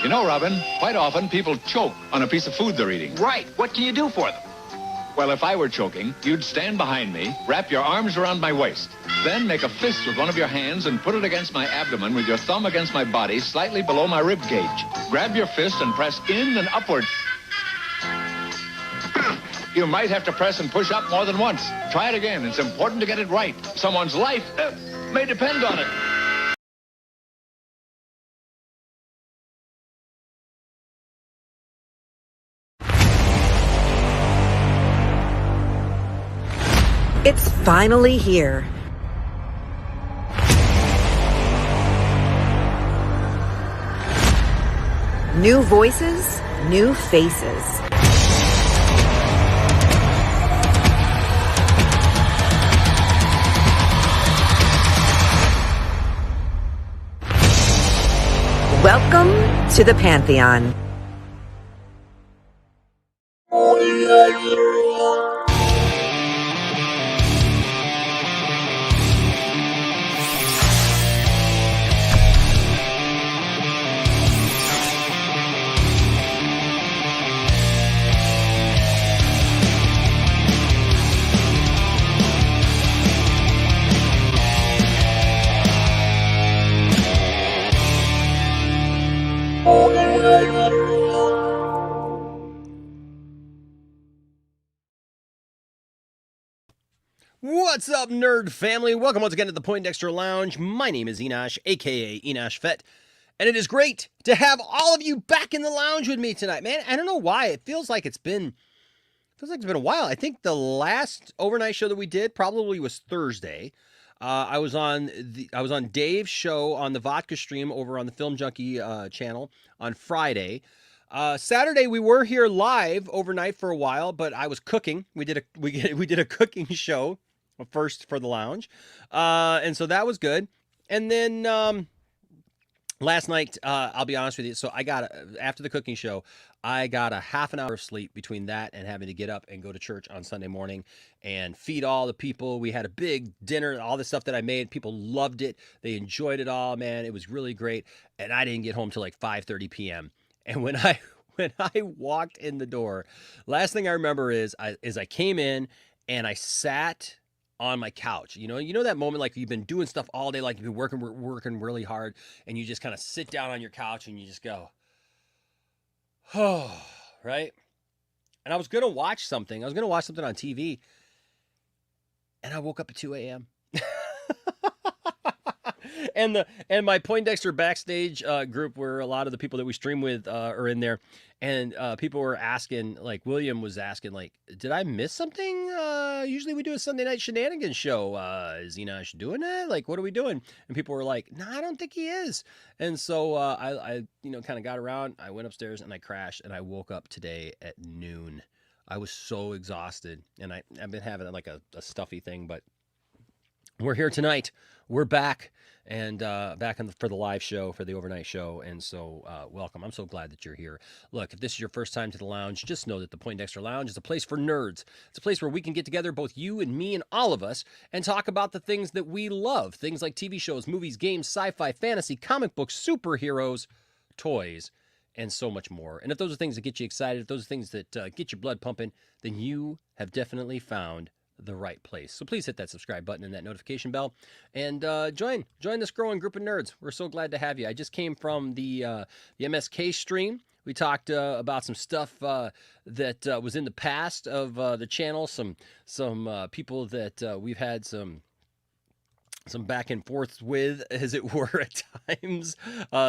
You know, Robin, quite often people choke on a piece of food they're eating. Right. What can you do for them? Well, if I were choking, you'd stand behind me, wrap your arms around my waist, then make a fist with one of your hands and put it against my abdomen with your thumb against my body, slightly below my rib cage. Grab your fist and press in and upward. You might have to press and push up more than once. Try it again. It's important to get it right. Someone's life may depend on it. It's finally here. New voices, new faces. Welcome to the Pantheon. What's up, nerd family? Welcome once again to the Poindexter Lounge. My name is Enosh, aka Enosh Fett, and it is great to have all of you back in the lounge with me tonight, man. I don't know why it feels like it's been a while. I think the last overnight show that we did probably was Thursday. I was on Dave's show on the Vodka stream over on the Film Junkie channel on Friday. Saturday we were here live overnight for a while, but I was cooking. We did a cooking show first for the lounge, and so that was good. And then last night, I'll be honest with you. So after the cooking show, I got a half an hour of sleep between that and having to get up and go to church on Sunday morning and feed all the people. We had a big dinner, all the stuff that I made. People loved it. They enjoyed it all, man. It was really great. And I didn't get home till like 5:30 p.m. And when I walked in the door, last thing I remember is I came in and I sat on my couch. You know that moment like you've been doing stuff all day, like you've been working really hard, and you just kind of sit down on your couch and you just go, oh, right? And I was going to watch something. I was going to watch something on TV, and I woke up at 2 a.m. And my Poindexter backstage group, where a lot of the people that we stream with are in there, and people were asking, like William was asking, like, did I miss something? Usually we do a Sunday night shenanigans show. Is Enosh doing that? Like, what are we doing? And people were like, no, I don't think he is. And so I kind of got around. I went upstairs and I crashed, and I woke up today at noon. I was so exhausted, and I've been having like a stuffy thing, but we're here tonight. We're back, and back for the live show, for the overnight show, and so welcome. I'm so glad that you're here. Look, if this is your first time to the lounge, just know that the Poindexter Lounge is a place for nerds. It's a place where we can get together, both you and me and all of us, and talk about the things that we love. Things like TV shows, movies, games, sci-fi, fantasy, comic books, superheroes, toys, and so much more. And if those are things that get you excited, if those are things that get your blood pumping, then you have definitely found the right place. So please hit that subscribe button and that notification bell, and join this growing group of nerds. We're so glad to have you. I just came from the MSK stream. We talked about some stuff that was in the past of the channel, some people that we've had some back and forth with, as it were, at times.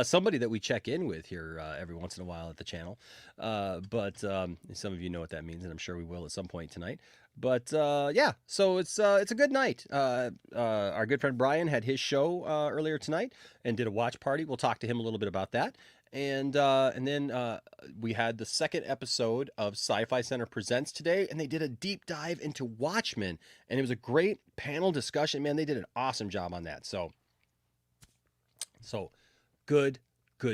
Somebody that we check in with here every once in a while at the channel. But some of you know what that means, and I'm sure we will at some point tonight. But yeah, so it's a good night. Our good friend Brian had his show earlier tonight and did a watch party. We'll talk to him a little bit about that. And then we had the second episode of Sci-Fi Center Presents today, and they did a deep dive into Watchmen, and it was a great panel discussion. Man, they did an awesome job on that. So good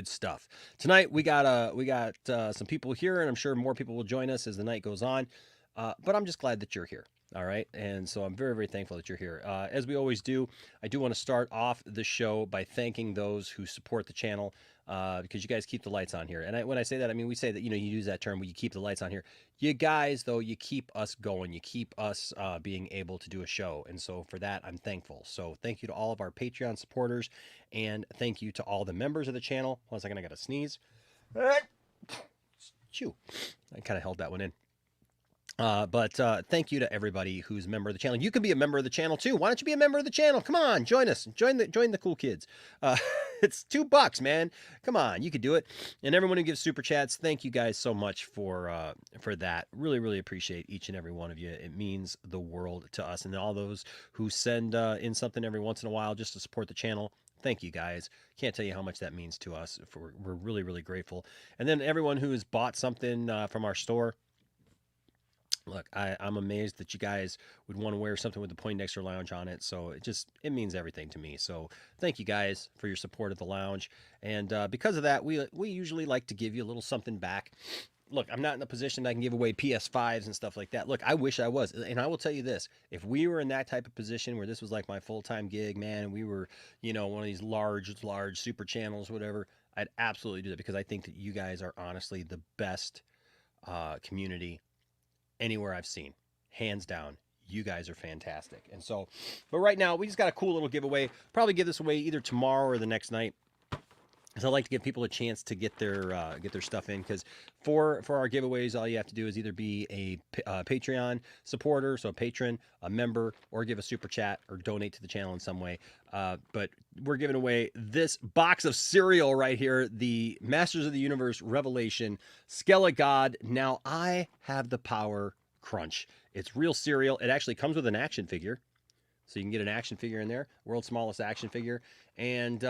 stuff. Tonight we got some people here, and I'm sure more people will join us as the night goes on. But I'm just glad that you're here. All right. And so I'm very, very thankful that you're here. As we always do, I do want to start off the show by thanking those who support the channel because you guys keep the lights on here. And when I say that, I mean, we say that, you use that term where you keep the lights on here. You guys, though, you keep us going. You keep us being able to do a show. And so for that, I'm thankful. So thank you to all of our Patreon supporters. And thank you to all the members of the channel. One second, I got to sneeze. Chew. I kind of held that one in. But thank you to everybody who's a member of the channel. You can be a member of the channel too. Why don't you be a member of the channel? Come on, join us. Join the cool kids. It's $2, man. Come on, you could do it. And everyone who gives super chats, thank you guys so much for that. Really, really appreciate each and every one of you. It means the world to us. And all those who send in something every once in a while just to support the channel. Thank you guys. Can't tell you how much that means to us. We're really, really grateful. And then everyone who has bought something from our store. Look, I'm amazed that you guys would want to wear something with the Poindexter Lounge on it. So it means everything to me. So thank you guys for your support of the lounge. And because of that, we usually like to give you a little something back. Look, I'm not in a position that I can give away PS5s and stuff like that. Look, I wish I was. And I will tell you this. If we were in that type of position where this was like my full-time gig, man, and we were, one of these large super channels, whatever, I'd absolutely do that because I think that you guys are honestly the best community anywhere I've seen. Hands down. You guys are fantastic. And so, but right now we just got a cool little giveaway. Probably give this away either tomorrow or the next night. Because I like to give people a chance to get their stuff in. Because for our giveaways, all you have to do is either be a Patreon supporter, so a patron, a member, or give a super chat or donate to the channel in some way. But we're giving away this box of cereal right here, the Masters of the Universe Revelation Skella God. Now I have the power crunch. It's real cereal. It actually comes with an action figure. So you can get an action figure in there, world's smallest action figure. And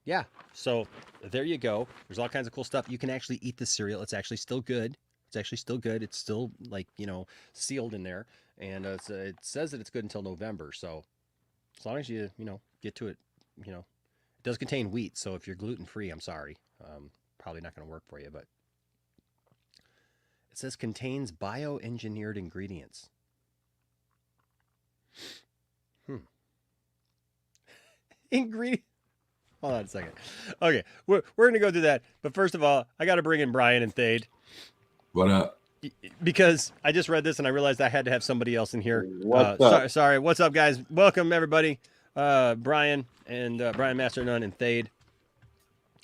yeah, so there you go. There's all kinds of cool stuff. You can actually eat the cereal. It's actually still good. It's still like, sealed in there. And it says that it's good until November. So as long as you, get to it, it does contain wheat. So if you're gluten-free, I'm sorry. Probably not going to work for you, but it says contains bioengineered ingredients. Ingredient. Hold on a second. Okay, we're going to go through that. But first of all, I got to bring in Brian and Thade. What up? Because I just read this and I realized I had to have somebody else in here. What's up? Sorry. What's up, guys? Welcome, everybody. Brian and Brian Master None and Thade.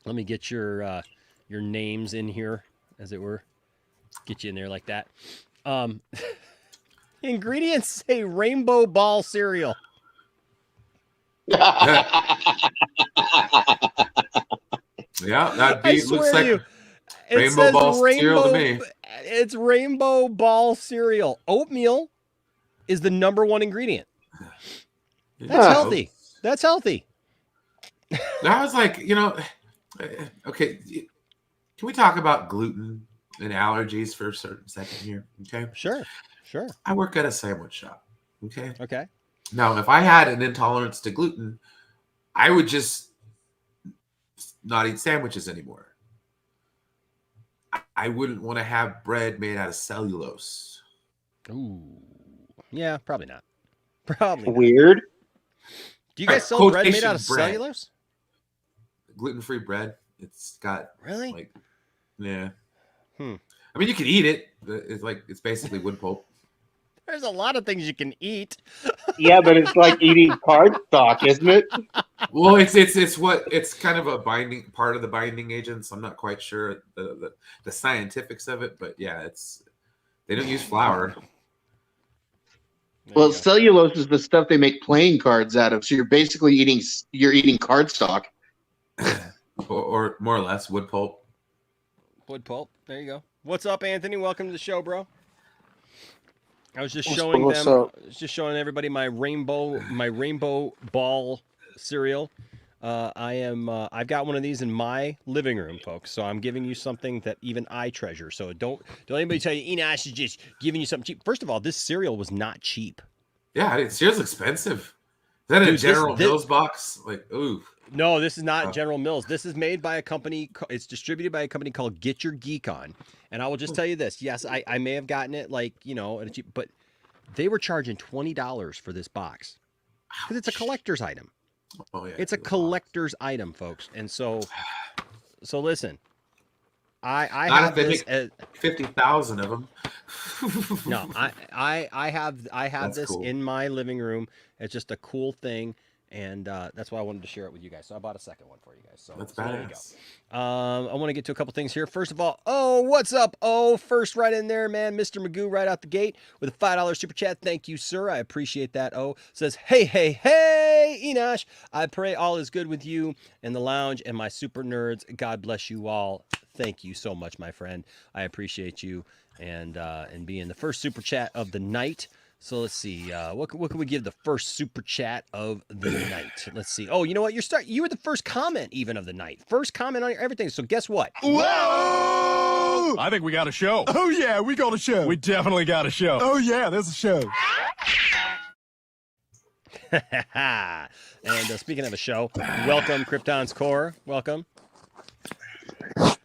Let me get your names in here, as it were. Get you in there like that. Ingredients say Rainbow Ball cereal. Yeah, that looks like Rainbow Ball cereal to me. It's Rainbow Ball cereal. Oatmeal is the #1 ingredient. That's healthy. That's healthy. I was like, okay, can we talk about gluten and allergies for a certain second here? Okay. Sure. I work at a sandwich shop. Okay. Now, if I had an intolerance to gluten, I would just not eat sandwiches anymore. I wouldn't want to have bread made out of cellulose. Ooh. Yeah, probably not. Probably not. Weird. Do you guys sell bread made out of cellulose? Gluten-free bread. It's got really? Yeah. I mean, you can eat it. It's basically wood pulp. There's a lot of things you can eat. Yeah, but it's like eating cardstock, isn't it? Well, it's kind of a part of the binding agents. I'm not quite sure the scientifics of it, but yeah, they don't use flour. Well, cellulose is the stuff they make playing cards out of. So you're basically eating cardstock, or more or less wood pulp. Wood pulp. There you go. What's up, Anthony? Welcome to the show, bro. I was just showing them. I was just showing everybody my rainbow ball cereal. I've got one of these in my living room, folks. So I'm giving you something that even I treasure. So don't anybody tell you, Enosh is just giving you something cheap. First of all, this cereal was not cheap. Yeah, cereal's expensive. Is that a General Mills box? Like, ooh. No, this is not General Mills. This is made by a company. It's distributed by a company called Get Your Geek On. And I will just tell you this. Yes, I may have gotten it at a cheap, but They were charging $20 for this box because it's a collector's item. Oh yeah, It's a collector's item, folks. And so listen, I have this as 50,000 of them. no, I have That's this cool. in my living room. It's just a cool thing, and that's why I wanted to share it with you guys. So I bought a second one for you guys. So That's there you go. badass. I want to get to a couple things here. First of all, what's up? First right in there, man. Mr. Magoo right out the gate with a $5 super chat. Thank you, sir. I appreciate that. Says, hey, Enosh. I pray all is good with you and the lounge and my super nerds. God bless you all. Thank you so much, my friend. I appreciate you and being the first super chat of the night. So let's see. What can we give the first super chat of the night? Let's see. Oh, you know what? You were the first comment even of the night. First comment on everything. So guess what? Whoa! I think we got a show. Oh, yeah, we got a show. We definitely got a show. Oh, yeah, there's a show. And speaking of a show, welcome, Krypton's Core. Welcome.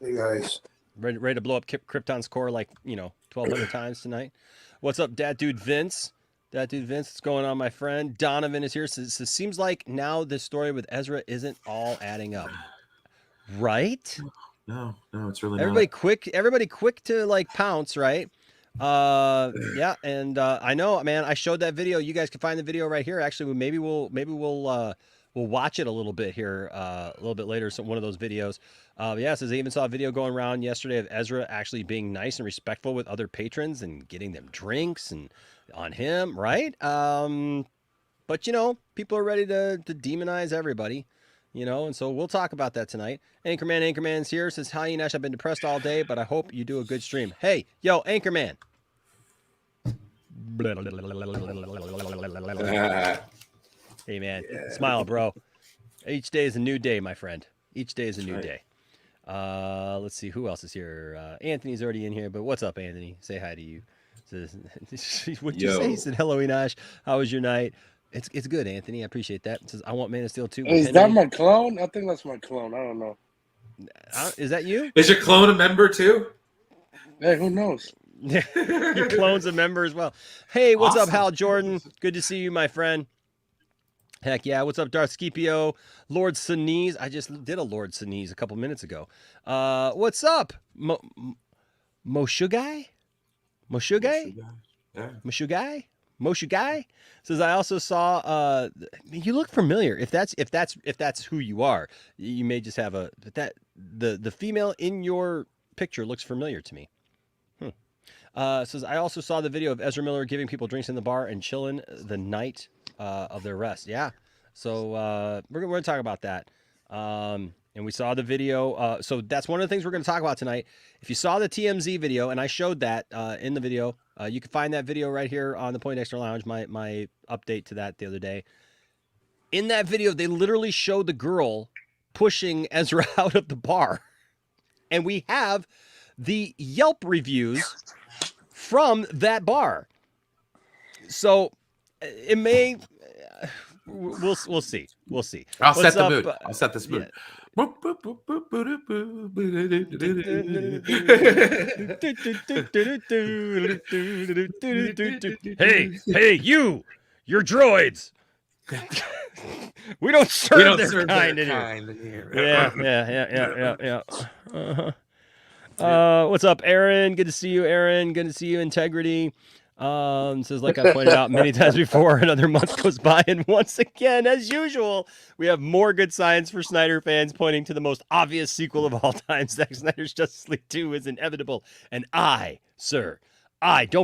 Hey, guys. Ready to blow up Krypton's Core like, 1,200 times tonight. What's up, Dat Dude Vince? What's going on, my friend? Donovan is here. So it seems like now this story with Ezra isn't all adding up. Right? No, it's really Everybody not. quick to like pounce, right? Yeah, and I know, man, I showed that video. You guys can find the video right here. Actually, maybe we'll watch it a little bit here, a little bit later. One of those videos. Yeah, it says I even saw a video going around yesterday of Ezra actually being nice and respectful with other patrons and getting them drinks and on him, right? But people are ready to demonize everybody, and so we'll talk about that tonight. Anchorman's here, says, hi, Nash, I've been depressed all day, but I hope you do a good stream. Hey, yo, Anchorman. Hey, man, smile, bro. Each day is a new day, my friend. Each day is a new day. Let's see who else is here. Anthony's already in here, but what's up, Anthony? Say hi to you. Says, what'd you say? He said, hello, Enosh. How was your night? It's good, Anthony. I appreciate that. It says, I want Man of Steel 2. Is that my clone? I think that's my clone. I don't know. Is that you? Is your clone a member too? Hey, who knows? Your clone's a member as well. Hey, what's up, Awesome. Hal Jordan? Good to see you, my friend. Heck yeah. What's up, Darth Scipio? Lord Sinise. I just did a Lord Sinise a couple minutes ago. What's up? Moshugai? Yeah. Moshugai? Says I also saw you look familiar. If that's who you are, you may just have the female in your picture looks familiar to me. Says I also saw the video of Ezra Miller giving people drinks in the bar and chilling the night of their arrest. Yeah. So we're going to talk about that. And we saw the video. So that's one of the things we're going to talk about tonight. If you saw the TMZ video, and I showed that in the video, you can find that video right here on the Poindexter Lounge, my update to that the other day. In that video, they literally showed the girl pushing Ezra out of the bar. And we have the Yelp reviews from that bar. So it may... We'll see. I'll What's set the up? mood. I'll set this mood. Hey, you're droids. We don't serve their kind in here. Yeah. What's up, Aaron? Good to see you, Aaron. Good to see you, Integrity. Says, like I pointed out many times before, another month goes by, and once again, as usual, we have more good signs for Snyder fans, pointing to the most obvious sequel of all time. Zack Snyder's Justice League 2 is inevitable. And don't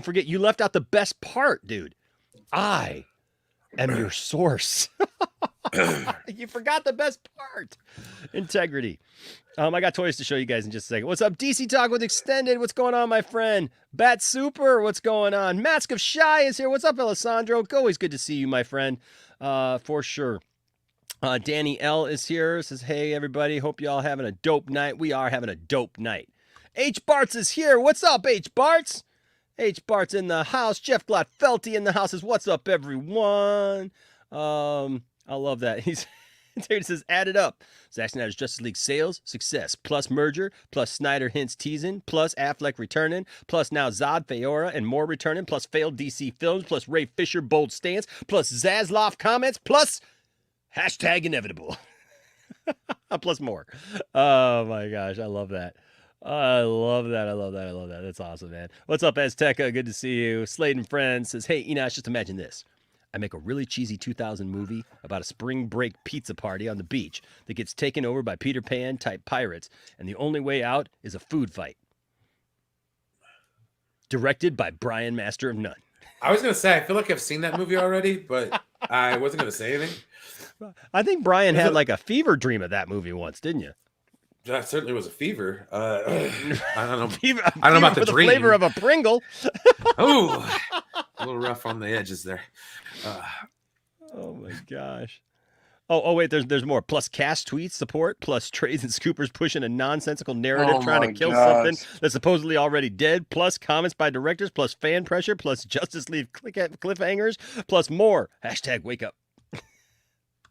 forget, you left out the best part, dude. I am your source. You forgot the best part. Integrity. I got toys to show you guys in just a second. What's up, DC Talk with Extended? What's going on, my friend? Bat Super, what's going on? Mask of Shy is here. What's up, Alessandro? Always good to see you, my friend, for sure. Danny L is here. Says, hey, everybody. Hope you all having a dope night. We are having a dope night. H. Bartz is here. What's up, H. Bartz? H. Bartz in the house. Jeff Glotfelty in the house. Says, what's up, everyone? I love that. Dude says, add it up. Zack Snyder's Justice League sales, success, plus merger, plus Snyder hints teasing, plus Affleck returning, plus now Zod, Feora, and more returning, plus failed DC films, plus Ray Fisher bold stance, plus Zaslav comments, plus hashtag inevitable. Plus more. Oh my gosh, I love that. I love that. I love that. I love that. That's awesome, man. What's up, Azteca? Good to see you. Slade and Friends says, hey, Enosh, just imagine this. I make a really cheesy 2000 movie about a spring break pizza party on the beach that gets taken over by Peter Pan type pirates, and the only way out is a food fight. Directed by Brian Master of None. I was gonna say I feel like I've seen that movie already, but I wasn't gonna say anything. I think Brian had like a fever dream of that movie once, didn't you? That certainly was a fever. I don't know. Fever, I don't know about the the dream. flavor of a Pringle. Oh, a little rough on the edges there. Oh my gosh. Oh wait, there's more. Plus cast tweets support, plus trades and scoopers pushing a nonsensical narrative trying to kill something that's supposedly already dead, plus comments by directors, plus fan pressure, plus Justice League cliffhangers, plus more. Hashtag wake up.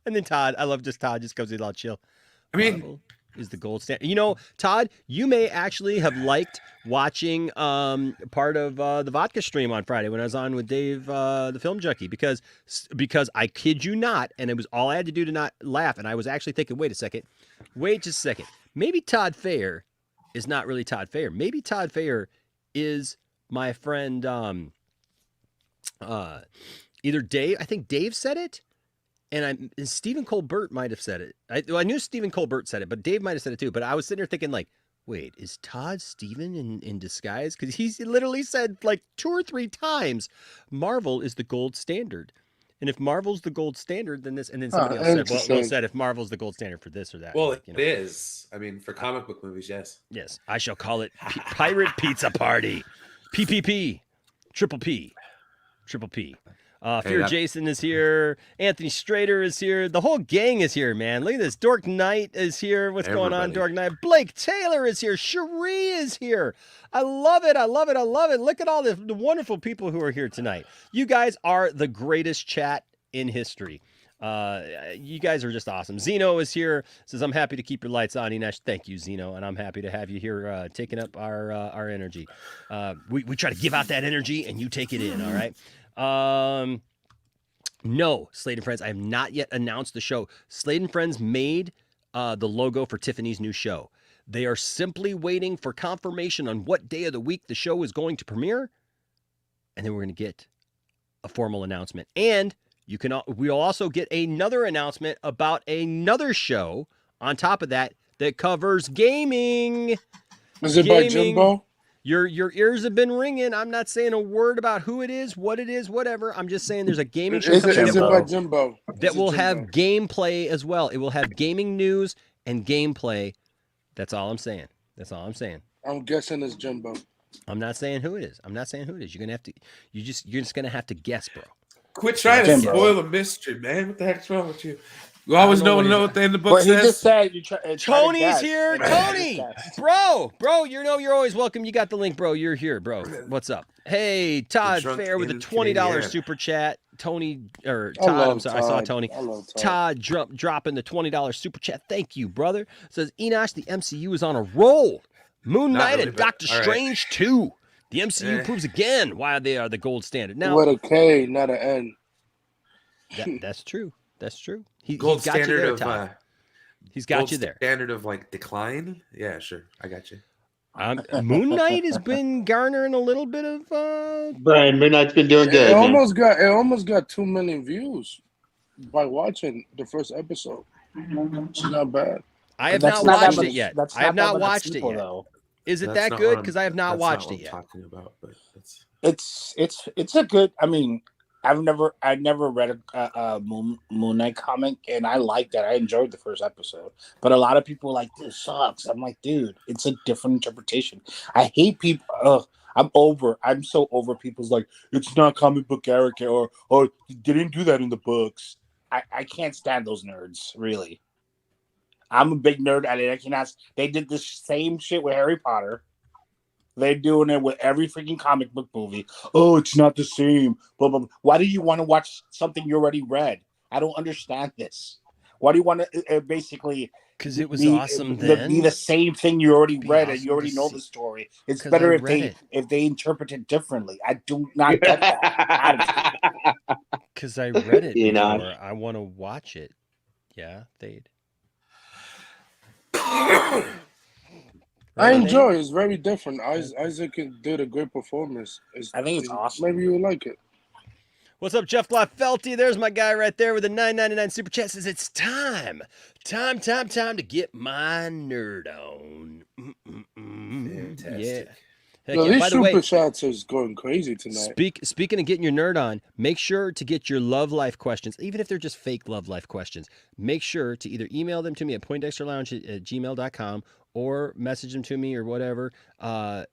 And then Todd, I love just Todd just goes in all chill. I mean, Marvel is the gold standard. You know, Todd, you may actually have liked watching part of the vodka stream on Friday when I was on with Dave, the film junkie, because I kid you not, and it was all I had to do to not laugh. And I was actually thinking, wait just a second. Maybe Todd Fair is not really Todd Fair. Maybe Todd Fair is my friend, either Dave. I think Dave said it. And Stephen Colbert might have said it. I knew Stephen Colbert said it, but Dave might have said it too. But I was sitting there thinking, like, wait, is Todd Stephen in disguise? Because he literally said like 2 or 3 times, Marvel is the gold standard. And if Marvel's the gold standard, then this, and then somebody else said, if Marvel's the gold standard for this or that. Well, like, it is. I mean, for comic book movies, yes. Yes, I shall call it Pirate Pizza Party. PPP. Triple P. Fear Jason is here. Anthony Strader is here. The whole gang is here, man. Look at this. Dork Knight is here. What's going on, Dork Knight? Blake Taylor is here. Cherie is here. I love it. Look at all the wonderful people who are here tonight. You guys are the greatest chat in history. You guys are just awesome. Zeno is here. Says, I'm happy to keep your lights on, Enosh. Thank you, Zeno. And I'm happy to have you here taking up our energy. We try to give out that energy and you take it in, all right? No, Slade and Friends, I have not yet announced the show. Slade and Friends made the logo for Tiffany's new show. They are simply waiting for confirmation on what day of the week the show is going to premiere. And then we're going to get a formal announcement. And we'll also get another announcement about another show on top of that covers gaming. Is it by Jimbo? Your ears have been ringing. I'm not saying a word about who it is, what it is, whatever. I'm just saying there's a gaming show Is it by Jimbo? that will have gameplay as well. It will have gaming news and gameplay. That's all I'm saying. I'm guessing it's Jimbo. I'm not saying who it is. You're gonna have to. You're just gonna have to guess, bro. Quit trying to spoil a mystery, man. What the heck's wrong with you? You always know what the end of the book says. He just said Tony's here. Tony, bro, you're always welcome. You got the link, bro. You're here, bro. What's up? Hey, Todd Fair with a $20 super chat. Tony or Todd. I'm sorry, I saw Tony. Todd dropping the $20 super chat. Thank you, brother. Says Enosh, the MCU is on a roll. Moon Knight and Doctor Strange 2. The MCU proves again why they are the gold standard. Now, with a K, not an N. That's true. He's gold got standard you there, of Todd. He's got you there. Standard of like decline. Yeah, sure. I got you. Moon Knight has been garnering a little bit of. Brian, Moon Knight's been doing good. It almost got 2 million views by watching the first episode. It's not bad. I have not watched it yet. I have not watched it yet. Is it that good? Because I have not watched it yet. Talking about, but it's a good. I mean, I've never read a Moon Knight comic, and I like that. I enjoyed the first episode, but a lot of people are like, this sucks. I'm like, dude, it's a different interpretation. I hate people. I'm so over people's like, it's not comic book character, or they didn't do that in the books. I can't stand those nerds, really. I'm a big nerd at it. They did the same shit with Harry Potter. They're doing it with every freaking comic book movie. Oh, it's not the same. Blah, blah, blah. Why do you want to watch something you already read? I don't understand this. Why do you want to basically? Because it was awesome then. Be the same thing you already read and awesome you already to know see. the story. It's 'Cause better I if read they interpret it differently. I do not get that. Because I read it You know. before. I want to watch it. Yeah, Thade. I enjoy it. It's very different. Isaac did a great performance. I think it's awesome. Maybe you'll like it. What's up, Jeff Gloffelty? There's my guy right there with the $9.99 super chat. Says it's time to get my nerd on. Fantastic. Yeah. Heck Yo, yeah. these By the way, super chats is going crazy tonight. speaking of getting your nerd on, make sure to get your love life questions, even if they're just fake love life questions. Make sure to either email them to me at poindexterlounge@gmail.com or message them to me or whatever, or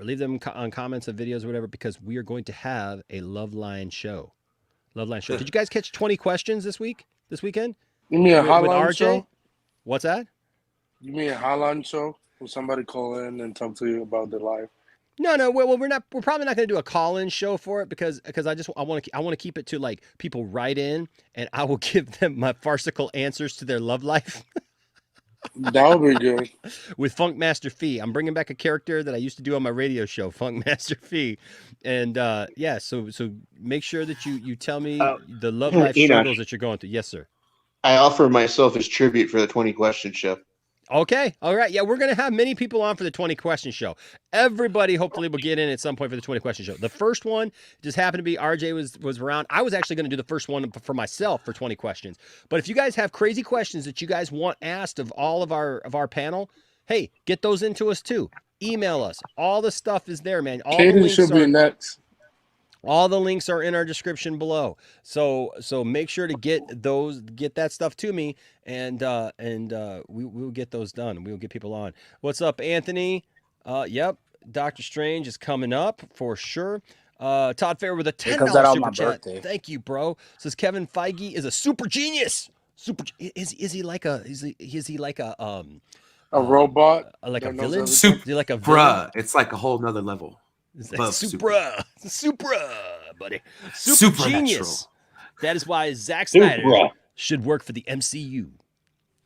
leave them on comments of videos or whatever, because we are going to have a Love Line show. Love Line show. Did you guys catch 20 questions this weekend? You mean a with hotline RJ? show? What's that? You mean a hotline show? Will somebody call in and talk to you about their life? No. Well, we're probably not going to do a call-in show for it because I want to keep it to like people write in and I will give them my farcical answers to their love life. That would be good. With Funk Master Fee. I'm bringing back a character that I used to do on my radio show, Funk Master Fee. And so make sure that you tell me the love life struggles that you're going through. Yes, sir. I offer myself as tribute for the 20 question show. Okay. All right. Yeah, we're going to have many people on for the 20 question show. Everybody hopefully will get in at some point for the 20 question show. The first one just happened to be RJ was around. I was actually going to do the first one for myself for 20 questions. But if you guys have crazy questions that you guys want asked of all of our panel, hey, get those into us too. Email us. All the stuff is there, man. All the links should be next. All the links are in our description below. So make sure to get that stuff to me, and we'll get those done. We'll get people on. What's up, Anthony? Yep, Doctor Strange is coming up for sure. Todd Fair with a $10 super chat. Birthday. Thank you, bro. Says Kevin Feige is a super genius. Is he like a robot? Like a villain? Is Super, he like a villain? bruh. It's like a whole nother level. Supra, buddy. Super genius. That is why Zack Snyder should work for the MCU.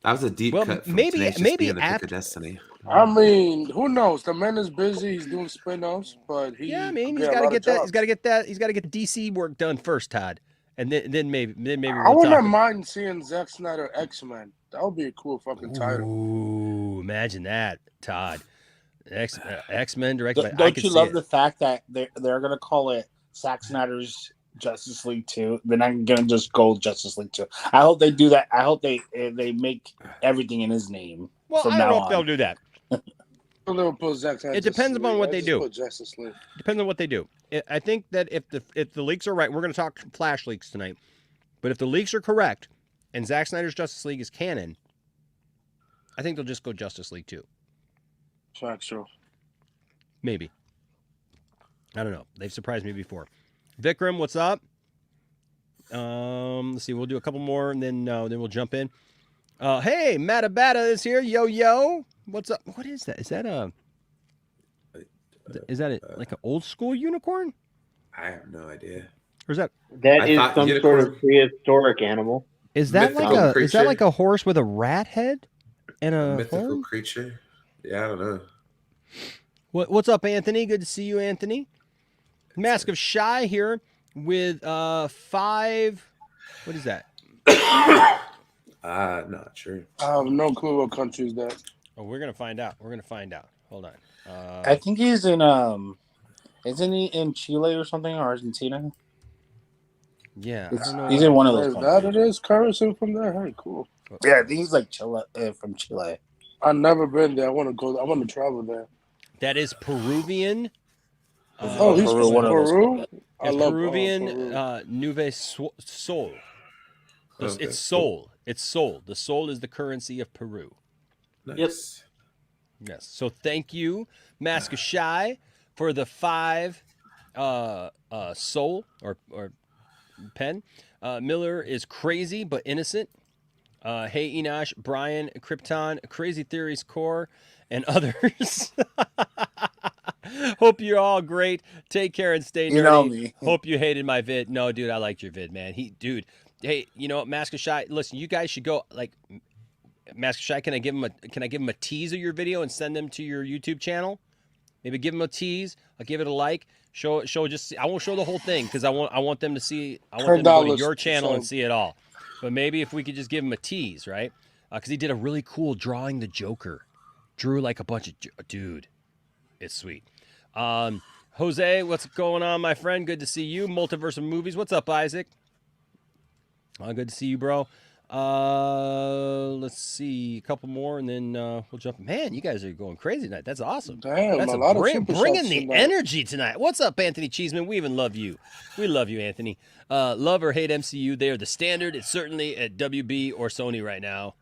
That was a deep cut. From maybe after after Destiny. I mean, who knows? The man is busy. He's doing spin-offs, but he's got to get that. He's got to get that. He's got to get the DC work done first, Todd, and then maybe. I wouldn't mind seeing Zack Snyder X-Men. That would be a cool fucking title. Ooh, imagine that, Todd. X-Men directed. Don't you love the fact that they're gonna call it Zack Snyder's Justice League 2? They're not gonna just go Justice League 2. I hope they do that. I hope they make everything in his name. Well, I don't know if they'll do that. It depends upon what they do. Justice League. Depends on what they do. I think that if the leaks are right, we're going to talk Flash leaks tonight. But if the leaks are correct and Zack Snyder's Justice League is canon, I think they'll just go Justice League 2. Factual. Maybe. I don't know. They've surprised me before. Vikram, what's up? Let's see. We'll do a couple more and then we'll jump in. Hey, Matabata is here. Yo. What's up? What is that? Is that like an old school unicorn? I have no idea. Or is that some sort of prehistoric animal? Is that like a horse with a rat head and a mythical horn? creature? Yeah, I don't know. What's up, Anthony? Good to see you, Anthony. Mask of Shy here with 5. What is that? Not sure. I have no clue what country is that. Oh, we're gonna find out. Hold on. I think he's in isn't he in Chile or something, or Argentina? Yeah, I don't know. He's in one of those. That it is currency from there. Hey, cool. Yeah, I think he's like Chile, from Chile. I've never been there. I want to go. I want to travel there. That is Peruvian. He's from Peru. I love Peruvian Peru. Nueve Sol. Okay, It's Sol. It's Sol. The Sol is the currency of Peru. Nice. Yes. So thank you, Mask of Shy, for the 5 Sol or pen. Miller is crazy but innocent. Hey Enosh, Brian, Krypton, Crazy Theories Core, and others. Hope you're all great. Take care and stay nerdy. You know me. Hope you hated my vid. No, dude, I liked your vid, man. Hey, you know what, Mask of Shy? Listen, you guys should go like Mask of Shy. Can I give him a tease of your video and send them to your YouTube channel? Maybe give him a tease. I'll give it a like. Show. Just. I won't show the whole thing because I want them to see. I want them to go to your channel and see it all. But maybe if we could just give him a tease, right? Because he did a really cool drawing the Joker. Drew like a bunch of dude. It's sweet. Jose, what's going on, my friend? Good to see you. Multiverse of Movies. What's up, Isaac? Good to see you, bro. Let's see a couple more, and then we'll jump. Man, you guys are going crazy tonight. That's awesome. Damn, that's a lot of bringing the energy tonight. What's up, Anthony Cheeseman? We even love you. We love you, Anthony. Love or hate MCU? They are the standard. It's certainly at WB or Sony right now.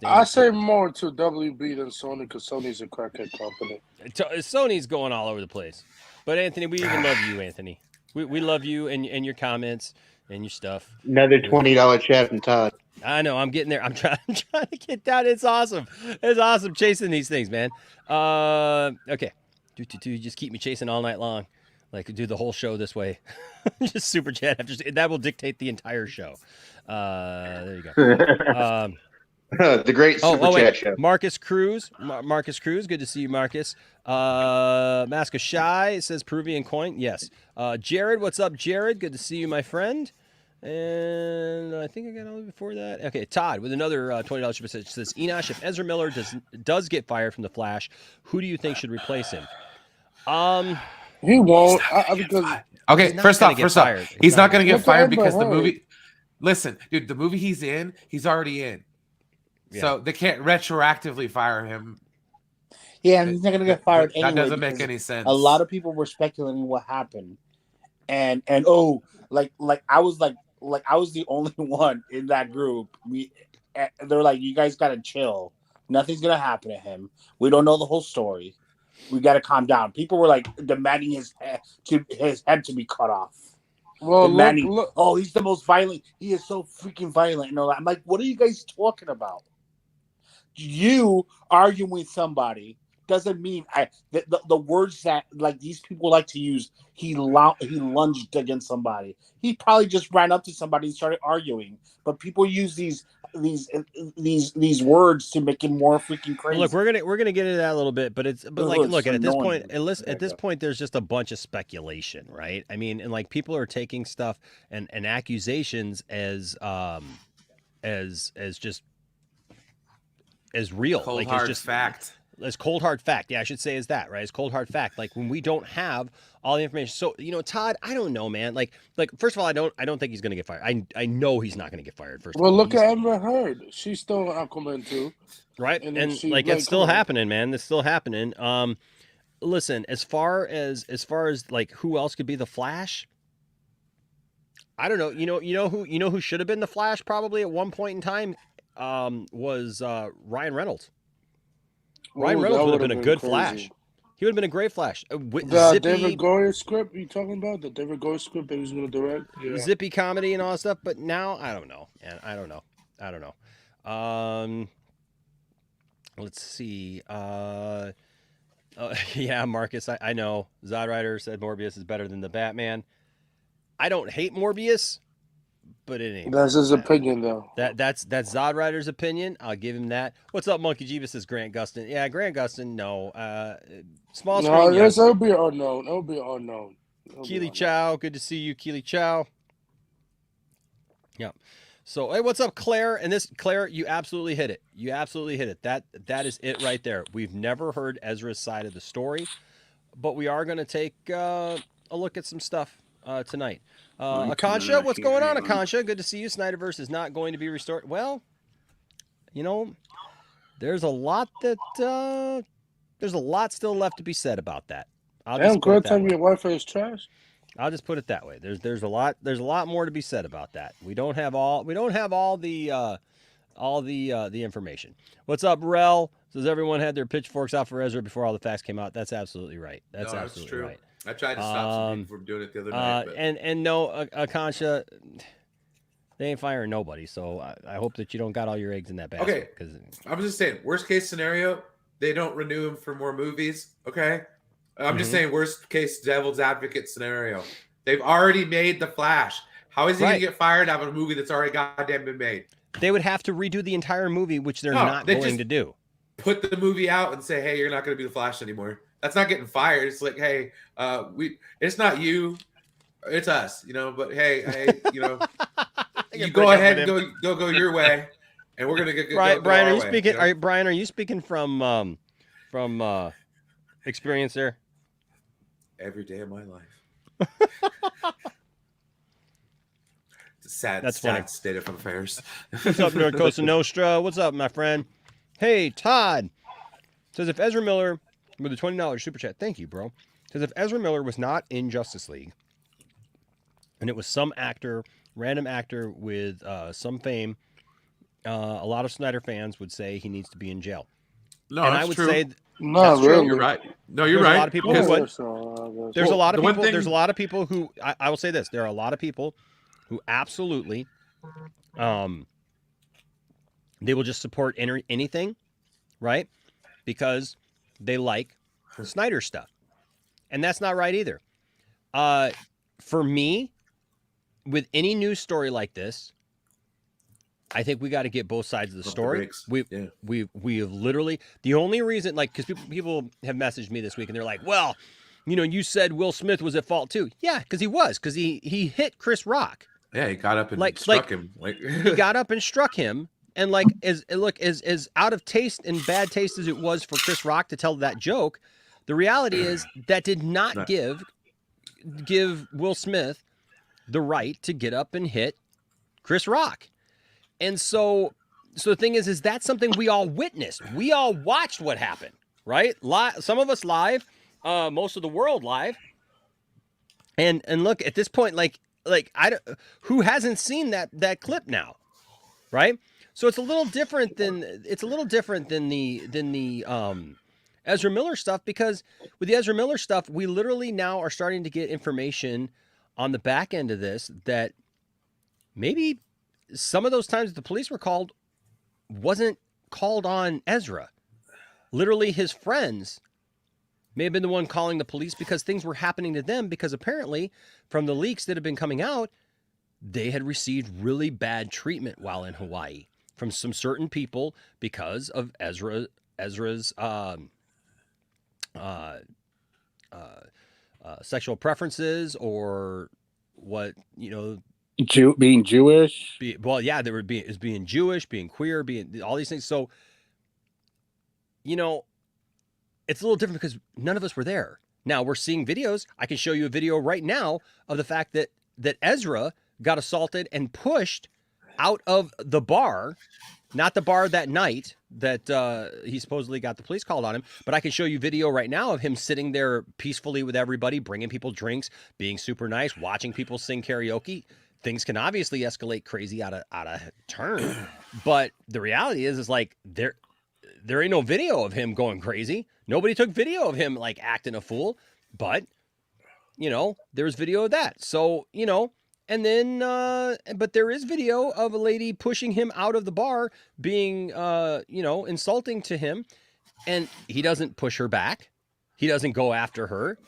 I say more to WB than Sony because Sony's a crackhead company. Sony's going all over the place. But Anthony, we even love you, Anthony. We love you and your comments and your stuff. Another $20 chat from Todd. I know. I'm getting there. I'm trying to get down. It's awesome. It's awesome chasing these things, man. Okay. Just keep me chasing all night long. Like, do the whole show this way. Just super chat. That will dictate the entire show. There you go. The great super chat show. Marcus Cruz. Marcus Cruz. Good to see you, Marcus. Mask of Shy says Peruvian coin. Yes. Jared, what's up, Jared? Good to see you, my friend. And I think I got all before that. Okay, Todd with another $20 message says, Enosh, if Ezra Miller does get fired from The Flash, who do you think should replace him? He won't. Okay, first off, he's not going to get fired because the movie. Listen, dude, the movie he's in, he's already in. Yeah. So they can't retroactively fire him. Yeah, and he's not going to get fired anyway. That doesn't make any sense. A lot of people were speculating what happened, and like I was the only one in that group. They're like, you guys got to chill. Nothing's going to happen to him. We don't know the whole story. We got to calm down. People were like demanding his head to be cut off. Well, look. Oh, he's the most violent. He is so freaking violent. And all that. I'm like, what are you guys talking about? You arguing with somebody doesn't mean the words that like these people like to use. He lunged against somebody. He probably just ran up to somebody and started arguing. But people use these words to make it more freaking crazy. Look, we're gonna get into that a little bit, but look at this point. At this point, there's just a bunch of speculation, right? I mean, and like people are taking stuff and accusations as real, cold like hard it's just fact. As cold hard fact, yeah, I should say is that right? As cold hard fact, like when we don't have all the information. So Todd, I don't know, man. Like first of all, I don't think he's gonna get fired. I know he's not gonna get fired. First, well, of all. Look at Amber Heard. She's still Aquaman too, right? And like it's still happening, man. It's still happening. Listen, as far as like who else could be the Flash? I don't know. You know who should have been the Flash probably at one point in time was Ryan Reynolds. Ryan Reynolds would have been a good Flash. He would have been a great Flash. The David Goyer script you talking about? The David Goyer script that he was going to direct? Yeah. Zippy comedy and all that stuff. But now, I don't know. Man, I don't know. Let's see. Yeah, Marcus, I know. Zodrider said Morbius is better than the Batman. I don't hate Morbius, but it ain't. That's his opinion, though. That's Zodrider's opinion. I'll give him that. What's up, Monkey Jeebus? Says Grant Gustin. Yeah, Grant Gustin. No. Small screen. No, yes, it'll be unknown. It'll be unknown. Keely Chow. Good to see you, Keely Chow. Yeah. So, hey, what's up, Claire? And Claire, you absolutely hit it. You absolutely hit it. That is it right there. We've never heard Ezra's side of the story, but we are going to take a look at some stuff tonight. Akansha, what's going on, Akansha? Good to see you. Snyderverse is not going to be restored. Well, there's a lot still left to be said about that. Damn, girl, tell me your Wi-Fi is trash. I'll just put it that way. There's a lot more to be said about that. We don't have all the information. What's up, Rel? Says everyone had their pitchforks out for Ezra before all the facts came out. That's absolutely right. That's absolutely true. Right. I tried to stop some people from doing it the other night. But... And no, Akansha, they ain't firing nobody. So I hope that you don't got all your eggs in that basket. Okay, because I was just saying, worst case scenario, they don't renew him for more movies. Okay, I'm just saying, worst case devil's advocate scenario. They've already made the Flash. How is he going Right. to get fired out of a movie that's already goddamn been made? They would have to redo the entire movie, which they're No, not they going just to do. Put the movie out and say, hey, you're not going to be the Flash anymore. That's not getting fired. It's like, hey, it's not you, it's us, you know. But hey, you know, you go ahead and go your way, and we're gonna go. Brian, go are our you way, speaking? you know? Brian, are you speaking from experience there? Every day of my life. It's a sad state of affairs. What's up, North Costa Nostra? What's up, my friend? Hey, Todd says if Ezra Miller with a $20 super chat, thank you, bro. Says if Ezra Miller was not in Justice League, and it was some actor, random actor with some fame, a lot of Snyder fans would say he needs to be in jail. No, and that's I would true. say No, that's really. true. You're right. No, you're right. A lot of people who would. There's a lot of people. Thing... There's a lot of people who I will say this. There are a lot of people who absolutely, they will just support anything, right? Because they like Snyder stuff, and that's not right either. For me, with any news story like this, I think we got to get both sides of the story. We have literally, the only reason, like, because people have messaged me this week and they're like, well, you know, you said Will Smith was at fault too. Yeah, because he hit Chris Rock. Yeah, he got up and struck him. He got up and struck him. And like, as out of taste and bad taste as it was for Chris Rock to tell that joke, the reality is that did not give Will Smith the right to get up and hit Chris Rock. And so the thing is that's something we all witnessed. We all watched what happened, right? Some of us live, most of the world live. And look, at this point, who hasn't seen that clip now, right? So it's a little different than the Ezra Miller stuff, because with the Ezra Miller stuff, we literally now are starting to get information on the back end of this that maybe some of those times the police were called wasn't called on Ezra. Literally, his friends may have been the one calling the police because things were happening to them, because apparently from the leaks that have been coming out, they had received really bad treatment while in Hawaii from some certain people because of Ezra's sexual preferences, or what, you know, being Jewish. They were being Jewish, being queer, being all these things. So, you know, it's a little different because none of us were there. Now we're seeing videos. I can show you a video right now of the fact that Ezra got assaulted and pushed out of the bar, not the bar that night that he supposedly got the police called on him, but I can show you video right now of him sitting there peacefully with everybody, bringing people drinks, being super nice, watching people sing karaoke. Things can obviously escalate crazy out of turn, but the reality is like there ain't no video of him going crazy. Nobody took video of him like acting a fool, but you know, there's video of that. So, you know, and then, but there is video of a lady pushing him out of the bar, being, you know, insulting to him, and he doesn't push her back. He doesn't go after her.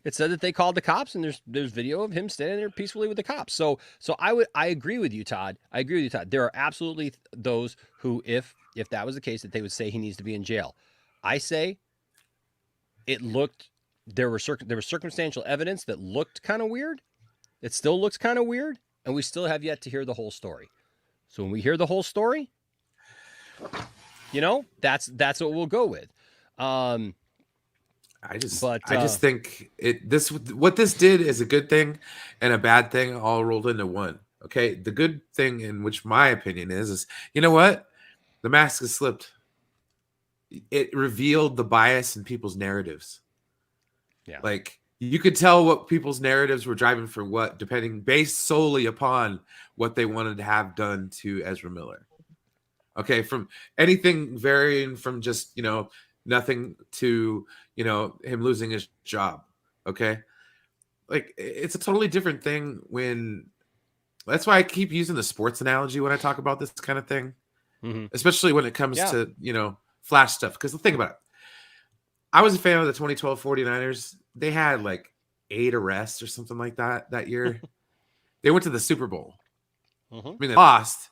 It said that they called the cops, and there's video of him standing there peacefully with the cops. So I agree with you, Todd. I agree with you, Todd. There are absolutely those who, if that was the case, that they would say he needs to be in jail. I say there was circumstantial evidence that looked kind of weird. It still looks kind of weird, and we still have yet to hear the whole story. So when we hear the whole story, you know, that's what we'll go with. I just think what this did is a good thing and a bad thing all rolled into one. Okay, the good thing, in which my opinion is you know what, the mask has slipped. It revealed the bias in people's narratives. Yeah, like you could tell what people's narratives were driving for what, based solely upon what they wanted to have done to Ezra Miller. Okay, from anything varying from just, you know, nothing to, you know, him losing his job. Okay, like it's a totally different thing when. That's why I keep using the sports analogy when I talk about this kind of thing, especially when it comes to, you know, Flash stuff. Because think about it. I was a fan of the 2012 49ers. They had like 8 arrests or something like that year. They went to the Super Bowl. Mm-hmm. I mean, they lost,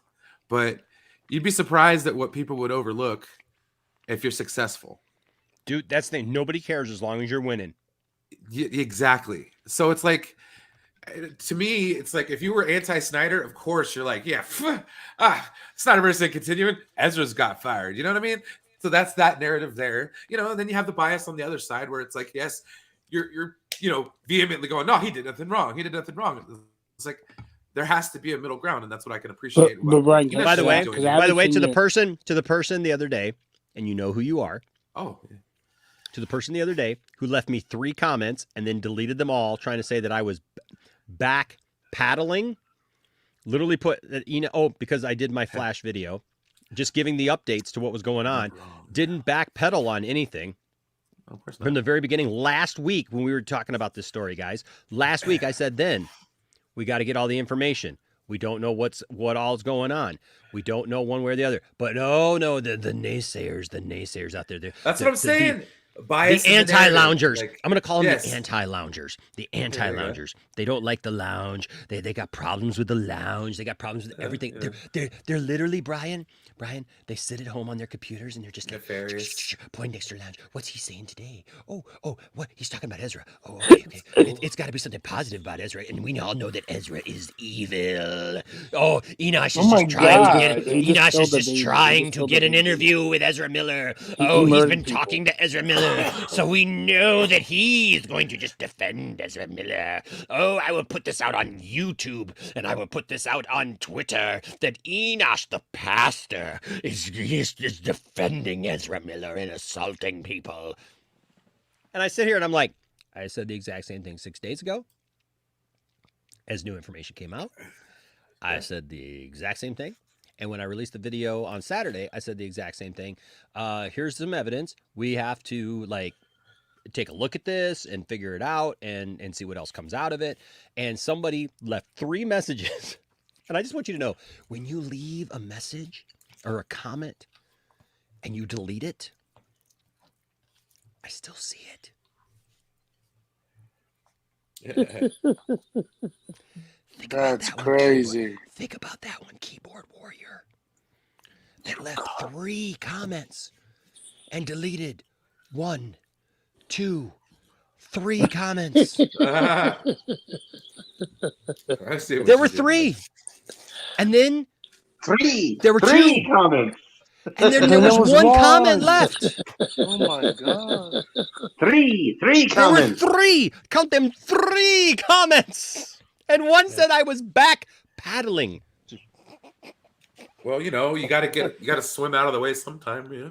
but you'd be surprised at what people would overlook if you're successful. Dude, that's the thing. Nobody cares as long as you're winning. Exactly. So it's like, to me, it's like if you were anti-Snyder, of course you're like, yeah, Snyderverse ain't continuing. Ezra's got fired. You know what I mean? So that's that narrative there. You know, and then you have the bias on the other side where it's like, yes, you're vehemently going, no, he did nothing wrong. He did nothing wrong. It's like there has to be a middle ground, and that's what I can appreciate. But Brian, by the way, to the person the other day, and you know who you are. Oh. To the person the other day who left me 3 comments and then deleted them all, trying to say that I was back paddling. Literally put that because I did my flash video, just giving the updates to what was going on. Didn't backpedal on anything. From the very beginning, last week when we were talking about this story, guys, last week I said, then we got to get all the information. We don't know what all's going on. We don't know one way or the other. But no, the naysayers out there. That's what I'm saying. The anti-loungers. Like, I'm going to call them the anti-loungers. The anti-loungers. They don't like the lounge. They got problems with the lounge. They got problems with everything. They're literally, Brian, they sit at home on their computers and they're just like, Poindexter Lounge. What's he saying today? Oh, what? He's talking about Ezra. Oh, okay. It's got to be something positive about Ezra. And we all know that Ezra is evil. Oh, Enosh is just trying to get an interview with Ezra Miller. Oh, he's been talking to Ezra Miller. So we know that he's going to just defend Ezra Miller. Oh, I will put this out on YouTube and I will put this out on Twitter that Enosh the pastor is defending Ezra Miller and assaulting people. And I sit here and I'm like, I said the exact same thing 6 days ago as new information came out. I said the exact same thing. And when I released the video on Saturday, I said the exact same thing. Here's some evidence. We have to take a look at this and figure it out and see what else comes out of it. And somebody left 3 messages. And I just want you to know, when you leave a message or a comment and you delete it, I still see it. That's crazy. Think about that one, keyboard warrior. That left 3 comments and deleted 1, 2, 3 comments. There were 3. And then there were 2 comments. And then there was 1 comment left. Oh my God. 3 comments. There were 3. Count them, 3 comments. And one said I was back paddling. Well, you got to swim out of the way sometime, yeah.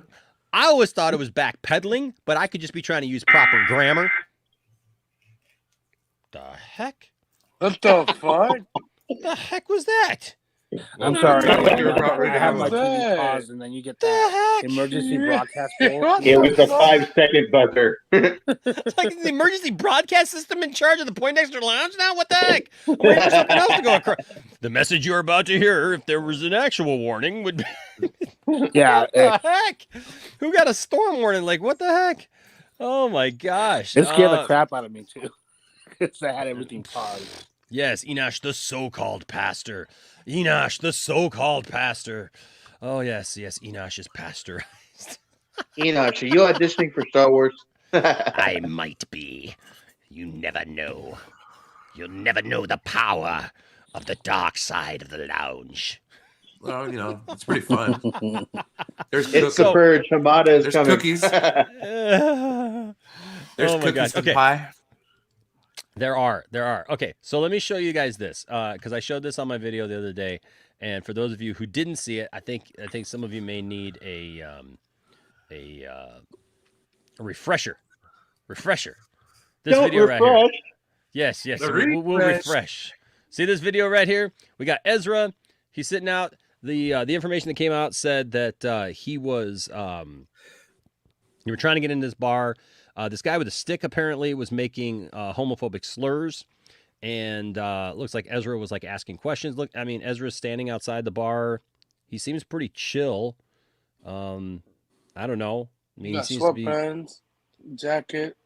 I always thought it was back pedaling, but I could just be trying to use proper grammar. The heck? What the fuck? What the heck was that? I'm sorry. I have my TV pause, and then you get that emergency broadcast. It was a 5-second buzzer. It's like the emergency broadcast system in charge of the Poindexter Lounge now? What the heck? I'm waiting for something else to go across. The message you're about to hear, if there was an actual warning, would be... Yeah. What the heck? Who got a storm warning? Like, what the heck? Oh, my gosh. It scared the crap out of me, too. Because I had everything paused. Yes, Enosh, the so-called pastor. Enosh, the so-called pastor. Oh, yes, Enosh is pasteurized. Enosh, are you auditioning for Star Wars? I might be. You never know. You'll never know the power of the dark side of the lounge. Well, it's pretty fun. It's the purge. Hamada is there's coming. Cookies. There's cookies and pie. There are. Okay, so let me show you guys this because I showed this on my video the other day, and for those of you who didn't see it, I think some of you may need a refresher. This Don't video refresh. right here. Yes. We'll refresh. See this video right here? We got Ezra. He's sitting out. The information that came out said that he was you were trying to get in this bar. This guy with a stick apparently was making homophobic slurs, and looks like Ezra was asking questions. Look, I mean, Ezra's standing outside the bar. He seems pretty chill. I don't know. I mean, he seems to be sweatpants, jacket.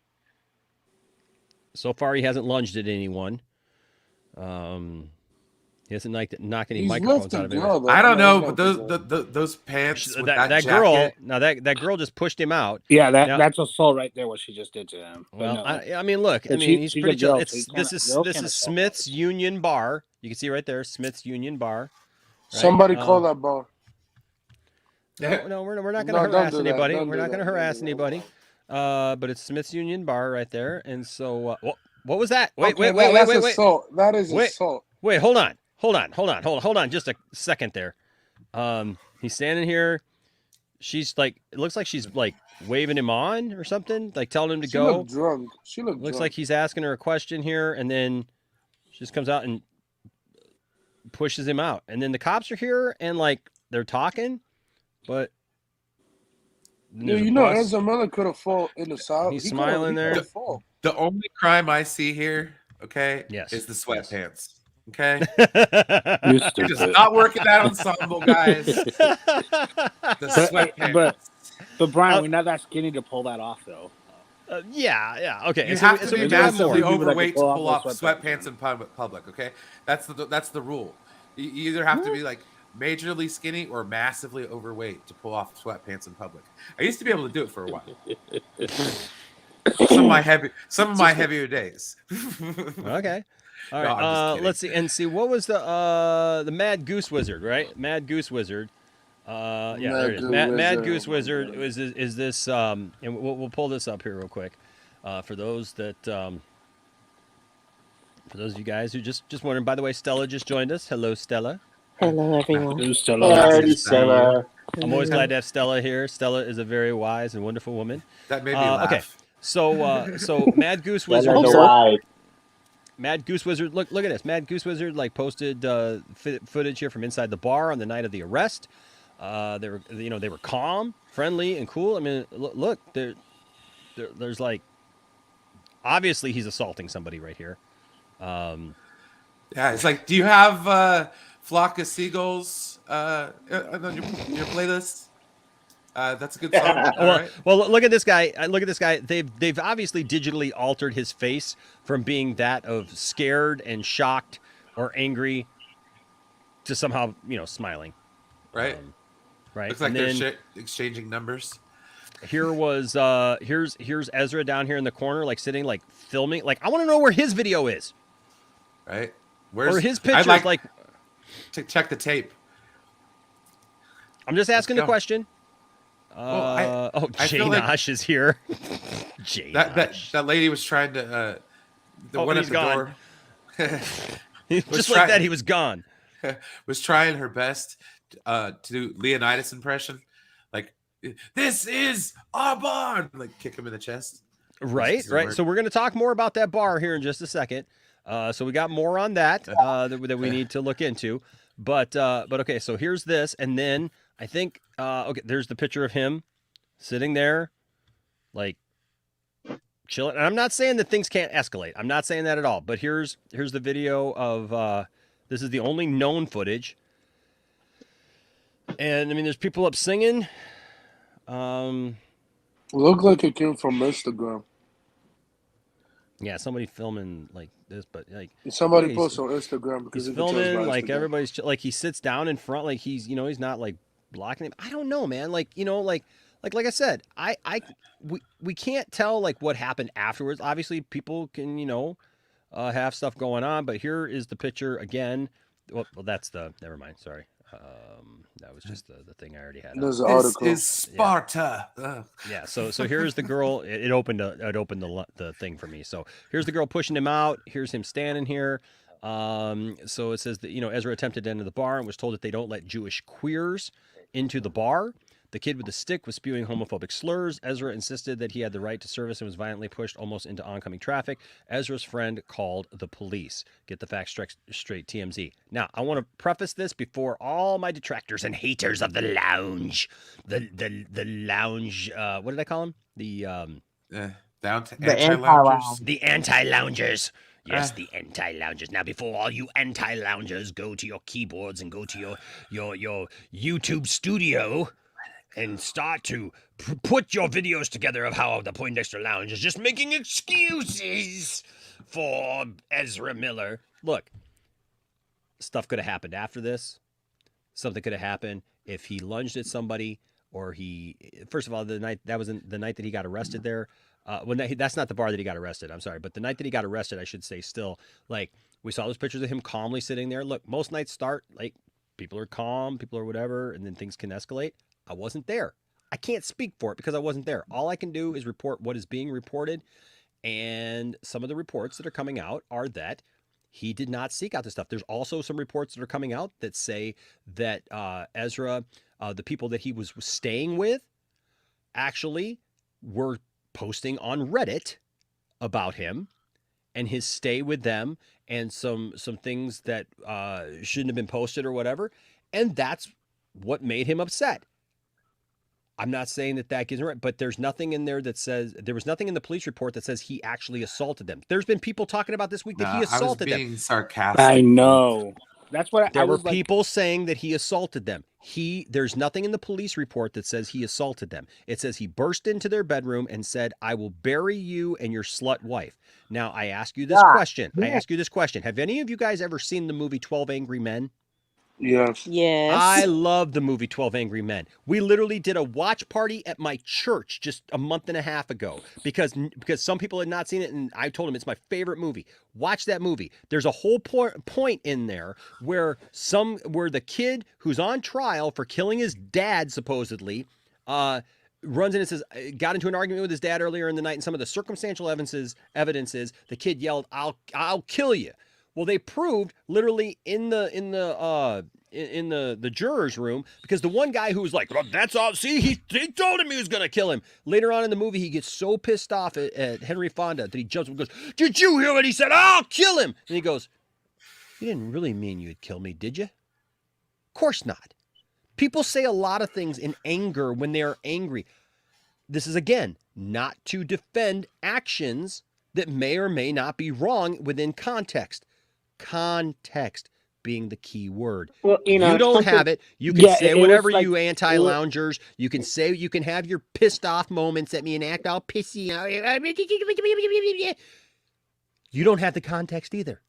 So far, he hasn't lunged at anyone. He doesn't like to knock any He's microphones lifting out of it. girl, though. I don't Yeah, know, he's but lifting girl. those pants with That that girl. jacket. Now that girl just pushed him out. Yeah, Now- that's assault right there. What she just did to him. But Well, no. I mean, look. I But mean, she- he's she's pretty a chill. girl, It's so this is Smith's Union Bar. You can see right there, Smith's Union Bar. Right? Somebody call that bar. No, we're not No, going to don't harass do that. anybody. Don't We're do not going to that. harass Don't do anybody. But it's Smith's Union Bar right there. And so, what was that? Wait, Okay, wait. that's assault. That is Wait. assault. Wait, hold on. Just a second there. He's standing here. She's like, it looks like she's like waving him on or something, like telling him to She go. looked drunk. She looked Looks drunk. like he's asking her a question here, and then she just comes out and pushes him out. And then the cops are here and like they're talking, but then Yeah, there's a you know, bus. Ezra Miller could have fought in the South. He's He coulda- smiling he there. coulda fought. The only crime I see here, okay, Yes. is the sweatpants. Okay, You're you're just stupid. not working that ensemble, guys. The sweatpants. But Brian, we're not that skinny to pull that off, though. Yeah. Okay. You so have to be we got massively more. overweight to pull pull off off those sweatpants in public. Okay, that's the rule. You either have to be like majorly skinny or massively overweight to pull off sweatpants in public. I used to be able to do it for a while. Some of my heavier days. Okay. All No, right. I'm just Let's see and see what was the Mad Goose Wizard, right? Mad Goose Wizard. Yeah, there it is. Mad Goose Wizard is this and we'll pull this up here real quick. For those that for those of you guys who just wondering, by the way, Stella just joined us. Hello, Stella. Hello, everyone. Who's still Stella. I'm always glad to have Stella here. Stella is a very wise and wonderful woman. That made me laugh. Okay. So Mad Goose Wizard. Stella the Wide. Mad Goose Wizard, look at this. Mad Goose Wizard like posted footage here from inside the bar on the night of the arrest. They were calm, friendly, and cool. I mean, look, there's like obviously he's assaulting somebody right here. Yeah, it's like, do you have Flock of Seagulls on your playlist? That's a good song. All right. Well, look at this guy. They've obviously digitally altered his face from being that of scared and shocked or angry to somehow, smiling. Right. Right. Looks like and they're exchanging numbers. Here was here's Ezra down here in the corner, like sitting, like filming. Like, I want to know where his video is. Right. Or his picture. I'd Like to check the tape. I'm just asking the question. I Jay feel like Nosh is here. Jay Nosh. That lady was trying to the one at he's the gone. door. Just like that, he was gone. Was trying her best to do Leonidas impression, like, this is our bar, like kick him in the chest. Right. So we're going to talk more about that bar here in just a second. So we got more on that that we need to look into. But okay, so here's this, and then I think okay, there's the picture of him sitting there, like chilling. And I'm not saying that things can't escalate. I'm not saying that at all. But here's the video of this is the only known footage. And I mean, there's people up singing. Looked like it came from Instagram. Yeah, somebody filming like this, but like Somebody posts on Instagram because he's it can tell filming, by like Instagram. everybody's like he sits down in front, like he's he's not like blocking him. I don't know, man. Like like I said, we can't tell like what happened afterwards. Obviously, people can have stuff going on, but here is the picture again. Well, that's the never mind. Sorry. That was just the thing I already had. There's an This article. is Sparta. Yeah. So here's the girl. It opened the thing for me. So here's the girl pushing him out. Here's him standing here. So it says that Ezra attempted to enter the bar and was told that they don't let Jewish queers into the bar. The kid with the stick was spewing homophobic slurs. Ezra insisted that he had the right to service and was violently pushed almost into oncoming traffic. Ezra's friend called the police. Get the facts straight, TMZ. Now, I want to preface this before all my detractors and haters of the lounge. The lounge, what did I call them? The anti-loungers. The anti-loungers. Yes, the anti-loungers. Now, before all you anti-loungers go to your keyboards and go to your YouTube studio and start to put your videos together of how the Poindexter Lounge is just making excuses for Ezra Miller. Look, stuff could have happened after this. Something could have happened if he lunged at somebody, or first of all, the night that he got arrested there. That's not the bar that he got arrested. I'm sorry, but the night that he got arrested, I should say, still, like, we saw those pictures of him calmly sitting there. Look, most nights start like people are calm, people are whatever, and then things can escalate. I wasn't there. I can't speak for it because I wasn't there. All I can do is report what is being reported, and some of the reports that are coming out are that he did not seek out this stuff. There's also some reports that are coming out that say that EZRA, the people that he was staying with, actually were posting on Reddit about him and his stay with them, and some things that shouldn't have been posted or whatever. And that's what made him upset. I'm not saying that gives him right, but there's nothing in there that says, there was nothing in the police report that says he actually assaulted them. There's been people talking about this week that he assaulted them. I was being sarcastic. I know. That's what there were people saying that he assaulted them. There's nothing in the police report that says he assaulted them. It says he burst into their bedroom and said, "I will bury you and your slut wife." Now, I ask you this question. Have any of you guys ever seen the movie 12 Angry Men? Yes. Yes. I love the movie 12 Angry Men. We literally did a watch party at my church just a month and a half ago because some people had not seen it, and I told them it's my favorite movie. Watch that movie. There's a whole point in there where the kid who's on trial for killing his dad, supposedly, runs in and says, got into an argument with his dad earlier in the night, and some of the circumstantial evidence is the kid yelled, I'll kill you. Well, they proved literally in the juror's room, because the one guy who was like, "Well, that's all. See, he told him he was going to kill him." Later on in the movie, he gets so pissed off at Henry Fonda that he jumps up and goes, "Did you hear what he said? I'll kill him." And he goes, "You didn't really mean you'd kill me, did you?" Of course not. People say a lot of things in anger when they are angry. This is, again, not to defend actions that may or may not be wrong within context. Context being the key word. Well, you don't have it. You can say whatever, you anti-loungers. You can say, you can have your pissed off moments at me and act all pissy. You don't have the context either.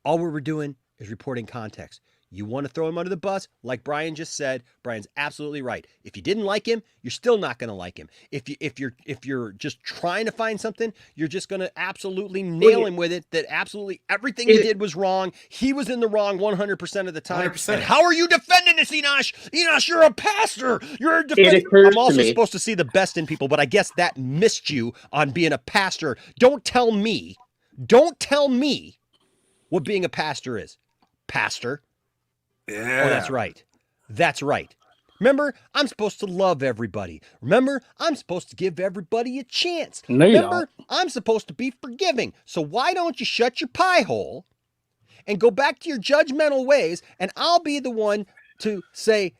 All we were doing is reporting context. You want to throw him under the bus, like Brian just said. Brian's absolutely right. If you didn't like him, you're still not going to like him. If you're just trying to find something, you're just going to absolutely nail him with it. That absolutely everything he did was wrong. He was in the wrong 100% of the time. 100%. And how are you defending this, Enosh? Enosh, you're a pastor. You're a defender. I'm also supposed to see the best in people, but I guess that missed you on being a pastor. Don't tell me what being a pastor is. Pastor. Yeah. Oh, that's right. That's right. Remember, I'm supposed to love everybody. Remember, I'm supposed to give everybody a chance. No, you Remember, I'm supposed to be forgiving. So why don't you shut your pie hole and go back to your judgmental ways, and I'll be the one to say,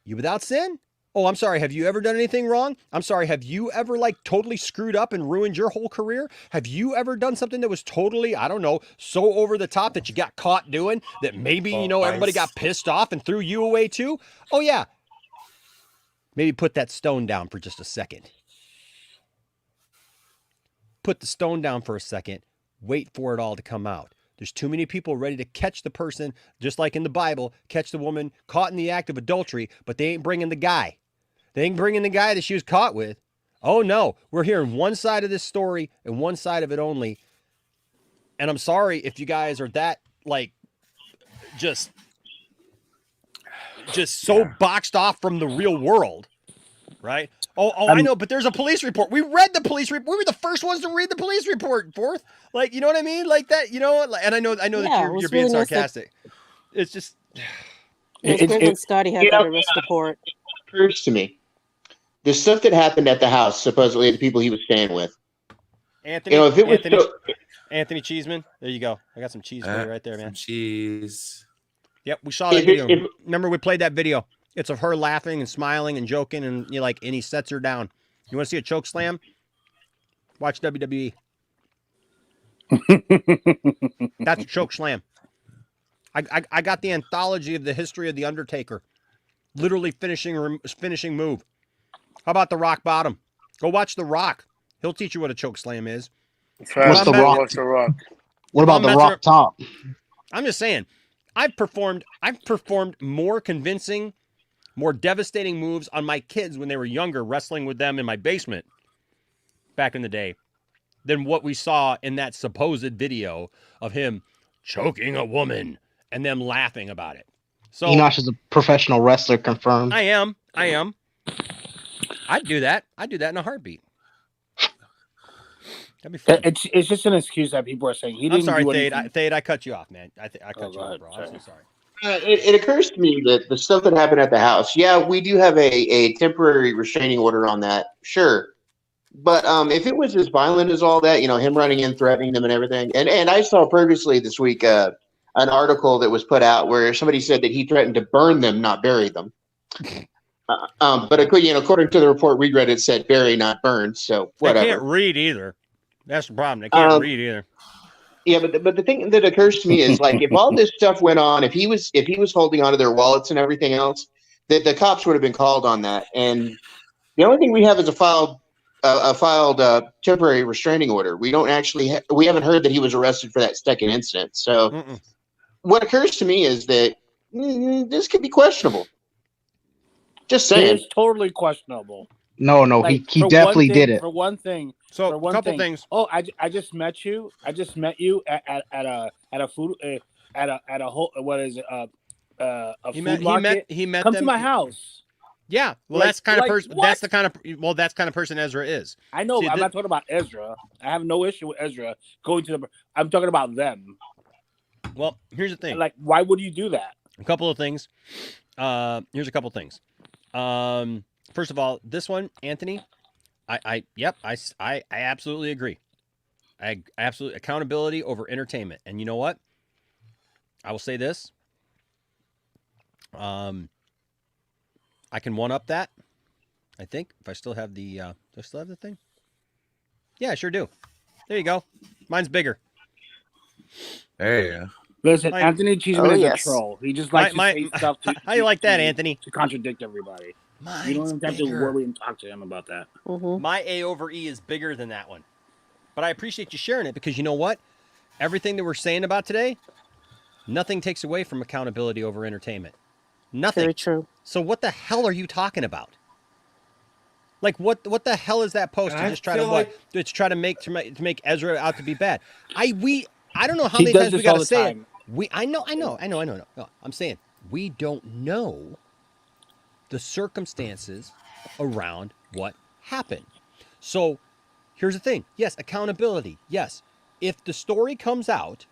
"You without sin? Oh, I'm sorry. Have you ever done anything wrong? I'm sorry. Have you ever totally screwed up and ruined your whole career? Have you ever done something that was totally, I don't know, so over the top that you got caught doing that maybe, everybody got pissed off and threw you away too? Oh, yeah. Maybe put that stone down for just a second. Put the stone down for a second. Wait for it all to come out. There's too many people ready to catch the person, just like in the Bible, catch the woman caught in the act of adultery, but they ain't bringing the guy. They ain't bringing the guy that she was caught with. Oh, no. We're hearing one side of this story and one side of it only. And I'm sorry if you guys are that, just so boxed off from the real world, right? I know, but there's a police report. We read the police report. We were the first ones to read the police report, Fourth. You know what I mean? Like that, and I know that you're being sarcastic. It's just... Scotty had that arrest report. It occurs to me. The stuff that happened at the house, supposedly the people he was staying with. Anthony Cheeseman. There you go. I got some cheese for you right there, man. Some cheese. Yep, we saw that video. Remember, we played that video. It's of her laughing and smiling and joking, and and he sets her down. You want to see a choke slam? Watch WWE. That's a choke slam. I got the anthology of the history of the Undertaker. Literally finishing move. How about the Rock Bottom? Go watch the Rock. He'll teach you what a choke slam is. What's the Rock? What about the Rock Top? I'm just saying, I've performed more convincing, more devastating moves on my kids when they were younger, wrestling with them in my basement back in the day, than what we saw in that supposed video of him choking a woman and them laughing about it. So Enosh is a professional wrestler, confirmed. I am. I'd do that. I'd do that in a heartbeat. That'd be fun. It's just an excuse that people are saying. He didn't I'm sorry, do Thade. anything. Thade, I cut you off, man. I cut you off, bro. I'm so sorry. It occurs to me that the stuff that happened at the house, yeah, we do have a temporary restraining order on that, sure. But if it was as violent as all that, him running in, threatening them and everything, and I saw previously this week an article that was put out where somebody said that he threatened to burn them, not bury them. But according to the report we read, it said bury, not burn. So whatever. They can't read either. That's the problem. They can't read either. Yeah, but the thing that occurs to me is like if all this stuff went on, if he was holding onto their wallets and everything else, that the cops would have been called on that. And the only thing we have is a filed temporary restraining order. We don't actually we haven't heard that he was arrested for that second incident. So what occurs to me is that this could be questionable. Just saying, It's totally questionable. No, Like, he for definitely one did thing- it. For one thing, So for one a couple thing, things. Oh, I just met you. I just met you at a food at a whole what is it a He food met market. he met Come them. to my house. Yeah, well, Like- that's the kind of like person. what? That's the kind of person Ezra is. I know. See, I'm not talking about Ezra. I have no issue with Ezra going to the. I'm talking about them. Well, here's the thing. Like, why would you do that? A couple of things. Here's a couple things. First of all, this one, Anthony, I absolutely agree. I absolutely accountability over entertainment. And you know what? I will say this. I can one up that. I think if I still have the do I still have the thing? Yeah, I sure do. There you go. Mine's bigger. There you go. Listen, Mine- Anthony Cheeseman Oh, is yes. a troll. He just likes My- to say stuff. How you like that, Anthony? To contradict everybody. Mine's You don't even have to bigger. worry and talk to him about that. Mm-hmm. My A over E is bigger than that one. But I appreciate you sharing it because you know what? Everything that we're saying about today, nothing takes away from accountability over entertainment. Nothing. Very true. So what the hell are you talking about? Like what the hell is that post to I just try to feel what? To try to make Ezra out to be bad. I don't know how He many does times we this got all to the say it. time. I know. No, I'm saying we don't know the circumstances around what happened. So here's the thing. Yes, accountability. Yes. If the story comes out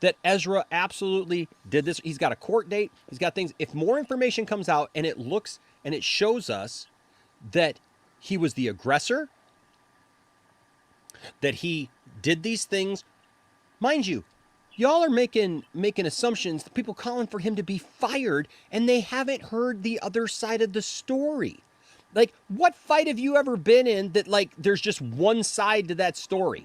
that Ezra absolutely did this, he's got a court date, he's got things. If more information comes out and it looks and it shows us that he was the aggressor, that he did these things, mind you, y'all are making assumptions, people calling for him to be fired, and they haven't heard the other side of the story. Like, what fight have you ever been in that, like, there's just one side to that story?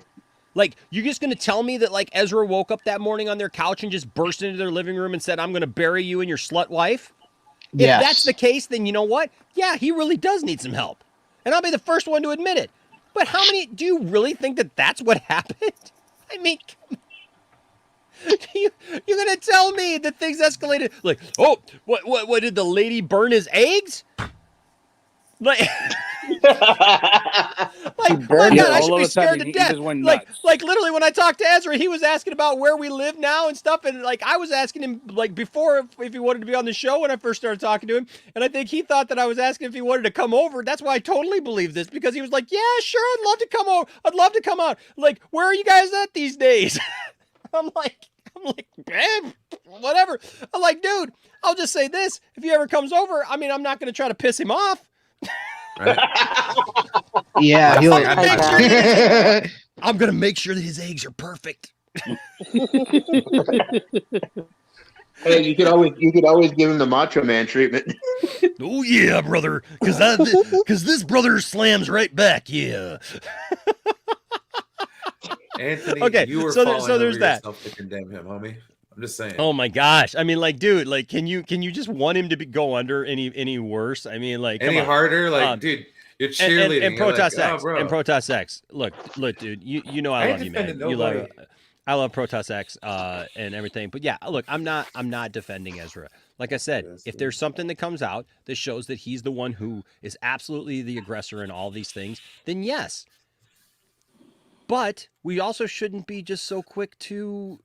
Like, you're just going to tell me that, like, Ezra woke up that morning on their couch and just burst into their living room and said, I'm going to bury you and your slut wife? Yes. If that's the case, then you know what? Yeah, he really does need some help. And I'll be the first one to admit it. But how many, do you really think that that's what happened? I mean, you're going to tell me that things escalated? Like, oh, what did the lady burn his eggs? Like, my burned God, it. I All should of be a sudden, scared to he death. just went Like nuts. literally, when I talked to Ezra, he was asking about where we live now and stuff, and like I was asking him like before if he wanted to be on the show when I first started talking to him, and I think he thought that I was asking if he wanted to come over. That's why I totally believe this, because he was like, "Yeah, sure, I'd love to come over. I'd love to come out. Like, where are you guys at these days?" I'm like, babe, whatever. I'm like, dude, I'll just say this: if he ever comes over, I mean, I'm not going to try to piss him off. Right? Yeah, he'll. I'm gonna make sure that his eggs are perfect. Hey, you could always give him the Macho Man treatment. Oh yeah, brother, because this brother slams right back. Yeah. Anthony, Okay, you were so falling there's over that. yourself to condemn him, homie. I'm just saying. Oh my gosh. I mean, like, dude, like, can you just want him to go under any worse? I mean, like, Any come on. harder? Like, dude, you're cheerleading. And You're Protoss like, X. oh, bro. And Protoss X. Look, dude. You know I I love you, man. defended You love. nobody. I love Protoss X and everything, but yeah, look, I'm not defending Ezra. Like I said, if there's something that comes out that shows that he's the one who is absolutely the aggressor in all these things, then yes. But we also shouldn't be just so quick to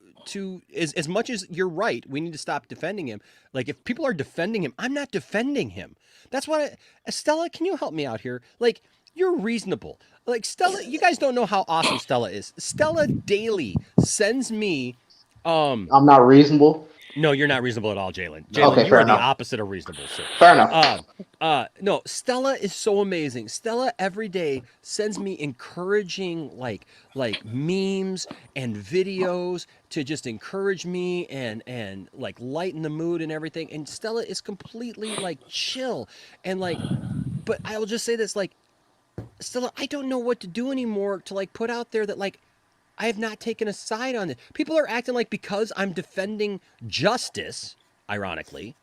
as much as you're right, we need to stop defending him. Like if people are defending him, I'm not defending him. That's why Stella, can you help me out here? Like you're reasonable. Like Stella, you guys don't know how awesome Stella is. Stella daily sends me I'm not reasonable. No, you're not reasonable at all, Jalen. Okay, you fair are the enough. opposite of reasonable, sir. Fair enough. No, Stella is so amazing. Stella every day sends me encouraging like memes and videos to just encourage me and like lighten the mood and everything. And Stella is completely like chill and like, but I will just say this, like, Stella, I don't know what to do anymore to like put out there that like I have not taken a side on it. People are acting like because I'm defending justice, ironically,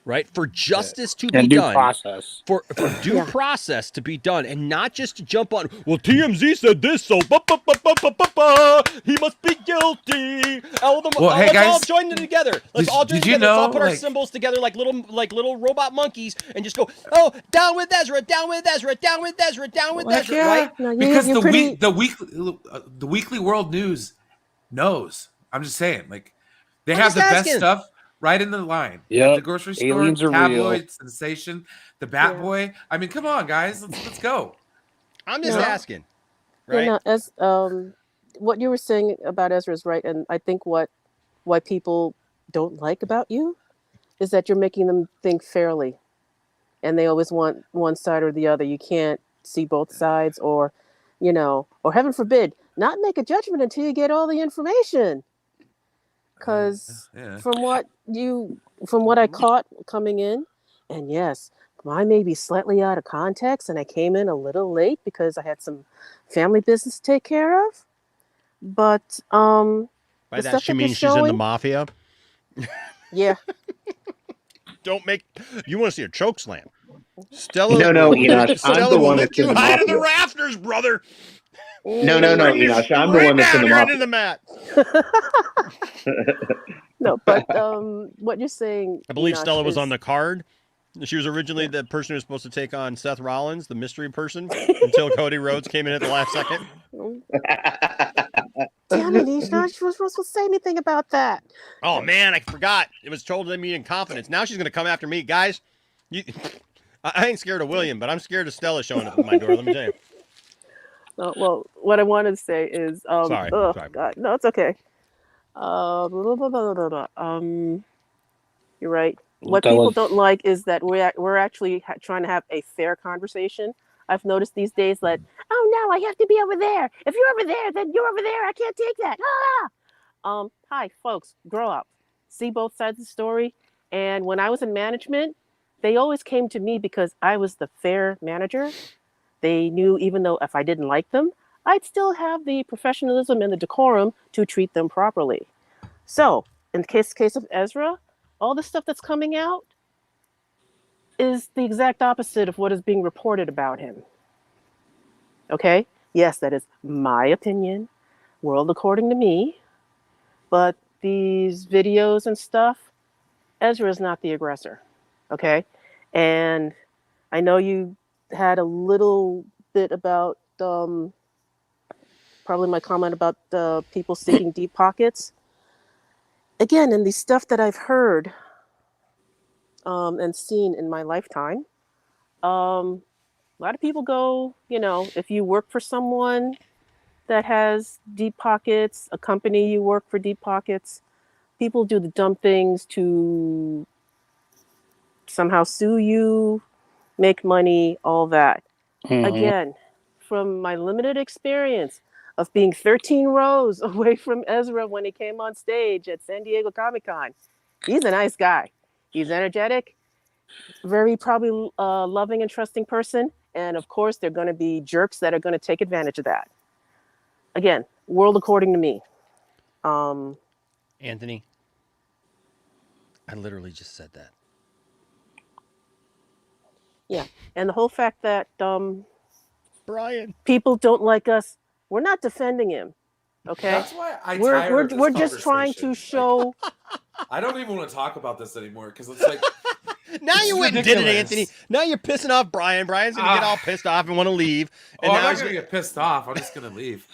right? For justice to be done. Process. For due process to be done and not just to jump on, well, TMZ said this, so he must be guilty. Let's all join it together. Let's all join together. Let's all put our symbols together like little robot monkeys and just go, oh, down with Ezra, down with Ezra, down with Ezra, down with Ezra, right? No, because the weekly world news knows. I'm just saying, like they have the best stuff right in the line. Yeah, the grocery store, aliens are tabloid real. sensation, the Bat Boy. I mean, come on, guys, let's go. I'm just asking, right? No, as what you were saying about Ezra is right, and I think why people don't like about you is that you're making them think fairly, and they always want one side or the other. You can't see both sides, or or heaven forbid, not make a judgment until you get all the information. Because from what I caught coming in, and yes, I may be slightly out of context, and I came in a little late because I had some family business to take care of. But by that she means she's in the mafia. Yeah. Don't make you want to see a choke slam. Stella, no, Enosh, Stella will lift you high to the rafters, brother. No, Enosh, I'm the one that's in the mafia. Into the mat. No, but what you're saying, I believe Enosh, Stella was on the card. She was originally the person who was supposed to take on Seth Rollins, the mystery person, until Cody Rhodes came in at the last second. Damn it, Enosh, you weren't supposed to say anything about that. Oh man, I forgot. It was told to me in confidence. Now she's going to come after me, guys. I ain't scared of William, but I'm scared of Stella showing up at my door. Let me tell you. Well, what I wanted to say is, sorry. God, no, it's okay. You're right. What people don't like is that we're actually trying to have a fair conversation. I've noticed these days that, oh no, I have to be over there. If you're over there, then you're over there. I can't take that. Hi, folks, grow up. See both sides of the story. And when I was in management, they always came to me because I was the fair manager. They knew even though if I didn't like them, I'd still have the professionalism and the decorum to treat them properly. So in the case of Ezra, all the stuff that's coming out is the exact opposite of what is being reported about him. Okay? Yes, that is my opinion, world according to me. But these videos and stuff, Ezra is not the aggressor. Okay? And I know you had a little bit about probably my comment about people seeking deep pockets. Again, in the stuff that I've heard and seen in my lifetime, a lot of people go, if you work for someone that has deep pockets, a company you work for deep pockets, people do the dumb things to somehow sue you, make money, all that. Mm-hmm. Again, from my limited experience of being 13 rows away from Ezra when he came on stage at San Diego Comic-Con, he's a nice guy. He's energetic, very probably loving and trusting person. And of course, there are going to be jerks that are going to take advantage of that. Again, world according to me. Anthony, I literally just said that. Yeah, and the whole fact that Brian, people don't like us, we're not defending him. Okay, That's why I we're tire we're of this we're just trying to conversation. show. I don't even want to talk about this anymore because it's like Now it's you went and did it, ridiculous. Anthony. Now you're pissing off Brian. Brian's gonna get all pissed off and want to leave. And Oh, now I'm not he's gonna get pissed off. I'm just gonna leave.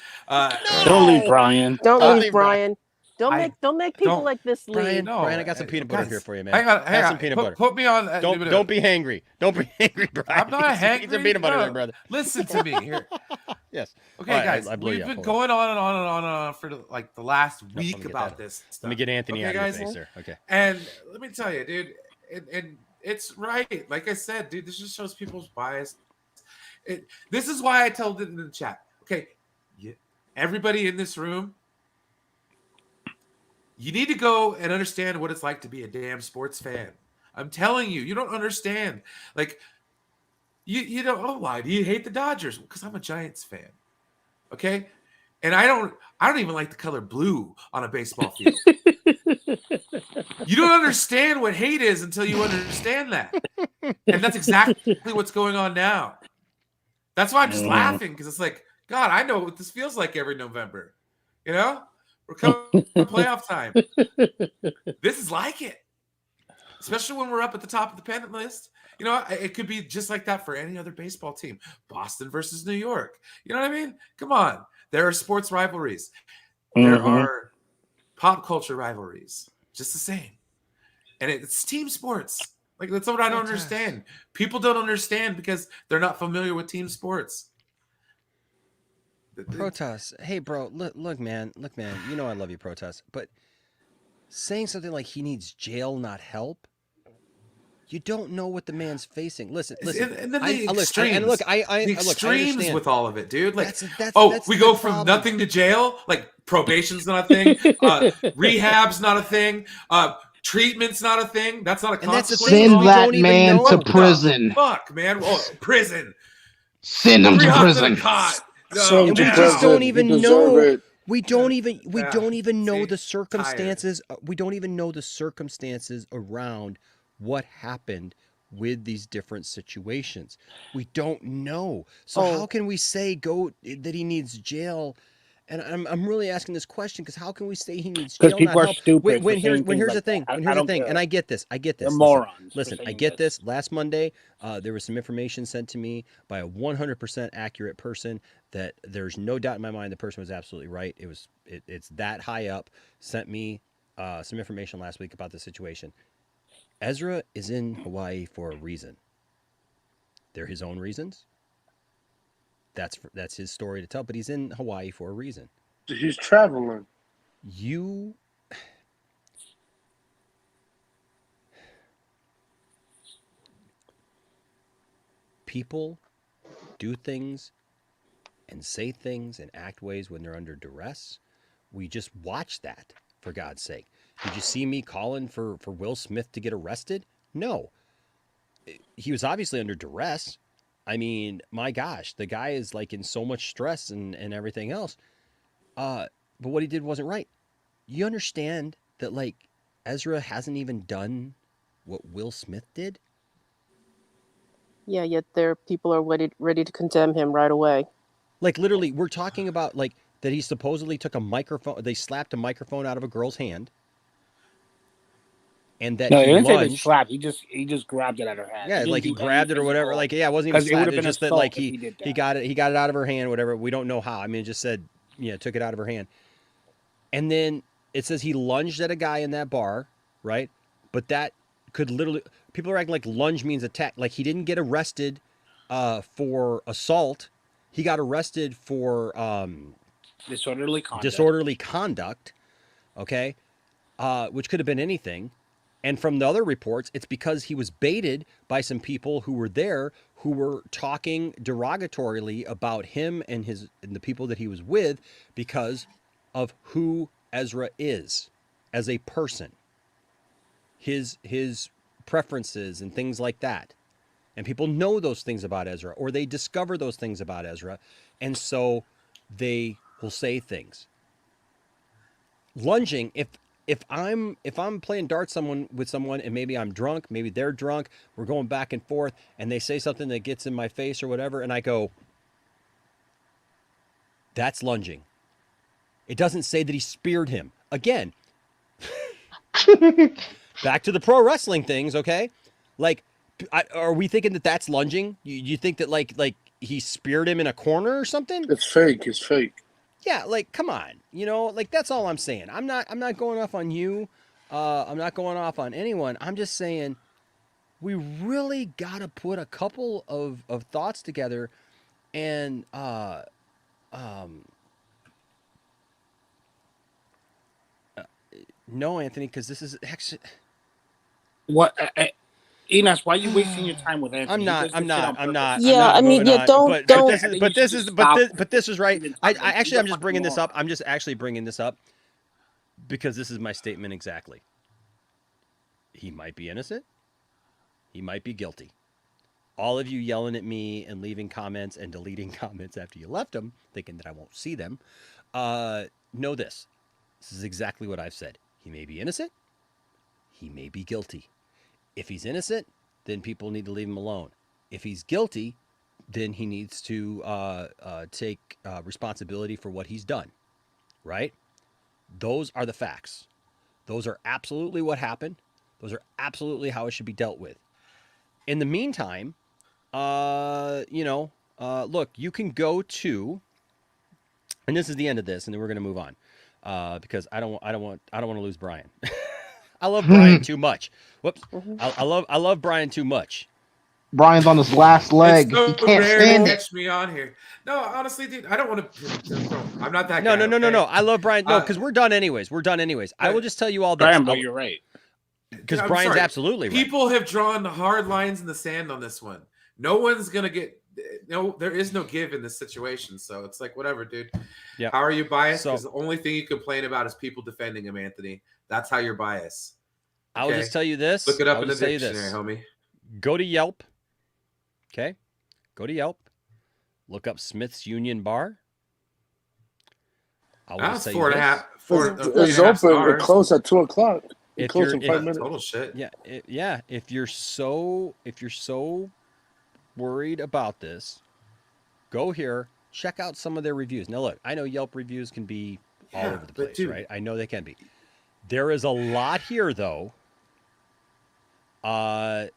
Don't leave, Brian. Don't Don't leave, leave, Brian. Don't I make people don't- like this Brian, leave. Brian, I got some peanut butter guys, here for you, man. Hang on, Have some peanut butter. Put me on. Don't be hangry. Don't be hangry, Brian. I'm not hangry. Eat some peanut butter No, there, brother. Listen to me here. Yes. Okay, All right, guys, I blew we've you up. been Hold going on and on and on and on for like the last let me week get about that. this stuff. Let me get Anthony okay, out of guys? your face there. Okay. And let me tell you, dude, and it's right. Like I said, dude, this just shows people's bias. This is why I told it in the chat. Okay, everybody in this room, you need to go and understand what it's like to be a damn sports fan. I'm telling you, you don't understand. Like, you don't. Oh, why do you hate the Dodgers? Because I'm a Giants fan. Okay, and I don't even like the color blue on a baseball field. You don't understand what hate is until you understand that, and that's exactly what's going on now. That's why I'm just laughing, because it's like, God, I know what this feels like every November. You know, we're coming to playoff time. This is like it, especially when we're up at the top of the pennant list. You know, it could be just like that for any other baseball team. Boston versus New York. You know what I mean? Come on. There are sports rivalries. There are pop culture rivalries. Just the same. And it's team sports. Like, that's what I don't understand. People don't understand because they're not familiar with team sports. Protoss, hey bro, look man, you know I love you, Protoss, but saying something like he needs jail, not help, you don't know what the man's facing. Listen. And then the extremes. I extremes with all of it, dude. Like, that's we go the from problem. nothing to jail. Like, probation's not a thing. Rehab's not a thing. Treatment's not a thing. That's not a consequence. Send that man to prison. Fuck, man. Oh, prison. Send him to prison. And we just don't even know. We don't even know the circumstances. We don't even know the circumstances around what happened with these different situations. We don't know. So how can we say that he needs jail? And I'm really asking this question because how can we say he needs jail? Because people are stupid. When here's the thing. And I get this. They're morons. Listen, I get this. Last Monday, there was some information sent to me by a 100% accurate person that there's no doubt in my mind the person was absolutely right. It's that high up. Sent me some information last week about the situation. EZRA is in Hawaii for a reason. They're his own reasons. That's his story to tell, but he's in Hawaii for a reason. He's traveling. People do things and say things and act ways when they're under duress. We just watch that, for God's sake. Did you see me calling for Will Smith to get arrested? No. He was obviously under duress. I mean, my gosh, the guy is like in so much stress and everything else. But what he did wasn't right. You understand that, like, EZRA hasn't even done what Will Smith did? Yeah, yet people are ready to condemn him right away. Like, literally, we're talking about, like, that he supposedly took a microphone. They slapped a microphone out of a girl's hand. And that he didn't say they slapped. He just grabbed it out of her hand. Yeah, like he grabbed it or whatever. Like, yeah, it wasn't even slapped. It was just that, like, he got it out of her hand, whatever. We don't know how. I mean, it just said, took it out of her hand. And then it says he lunged at a guy in that bar, right? But that could literally, people are acting like lunge means attack. Like, he didn't get arrested for assault. He got arrested for disorderly conduct. Okay, which could have been anything. And from the other reports, it's because he was baited by some people who were there who were talking derogatorily about him and the people that he was with because of who EZRA is as a person, his preferences and things like that. And people know those things about EZRA, or they discover those things about EZRA, and so they will say things. Lunging, if I'm playing darts with someone and maybe I'm drunk, maybe they're drunk, we're going back and forth, and they say something that gets in my face or whatever, and I go, that's lunging. It doesn't say that he speared him. Again, back to the pro wrestling things, okay? Like, are we thinking that that's lunging? You think that like he speared him in a corner or something? It's fake. It's fake. Yeah, like come on, like that's all I'm saying. I'm not going off on you. I'm not going off on anyone. I'm just saying we really got to put a couple of thoughts together and no, Anthony, because this is actually What? Enos, why are you wasting your time with Anthony? I'm not. Yeah, I mean, yeah, don't. But this is right. I'm just bringing this up. I'm just actually bringing this up because this is my statement exactly. He might be innocent. He might be guilty. All of you yelling at me and leaving comments and deleting comments after you left them, thinking that I won't see them, know this. This is exactly what I've said. He may be innocent. He may be guilty. If he's innocent, then people need to leave him alone. If he's guilty, then he needs to take responsibility for what he's done, right? Those are the facts. Those are absolutely what happened. Those are absolutely how it should be dealt with. In the meantime, look, you can go to, and this is the end of this, and then we're going to move on because I don't want to lose Brian. I love Brian too much. Whoops. I love Brian too much. Brian's on his last leg. It's so He can't rare stand to it. catch me on here. No, honestly, dude, I don't want to. I'm not that No, guy. no. I love Brian. No, because we're done anyways. I will just tell you all this. Brian, but you're right. Because I'm Brian's sorry. absolutely right. People have drawn hard lines in the sand on this one. No one's gonna get. No, there is no give in this situation. So it's like whatever, dude. Yeah. How are you biased? So- Because the only thing you complain about is people defending him, Anthony. That's how you're biased. I will just tell you this. Look it up I'll in the just tell you dictionary, this. homie. Go to Yelp. Okay? Go to Yelp. Look up Smith's Union Bar. I will just That's tell you this. It's open. It closed at 2:00. It closed in 5 minutes. Total shit. Yeah. If you're so worried about this, go here. Check out some of their reviews. Now, look, I know Yelp reviews can be all over the place, right? I know they can be. There is a lot here, though, that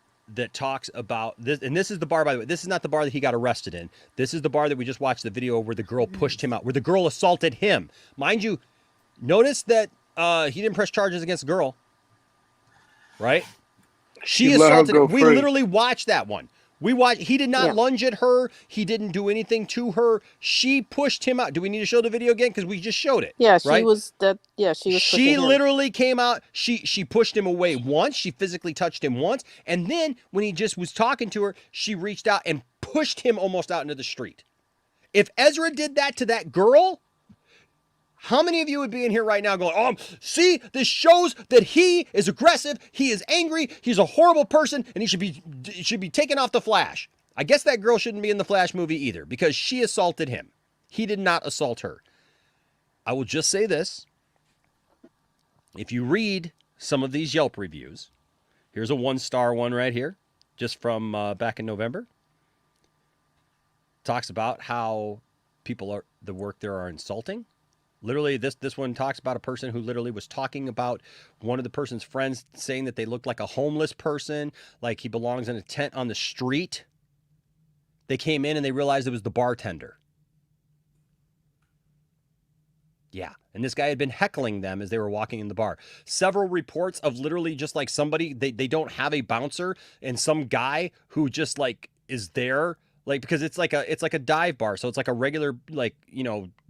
talks about this. And this is the bar, by the way. This is not the bar that he got arrested in. This is the bar that we just watched the video where the girl pushed him out, where the girl assaulted him. Mind you, notice that he didn't press charges against the girl, right? She assaulted him. We literally watched that one. He did not lunge at her. He didn't do anything to her. She pushed him out. Do we need to show the video again? Because we just showed it. Yeah, right? she was. She literally came out. She pushed him away once. She physically touched him once. And then when he just was talking to her, she reached out and pushed him almost out into the street. If Ezra did that to that girl, how many of you would be in here right now going, see, this shows that he is aggressive, he is angry, he's a horrible person, and he should be taken off the Flash. I guess that girl shouldn't be in the Flash movie either because she assaulted him. He did not assault her. I will just say this. If you read some of these Yelp reviews, here's a 1-star one right here, just from back in November. Talks about how the work there are insulting. Literally, this one talks about a person who literally was talking about one of the person's friends saying that they looked like a homeless person, like he belongs in a tent on the street. They came in and they realized it was the bartender. Yeah, and this guy had been heckling them as they were walking in the bar. Several reports of literally just like somebody, they don't have a bouncer and some guy who just like is there. Like, because it's like a dive bar. So it's like a regular, like,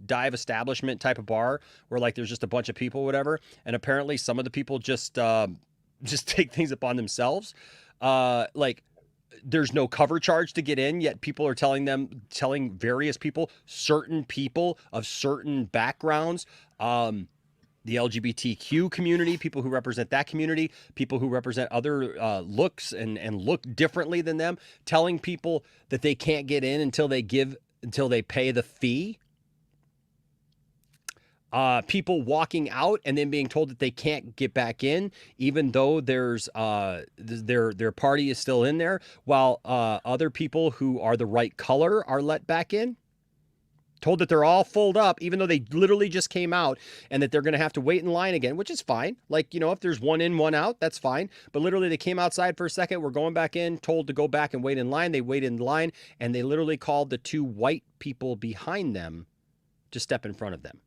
dive establishment type of bar where like there's just a bunch of people, whatever. And apparently some of the people just take things upon themselves. Like there's no cover charge to get in, yet people are telling various people, certain people of certain backgrounds, the LGBTQ community, people who represent that community, people who represent other looks and look differently than them, telling people that they can't get in until they pay the fee. People walking out and then being told that they can't get back in, even though there's their party is still in there, while other people who are the right color are let back in. Told that they're all fulled up, even though they literally just came out, and that they're going to have to wait in line again, which is fine. Like, if there's one in, one out, that's fine. But literally they came outside for a second. We're going back in, told to go back and wait in line. They waited in line, and they literally called the 2 white people behind them to step in front of them.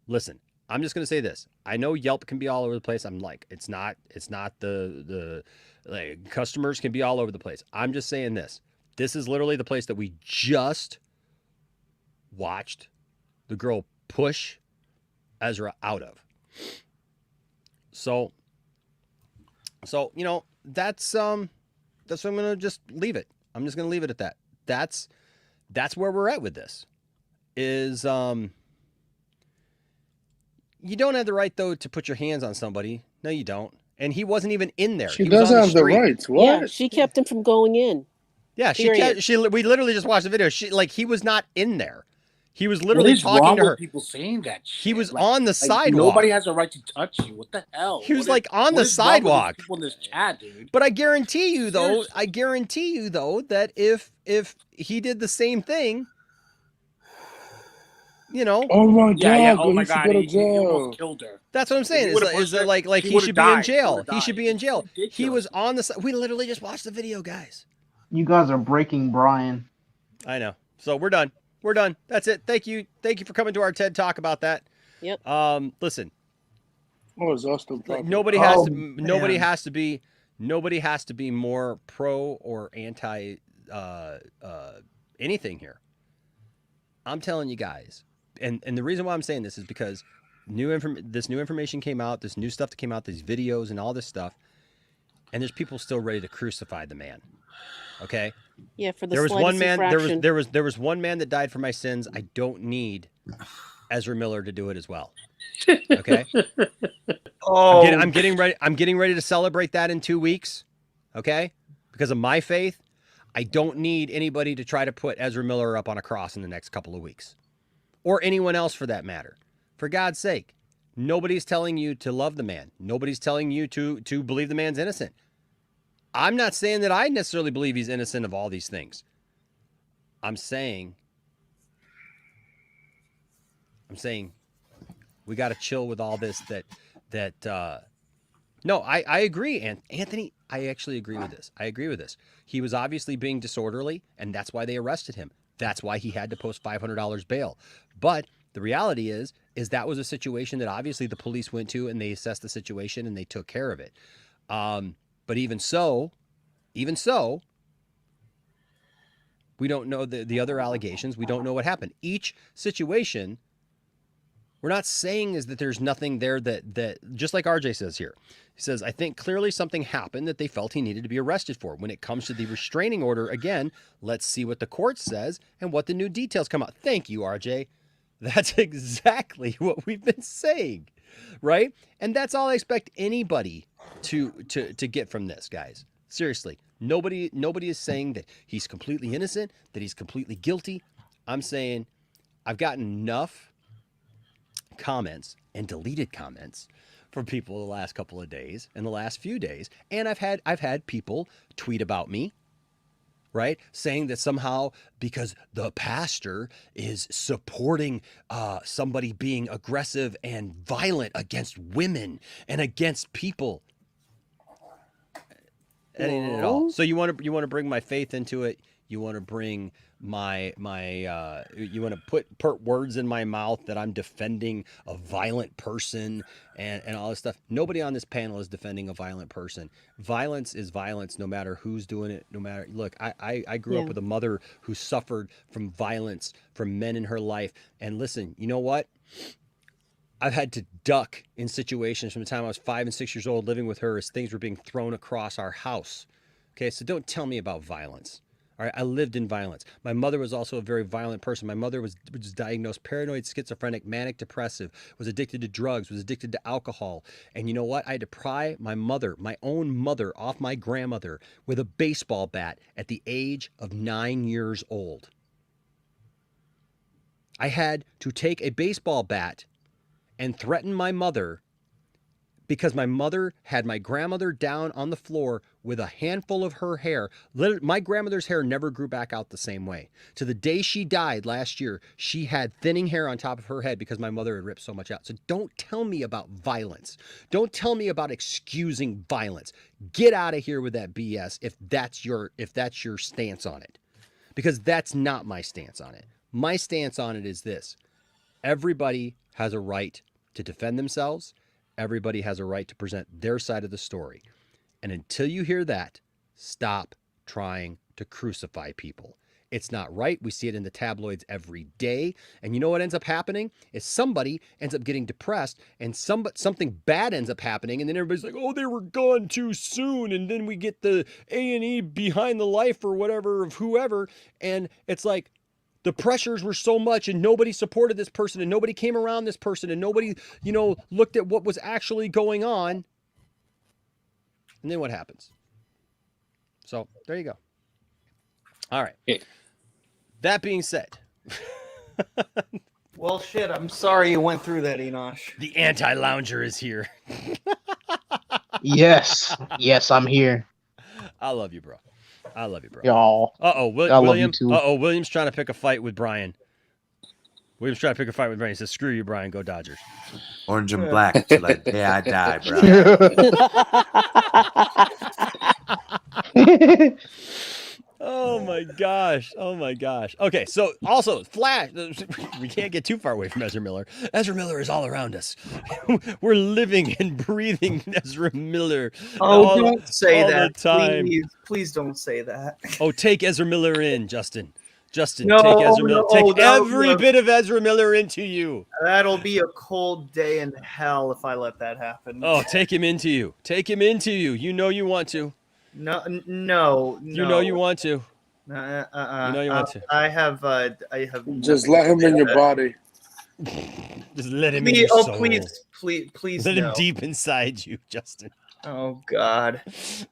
Listen, I'm just going to say this. I know Yelp can be all over the place. I'm like, it's not the like, customers can be all over the place. I'm just saying this. This is literally the place that we just watched the girl push Ezra out of. So that's what I'm gonna just leave it. I'm just gonna leave it at that. That's where we're at with this. Is you don't have the right though to put your hands on somebody. No, you don't. And he wasn't even in there. She doesn't have the rights. What? Yeah, she kept him from going in. Yeah, we literally just watched the video. He was not in there. He was literally what is talking wrong to her. With people saying that shit? He was on the sidewalk. Nobody has a right to touch you. What the hell? He was on the sidewalk. People in this chat, dude. But I guarantee you though, that if he did the same thing, Oh my god! Yeah. Oh my he should god! go to He jail. almost killed her. That's what I'm saying. Is that like he should be in jail? He should be in jail. He was on the. We literally just watched the video, guys. You guys are breaking Brian. I know. So we're done. We're done. That's it. Thank you for coming to our TED Talk about that. Yep. Listen. Oh, exhausting. Nobody has to be more pro or anti anything here. I'm telling you guys, and the reason why I'm saying this is because this new information came out, this new stuff that came out, these videos and all this stuff, and there's people still ready to crucify the man. Okay. Yeah, for the there was one man. Infraction. There was one man that died for my sins. I don't need Ezra Miller to do it as well. Okay. I'm getting ready. I'm getting ready to celebrate that in 2 weeks. Okay, because of my faith, I don't need anybody to try to put Ezra Miller up on a cross in the next couple of weeks, or anyone else for that matter. For God's sake, nobody's telling you to love the man. Nobody's telling you to believe the man's innocent. I'm not saying that I necessarily believe he's innocent of all these things. I'm saying we got to chill with all this no, I agree. And Anthony, I actually agree with this. I agree with this. He was obviously being disorderly, and that's why they arrested him. That's why he had to post $500 bail. But the reality is that was a situation that obviously the police went to, and they assessed the situation and they took care of it. But even so, we don't know the other allegations. We don't know what happened. Each situation, we're not saying is that there's nothing there that just like RJ says here. He says, I think clearly something happened that they felt he needed to be arrested for. When it comes to the restraining order, again, let's see what the court says and what the new details come out. Thank you, RJ. That's exactly what we've been saying, right? And that's all I expect anybody to get from this, guys. Seriously, nobody is saying that he's completely innocent, that he's completely guilty. I'm saying I've gotten enough comments and deleted comments from people the last couple of days and the last few days, and I've had people tweet about me, right, saying that somehow because the pastor is supporting somebody being aggressive and violent against women and against people. That ain't it at all. So you want to bring my faith into it. You want to bring my you want to put words in my mouth that I'm defending a violent person and all this stuff. Nobody on this panel is defending a violent person. Violence is violence, no matter who's doing it. No matter, look, I grew up with a mother who suffered from violence from men in her life. And listen, you know what? I've had to duck in situations from the time I was 5 and 6 years old living with her as things were being thrown across our house. Okay, so don't tell me about violence. All right, I lived in violence. My mother was also a very violent person. My mother was diagnosed paranoid, schizophrenic, manic depressive, was addicted to drugs, was addicted to alcohol. And you know what? I had to pry my mother, my own mother, off my grandmother with a baseball bat at the age of 9 years old. I had to take a baseball bat and threaten my mother because my mother had my grandmother down on the floor with a handful of her hair. My grandmother's hair never grew back out the same way. To the day she died last year, she had thinning hair on top of her head because my mother had ripped so much out. So don't tell me about violence. Don't tell me about excusing violence. Get out of here with that BS if that's your stance on it. Because that's not my stance on it. My stance on it is this. Everybody has a right to defend themselves. Everybody has a right to present their side of the story. And until you hear that, stop trying to crucify people. It's not right. We see it in the tabloids every day. And you know what ends up happening? Is somebody ends up getting depressed and something bad ends up happening. And then everybody's like, oh, they were gone too soon. And then we get the A&E behind the life or whatever of whoever. And it's like, the pressures were so much and nobody supported this person and nobody came around this person and nobody, looked at what was actually going on. And then what happens? So there you go. All right. Okay. That being said. Well, shit, I'm sorry you went through that, Enosh. The anti-lounger is here. Yes. Yes, I'm here. I love you, bro. I love you, bro. Y'all. Uh-oh, I love William. you too. Uh-oh, William's trying to pick a fight with Brian. William's trying to pick a fight with Brian. He says, screw you, Brian. Go Dodgers. Orange and black till the day I die, bro. Oh my gosh. Oh my gosh. Okay, so also Flash. We can't get too far away from Ezra Miller. Ezra Miller is all around us. We're living and breathing Ezra Miller. Oh, don't say all that. The time. Please don't say that. Oh, take Ezra Miller in, Justin. Justin, No, take Ezra Miller. Take no, every no. bit of Ezra Miller into you. That'll be a cold day in hell if I let that happen. Oh, take him into you. Take him into you. You know you want to. No. You know you want to. You know you want to. I have. Just let him in your body. Just let him in your soul. Please. Let him deep inside you, Justin. Oh God.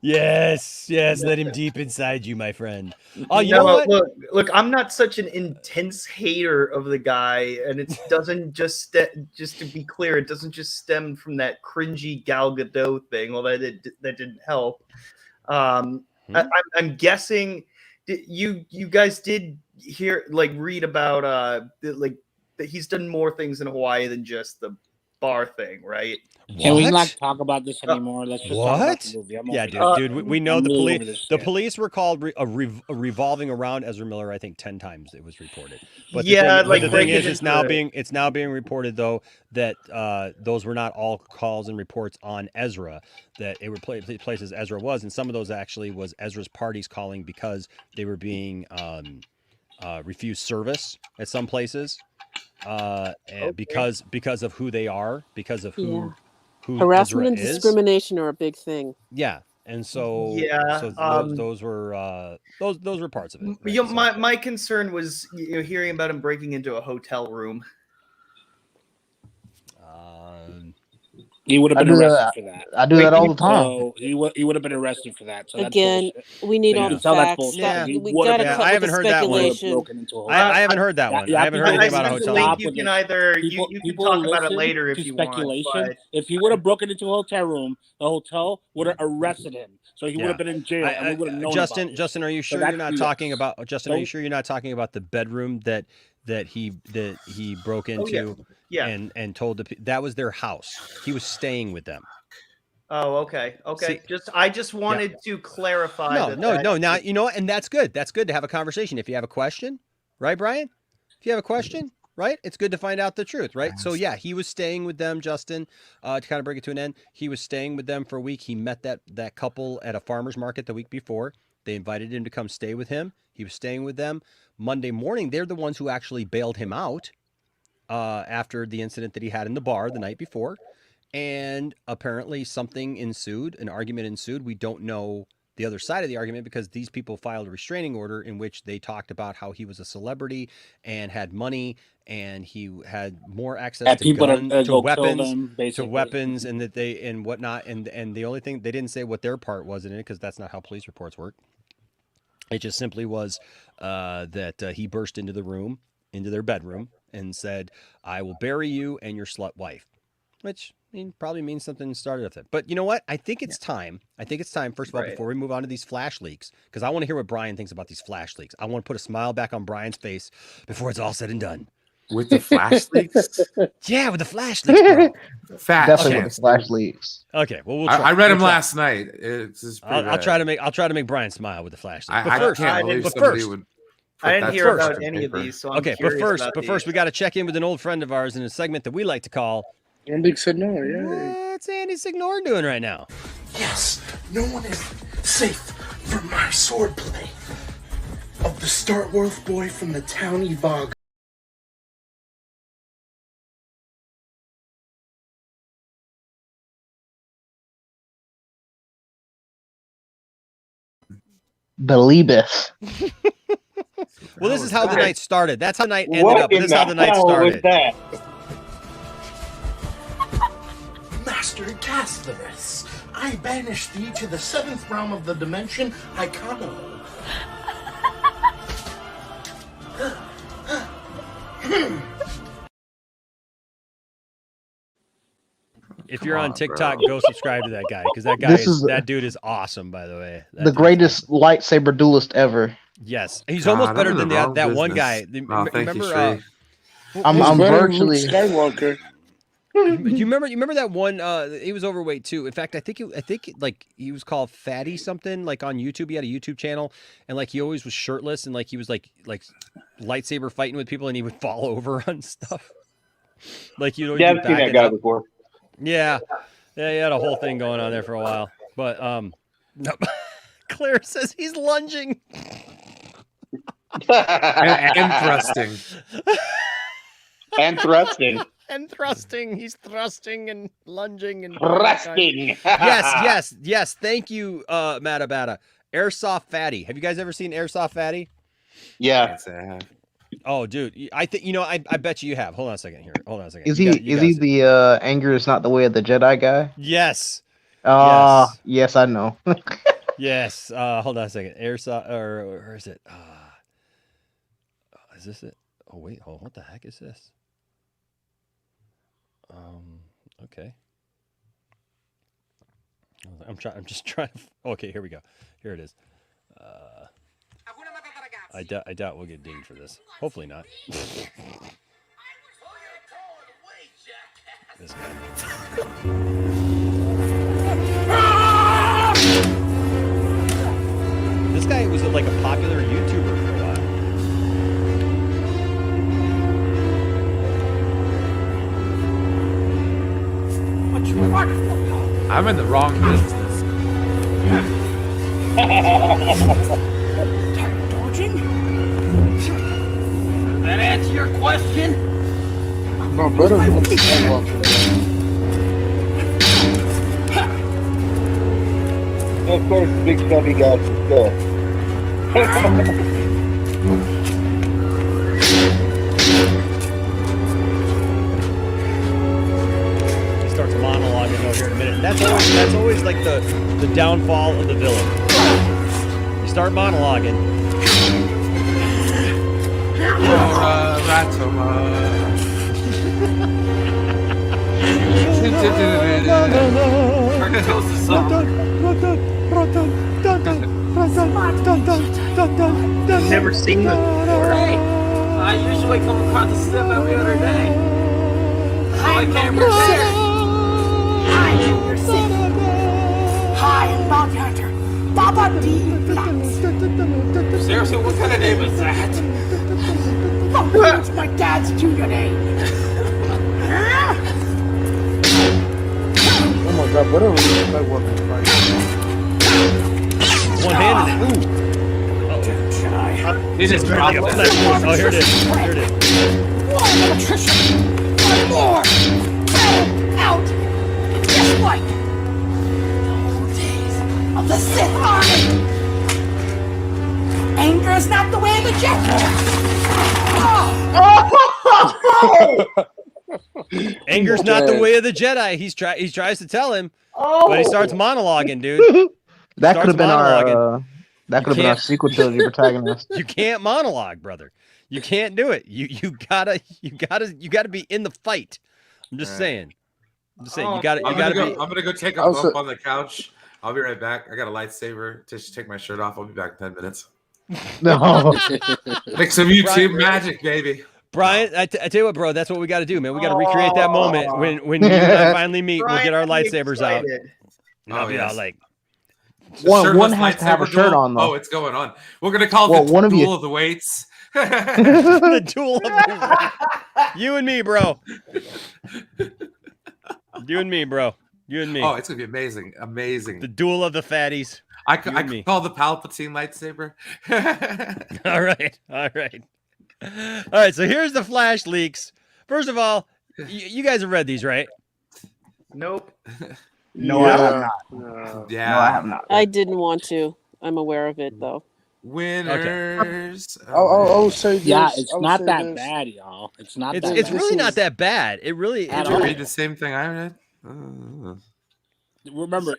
Yes. Let him deep inside you, my friend. Oh, you know what? Look. I'm not such an intense hater of the guy, and it doesn't just to be clear, it doesn't just stem from that cringy Gal Gadot thing. Well, that didn't help. I'm guessing you guys did read about that he's done more things in Hawaii than just the bar thing, right? Can we not talk about this anymore? Let's just talk about the movie. Yeah, dude. We know the police. The police were called revolving around Ezra Miller. I think 10 times it was reported. But the thing is, it's now being reported though that those were not all calls and reports on Ezra. That it were places Ezra was, and some of those actually was Ezra's parties calling because they were being refused service at some places. And because of who they are, because of who harassment Ezra and is. discrimination are a big thing. Yeah, and so those were parts of it. Right? My concern was hearing about him breaking into a hotel room. He would have been arrested for that. I do that all the time. So he would have been arrested for that. So again, we need all the facts. We gotta cut I haven't heard that one. I haven't heard that one. I haven't heard anything about a hotel. You can either you can talk about it later if you want. But... If he would have broken into a hotel room, the hotel would have arrested him. So he would have been in jail. And we would have known Justin, are you sure you're not talking about? Justin, are you sure you're not talking about the bedroom that he broke into? Yeah. And told that was their house. He was staying with them. Oh, okay. See, I just wanted to clarify. No. Now you know what, and that's good. That's good to have a conversation. If you have a question, right, Brian? If you have a question, right, it's good to find out the truth, right? So yeah, he was staying with them, Justin. To kind of bring it to an end, he was staying with them for a week. He met that couple at a farmer's market the week before. They invited him to come stay with him. He was staying with them. Monday morning, they're the ones who actually bailed him out. After the incident that he had in the bar the night before, and apparently something ensued, an argument ensued. We don't know the other side of the argument because these people filed a restraining order in which they talked about how he was a celebrity and had money and he had more access to guns, to weapons, and and whatnot. And the only thing they didn't say what their part was in it because that's not how police reports work. It just simply was that he burst into their bedroom, and said, "I will bury you and your slut wife," which probably means something started with it. But you know what? I think it's time. First of all, before we move on to these flash leaks, because I want to hear what Brian thinks about these flash leaks. I want to put a smile back on Brian's face before it's all said and done. With the flash leaks? Yeah, with the flash leaks, bro. Fat Definitely chance, with the flash dude. leaks. Okay, well, we'll try. I read We'll him try. last night. It's pretty I'll try bad. to make Brian smile with the flash leaks. I But first, can't believe somebody would put I didn't that hear much about on any of paper. these, so I'm okay, curious but first, we got to check in with an old friend of ours in a segment that we like to call Andy Signor, yeah. What's Andy Signor doing right now? Yes, no one is safe from my swordplay of the Starworth boy from the towny Vog. Believeth. Well, this is how the night started. That's how the night ended What up. But in this is how the night hell was started. that? Master Caslarus, I banish thee to the 7th realm of the dimension, Icano. If you're Come on on, TikTok, bro. go subscribe to that guy because that guy This is, is- that dude is awesome. By the way, That The dude- greatest lightsaber duelist ever. Yes, he's God, almost I'm better in than the wrong that one business. guy. Oh, thank you, Remember? Shree. I'm He's better than virtually. Luke Skywalker. You remember that one? He was overweight too. In fact, I think like he was called Fatty something. Like on YouTube, he had a YouTube channel, and like he always was shirtless, and like he was like lightsaber fighting with people, and he would fall over on stuff. Like you know, Yeah, I've seen that guy before. Yeah, he had a whole thing going on there for a while. But no. Claire says he's lunging And thrusting. And thrusting. and thrusting. He's thrusting and lunging and Thrusting. yes. Thank you, Matabata. Airsoft Fatty. Have you guys ever seen Airsoft Fatty? Yeah. Yes, I have. Oh, dude, I think I bet you have. Hold on a second here. Hold on a second. Is You he got- you is he guys- the anger is not the way of the Jedi guy? Yes. Yes, I know. Yes. Hold on a second. Airsoft, or is it? Is this it? Oh wait. Hold. What the heck is this? Okay. I'm just trying to. Okay, here we go. Here it is. I doubt we'll get dinged for this. Hopefully not. This guy. This guy was like a popular YouTuber for a while. I'm in the wrong business. That answer your question? No, better than Luke Skywalker. Of course, big stubby got some stuff. He starts monologuing over here in a minute. And that's always like the downfall of the villain. You start monologuing. Never seen this before. Hey, I usually come across the step every other day. Hi, camera there. Hi, you're sick. Hi, I'm Bounty Hunter. Baba D. Flats. Seriously, what kind of name is that? It's my dad's junior name. Oh my god, better than Luke Skywalker. One-handed it. Ooh. He just Barely dropped a it. flesh wound. Oh, here it is. Here it is. One electrician. One more. Out. Just like the old days of the Sith Army. Anger is not the way of the Jedi. Anger's not the way of the Jedi. He tries to tell him, but he starts monologuing, dude. That could have been our monologuing. our sequel trilogy protagonist. You can't monologue, brother. You can't do it. You gotta be in the fight. I'm just saying. Just saying, you got to I'm gonna go take a Also- bump on the couch. I'll be right back. I got a lightsaber to take my shirt off. I'll be back in 10 minutes. No. Make some YouTube Brian- magic, baby. Brian, I tell you what, bro, that's what we got to do, man. We got to recreate that moment when you and I finally meet. We'll get our Brian, lightsabers out. excited. And I'll be yes. out like, One Shirtless has to have a lightsaber shirt duel? on, though. Oh, it's going on. We're gonna call Well, it the one of duel you- of the weights. the duel of the you and me, bro. You and me, bro. You and me. Oh, it's gonna be amazing, amazing. The duel of the fatties. I You and me. call the Palpatine lightsaber. All right. All right. So here's the Flash leaks. First of all, you guys have read these, right? Nope. No, I have not. Yeah. No, I have not. I didn't want to. I'm aware of it though. Winners. I'll say this. Yeah, it's I'll not say that this. bad, y'all. It's not It's that it's bad. really not that bad. It really At Did you all. read the same thing I read? Remember,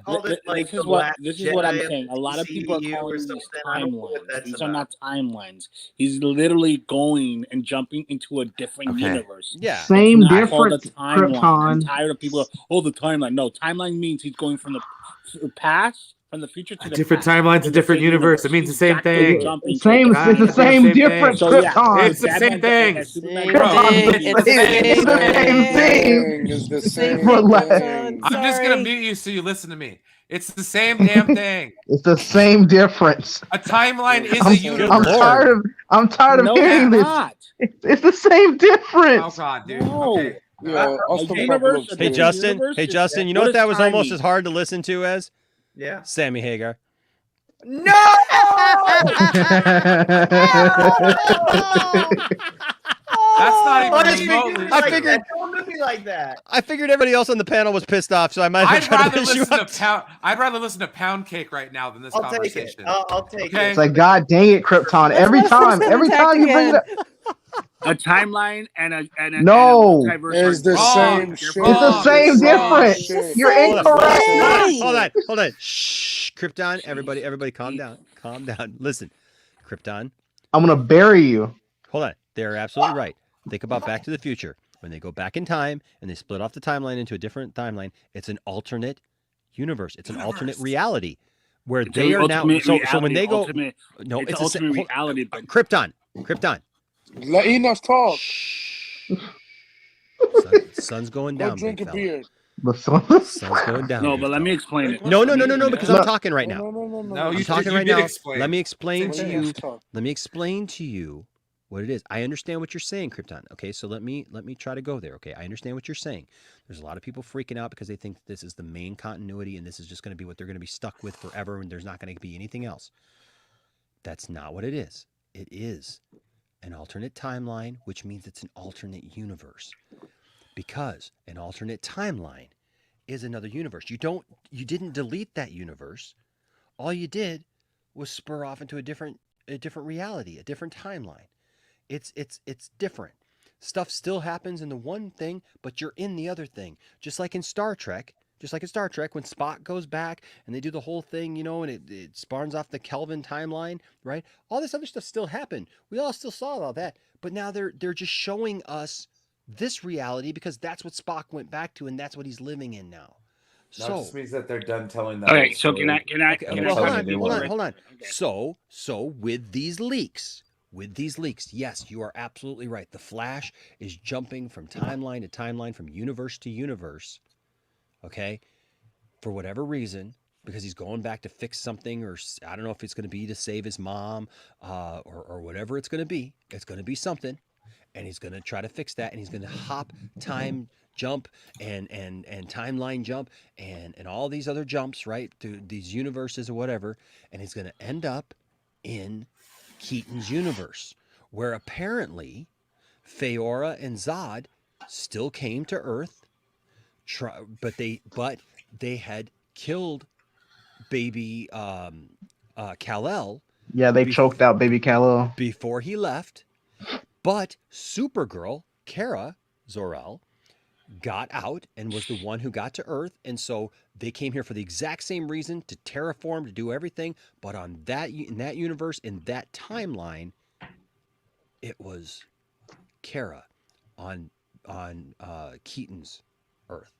Called it, like, this is the what Black this is what I'm Jedi saying. A lot of people are DCU or calling these something. I don't know what timelines. that's These are not timelines. He's literally going and jumping into a different Okay. universe. Yeah. Same It's not called a difference, timeline. I'm Krypton. tired of people. Oh, the timeline. No, timeline means he's going from the past, from the future to the Different past, timelines, a in the different same universe. It means the He's same actually thing. jumping to a Same. different It's the universe. same Same difference, So yeah, Krypton. It's the same thing. Same Bro, thing. it's It's the the same It's the same thing. thing. It's the It's the same same thing, Relax. Krypton. I'm just gonna Sorry. mute you so you listen to me. It's the same damn thing. It's the same difference. A timeline is a I'm universe. tired of No, hearing it's this. not. It's the same Oh difference. god, dude. No. Okay. Yeah, I'll A stop universe, talking Hey about Justin. universe Hey is- Justin. You know what what is that was almost timing? as hard to listen to as? Yeah. Sammy Hagar. No! That's not even Why did you do remotely me I like figured- that? Don't do me like that. I figured everybody else on the panel was pissed off, so I might as I'd well try to rather piss you listen to up. pound. I'd rather listen to Pound Cake right now than this I'll take it. conversation. I'll take Okay. It's like, God dang it, Krypton. Let's Every watch time Krypton attack you bring it again. up. A timeline and a No. multiverse It's are the Wrong. same It's shit. It's the Wrong. same Wrong. difference. Shit. You're Same incorrect. thing. Hold on. Shh. Krypton, everybody calm down. Calm down. Listen. Krypton, I'm gonna bury you. hold on. They're absolutely right. Think about Back to the Future. When they go back in time and they split off the timeline into a different timeline, it's an alternate universe. It's an alternate reality where It's they an are now. ultimate So when they go, ultimate, no, it's it's an a sa- ultimate hold- reality. But Krypton. Let Enoch talk. Sun's going Go down. drink Big a fella. beer. The sun. Sun's going down. no, big but let fella. me explain it. No, because No. I'm talking right now. No, I'm you talking did, right you did now. explain. Let me explain Same to thing. you. Let me explain to you what it is. I understand what you're saying, Krypton. Okay, so let me try to go there. Okay, I understand what you're saying. There's a lot of people freaking out because they think this is the main continuity and this is just going to be what they're going to be stuck with forever, and there's not going to be anything else. That's not what it is. It is an alternate timeline, which means it's an alternate universe. Because an alternate timeline is another universe. You didn't delete that universe. All you did was spur off into a different reality, a different timeline. It's different. Stuff still happens in the one thing, but you're in the other thing. Just like in Star Trek, when Spock goes back and they do the whole thing, and it spawns off the Kelvin timeline, right? All this other stuff still happened. We all still saw all that, but now they're just showing us this reality because that's what Spock went back to and that's what he's living in now. That So just means that they're done telling that. Okay, old so story. can I well, tell tell you me this? hold on. Okay. So with these leaks, yes, you are absolutely right. The Flash is jumping from timeline to timeline, from universe to universe. Okay, for whatever reason, because he's going back to fix something, or I don't know if it's going to be to save his mom, or whatever it's going to be. It's going to be something, and he's going to try to fix that, and he's going to hop time jump and timeline jump and all these other jumps, right, to these universes or whatever, and he's going to end up in Keaton's universe, where apparently Feora and Zod still came to Earth, but they had killed baby Kal-El. Yeah, they choked out baby Kal-El before he left, but Supergirl, Kara Zor-El, got out and was the one who got to Earth, and so they came here for the exact same reason, to terraform, to do everything, but in that universe, in that timeline, it was Kara on Keaton's Earth.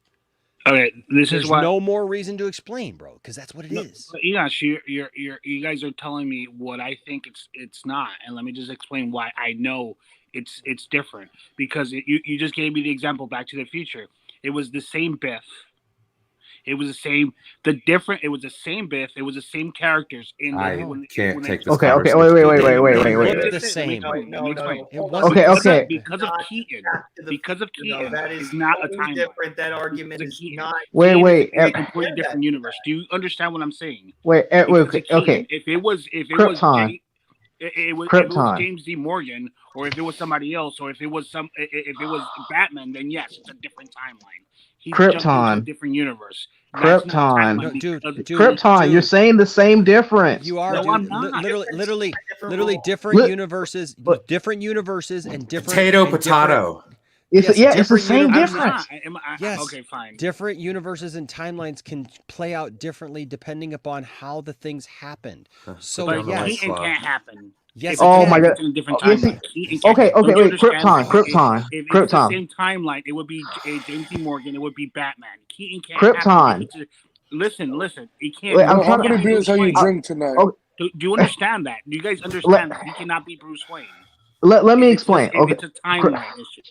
Okay, this There's is why. no more reason to explain, bro, because that's what it is. Yes, you guys are telling me what I think it's not, and let me just explain why I know it's different. Because you just gave me the example, Back to the Future. It was the same Biff. It was the same. It was the same Biff. It was the same characters in the. I when can't they- take this Okay, conversation. wait. It looked the Let me same. explain. No. It Hold wasn't on. Okay, okay. Because of Keaton. Because of Keaton, that is it's not a totally timeline. different. That argument Because is of Keaton. not. Wait. It's a completely different universe. Do you understand what I'm saying? Wait. Because of Keaton, Okay. if it was Krypton. if it was Krypton. James D. Morgan, or if it was somebody else, or if it was Batman, then yes, it's a different timeline. He's jumped into a Krypton. different universe. That's not a Krypton. No, timeline dude, Krypton. You're saying the same difference. You are, No, dude. I'm not. Literally different Li- universes, different universes, and different Potato, and potato. It's Yes, it's the different same I'm difference. not. Yes. Okay, fine. different universes and timelines can play out differently depending upon how the things happened. So But yes, Keaton can't happen. yes, If it Oh can. my God. It's in a different Yes, timeline. Keaton can't. Okay, Don't you wait. understand? Krypton. If it's the Krypton. same timeline, it would be James D. Morgan. It would be Batman. Keaton can't Krypton. happen. Listen. He can't. Wait, I'm Well, how talking. many beers have you drink tonight? Oh, Do you understand that? Do you guys understand that? He cannot be Bruce Wayne. let me If it's explain. if Okay. it's a timeline issue.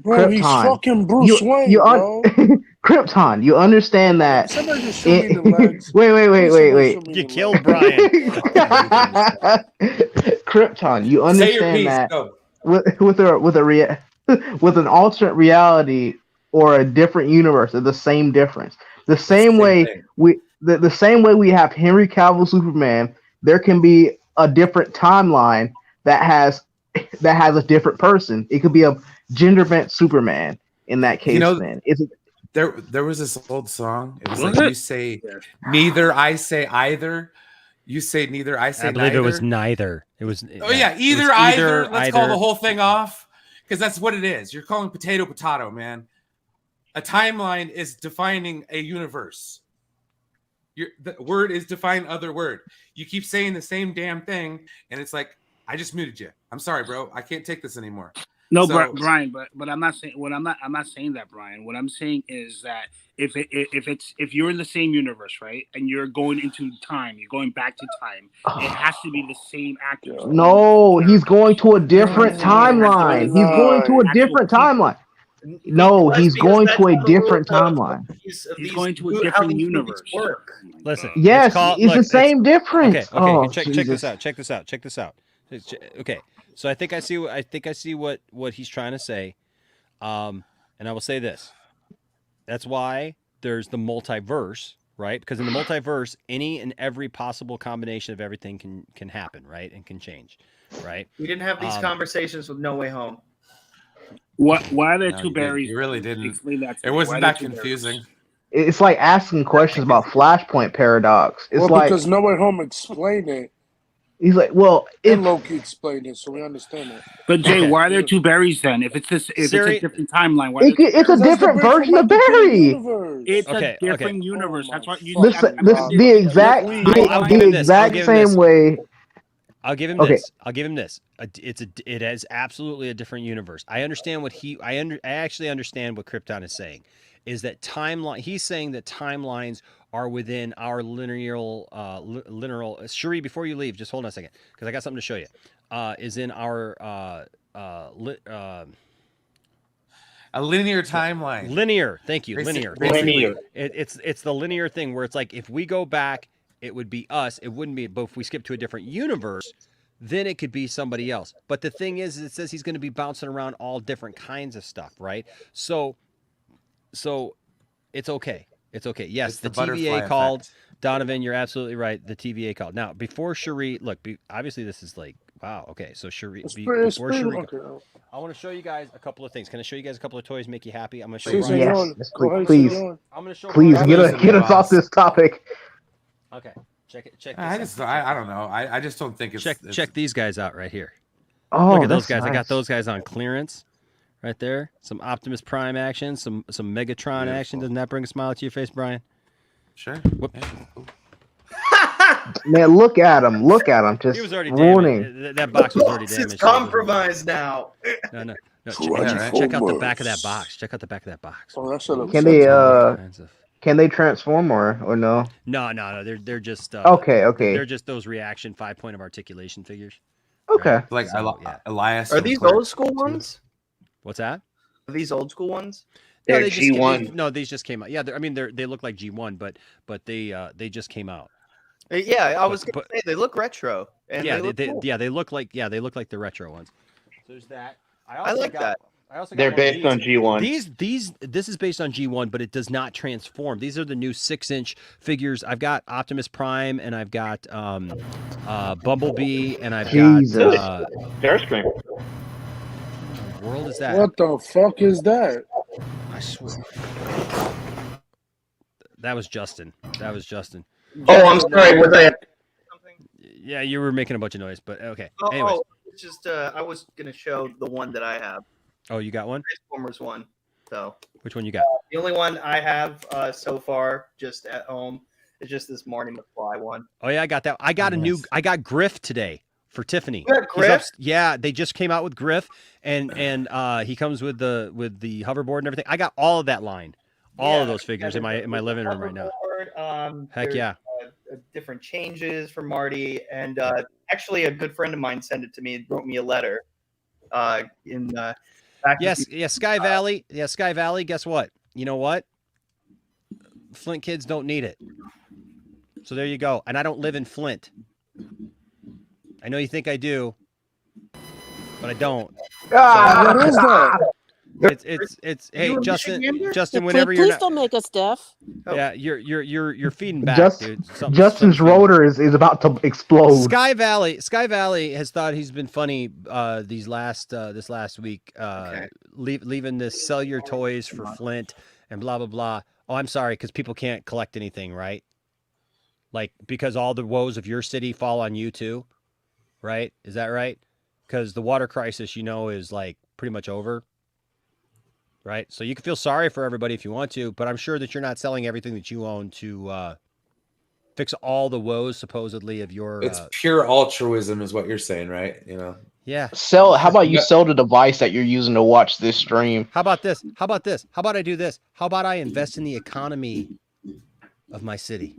Bro, he's Krypton. fucking Bruce Wayne, bro. Krypton. You understand that? Somebody just shoot me in the legs. Wait. You killed Brian. Krypton. You Say your understand piece. that Go. with an alternate reality or a different universe, they're the same difference. The same way thing. the same way we have Henry Cavill Superman, there can be a different timeline that has a different person. It could be a gender bent Superman in that case. Then is it? There was this old song. It was like you say neither, I say either. You say neither, I say I believe neither. it was neither. It was. Oh yeah, either, either. Let's call the whole thing off because that's what it is. You're calling potato, man. A timeline is defining a universe. The word is define other word. You keep saying the same damn thing, and it's like I just muted you. I'm sorry, bro. I can't take this anymore. No, So- Brian, but I'm not saying I'm not saying that, Brian. What I'm saying is that if you're in the same universe, right, and you're going into time, you're going back to time, it has to be the same actors. No, he's going to a different timeline. He's going to a different timeline. No, he's going to a different timeline. He's going to a different universe. Listen. Yes, it's the same difference. Okay. Oh, check Jesus. this out. Check this out. Okay. So I think I see what he's trying to say. And I will say this. That's why there's the multiverse, right? Because in the multiverse, any and every possible combination of everything can happen, right? And can change, right? We didn't have these conversations with No Way Home. Why are there No, two you berries? You really didn't. Explain that to It me. wasn't Why are that there two confusing. berries? It's like asking questions about Flashpoint paradox. It's Well, like because No Way Home explained it. he's like, well, And Loki explained it, so we understand it. But Jay, Okay. why are there two berries then? If it's Siri- a different timeline, why? it's a different version of Barry. It's Okay, a different universe. That's what you. The exact I'll give him this. I'll give him same this. way. I'll give him Okay. this. I'll give him this. It is absolutely a different universe. I understand what I actually understand what Krypton is saying. Is that timeline? He's saying that timelines are within our linear. Cherie, before you leave, just hold on a second because I got something to show you. Is in our A linear timeline. linear. Thank you. Linear. Linear. It's the linear thing where it's like if we go back, it would be us. It wouldn't be. But if we skip to a different universe, then it could be somebody else. But the thing is it says he's going to be bouncing around all different kinds of stuff, right? So it's okay. It's okay. Yes, It's the the butterfly TVA called. effect. Donovan, you're absolutely right. The TVA called. Now, before Cherie, look, obviously this is like, wow, okay. So Cherie, before Cherie, I want to show you guys a couple of things. Can I show you guys a couple of toys, make you happy? I'm going to show you. Yes, Brian. please, I'm going to show please Brian. get us off this topic. Okay, check it. Check. I this just, out. I don't know. I just don't think it's. Check these guys out right here. Oh, Look at those that's guys. I got nice. those guys on clearance, right there. Some Optimus Prime action, some Megatron action. Doesn't that bring a smile to your face, Brian? Sure. Whoop. Yeah, cool. Man, look at him. Look at him. Just He was already ruining. damaged. That box was already damaged. It's compromised now. No. No, check out the back of that box. Check out the back of that box. Oh, that should Can they can they transform or no? No. They're just Okay. They're just those reaction 5-point of articulation figures. Okay. Right? Like Elias. Are these old school ones? What's that? Are these old school ones? They're no, G1. No, these just came out. Yeah, I mean they look like G1, but they just came out. Yeah, I was gonna say they look retro. And yeah, they look cool. they look like the retro ones. So there's that. I like that. I also got They're one of based on G1. This is based on G1, but it does not transform. These are the new 6-inch figures. I've got Optimus Prime, and I've got Bumblebee, and I've got Starscream. What the world is that? What the fuck is that? I swear. That was Justin. Oh, I'm sorry. Was I? Yeah, you were making a bunch of noise, but okay. Oh, Anyways. it's just I was gonna show the one that I have. Oh, you got one? Transformers one. So. Which one you got? The only one I have so far, just at home, is just this Marty McFly one. Oh yeah, I got that. I got Griff today for Tiffany. You got Griff? Yeah, they just came out with Griff, and he comes with the hoverboard and everything. I got all of that line, all of those figures in my living room right now. Heck yeah. Different changes for Marty, and actually a good friend of mine sent it to me and wrote me a letter. Sky Valley. Yeah, Sky Valley. Guess what? You know what? Flint kids don't need it. So there you go. And I don't live in Flint. I know you think I do, but I don't. What is that? It's hey Justin, whenever you're please don't make us deaf. Yeah, you're feeding back, dude. Justin's rotor is about to explode. Sky Valley has thought he's been funny this last week, leaving this sell your toys for Flint and blah blah blah. Oh, I'm sorry, because people can't collect anything, right? Like because all the woes of your city fall on you too, right? Is that right? Because the water crisis, is like pretty much over. Right. So you can feel sorry for everybody if you want to, but I'm sure that you're not selling everything that you own to fix all the woes supposedly of your. It's pure altruism, is what you're saying, right? Yeah. How about you sell the device that you're using to watch this stream? How about this? How about I do this? How about I invest in the economy of my city?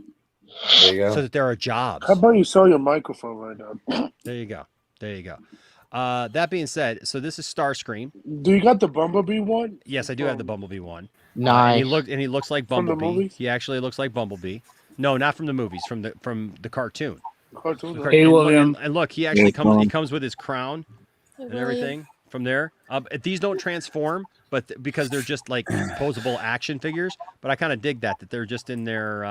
There you go. So that there are jobs. How about you sell your microphone right now? There you go. That being said, so this is Starscream. Do you got the Bumblebee one? Yes, I do have the Bumblebee one. Nice. He looks like From the Bumblebee. movies? He actually looks like Bumblebee. No, not from the movies. From the cartoon. Hey, William. And look, he actually comes with his crown and everything from there. These don't transform, but because they're just like posable action figures. But I kind of dig that they're just in their,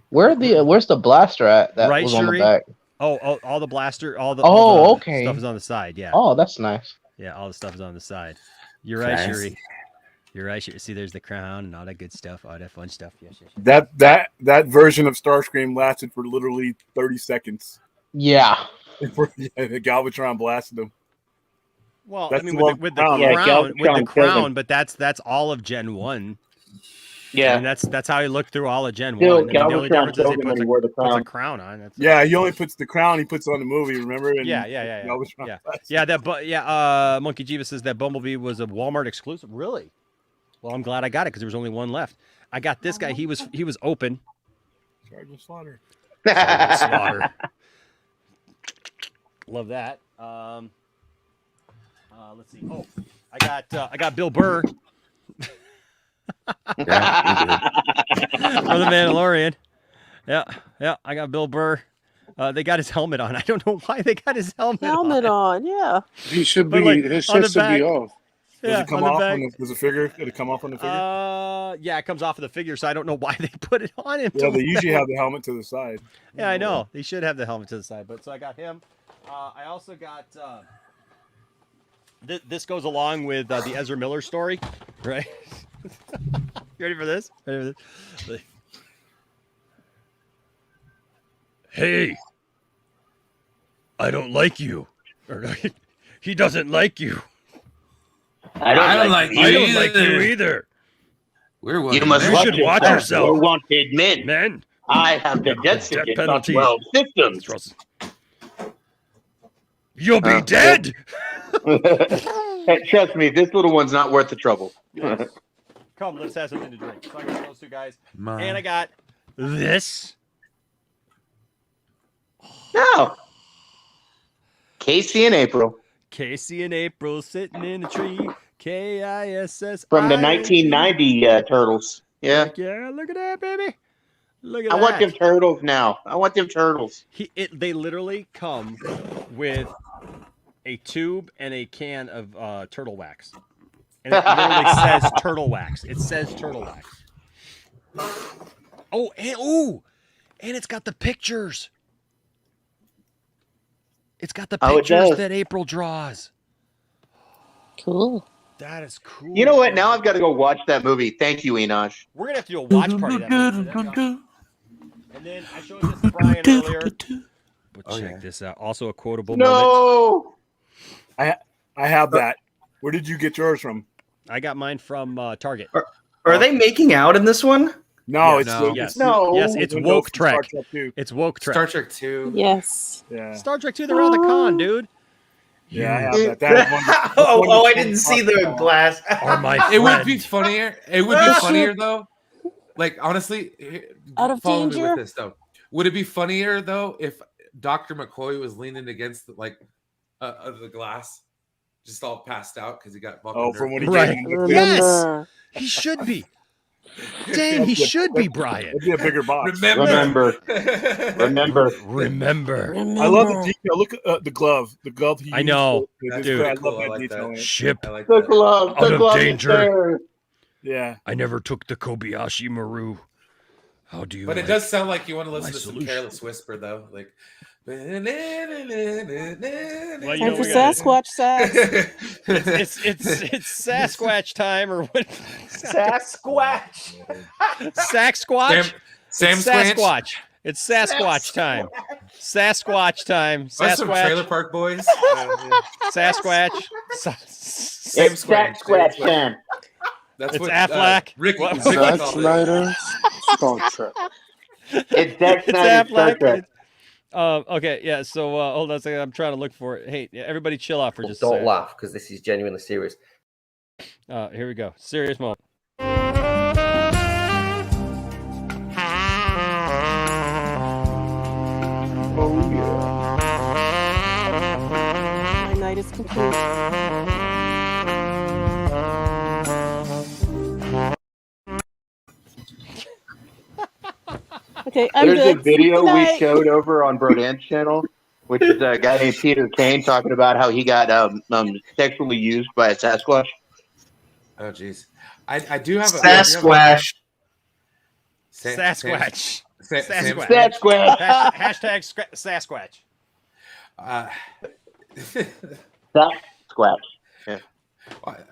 Where's the blaster at? That right, was on Shuri? the back. Oh, all the blaster, all the okay. stuff is on the side. Yeah. Oh, that's nice. Yeah, all the stuff is on the side. You're right, Shuri. You're right. See, there's the crown and all that good stuff, all that fun stuff. Yes. That version of Starscream lasted for literally 30 seconds. Yeah. The Galvatron blasted him. Well, That's I mean, the with the crown. crown, but that's all of Gen 1. Yeah, and that's how he looked through all of Gen 1. Still, I mean, the only difference is he when he wore the puts crown. a crown on. That's He only puts the crown he puts on the movie, remember? And Monkey Jeeva says that Bumblebee was a Walmart exclusive. Really? Well, I'm glad I got it because there was only one left. I got this guy. He was open. Sergeant Slaughter. Love that. Let's see. Oh, I got Bill Burr. For the Mandalorian. Yeah, I got Bill Burr. They got his helmet on. I don't know why they got his helmet on. Yeah. He should be. His shit should be off. Does it come off? Does the figure? Did it come off on the figure? Yeah, it comes off of the figure, so I don't know why they put it on him. Yeah, they usually have the helmet to the side. Yeah, I know. They should have the helmet to the side, but so I got him. I also got. This goes along with the Ezra Miller story, right? You ready for this? Hey, I don't like you. Or, he doesn't like you. I don't like you either. You must watch yourself. You won't admit. Man, I have the death sentence on 12 systems. You'll be dead. Hey, trust me, this little one's not worth the trouble. Yes. Come, let's have something to drink. So I got those two guys, and I got this. No. Casey and April. Casey and April sitting in a tree. Kiss From the 1990 Turtles. Yeah. Yeah, look at that, baby. Look at I that. want them turtles now. I want them turtles. They literally come with a tube and a can of turtle wax. And it literally says turtle wax. It says turtle wax. Oh, and it's got the pictures. It's got the pictures that April draws. Cool. That is cool. You know what? Now I've got to go watch that movie. Thank you, Enosh. We're going to have to do a watch party. And then I showed this to Brian earlier. But check this out. Also a quotable moment. I have that. Where did you get yours from? I got mine from Target. Are they making out in this one? No, Yes, it's Woke Trek. It's Woke Trek. Star Trek 2. Yes. Yeah. Star Trek 2, they're on the con, dude. Yeah, I have that. That is one I didn't see the glass. Are my It would friend. be funnier. It would be funnier though. Like honestly, Out of follow me danger? with this though. Would it be funnier though if Dr. McCoy was leaning against the glass, just all passed out because he got bumped? Oh, from when he Right. came in. Yes. He should be. Damn, he should be, Brian. It'd be a bigger box. Remember. I love the detail. Look at the glove. The glove he I know. used. Dude. I love I that like detail. that. Ship I like The that. glove. Out The of glove is danger. there. Yeah. I never took the Kobayashi Maru. How do you But it like does sound like you want to listen my to some solution? Careless Whisper though, like. Well, Time know, for we gotta- Sasquatch sax. It's Sasquatch time or what? Sasquatch. Sasquatch. Sam It's Squanch? Sasquatch. It's Sasquatch time. Sasquatch time. That's some Trailer Sasquatch. Park Boys. Sasquatch. Sam It's Zack Scratch time. That's It's what Affleck. Ricky, What? Ricky Zack called it. Snyder, Star Trek. It's Zack It's Snyder's Star Affleck. Trek. Okay, yeah. So hold on a second. I'm trying to look for it. Hey, everybody, chill out for just a Don't second. laugh because this is genuinely serious. Here we go. Serious moment. Oh yeah. My night is complete. Okay, I'm There's good. a video Good we night. showed over on Brodan's channel, which is a guy named Peter Kane talking about how he got sexually used by a Sasquatch. Oh jeez, I do have a Sasquatch. Sasquatch. Sasquatch. Sasquatch. Hashtag Sasquatch. Sasquatch. Yeah.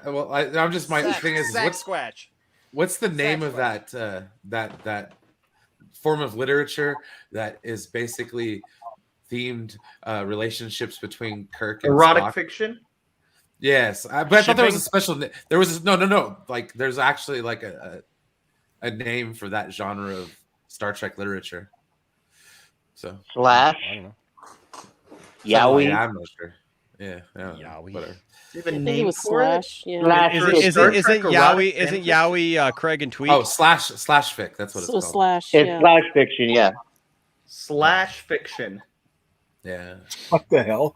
Well, I'm just my thing is Sasquatch. what's the name of that form of literature that is basically themed relationships between Kirk and Erotic Spock? fiction. Yes, but I thought there was a Shipping? special. There was no. Like, there's actually like a name for that genre of Star Trek literature. So Slash. I don't know. Yowie. Yeah, I'm not sure. Yeah, Yowie. whatever. Do you have a I think name it was for it? Slash. Yeah. Slash. Isn't Star Trek Yowie? erotic Isn't fanfiction? Yowie Craig and Tweet? Oh, slash fic. That's what it's So called. Slash. It's Yeah. slash fiction, yeah. Slash fiction. Yeah, What the hell?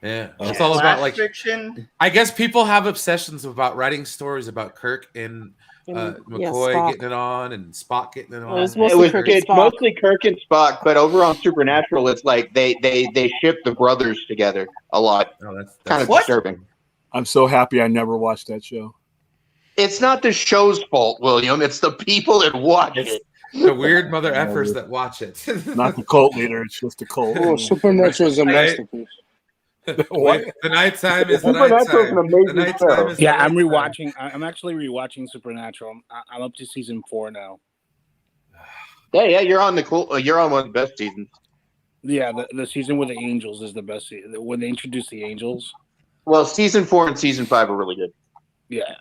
yeah. It's all about like. fiction. I guess people have obsessions about writing stories about Kirk and Yeah, McCoy Spock. getting it on and Spock getting it on. It was It mostly was Kirk and it's Spock. mostly Kirk and Spock, but over on Supernatural, it's like they ship the brothers together a lot. Oh, that's Kind of What? disturbing. I'm so happy I never watched that show. It's not the show's fault, William. It's the people that watch it. the weird mother effers that watch it. Not the cult leader. It's just a cult. Oh, Supernatural is a masterpiece. What? The nighttime is the Supernatural's an nighttime. amazing The nighttime show. is the Yeah, I'm nighttime. rewatching. I'm actually rewatching Supernatural. I'm up to season 4 now. Yeah, you're on you're on one of the best seasons. Yeah, the season with the angels is the best. When they introduce the angels. Well, season 4 and season 5 are really good. Yeah.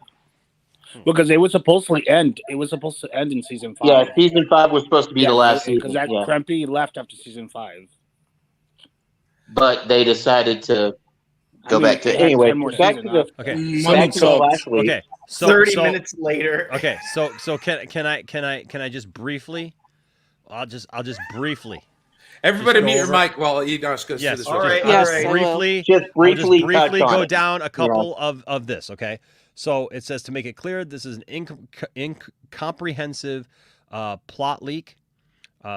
Because it was supposed to end. It was supposed to end in season 5. Yeah, season 5 was supposed to be the last season. Because that Yeah. Krempy left after season 5. but they decided to go back to it had anyway. 10 more Back to seasons, the Okay. back to the Flash League. Okay. So 30 minutes later. Okay. So can I just briefly? I'll just briefly. Everybody just mute go your over- mic while Edosh goes Yes. through this. All right. Yes, all right. I will. briefly, Just I'll just briefly briefly touch on go it. down a couple of this. Okay. So it says to make it clear, this is an incomprehensive plot leak.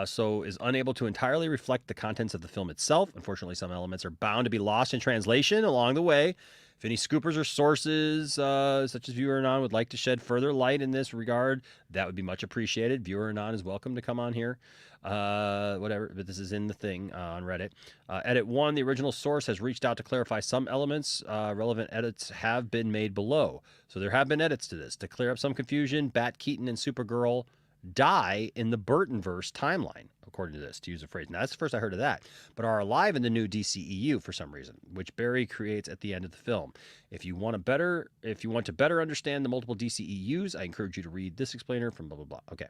So is unable to entirely reflect the contents of the film itself. Unfortunately, some elements are bound to be lost in translation along the way. If any scoopers or sources, such as Viewer Anon, would like to shed further light in this regard, that would be much appreciated. Viewer Anon is welcome to come on here. Whatever, but this is in the thing on Reddit. Edit 1, the original source has reached out to clarify some elements. Relevant edits have been made below. So there have been edits to this. To clear up some confusion, Bat Keaton and Supergirl die in the Burtonverse timeline, according to this, to use a phrase. Now, that's the first I heard of that, but are alive in the new DCEU for some reason, which Barry creates at the end of the film. If you want to better understand the multiple DCEUs, I encourage you to read this explainer from blah, blah, blah. Okay.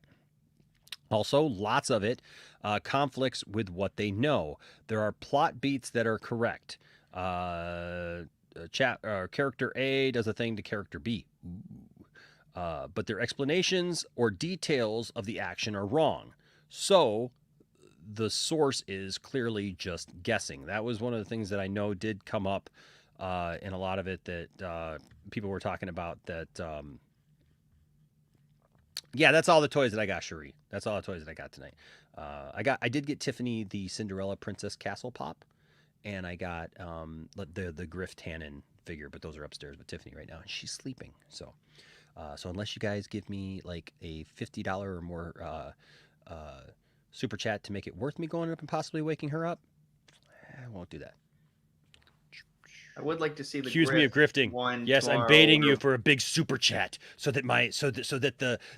Also, lots of it conflicts with what they know. There are plot beats that are correct. Character A does a thing to character B. But their explanations or details of the action are wrong. So the source is clearly just guessing. That was one of the things that I know did come up in a lot of it that people were talking about that. Yeah, that's all the toys that I got, Cherie. That's all the toys that I got tonight. I did get Tiffany the Cinderella Princess Castle Pop, and I got the Griff Tannen figure, but those are upstairs with Tiffany right now, and she's sleeping. So unless you guys give me like a $50 or more super chat to make it worth me going up and possibly waking her up, I won't do that. I would like to see the Accuse me of grifting. one Yes, I'm tomorrow. baiting you for a big super chat so that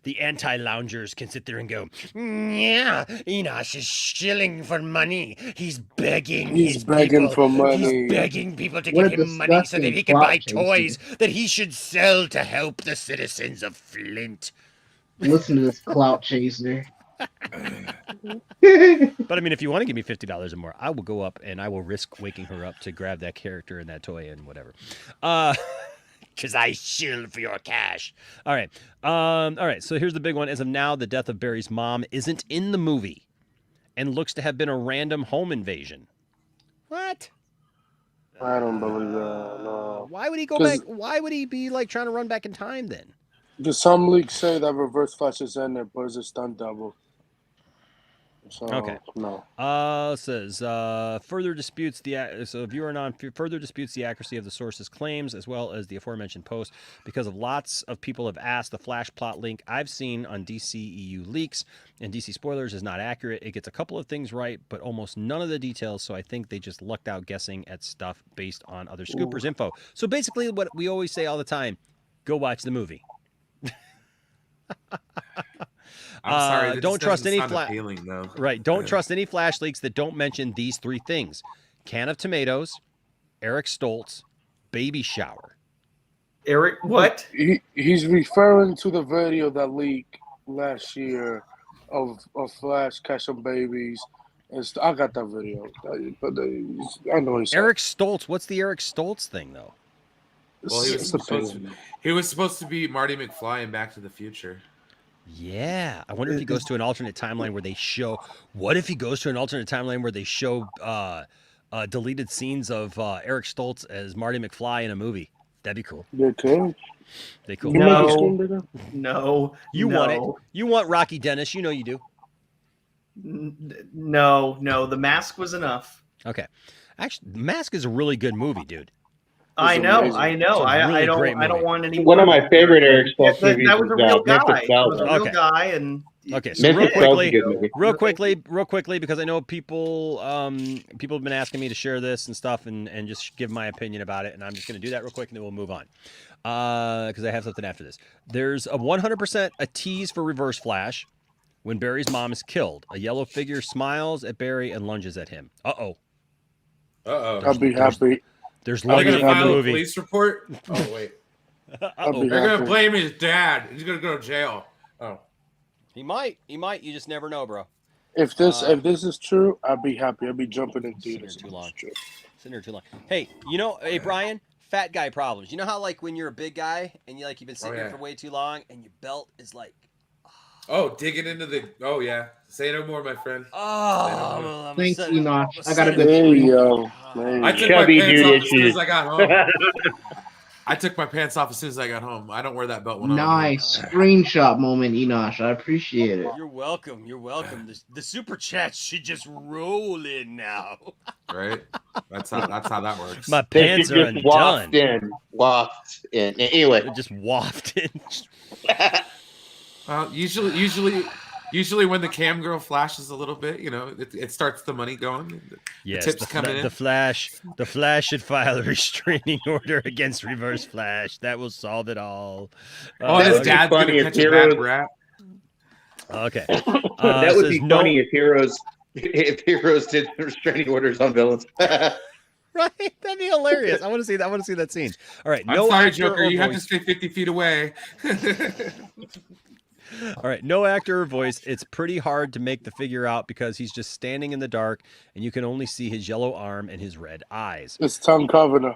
the anti-loungers can sit there and go, yeah, Enosh is shilling for money. He's begging. He's begging for money. He's begging people to What give a him money so that disgusting he can buy plot toys that he should sell to help the citizens of Flint. Listen to this clout chaser. But I mean, if you want to give me $50 or more, I will go up and I will risk waking her up to grab that character and that toy and whatever. Because I shill for your cash. All right. All right. So here's the big one. As of now, the death of Barry's mom isn't in the movie and looks to have been a random home invasion. What? I don't believe that. No. Why would he go back? Why would he be like trying to run back in time then? Because some leaks say that Reverse Flash is in there, but it's a stunt double. So, Okay. No. Says further disputes Viewer Anon further disputes the accuracy of the source's claims as well as the aforementioned post because of lots of people have asked. The Flash plot link I've seen on DCEU leaks and DC spoilers is not accurate. It gets a couple of things right, but almost none of the details. So I think they just lucked out guessing at stuff based on other scoopers info. So basically, what we always say all the time: go watch the movie. I'm sorry. that Don't just trust doesn't any sound appealing, though. Right. Don't trust any flash leaks that don't mention these three things: can of tomatoes, Eric Stoltz, baby shower. Eric, what? He's referring to the video that leaked last year of Flash catching babies. I got that video, but I know he's Eric Stoltz. What's the Eric Stoltz thing, though? Well, he was supposed to be Marty McFly in Back to the Future. Yeah, I wonder if he goes to an alternate timeline where they show. What if he goes to an alternate timeline where they show deleted scenes of Eric Stoltz as Marty McFly in a movie? That'd be cool. They could. They cool. No. You want it. You want Rocky Dennis. You know you do. No. The Mask was enough. Okay. Actually, The Mask is a really good movie, dude. I know. It's a I great don't movie. want any. One of my favorite Eric Stoltz movies That was a real guy. Memphis That was a real Belle. guy, and Okay, so Memphis Belle's a good movie. real quickly, because I know people have been asking me to share this and stuff, and just give my opinion about it, and I'm just going to do that real quick, and then we'll move on, because I have something after this. There's a 100% a tease for Reverse Flash when Barry's mom is killed. A yellow figure smiles at Barry and lunges at him. Uh-oh. I'll be happy. There's Are they lunging gonna in the file a movie. police report? Oh wait. Uh-oh. They're gonna blame his dad. He's gonna go to jail. Oh. He might. You just never know, bro. If this is true, I'd be happy. I'd be jumping in theaters. Too long. Sitting here too long. Hey, hey Brian, fat guy problems. You know how like when you're a big guy and you've been sitting here for way too long and your belt is like. Oh, digging into the. Oh yeah, say no more, my friend. Oh, thanks, Enoch. I got a good screen. I took my pants off as soon as I got home. I took my pants off as soon as I got home. I don't wear that belt when I'm Nice screenshot moment, Enoch. I appreciate it. You're welcome. You're welcome. The super chats should just roll in now. Right? That's how that works. My pants are undone. Waft in. Anyway, they're just wafted. Well, usually when the cam girl flashes a little bit, it starts the money going. Yes, the tips coming in. The Flash should file a restraining order against Reverse Flash. That will solve it all. His dad's gonna catch a bad rap. Okay, that would be funny if heroes did restraining orders on villains. Right, that'd be hilarious. I want to see that. I want to see that scene. All right, I'm sorry, Joker. You have to stay 50 feet away. All right, no actor or voice. It's pretty hard to make the figure out because he's just standing in the dark and you can only see his yellow arm and his red eyes. It's Tom Covenant.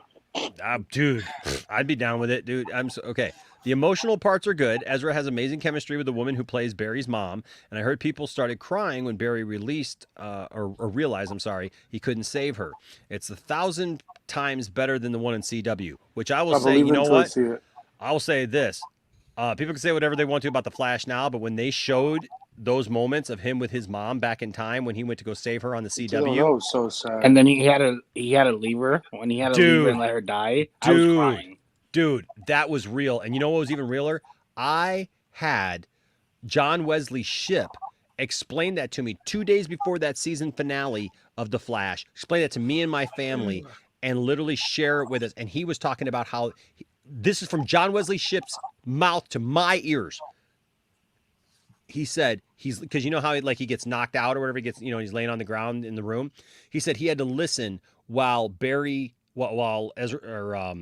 Dude, I'd be down with it, dude. Okay. The emotional parts are good. Ezra has amazing chemistry with the woman who plays Barry's mom, and I heard people started crying when Barry realized, he couldn't save her. It's 1,000 times better than the one in CW, which I will say, you know what? I will say this. People can say whatever they want to about the Flash now, but when they showed those moments of him with his mom back in time when he went to go save her on the CW, that was so sad. And then he had to leave her when he had to leave her and let her die. I was crying. Dude, that was real. And you know what was even realer? I had John Wesley Shipp explain that to me 2 days before that season finale of The Flash. Explain that to me and my family and literally share it with us. And he was talking about how this is from John Wesley Shipp's mouth to my ears. He said because you know how he gets knocked out or whatever, he gets, he's laying on the ground in the room. He said he had to listen while Ezra or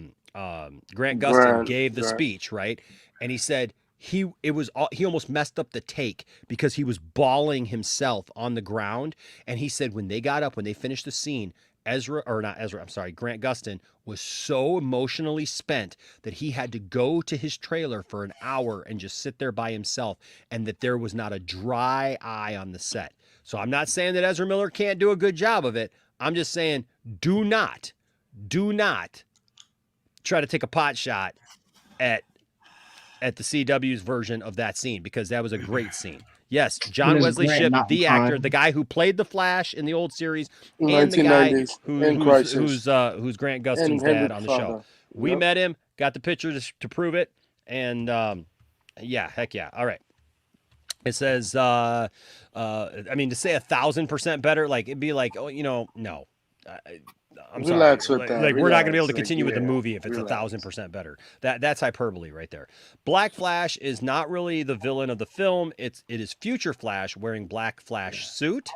Grant Gustin gave the speech, right? And he said he almost messed up the take because he was bawling himself on the ground. And he said when they finished the scene, Grant Gustin was so emotionally spent that he had to go to his trailer for an hour and just sit there by himself, and that there was not a dry eye on the set. So I'm not saying that Ezra Miller can't do a good job of it. I'm just saying do not try to take a pot shot at the CW's version of that scene, because that was a great scene. Yes, John Wesley Shipp, the actor, the guy who played the Flash in the old series, and the guy who's Grant Gustin's dad on the show. We met him, got the picture to prove it, and heck yeah. All right. It says, to say 1,000% better, it'd be like, no. I'm Relax sorry. with that. We're not going to be able to continue with the movie if it's 1,000% better. That's hyperbole right there. Black Flash is not really the villain of the film. It is Future Flash wearing Black Flash suit.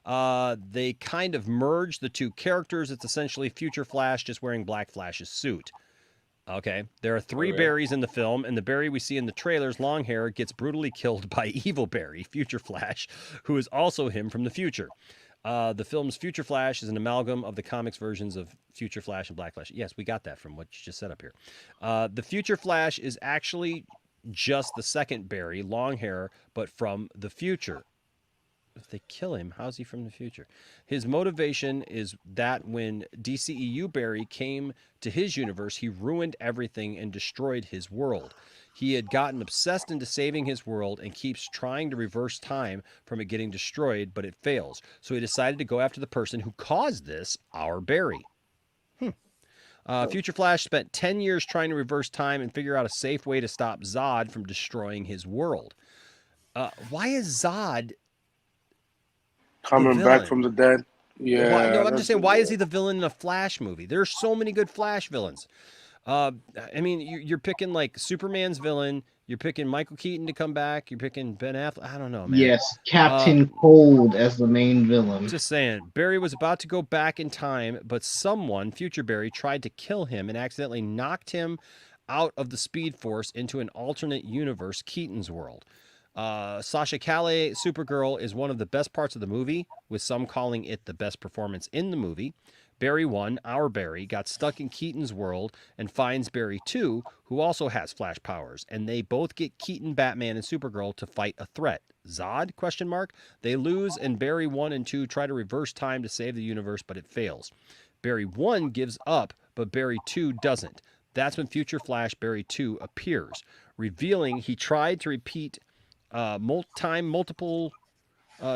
They kind of merge the two characters. It's essentially Future Flash just wearing Black Flash's suit. Okay, there are 3 Barrys in the film, and the Barry we see in the trailers, long hair, gets brutally killed by Evil Barry, Future Flash, who is also him from the future. The film's Future Flash is an amalgam of the comics versions of Future Flash and Black Flash. Yes, we got that from what you just said up here. The Future Flash is actually just the second Barry, long hair, but from the future. If they kill him, how's he from the future? His motivation is that when DCEU Barry came to his universe, he ruined everything and destroyed his world. He had gotten obsessed into saving his world and keeps trying to reverse time from it getting destroyed, but it fails. So he decided to go after the person who caused this, our Barry. Future Flash spent 10 years trying to reverse time and figure out a safe way to stop Zod from destroying his world. Why is Zod coming back from the dead? Yeah. I'm just saying, why is he the villain in a Flash movie? There's so many good Flash villains. You're picking Superman's villain. You're picking Michael Keaton to come back. You're picking Ben Affleck. I don't know, man. Yes, Captain Cold as the main villain. Just saying, Barry was about to go back in time, but someone, Future Barry, tried to kill him and accidentally knocked him out of the Speed Force into an alternate universe, Keaton's world. Sasha Calle, Supergirl, is one of the best parts of the movie, with some calling it the best performance in the movie. Barry 1, our Barry, got stuck in Keaton's world and finds Barry 2, who also has Flash powers, and they both get Keaton, Batman, and Supergirl to fight a threat. Zod? Question mark. They lose, and Barry 1 and 2 try to reverse time to save the universe, but it fails. Barry 1 gives up, but Barry 2 doesn't. That's when Future Flash Barry 2 appears, revealing he tried to repeat multiple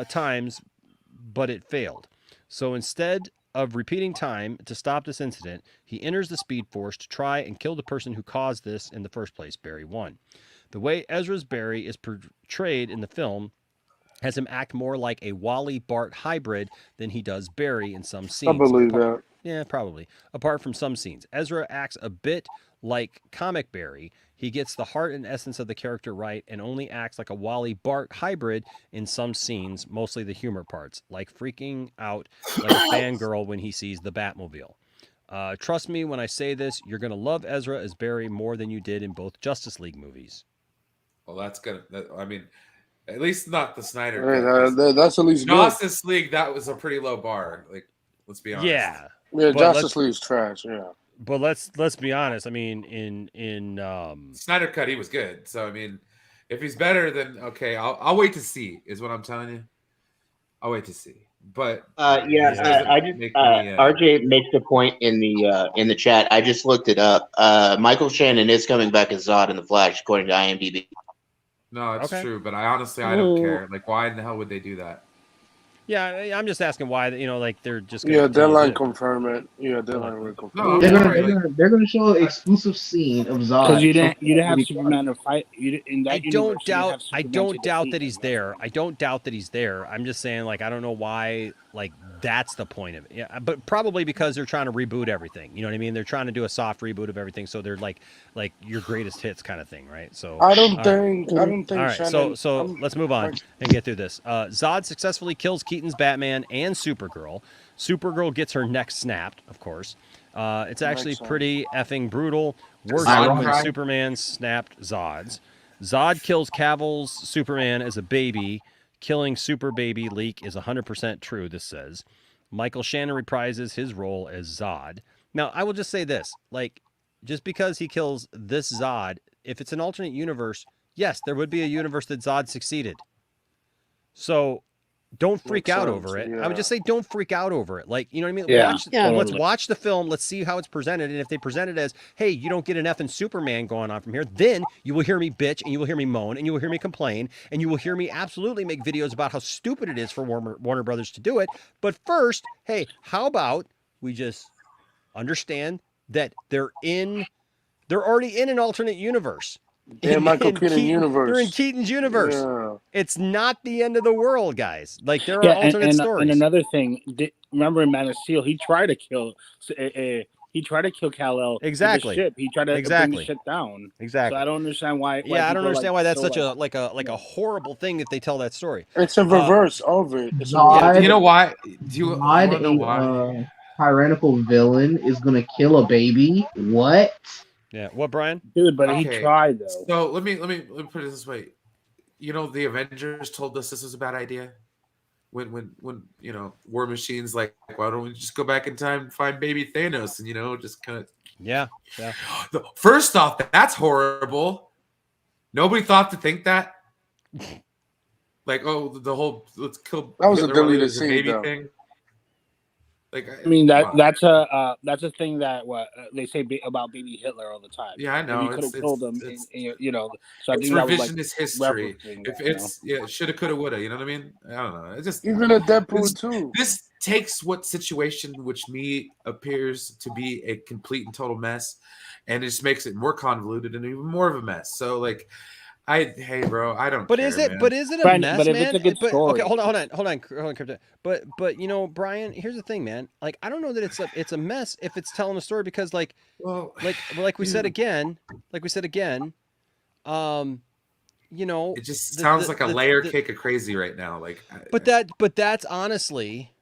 times, but it failed. So instead of repeating time to stop this incident, he enters the Speed Force to try and kill the person who caused this in the first place, Barry 1. The way Ezra's Barry is portrayed in the film has him act more like a Wally Bart hybrid than he does Barry in some scenes. I believe that. Yeah, probably. Apart from some scenes. Ezra acts a bit like comic Barry. He gets the heart and essence of the character right and only acts like a Wally Bart hybrid in some scenes, mostly the humor parts, like freaking out like a fangirl when he sees the Batmobile. Trust me when I say this, you're going to love Ezra as Barry more than you did in both Justice League movies. Well, that's good. I mean, at least not the Snyder. Hey, that's at least Justice League. That was a pretty low bar. Like, let's be honest. Yeah. Justice League's trash. Yeah. But let's be honest. I mean, in Snyder Cut, he was good. So I mean, if he's better, then okay, I'll wait to see. Is what I'm telling you. I'll wait to see. But I just RJ makes a point in the chat. I just looked it up. Michael Shannon is coming back as Zod in the Flash, according to IMDb. No, it's true, but I don't care. Like, why in the hell would they do that? Yeah, I'm just asking why. Like they're just Deadline confirm it. Yeah, Deadline will confirm. They're gonna show an exclusive scene of Zod. Because you didn't have Superman to fight. I don't doubt that he's there. I don't doubt that he's there. I'm just saying, like, I don't know why. Like, that's the point of it. Yeah, but probably because they're trying to reboot everything. You know what I mean? They're trying to do a soft reboot of everything, so they're like your greatest hits kind of thing, right? So I don't think. All right, Shannon, so let's move on and get through this. Zod successfully kills Keaton's Batman and Supergirl. Supergirl gets her neck snapped, of course. It's actually pretty effing brutal. Worse than when Superman snapped Zod's. Zod kills Cavill's Superman as a baby. Killing Super Baby leak is 100% true, this says. Michael Shannon reprises his role as Zod. Now, I will just say this. Like, just because he kills this Zod, if it's an alternate universe, yes, there would be a universe that Zod succeeded. So don't freak out over it. I would just say don't freak out over it. Like, you know what I mean? Let's watch the film. Let's see how it's presented. And if they present it as, hey, you don't get an effing Superman going on from here, then you will hear me bitch and you will hear me moan and you will hear me complain and you will hear me absolutely make videos about how stupid it is for Warner Brothers to do it. But first, hey, how about we just understand that they're already in an alternate universe. Michael Keaton universe. They're in Keaton's universe. Yeah. It's not the end of the world, guys. Like, there are alternate stories. And another thing, remember in Man of Steel, he tried to kill Kal-El. Exactly. With the ship. He tried to bring the ship down. Exactly. So I don't understand why. Yeah, I don't understand why that's such a horrible thing if they tell that story. It's a reverse of it. You know why? Do you want to know why? Tyrannical villain is gonna kill a baby. What? Yeah. What, Brian? Dude, but he tried though. So let me put it this way. You know, the Avengers told us this was a bad idea. When you know, War Machine's like, why don't we just go back in time and find baby Thanos and just kind of yeah. First off, that's horrible. Nobody thought to think that. Like, oh, the whole let's kill. That was a deleted scene, baby though. thing. Like, I mean that's a thing that they say about baby Hitler all the time. Yeah, I know. You could have killed him, So I it's think that was revisionist history. If it's shoulda, coulda, woulda. You know what I mean? I don't know. It's just even a Deadpool too. This takes what situation which appears to be a complete and total mess, and it just makes it more convoluted and even more of a mess. So like. Hey, bro, I don't. But care, is it? Man. But is it a mess, man? It's a good story. Okay, hold on, Crypto. But Brian, here's the thing, man. Like, I don't know that it's a mess if it's telling a story because, like we said again, it just sounds like a layer cake of crazy right now. Like, that's honestly,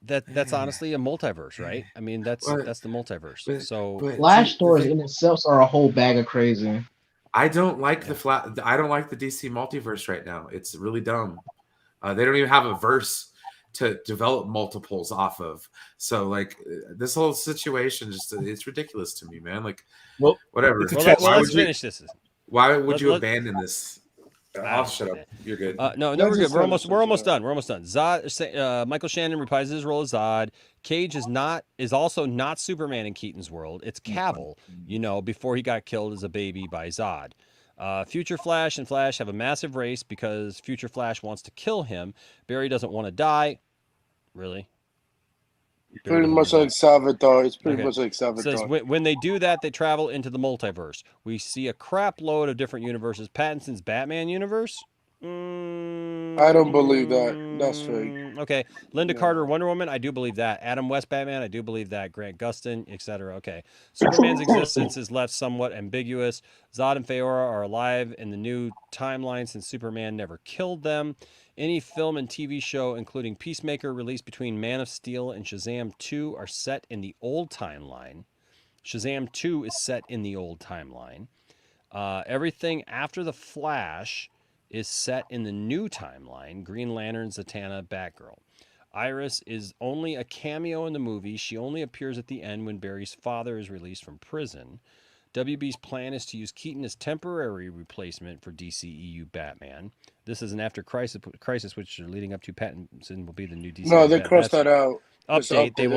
that's honestly a multiverse, right? I mean, that's the multiverse. So Flash stories in themselves are a whole bag of crazy. I don't like I don't like the DC multiverse right now. It's really dumb. They don't even have a verse to develop multiples off of. So like this whole situation it's ridiculous to me, man. Like, well, whatever. Let's finish this. Why would you abandon this? I'll shut up. You're good. No, we're good. We're almost done. We're almost done. Zod, Michael Shannon reprises his role as Zod. Cage is also not Superman in Keaton's world. It's Cavill, before he got killed as a baby by Zod. Future Flash and Flash have a massive race because Future Flash wants to kill him. Barry doesn't want to die. Really? Pretty much like Salvatore. It's pretty much like Salvatore. It says when they do that, they travel into the multiverse. We see a crap load of different universes. Pattinson's Batman universe? I don't believe that. That's fake. Okay. Linda Carter, Wonder Woman? I do believe that. Adam West, Batman? I do believe that. Grant Gustin, etc. Okay. Superman's existence is left somewhat ambiguous. Zod and Feora are alive in the new timeline since Superman never killed them. Any film and TV show, including Peacemaker, released between Man of Steel and Shazam 2, are set in the old timeline. Shazam 2 is set in the old timeline. Everything after The Flash is set in the new timeline. Green Lantern, Zatanna, Batgirl. Iris is only a cameo in the movie. She only appears at the end when Barry's father is released from prison. WB's plan is to use Keaton as temporary replacement for DCEU Batman. This is an after crisis, which are leading up to Pattinson will be the new DC. No, they crossed that out. Update. They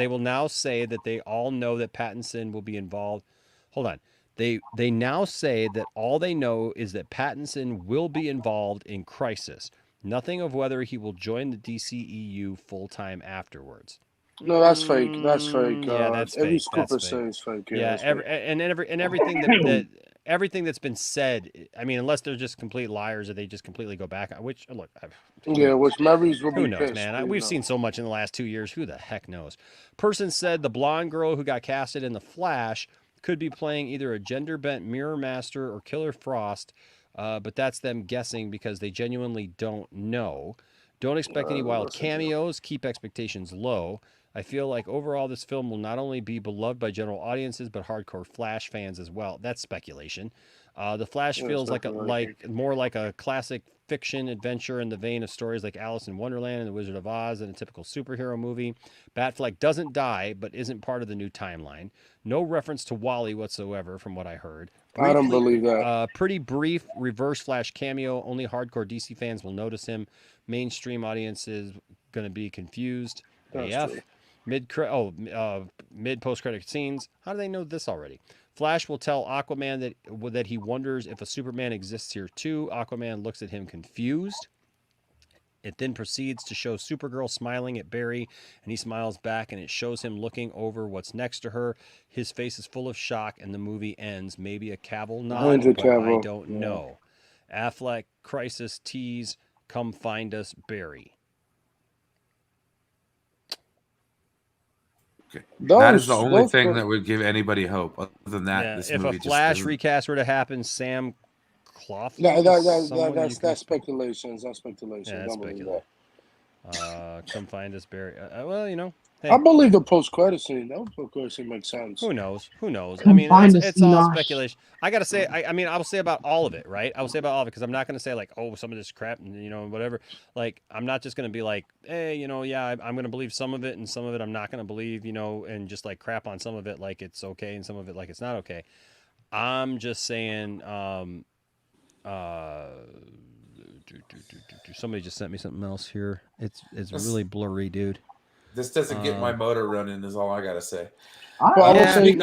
will now say that they all know that Pattinson will be involved. Hold on. They now say that all they know is that Pattinson will be involved in Crisis. Nothing of whether he will join the DCEU full time afterwards. No, that's fake. That's fake. Yeah, that's every fake. scoop is fake. Yeah, everything that everything that's been said. I mean, unless they're just complete liars or they just completely go back. Which look, which Mary's will be who knows, pissed, man? We've seen so much in the last 2 years. Who the heck knows? Person said the blonde girl who got casted in The Flash could be playing either a gender bent Mirror Master or Killer Frost, but that's them guessing because they genuinely don't know. Don't expect any wild cameos. Keep expectations low. I feel like overall this film will not only be beloved by general audiences, but hardcore Flash fans as well. That's speculation. The Flash feels more like a classic fiction adventure in the vein of stories like Alice in Wonderland and The Wizard of Oz and a typical superhero movie. Batfleck doesn't die, but isn't part of the new timeline. No reference to Wally whatsoever, from what I heard. I don't believe that. Pretty brief Reverse Flash cameo. Only hardcore DC fans will notice him. Mainstream audience is going to be confused. AF. Mid post credit scenes. How do they know this already? Flash will tell Aquaman that he wonders if a Superman exists here too. Aquaman looks at him confused. It then proceeds to show Supergirl smiling at Barry, and he smiles back, and it shows him looking over what's next to her. His face is full of shock, and the movie ends. Maybe a Cavill nod, but I don't know. Affleck, Crisis, tease, come find us, Barry. Okay. That is the only thing that would give anybody hope. Other than that, this if movie a Flash recast were to happen, Sam Claflin. That's speculation. That's speculation. Yeah, I don't believe that. Come find us, Barry. Well, hey. I believe the post-credit scene. That post-credit scene makes sense. Who knows? I mean, it's all speculation. I gotta say, I mean, I will say about all of it, right? I will say about all of it because I'm not gonna say like, oh, some of this crap, and whatever. Like, I'm not just gonna be like, hey, I'm gonna believe some of it, and some of it I'm not gonna believe, and just like crap on some of it like it's okay, and some of it like it's not okay. I'm just saying, somebody just sent me something else here. It's really blurry, dude. This doesn't get my motor running, is all I gotta say. But we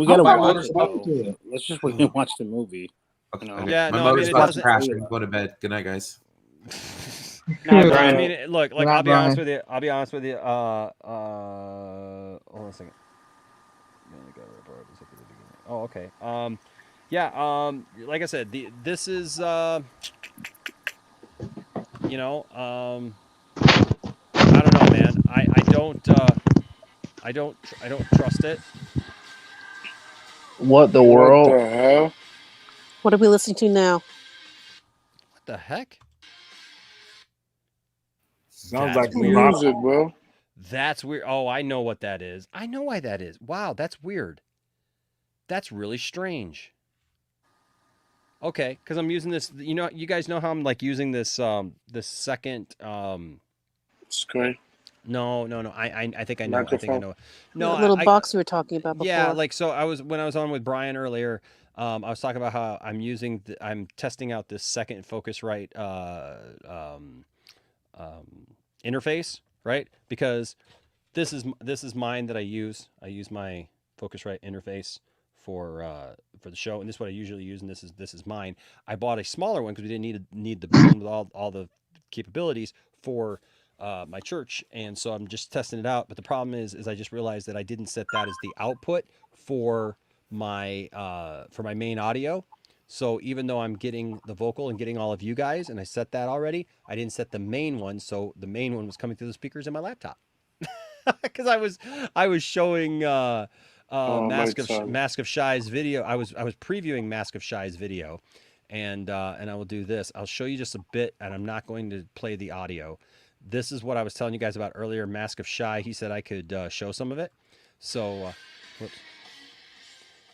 gotta watch it. Let's just wait and watch the movie. Okay. Yeah, my motor's about to crash. I'm going to bed. Good night, guys. I mean, look, like I'll be honest with you. Hold on a second. Oh, okay. Like I said, this is I don't know, man. I don't trust it. What the world? What the hell? What are we listening to now? What the heck? Sounds like music, bro. That's weird. Oh, I know what that is. I know why that is. Wow, that's weird. That's really strange. Okay, because I'm using this. You know, you guys know how I'm like using this this second screen. No. I think I know. I think I Microphone. know. The No, little I box we were talking about yeah, before. like so I was when I was on with Brian earlier, I was talking about how I'm testing out this second Focusrite interface, right? Because this is mine that I use. I use my Focusrite interface for the show, and this is what I usually use, and this is mine. I bought a smaller one because we didn't need the big one with all the capabilities for my church, and so I'm just testing it out. But the problem is I just realized that I didn't set that as the output for my main audio. So even though I'm getting the vocal and getting all of you guys, and I set that already, I didn't set the main one. So the main one was coming through the speakers in my laptop because I was showing Mask of Shy's video. I was previewing Mask of Shy's video, and I will do this. I'll show you just a bit, and I'm not going to play the audio. This is what I was telling you guys about earlier. Mask of Shy. He said I could show some of it. So, whoops.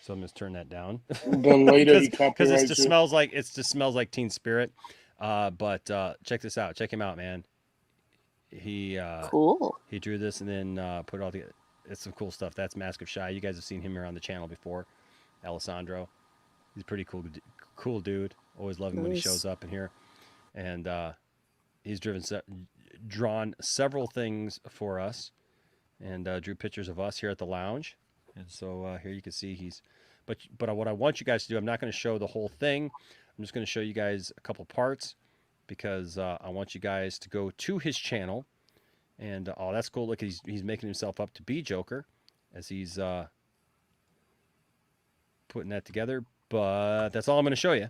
So I'm just turn that down. Then later he because copyrights it just smells like Teen Spirit. But check this out. Check him out, man. He cool. He drew this and then put it all together. It's some cool stuff. That's Mask of Shy. You guys have seen him here on the channel before. Alessandro. He's a pretty cool dude. Always love him when he shows up in here. And he's drawn several things for us, and drew pictures of us here at the lounge. And so here you can see but what I want you guys to do, I'm not going to show the whole thing. I'm just going to show you guys a couple parts because I want you guys to go to his channel. And oh, that's cool. Look, he's making himself up to be Joker as he's putting that together. But that's all I'm going to show you.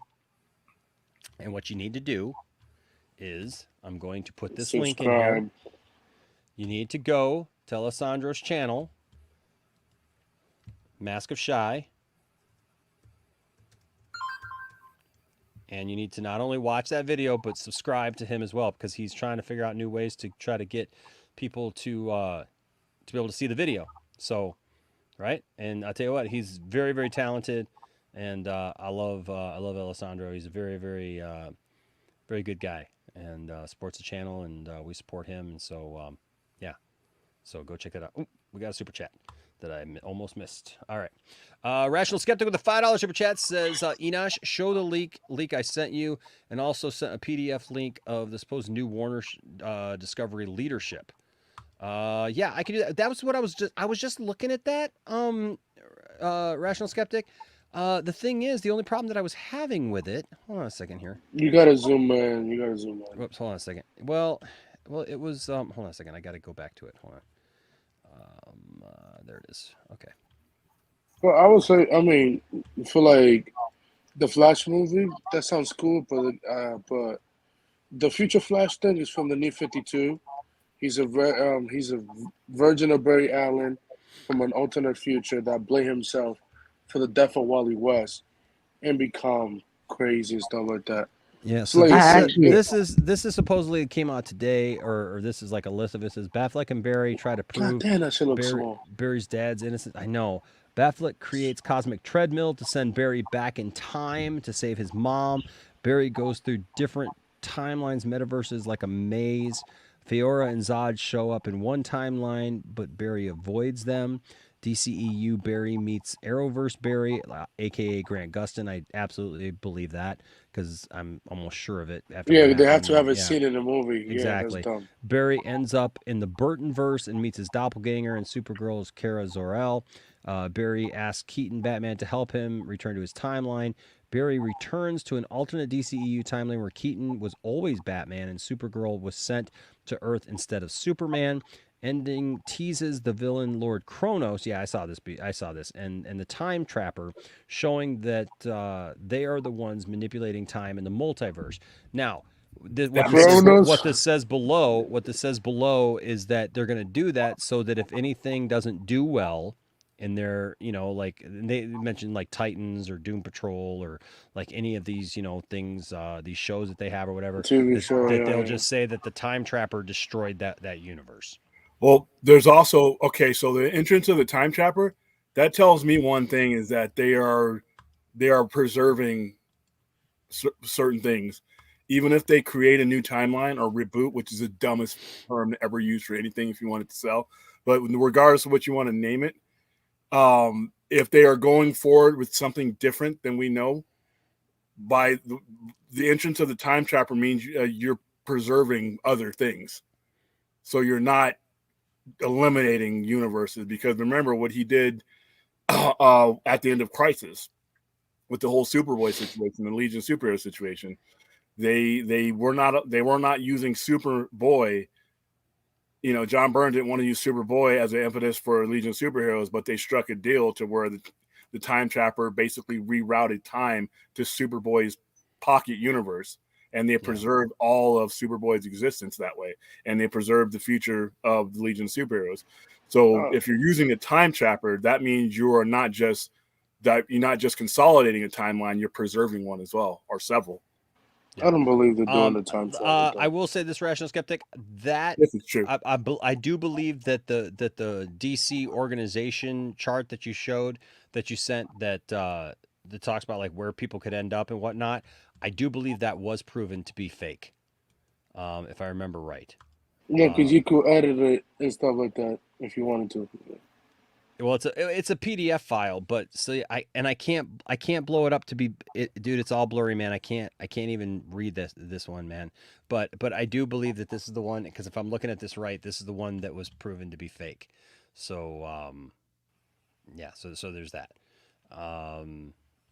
And what you need to do is I'm going to put this link in here. You need to go to Alessandro's channel, Mask of Shy. And you need to not only watch that video, but subscribe to him as well, because he's trying to figure out new ways to try to get people to be able to see the video. So, right? And I'll tell you what, he's very, very talented, and I love Alessandro. He's a very, very, very good guy, and supports the channel, and we support him. And so, yeah. So go check that out. Ooh, we got a super chat that I almost missed. All right. Rational Skeptic with a $5 super chat says, Enosh, show the leak I sent you, and also sent a PDF link of the supposed new Warner Discovery leadership. Yeah, I can do that. That was what I was just looking at that. Rational Skeptic. The thing is, the only problem that I was having with it, hold on a second here. You gotta zoom in. Whoops, hold on a second. Well, it was, hold on a second. I got to go back to it. Hold on. There it is. Okay. Well, I would say, I mean, for like the Flash movie, that sounds cool, but the future Flash thing is from the New 52. He's a virgin of Barry Allen from an alternate future that blamed himself for the death of Wally West and become crazy and stuff like that. Yeah, so this is supposedly came out today, or this is like a list of it. It says Batfleck and Barry try to prove Barry's dad's innocent. I know. Batfleck creates cosmic treadmill to send Barry back in time to save his mom. Barry goes through different timelines, metaverses like a maze. Fiora and Zod show up in one timeline, but Barry avoids them. DCEU Barry meets Arrowverse Barry, aka Grant Gustin. I absolutely believe that because I'm almost sure of it. Yeah, they have to have it seen in the movie. Exactly. Yeah, that's dumb. Barry ends up in the Burtonverse and meets his doppelganger and Supergirl's Kara Zor-El. Barry asks Keaton Batman to help him return to his timeline. Barry returns to an alternate DCEU timeline where Keaton was always Batman and Supergirl was sent to Earth instead of Superman. Ending teases the villain Lord Kronos. Yeah, I saw this. And the Time Trapper, showing that they are the ones manipulating time in the multiverse. Now, what this says below is that they're going to do that so that if anything doesn't do well in their, like they mentioned like Titans or Doom Patrol or like any of these, things, these shows that they have or whatever, they'll just say that the Time Trapper destroyed that universe. Well, there's also, so the entrance of the Time Trapper, that tells me one thing is that they are preserving certain things. Even if they create a new timeline or reboot, which is the dumbest term ever used for anything if you want it to sell, but regardless of what you want to name it, if they are going forward with something different than we know, by the entrance of the time trapper means you're preserving other things. So you're not eliminating universes, because remember what he did at the end of Crisis with the whole Superboy situation, the Legion superhero situation. They were not using Superboy. You know, John Byrne didn't want to use Superboy as an impetus for Legion superheroes, but they struck a deal to where the time trapper basically rerouted time to Superboy's pocket universe, and they preserved all of Superboy's existence that way, and they preserved the future of the Legion superheroes. So if you're using a time trapper, that means you're not just consolidating a timeline, you're preserving one as well, or several. I don't believe they're doing the time travel. I will say this, Rational Skeptic, that this is true. I do believe that the DC organization chart that you showed, that you sent, that talks about like where people could end up and whatnot, I do believe that was proven to be fake, if I remember right. Yeah, because you could edit it and stuff like that if you wanted to. Well, it's a PDF file, but I can't blow it up to be dude. It's all blurry, man. I can't even read this one, man. But I do believe that this is the one, because if I'm looking at this right, this is the one that was proven to be fake. So yeah, so there's that.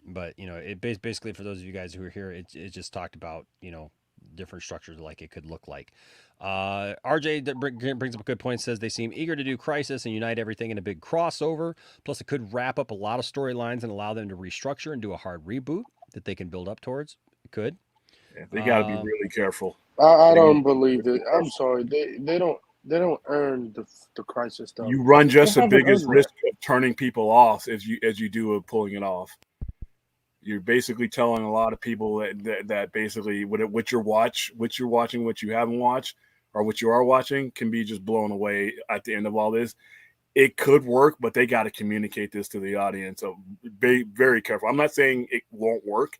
But you know, it basically, for those of you guys who are here, it just talked about, you know, different structures like it could look like. RJ that brings up a good point, says they seem eager to do Crisis and unite everything in a big crossover. Plus, it could wrap up a lot of storylines and allow them to restructure and do a hard reboot that they can build up towards. It could. Yeah, they got to be really careful. I don't believe it. I'm sorry. They don't earn the Crisis stuff. You run just the biggest risk of turning people off as you do of pulling it off. You're basically telling a lot of people that basically what you're watching, what you haven't watched, or what you are watching can be just blown away at the end of all this. It could work, but they got to communicate this to the audience. So be very careful. I'm not saying it won't work,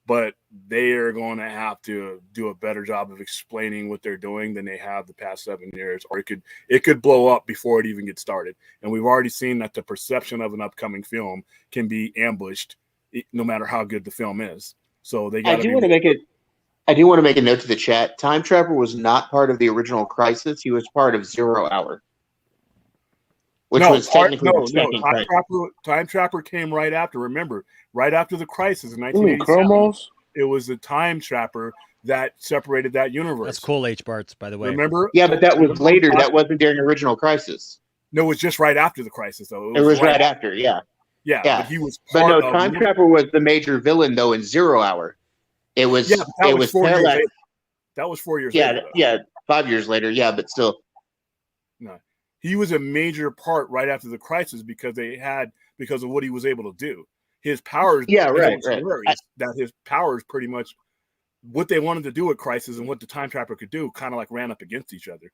but they are going to have to do a better job of explaining what they're doing than they have the past 7 years, or it could blow up before it even gets started. And we've already seen that the perception of an upcoming film can be ambushed no matter how good the film is. So they got to I do want to make a note to the chat. Time Trapper was not part of the original Crisis. He was part of 0 Hour, which was technically the second Crisis. Time Trapper came right after. Remember, right after the Crisis in 1987. It was the Time Trapper that separated that universe. That's cool, H-Barts, by the way. Remember? Yeah, but that was later. That wasn't during original Crisis. No, it was just right after the Crisis, though. It was right after, yeah. Yeah, but he was part of... But no, Time Trapper was the major villain, though, in 0 Hour. It was... Yeah, that was 4 years later. That was 4 years later. Yeah, 5 years later, yeah, but still. No. He was a major part right after the Crisis because of what he was able to do. His powers... Yeah, right. That his powers pretty much... What they wanted to do with Crisis and what the Time Trapper could do kind of like ran up against each other.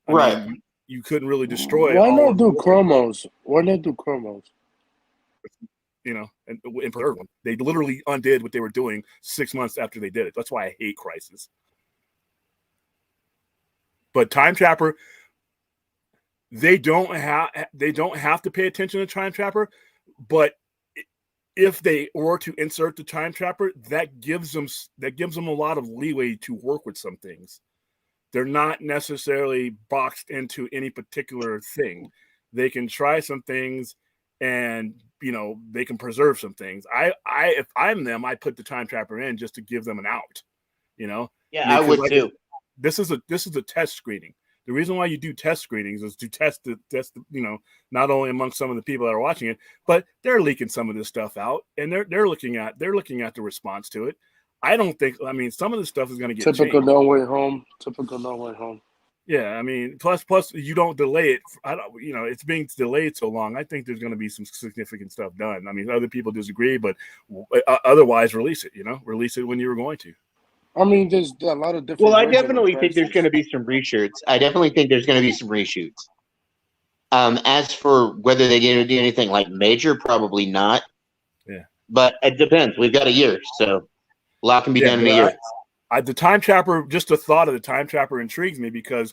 I mean, you couldn't really destroy... Why not do Chromos? Why not do Chromos? You know, and preserve them. They literally undid what they were doing 6 months after they did it. That's why I hate Crisis. But Time Trapper, they don't have to pay attention to Time Trapper, but if they were to insert the Time Trapper, that gives them a lot of leeway to work with some things. They're not necessarily boxed into any particular thing. They can try some things, and you know, they can preserve some things. If I'm them, I put the Time Trapper in just to give them an out. You know? Yeah, I would too. This is a test screening. The reason why you do test screenings is to test the you know, not only among some of the people that are watching it, but they're leaking some of this stuff out, and they're looking at the response to it. I mean, some of this stuff is going to get typical changed. No Way Home. Typical No Way Home. Yeah, I mean, plus you don't delay it. You know, it's being delayed so long. I think there's going to be some significant stuff done. I mean, other people disagree, but otherwise, release it. You know, release it when you were going to. I mean, there's a lot of different. Well, I definitely think there's going to be some reshoots. I definitely think there's going to be some reshoots. As for whether they're going to do anything like major, probably not. Yeah. But it depends. We've got a year, so a lot can be done in a year. The Time Trapper, just the thought of the Time Trapper intrigues me, because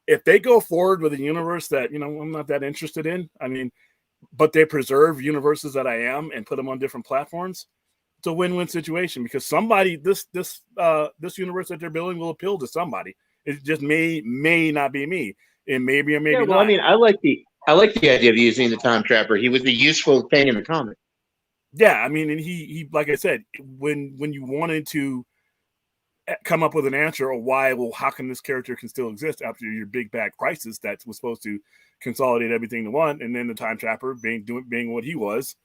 if they go forward with a universe that, I'm not that interested in, but they preserve universes that I am and put them on different platforms, it's a win-win situation, because somebody, this universe that they're building will appeal to somebody. It just may not be me. It may be or maybe not. I like the idea of using the Time Trapper. He was a useful thing in the comic. Yeah, and he like I said, when you wanted to come up with an answer of why, how come this character can still exist after your big bad crisis that was supposed to consolidate everything to one, and then the Time Trapper being what he was.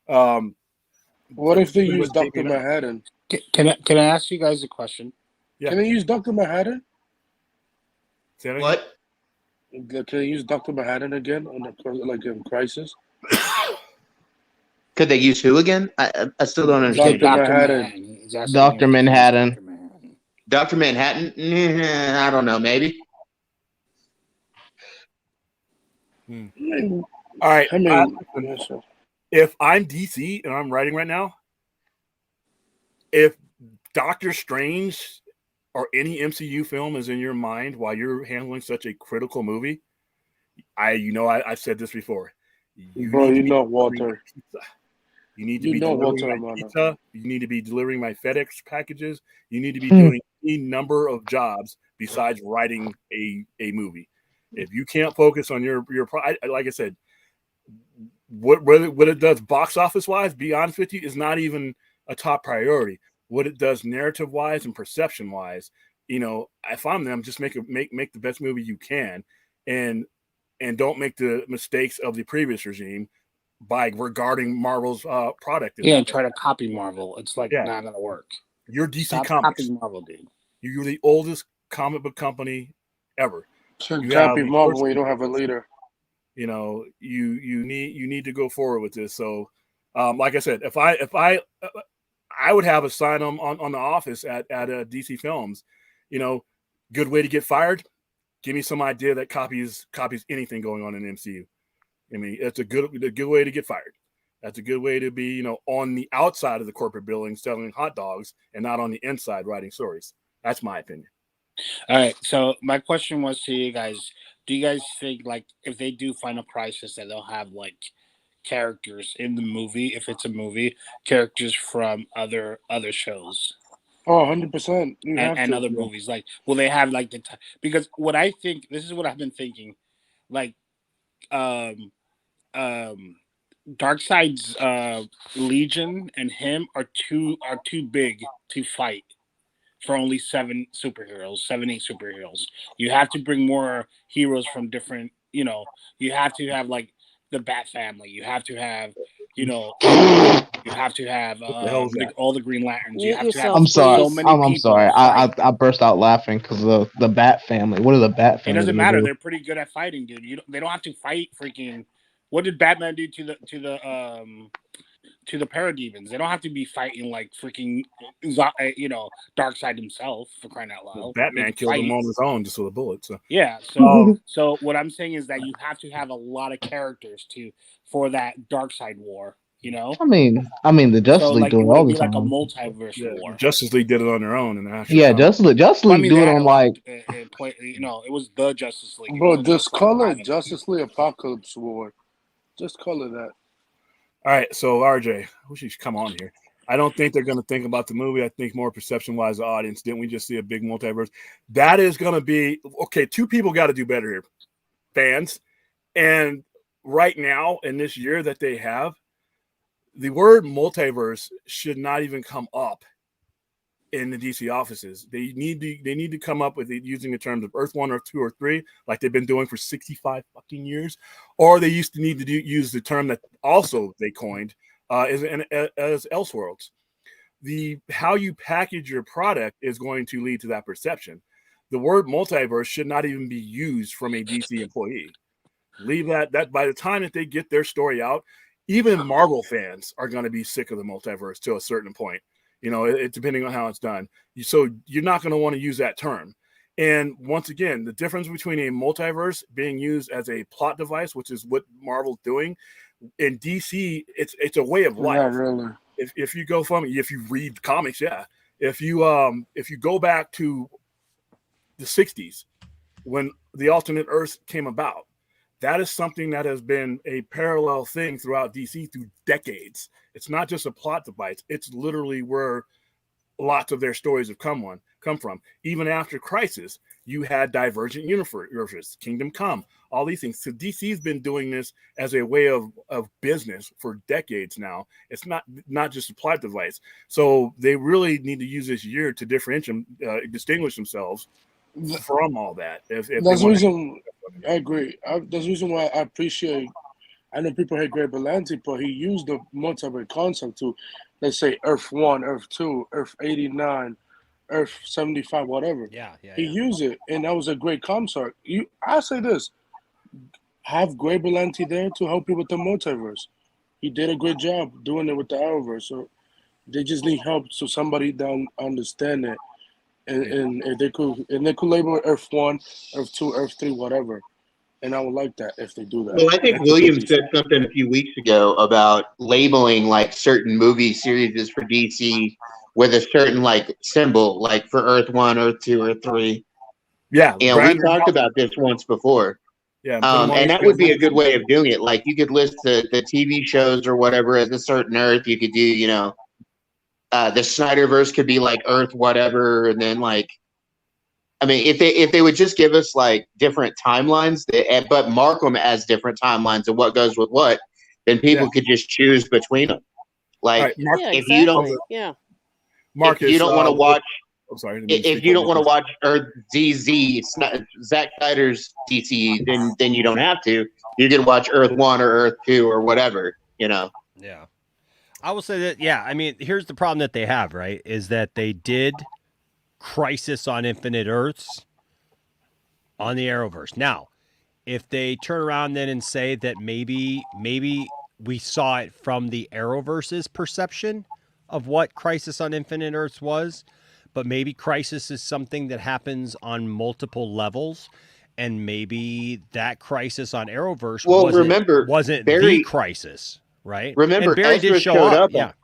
What if they use Dr. Manhattan? Can I ask you guys a question? Yeah. Can they use Dr. Manhattan? What? Can they use Dr. Manhattan again in Crisis? Could they use who again? I still don't understand. Dr. Manhattan. Dr. Manhattan. Dr. Manhattan? I don't know. Maybe. All right. If I'm DC and I'm writing right now, if Doctor Strange or any MCU film is in your mind while you're handling such a critical movie, I've said this before. Walter. You need to be delivering my pizza. You need to be delivering my FedEx packages. You need to be doing any number of jobs besides writing a movie. If you can't focus on your like I said, what it does box office wise, be honest with you, is not even a top priority. What it does narrative wise and perception wise, if I'm them, just make the best movie you can, and don't make the mistakes of the previous regime by regarding Marvel's product. And try to copy Marvel. It's not going to work. You're DC Stop Comics. copying Marvel, dude. You're the oldest comic book company ever. You copy Marvel when you don't have a leader. You need to go forward with this. So, like I said, if I would have a sign on the office at DC Films, good way to get fired. Give me some idea that copies anything going on in the MCU. It's a good way to get fired. That's a good way to be, on the outside of the corporate building selling hot dogs and not on the inside writing stories. That's my opinion. All right. So my question was to you guys: do you guys think if they do Final Crisis that they'll have characters in the movie, if it's a movie, characters from other shows? Oh, 100%. And other movies, will they have because what I think, this is what I've been thinking, Darkseid's Legion and him are too big to fight for only 8 superheroes. You have to bring more heroes from different, you have to have the Bat Family. You have to have, all the Green Lanterns. You have to have I'm sorry. so many I'm people sorry. fight. I burst out laughing because of the Bat Family. What are the Bat Family? It doesn't matter. They're pretty good at fighting, dude. They don't have to fight freaking. What did Batman do to the parademons? They don't have to be fighting freaking, Darkseid himself, for crying out loud. Batman killed him on his own just with a bullet. So yeah. So what I'm saying is that you have to have a lot of characters for that Darkseid war. I mean, the Justice League do it all the time. Like a multiverse war. Justice League did it on their own, and Justice League do it on it was the Justice League. Bro, just call it Justice League Apocalypse War. Just call it that. All right, so RJ, I wish you should come on here. I don't think they're going to think about the movie. I think more perception-wise, the audience. Didn't we just see a big multiverse? That is going to be okay. Two people got to do better here, fans. And right now, in this year that they have, the word multiverse should not even come up in the DC offices. They need to come up with it using the terms of Earth 1 or 2 or 3, like they've been doing for 65 fucking years, or they used to need to use the term that also they coined as Elseworlds. How you package your product is going to lead to that perception. The word multiverse should not even be used from a DC employee. Leave that by the time that they get their story out, even Marvel fans are going to be sick of the multiverse to a certain point. Depending on how it's done. So you're not going to want to use that term. And once again, the difference between a multiverse being used as a plot device, which is what Marvel's doing, in DC, it's a way of life. Not really. If you go if you read comics, yeah. If you go back to the 60s when the alternate Earth came about, that is something that has been a parallel thing throughout DC through decades. It's not just a plot device. It's literally where lots of their stories have come from. Even after Crisis, you had Divergent Universes, Kingdom Come, all these things. So DC's been doing this as a way of business for decades now. It's not just a plot device. So they really need to use this year to distinguish themselves from all that. That's the reason I agree. That's the reason why I appreciate. I know people hate Greg Berlanti, but he used the multiverse concept to, let's say, Earth 1, Earth 2, Earth 89, Earth 75, whatever. He used it, and that was a great concept. I say this: have Greg Berlanti there to help you with the multiverse. He did a great job doing it with the Arrowverse. So they just need help, so somebody down understand it. And if they could label it Earth 1, Earth 2, Earth 3, whatever. And I would like that if they do that. Well, I think William said something a few weeks ago about labeling like certain movie series for DC with a certain like symbol, like for Earth 1, Earth 2, Earth 3. Yeah. You know, we talked about this once before. Yeah. And that would be a good way of doing it. Like you could list the TV shows or whatever as a certain Earth. You could do, you know, the Snyderverse could be like Earth whatever, and then like, I mean, if they would just give us like different timelines, but mark them as different timelines of what goes with what, then people could just choose between them. Like if you don't, Marcus, if you don't want to watch, I'm sorry, if you don't want to watch Earth ZZ, Zack Snyder's DC, then you don't have to. You can watch Earth 1 or Earth 2 or whatever, you know. Yeah. I will say that, I mean, here's the problem that they have, right, is that they did Crisis on Infinite Earths on the Arrowverse. Now, if they turn around then and say that maybe we saw it from the Arrowverse's perception of what Crisis on Infinite Earths was, but maybe Crisis is something that happens on multiple levels, and maybe that Crisis on Arrowverse wasn't the Crisis. Right. Remember, and Barry Ezra did show showed up.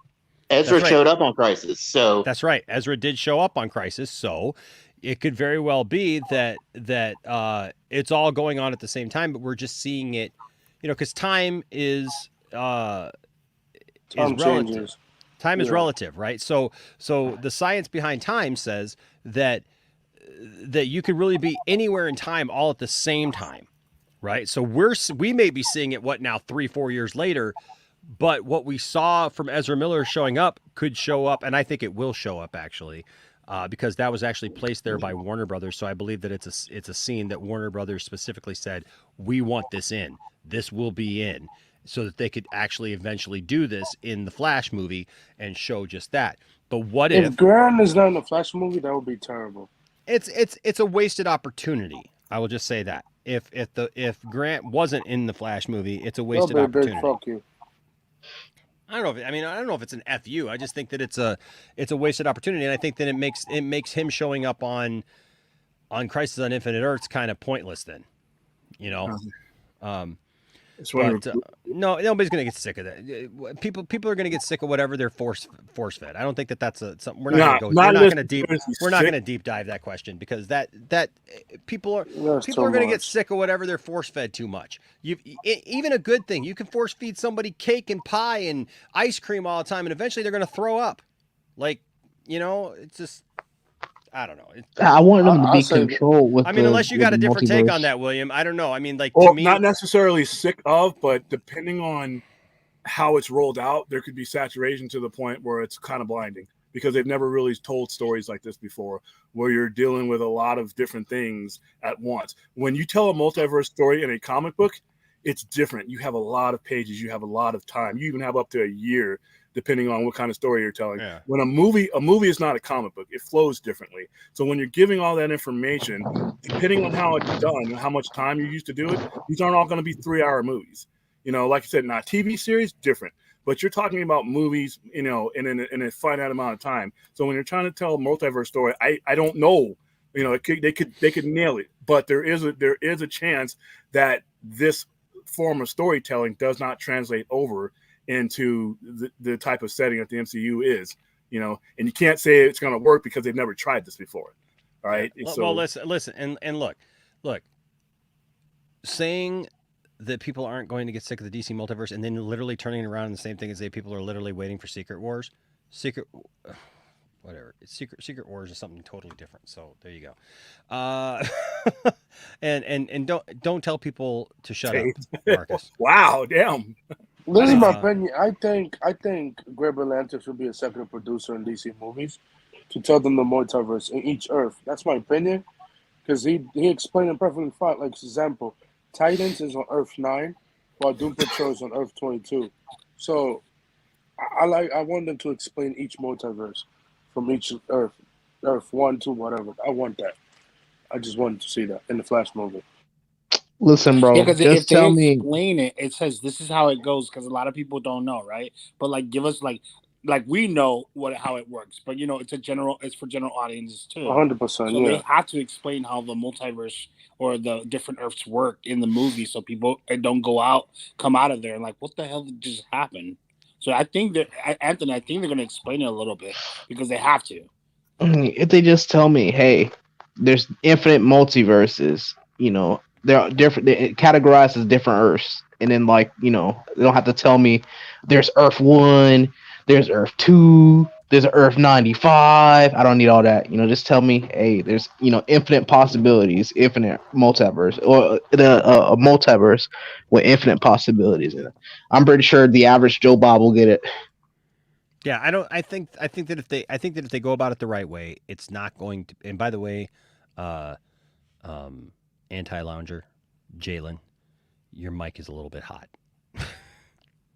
Ezra showed up on Crisis. So that's right. Ezra did show up on Crisis. So it could very well be that it's all going on at the same time, but we're just seeing it, you know, because time is relative. Time is relative, right? So the science behind time says that you could really be anywhere in time all at the same time, right? So we may be seeing it 3-4 years later. But what we saw from Ezra Miller showing up could show up, and I think it will show up actually, because that was actually placed there by Warner Brothers. So I believe that it's a scene that Warner Brothers specifically said, we want this in. This will be in, so that they could actually eventually do this in the Flash movie and show just that. But what if Grant is not in the Flash movie? That would be terrible. It's a wasted opportunity. I will just say that if Grant wasn't in the Flash movie, it's a wasted opportunity. Fuck you. I don't know if it's an FU. I just think that it's a wasted opportunity, and I think that it makes him showing up on Crisis on Infinite Earths kind of pointless. Then, you know, no, nobody's gonna get sick of that. People are gonna get sick of whatever they're force fed. I don't think that's something we're not gonna deep dive that question, because that people are gonna get sick of whatever they're force fed too much. Even a good thing, you can force feed somebody cake and pie and ice cream all the time, and eventually they're gonna throw up. Like, you know, it's just, I don't know. I want them to be controlled with. I mean, unless you got a different take on that, William. I don't know. I mean, like, well, to me, not necessarily sick of, but depending on how it's rolled out, there could be saturation to the point where it's kind of blinding, because they've never really told stories like this before, where you're dealing with a lot of different things at once. When you tell a multiverse story in a comic book, it's different. You have a lot of pages. You have a lot of time. You even have up to a year, depending on what kind of story you're telling. Yeah. When a movie is not a comic book. It flows differently. So when you're giving all that information, depending on how it's done and how much time you used to do it, these aren't all going to be 3-hour movies. You know, like I said, not TV series, different. But you're talking about movies, you know, in a finite amount of time. So when you're trying to tell a multiverse story, I don't know You know, they could nail it, but there is a chance that this form of storytelling does not translate over into the type of setting that the MCU is. You know, and you can't say it's going to work because they've never tried this before. All right. Yeah. So, well, listen, and look, saying that people aren't going to get sick of the DC multiverse, and then literally turning around and the same thing and say people are literally waiting for Secret Wars, whatever. It's Secret Wars is something totally different. So there you go. And don't tell people to shut up, Marcus. Wow, damn. This is my opinion. I think Greg Berlanti should be a second producer in DC movies to tell them the multiverse in each Earth. That's my opinion, because he explained it perfectly fine. Like, for example, Titans is on Earth 9, while Doom Patrol is on Earth 22. So I want them to explain each multiverse from each Earth 1 to whatever. I want that. I just wanted to see that in the Flash movie. Listen, bro. Yeah, because just if tell they me. explain it, it says this is how it goes. Because a lot of people don't know, right? But like, give us like we know how it works. But you know, it's for general audiences too. 100%. So Yeah. they have to explain how the multiverse or the different Earths work in the movie, so people don't come out of there and like, what the hell just happened? So I think that Anthony, I think they're going to explain it a little bit because they have to. If they just tell me, hey, there's infinite multiverses, you know, they're different, they're categorized as different Earths, and then, like, you know, they don't have to tell me there's Earth 1, there's Earth 2, there's Earth 95. I don't need all that. You know, just tell me, hey, there's, you know, infinite possibilities, infinite multiverse, or a multiverse with infinite possibilities in it. I'm pretty sure the average Joe Bob will get it. Yeah, I think that if they go about it the right way, it's not going to. And by the way, anti-lounger, Jalen, your mic is a little bit hot.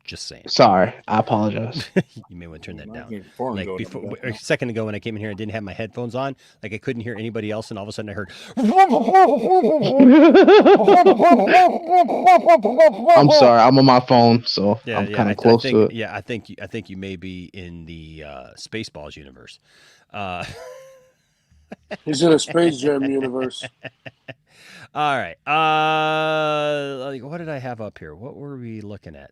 Just saying. Sorry, I apologize. You may want to turn that down. Like before, a second ago when I came in here, I didn't have my headphones on. Like I couldn't hear anybody else, and all of a sudden I heard. I'm sorry, I'm on my phone, so Yeah, I'm kind of close to it. Yeah, I think you may be in the Spaceballs universe. He's in a Space Jam universe. All right. Like, what did I have up here? What were we looking at?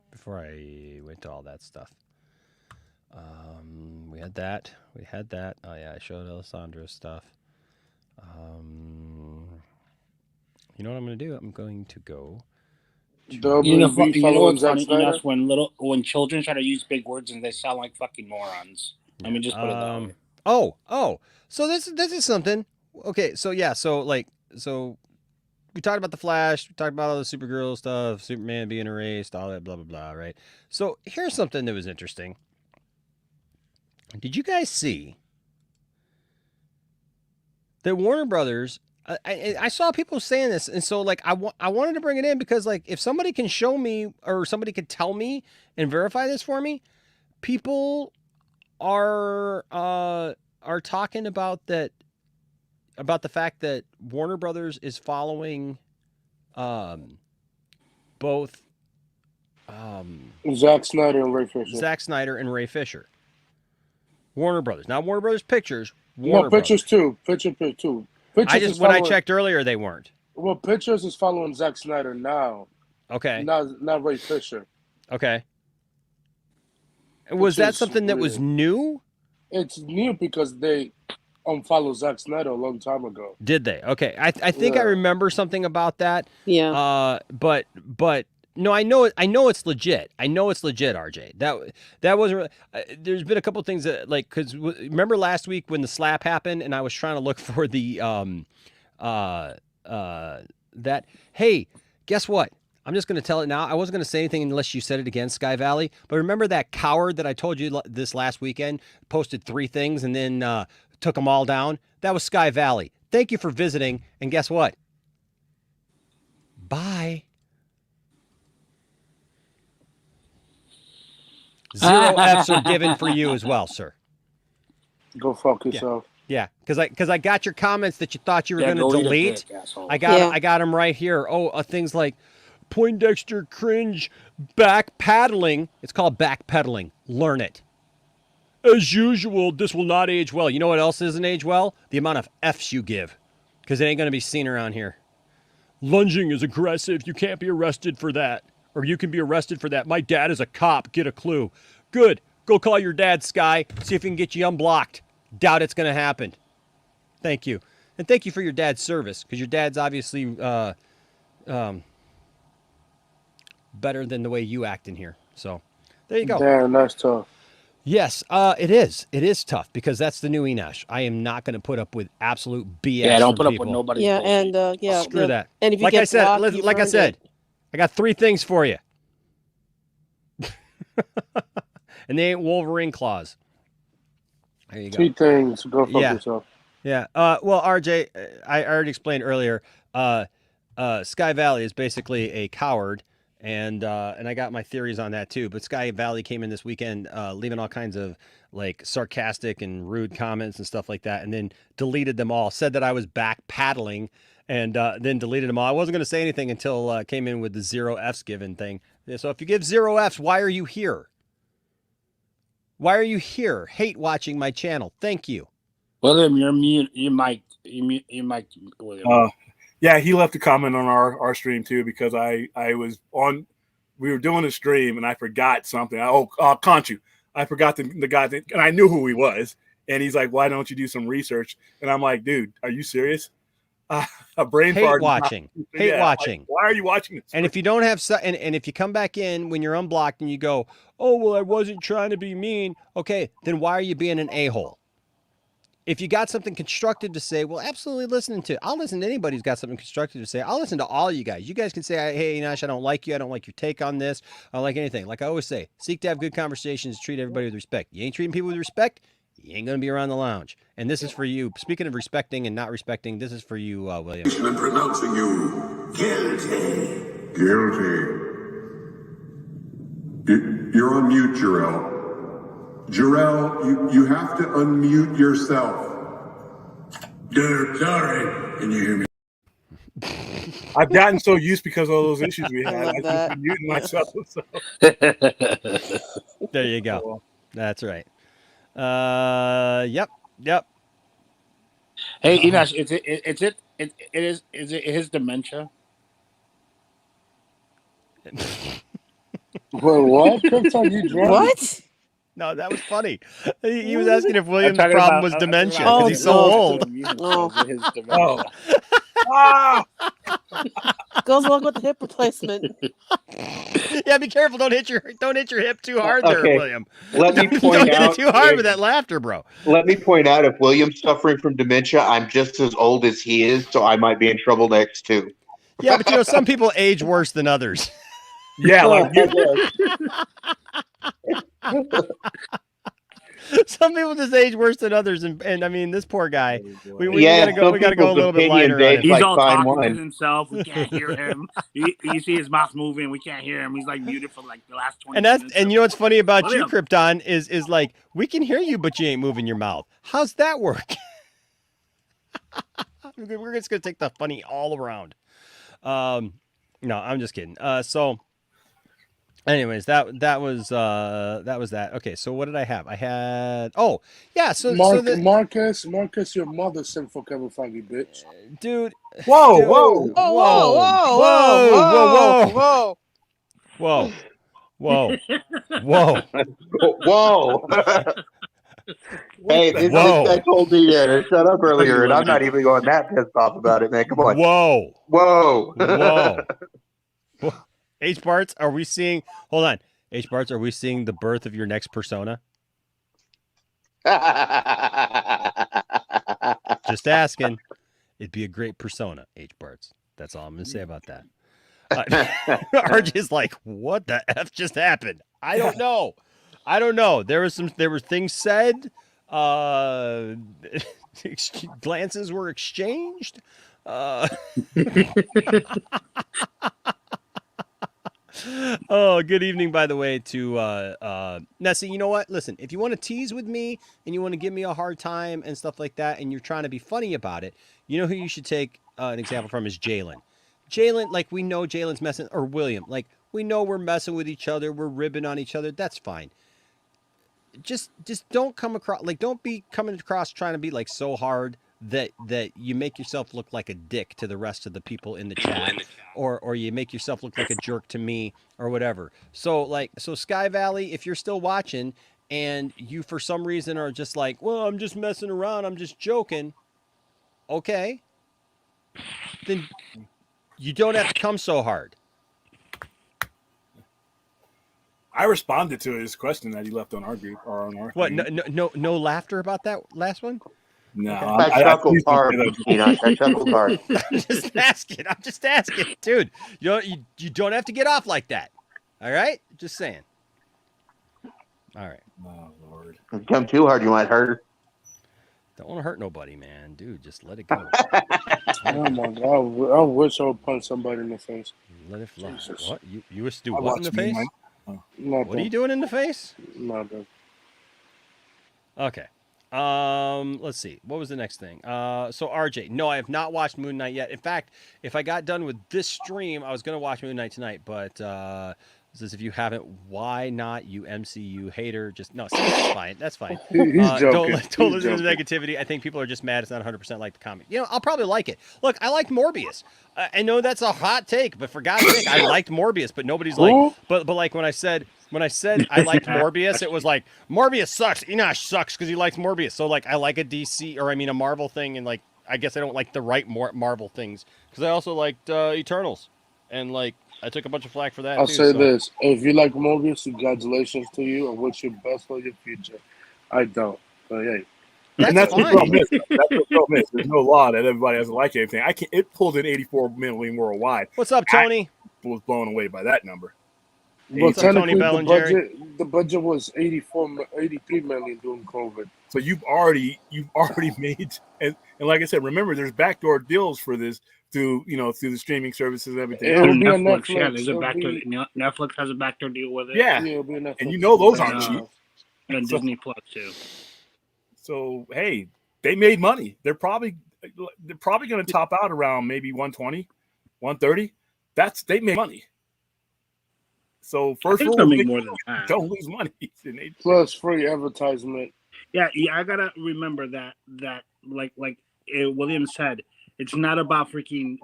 Before I went to all that stuff. We had that. Oh yeah, I showed Alessandro's stuff. You know what I'm going to do? I'm going to go. You know what's funny enough? When children try to use big words and they sound like fucking morons. Let me just put it that way. Oh. So this is something. Okay, so yeah, so we talked about the Flash, we talked about all the Supergirl stuff, Superman being erased, all that blah blah blah, right? So here's something that was interesting. Did you guys see that Warner Brothers? I saw people saying this, and so like I wanted to bring it in because like if somebody can show me or somebody could tell me and verify this for me, people are talking about that. About the fact that Warner Brothers is following both Zack Snyder and Ray Fisher. Warner Brothers. Not Warner Brothers Pictures. Pictures too. Pictures when I checked earlier, they weren't. Well, Pictures is following Zack Snyder now. Okay. Not Ray Fisher. Okay. Was that something that was new? It's new because they unfollowed Zack Snyder a long time ago. Did they? Okay. I think I remember something about that. Yeah. But no, I know it's legit. I know it's legit, RJ. That wasn't really, there's been a couple things that like, cause remember last week when the slap happened and I was trying to look for the, that, hey, guess what? I'm just going to tell it now. I wasn't going to say anything unless you said it again, Sky Valley. But remember that coward that I told you this last weekend posted 3 things and then took them all down? That was Sky Valley. Thank you for visiting. And guess what? Bye. 0 Fs are given for you as well, sir. Go fuck yourself. Yeah, because I got your comments that you thought you were going to delete. I got them right here. Things like Poindexter cringe back paddling. It's called backpedaling. Learn it. As usual, this will not age well. You know what else doesn't age well? The amount of F's you give, because it ain't going to be seen around here. Lunging is aggressive. You can't be arrested for that. Or you can be arrested for that. My dad is a cop. Get a clue. Good. Go call your dad, Sky. See if he can get you unblocked. Doubt it's going to happen. Thank you. And thank you for your dad's service, because your dad's obviously better than the way you act in here. So there you go. Damn, that's tough. Yes, it is. It is tough because that's the new Enosh. I am not going to put up with absolute BS. Yeah, don't from put up people. with nobody. Yeah, and Screw that. And if you like get I said, blocked, you've like I earned said, it. I got 3 things for you, and they ain't Wolverine claws. There you go. 3 things. Go fuck yourself. Yeah. Well, RJ, I already explained earlier. Sky Valley is basically a coward. And I got my theories on that too. But Sky Valley came in this weekend, leaving all kinds of like sarcastic and rude comments and stuff like that, and then deleted them all. Said that I was back paddling, and then deleted them all. I wasn't going to say anything until came in with the 0 Fs given thing. So if you give 0 Fs, why are you here? Why are you here? Hate watching my channel. Thank you. William, you're mute. You might. William. Yeah, he left a comment on our stream too because I was on. We were doing a stream and I forgot something. Conchu. I forgot the guy and I knew who he was. And he's like, "Why don't you do some research?" And I'm like, "Dude, are you serious?" A brain hate fart. watching. Hate Yeah, watching. Like, why are you watching this? And if you don't have and if you come back in when you're unblocked and you go, "Oh well, I wasn't trying to be mean," okay, then why are you being an a-hole? If you got something constructive to say, well, absolutely I'll listen to anybody who's got something constructive to say. I'll listen to all you guys. You guys can say, hey, Nash, I don't like you. I don't like your take on this. I don't like anything. Like I always say, seek to have good conversations, treat everybody with respect. You ain't treating people with respect, you ain't going to be around the lounge. And this is for you. Speaking of respecting and not respecting, this is for you, William. I'm pronouncing you guilty. Guilty. You're on mute, Jarrell. Jarrell, you have to unmute yourself. Dude, sorry. Can you hear me? I've gotten so used because of all those issues we had. I've just been muting myself. So. There you go. That's right. Yep. Hey, Enosh, is it his dementia? Well, what? Krypton, you drunk? What? No, that was funny. He was asking if William's problem was dementia because he's so old. Goes along with the hip replacement. Yeah, be careful. Don't hit your hip too hard there, Okay. William. Let me Don't point hit out it too hard with that laughter, bro. Let me point out if William's suffering from dementia, I'm just as old as he is, so I might be in trouble next too. Yeah, but some people age worse than others. Yeah, like you. Some people just age worse than others, and I mean this poor guy. We Yeah, gotta go a little bit lighter on him. He's like all fine talking wine. to himself. We can't hear him. You see his mouth moving. We can't hear him. He's like muted for like the last 20 minutes. And you know what's funny about you, William. Krypton, is like we can hear you, but you ain't moving your mouth. How's that work? We're just gonna take the funny all around. No, I'm just kidding. So, anyways, that was that. Okay, so what did I have? I had Marcus, your mother sent for Kevin Feige, bitch. Dude. Whoa. Hey, this guy told me to shut up earlier, and I'm not even going that pissed off about it, man. Come on. Whoa. H Barts, are we seeing? Hold on, H Barts, are we seeing the birth of your next persona? Just asking. It'd be a great persona, H Barts. That's all I'm gonna say about that. RJ's like, what the F just happened? I don't know. There were things said. Glances were exchanged. Oh, good evening, by the way, to Nessie. You know what? Listen, if you want to tease with me and you want to give me a hard time and stuff like that, and you're trying to be funny about it, you know who you should take an example from is Jalen. Jalen, like, we know Jalen's messing, or William, like, we know we're messing with each other, we're ribbing on each other. That's fine. just don't come across like don't be coming across trying to be like so hard that you make yourself look like a dick to the rest of the people in the chat, or you make yourself look like a jerk to me or whatever. So Sky Valley, if you're still watching and you for some reason are just like, well, I'm just messing around, I'm just joking, okay, then you don't have to come so hard. I responded to his question that he left on our group or on our. What? thing. No laughter about that last one? No, Okay. I chuckled hard. I chuckled hard. I'm just asking, dude. You don't have to get off like that. All right, just saying. All right. Oh Lord. If you come too hard, you might hurt her. Don't want to hurt nobody, man, dude. Just let it go. Oh my God! I wish I would punch somebody in the face. Let it fly. Jesus. What? You wish to do what in the face? What are you doing in the face? Nothing. Okay. Let's see. What was the next thing? So RJ, no, I have not watched Moon Knight yet. In fact, if I got done with this stream, I was going to watch Moon Knight tonight, but this is if you haven't, why not, you MCU hater? Just no, that's fine. That's fine. He's joking. Don't listen to the negativity. I think people are just mad it's not 100% like the comic. You know, I'll probably like it. Look, I liked Morbius. I know that's a hot take, but for God's sake, I liked Morbius. But nobody's like, but like when I said I liked Morbius, it was like Morbius sucks. Enosh sucks because he likes Morbius. So like I like a DC or I mean a Marvel thing, and like I guess I don't like the right Marvel things because I also liked Eternals, and like I took a bunch of flack for that. I'll too, say so. this: if you like Morbius, congratulations to you, and wish you best for your future. I don't, but hey. That's the problem. That's the problem is there's no law that everybody doesn't like anything. It pulled in 84 million worldwide. What's up, Tony? I was blown away by that number. Well, technically, the budget was 83 million during COVID. So you've already made and like I said, remember there's backdoor deals for this through the streaming services and everything. It'll be on Netflix. Yeah, there's a backdoor. Netflix has a backdoor deal with it. Yeah, and those aren't cheap. And Disney Plus too. So hey, they made money. They're probably going to top out around maybe 120, 130. They made money. So first rule, more than that. Don't lose money. Plus free advertisement. Yeah, I gotta remember that like William said, it's not about freaking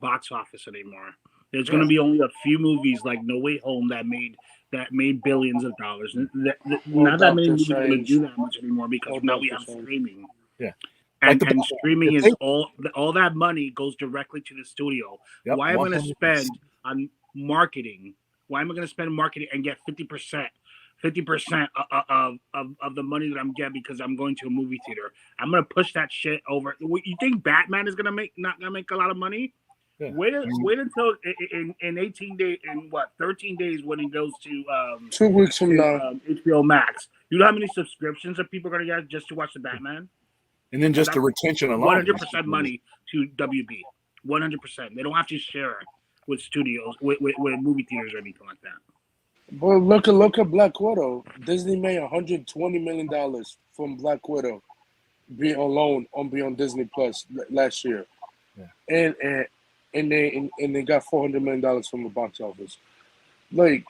box office anymore. There's going to be only a few movies like No Way Home that made billions of dollars. Not that many movies are going to do that much anymore because now we have streaming. Yeah. And streaming is all that money goes directly to the studio. Yep, Why am I going to spend on marketing? Why am I going to spend marketing and get 50% of the money that I'm getting because I'm going to a movie theater? I'm going to push that shit over. You think Batman is not going to make a lot of money? Yeah. Wait until in 18 days, in 13 days when he goes to 2 weeks from now, HBO Max. You know how many subscriptions that people are going to get just to watch the Batman? And then just the retention alone. 100% money to WB. 100%. They don't have to share it with studios, with movie theaters or anything like that. But look at Black Widow. Disney made $120 million from Black Widow being alone on Disney Plus last year. Yeah. And they got $400 million from the box office. Like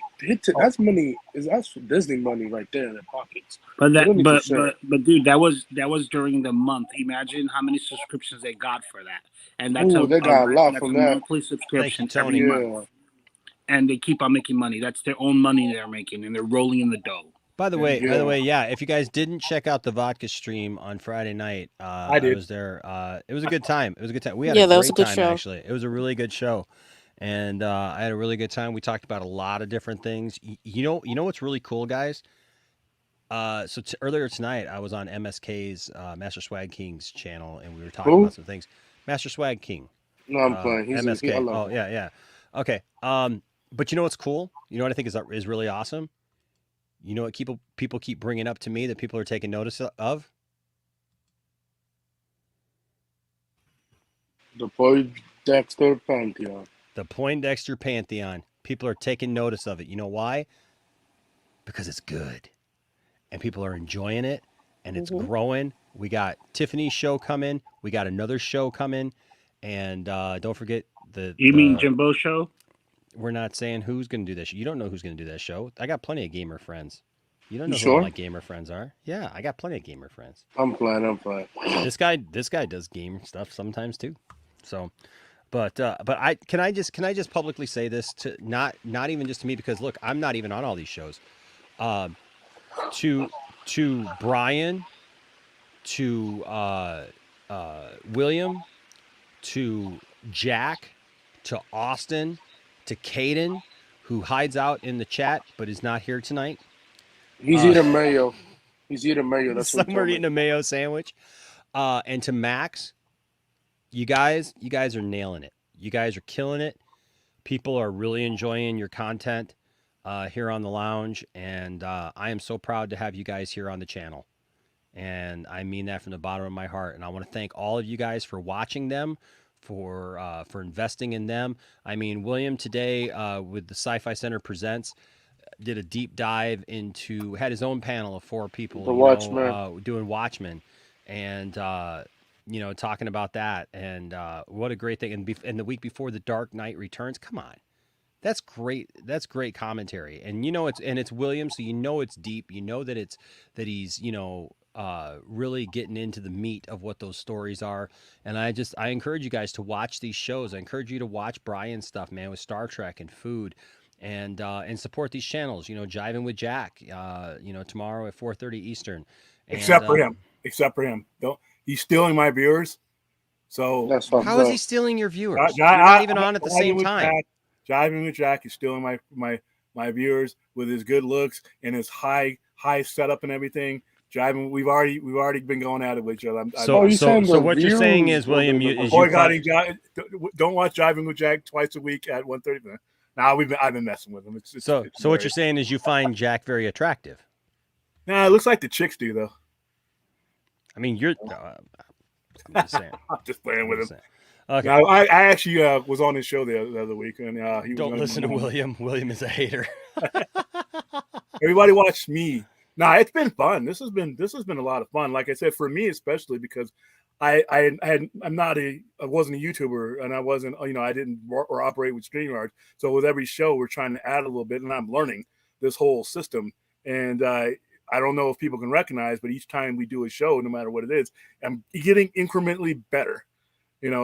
that's money. That's for Disney money right there in their pockets. But dude, that was during the month. Imagine how many subscriptions they got for that, and that's they got a lot from that monthly subscription every month. And they keep on making money. That's their own money they're making, and they're rolling in the dough. By the way, yeah. If you guys didn't check out the vodka stream on Friday night, I was there. It was a good time. We had a great time actually. It was a really good show, and I had a really good time. We talked about a lot of different things. You know what's really cool, guys? Earlier tonight, I was on MSK's Master Swag King's channel, and we were talking about some things. Master Swag King. No, I'm playing. He's MSK. Yeah. Okay. But you know what's cool? You know what I think is really awesome? You know what people keep bringing up to me that people are taking notice of? The Poindexter Pantheon. The Poindexter Pantheon. People are taking notice of it. You know why? Because it's good. And people are enjoying it. And it's growing. We got Tiffany's show coming. We got another show coming. And don't forget You mean Jimbo's show? We're not saying who's going to do this. You don't know who's going to do that show. I got plenty of gamer friends. You don't You know who all sure? my gamer friends are. Yeah, I got plenty of gamer friends. I'm playing. This guy does game stuff sometimes too. So, but I can I just publicly say this to not even just to me, because look, I'm not even on all these shows. To Brian, to William, to Jack, to Austin, to Caden, who hides out in the chat but is not here tonight. He's eating mayo. He's eating mayo. That's what Somewhere eating a mayo sandwich. And to Max, you guys are nailing it. You guys are killing it. People are really enjoying your content here on the lounge, and I am so proud to have you guys here on the channel. And I mean that from the bottom of my heart. And I want to thank all of you guys for watching them, for investing in them. I mean, William today with the Sci-Fi Center Presents did a deep dive into, had his own panel of 4 people, The Watchmen. doing Watchmen, and talking about that, and what a great thing. And the week before The Dark Knight Returns, come on, that's great. That's great commentary, and it's William, so it's deep. You know that he's really getting into the meat of what those stories are. And I encourage you guys to watch these shows. I encourage you to watch Brian's stuff, man, with Star Trek and food. And support these channels, Jiving with Jack, tomorrow at 4:30 Eastern. And, except for him. He's stealing my viewers. So how is he stealing your viewers? You're not even on at the same time. Jiving with Jack is stealing my viewers with his good looks and his high setup and everything. Jiving, we've already been going at it with each other. So what you're saying is, William, don't watch Jiving with Jack twice a week at 1:30. Now I've been messing with him. So what you're saying is you find Jack very attractive. Nah, it looks like the chicks do though. I mean, you're. I'm just saying. I'm just playing with him. Saying. Okay. Now, I actually was on his show the other week, and he don't listen to William. William is a hater. Everybody watch me. Nah, it's been fun. This has been a lot of fun. Like I said, for me especially, because I wasn't a YouTuber, and I wasn't, I didn't or operate with StreamYard. So with every show, we're trying to add a little bit, and I'm learning this whole system. And I don't know if people can recognize, but each time we do a show, no matter what it is, I'm getting incrementally better.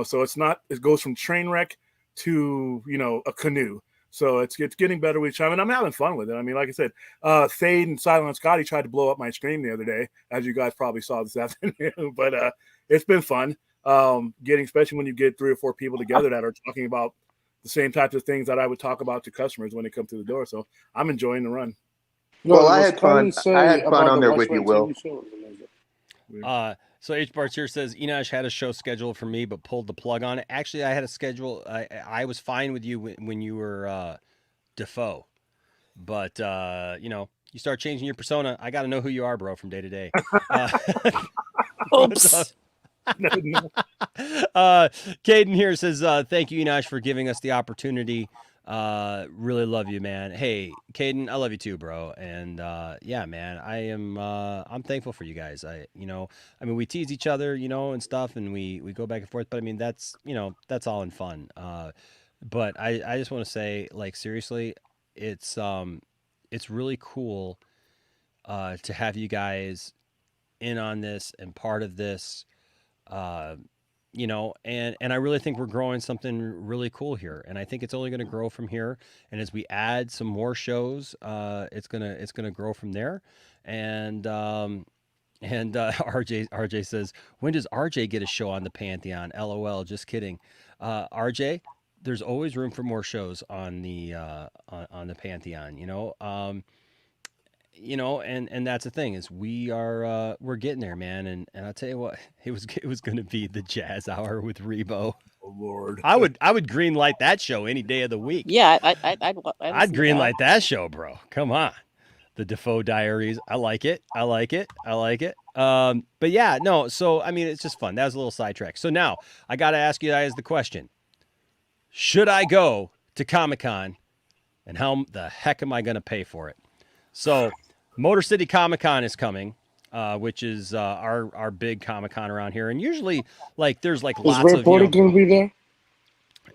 So it goes from train wreck to a canoe. So it's getting better with each time, and I'm having fun with it. I mean, like I said, Thade and Silent Scotty tried to blow up my stream the other day, as you guys probably saw this afternoon. But it's been fun, especially when you get 3 or 4 people together that are talking about the same types of things that I would talk about to customers when they come through the door. So I'm enjoying the run. Well, I had fun. I had fun on there with you, Will. So H. Barts here says Enosh had a show scheduled for me, but pulled the plug on it. Actually, I had a schedule. I was fine with you when you were Defoe, but you start changing your persona. I got to know who you are, bro, from day to day. Oops. Caden here says, thank you, Enosh, for giving us the opportunity. Really love you, man. Hey, Caden, I love you too, bro. And yeah, man, I'm thankful for you guys. We tease each other, and stuff, and we go back and forth, but I mean, that's all in fun. But I just want to say, like, seriously, it's really cool to have you guys in on this and part of this. And I really think we're growing something really cool here, and I think it's only going to grow from here. And as we add some more shows, it's gonna grow from there. And RJ says, when does RJ get a show on the Pantheon? LOL, just kidding. RJ, there's always room for more shows on the Pantheon. And that's the thing, is we're getting there, man. And I'll tell you what, it was going to be the Jazz Hour with Rebo. Oh Lord, I would green light that show any day of the week. Yeah, I'd green light that show, bro. Come on, the Defoe Diaries. I like it. But yeah, no. So I mean, it's just fun. That was a little sidetrack. So now I got to ask you guys the question: should I go to Comic-Con, and how the heck am I going to pay for it? So, Motor City Comic-Con is coming, which is our big Comic-Con around here. And usually, like, there's like lots of. Is Ray Porter going to be there?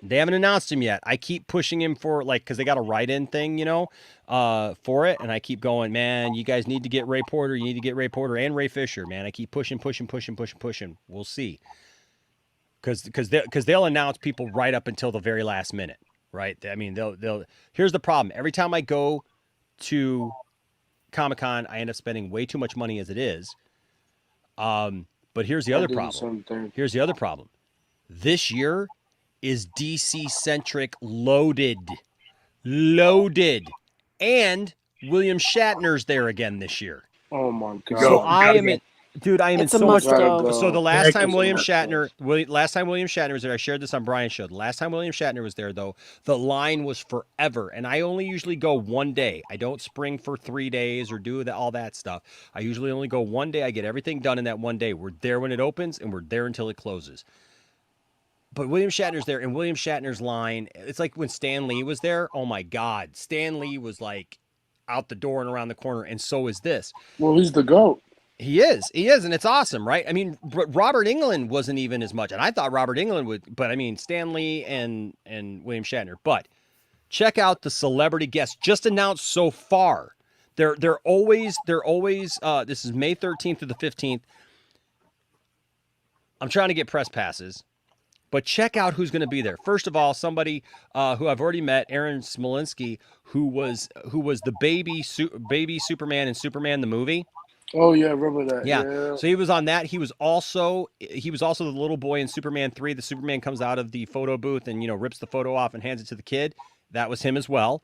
They haven't announced him yet. I keep pushing him for because they got a write-in thing, for it, and I keep going, man. You guys need to get Ray Porter. You need to get Ray Porter and Ray Fisher, man. I keep pushing. We'll see, because they'll announce people right up until the very last minute, right? I mean, they'll. Here's the problem. Every time I go to Comic-Con, I end up spending way too much money as it is. But here's the other problem. Here's the other problem. This year is DC-centric loaded. And William Shatner's there again this year. Oh my god! So I am in so much. go. So the last time William Shatner was there, I shared this on Brian's show. The last time William Shatner was there, though, the line was forever, and I only usually go one day. I don't spring for 3 days or do all that stuff. I usually only go one day. I get everything done in that one day. We're there when it opens, and we're there until it closes. But William Shatner's there, and William Shatner's line, it's like when Stan Lee was there. Oh, my God. Stan Lee was, out the door and around the corner, and so is this. Well, he's the GOAT. He is, and it's awesome, right? I mean, Robert Englund wasn't even as much, and I thought Robert Englund would, but I mean, Stan Lee and William Shatner. But check out the celebrity guests just announced so far. They're always. This is May 13th to the 15th. I'm trying to get press passes. But check out who's going to be there. First of all, somebody who I've already met, Aaron Smolinski, who was the baby Superman in Superman the movie. Oh yeah, remember that? Yeah. So he was on that. He was also the little boy in Superman 3. The Superman comes out of the photo booth and rips the photo off and hands it to the kid. That was him as well.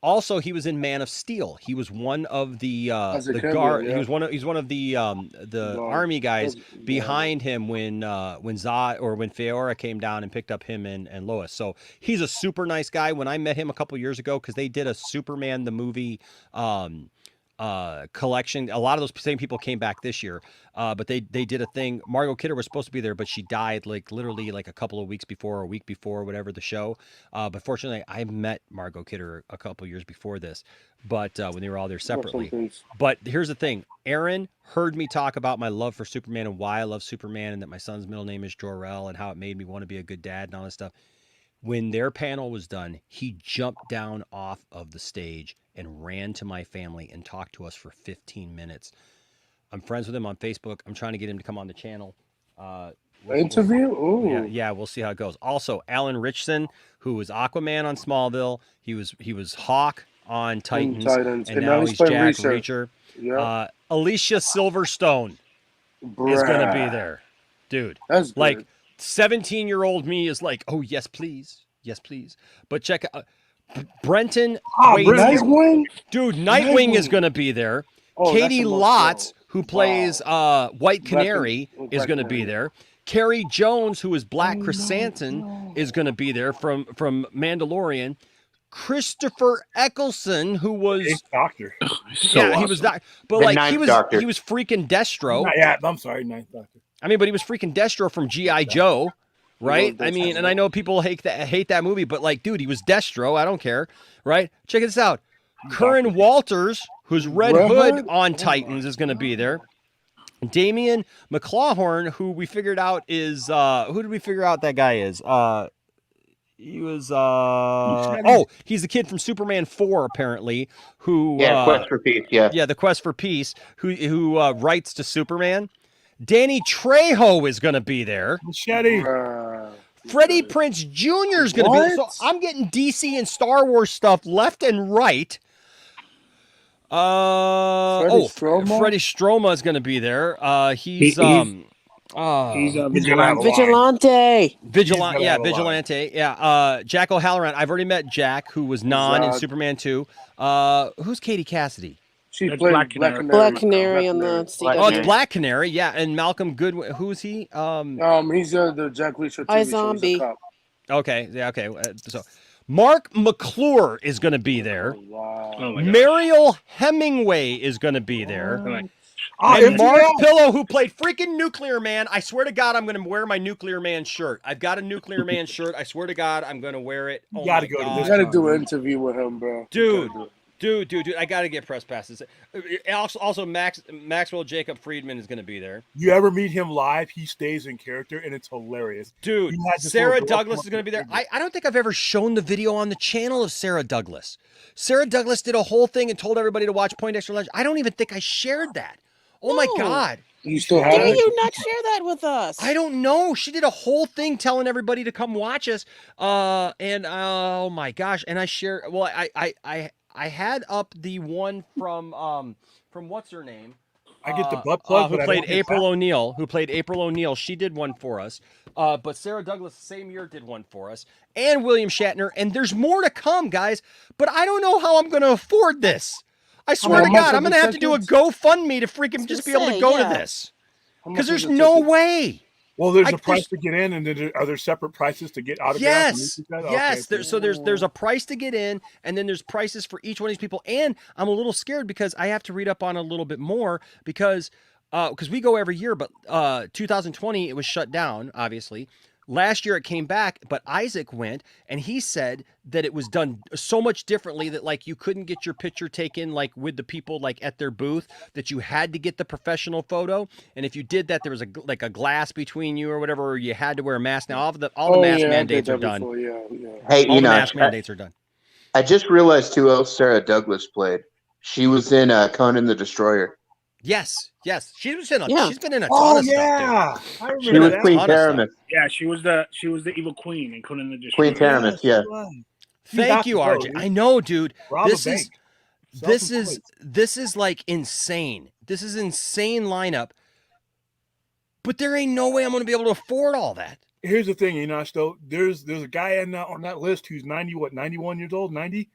Also, he was in Man of Steel. He was one of the guard. Yeah. He's one of the army guys behind him when Feora came down and picked up him and Lois. So he's a super nice guy. When I met him a couple years ago, because they did a Superman the movie collection. A lot of those same people came back this year, but they did a thing. Margot Kidder was supposed to be there, but she died literally a couple of weeks before, or a week before, whatever the show. But fortunately, I met Margot Kidder a couple of years before this, but when they were all there separately. But here's the thing: Aaron heard me talk about my love for Superman and why I love Superman, and that my son's middle name is Jor-El, and how it made me want to be a good dad and all this stuff. When their panel was done, he jumped down off of the stage and ran to my family and talked to us for 15 minutes. I'm friends with him on Facebook. I'm trying to get him to come on the channel. Interview? Ooh. Yeah, we'll see how it goes. Also, Alan Ritchson, who was Aquaman on Smallville. He was Hawk on Titans. And now he's Jack Reacher. Yeah. Alicia Silverstone is going to be there. Dude. That's good. 17-year-old me is like, oh, yes, please. Yes, please. But check out Brenton. Nightwing? Dude, Nightwing is going to be there. Katie Lotz, who plays White Canary, is going to be there. Carrie Jones, who is Black Chrysanthemum, is going to be there from Mandalorian. Christopher Eccleston, who was Doctor. Awesome. He was Doctor. But he was freaking Destro. Yeah, I'm sorry, Ninth Doctor. I mean, but he was freaking Destro from G.I. Joe, right? I mean, and I know people hate that movie, but dude, he was Destro. I don't care, right? Check this out. Curran Walters, who's Red Hood on Titans, is going to be there. Damian McClawhorn, who we figured out is who did we figure out that guy is? He was he's the kid from Superman 4 apparently, who Quest for Peace, yeah, the Quest for Peace, who writes to Superman. Danny Trejo is going to be there. Machete. Freddie Prinze Jr. is going to be there. So I'm getting DC and Star Wars stuff left and right. Freddie Stroma is going to be there. He's Vigilante. Vigilante. Yeah. Jack O'Halloran. I've already met Jack, who was Non in Superman 2. Who's Katie Cassidy? She played Black Canary. Black Canary on the CW. Oh, it's Black Canary. Yeah, and Malcolm Goodwin. Who's he? He's the Jack Reacher TV Zombie. show. Okay. Yeah. Okay. So, Mark McClure is going to be there. Wow. Oh Mariel Hemingway is going to be there. And Mark Pillow, who played freaking Nuclear Man. I swear to God, I'm going to wear my Nuclear Man shirt. I've got a Nuclear Man shirt. I swer to God, I'm going to wear it. You got to go to this. You got to do an interview with him, bro. Dude, Dude, I gotta get press passes. Also, Maxwell Jacob Friedman is gonna be there. You ever meet him live? He stays in character, and it's hilarious. Dude, Sarah Douglas is gonna be there. I don't think I've ever shown the video on the channel of Sarah Douglas. Sarah Douglas did a whole thing and told everybody to watch Poindexter Lunch. I don't even think I shared that. Oh my God. You still have Dare it? you not share that with us? I don't know. She did a whole thing telling everybody to come watch us. And oh my gosh. And I share. Well, I had up the one from what's her name? I get the butt plug. Who played April O'Neil? Who played April O'Neil? She did one for us. But Sarah Douglas, same year, did one for us, and William Shatner. And there's more to come, guys. But I don't know how I'm going to afford this. I swear to God, I'm going to have to do a GoFundMe to freaking just be able to go to this. Because there's no way. Well, there's a price to get in, and then are there separate prices to get autographs? Yes. There's a price to get in, and then there's prices for each one of these people. And I'm a little scared because I have to read up on a little bit more because we go every year, but 2020 it was shut down, obviously. Last year it came back, but Isaac went, and he said that it was done so much differently that like you couldn't get your picture taken like with the people like at their booth, that you had to get the professional photo, and if you did that, there was a glass between you or whatever, or you had to wear a mask. Now all the mask mandates are done. Hey, all the Enoch, mask mandates are done. I just realized who else Sarah Douglas played. She was in Conan the Destroyer. Yes. She was in a. Yeah. She's been in a ton of stuff. I remember She was that. Queen Taramis. Yeah, she was the evil queen in Conan the Destroyer. Queen Taramis, yeah. Thank you, RJ. I know, dude. Rob This a is bank. this is like insane. This is insane lineup. But there ain't no way I'm going to be able to afford all that. Here's the thing, though. There's a guy on that list who's 91 years old, 90.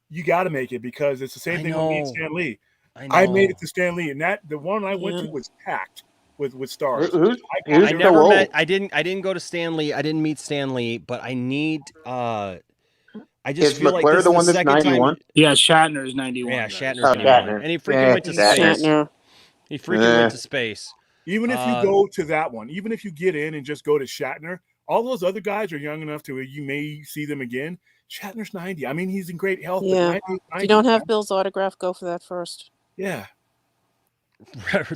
You got to make it because it's the same thing with me and Stan Lee. I made it to Stan Lee, and the one I went to was packed with stars. I never met. I didn't go to Stan Lee. I didn't meet Stan Lee, but I need. I just feel like this is the one that's 91. Yeah, Shatner is 91. Yeah, Shatner's 91, and he freaking went to space. He freaking went to space. Even if you go to that one, even if you get in and just go to Shatner, all those other guys are young enough to where you may see them again. Shatner's 90. I mean, he's in great health. Yeah. But 90, If you don't have Bill's autograph, go for that first. Yeah.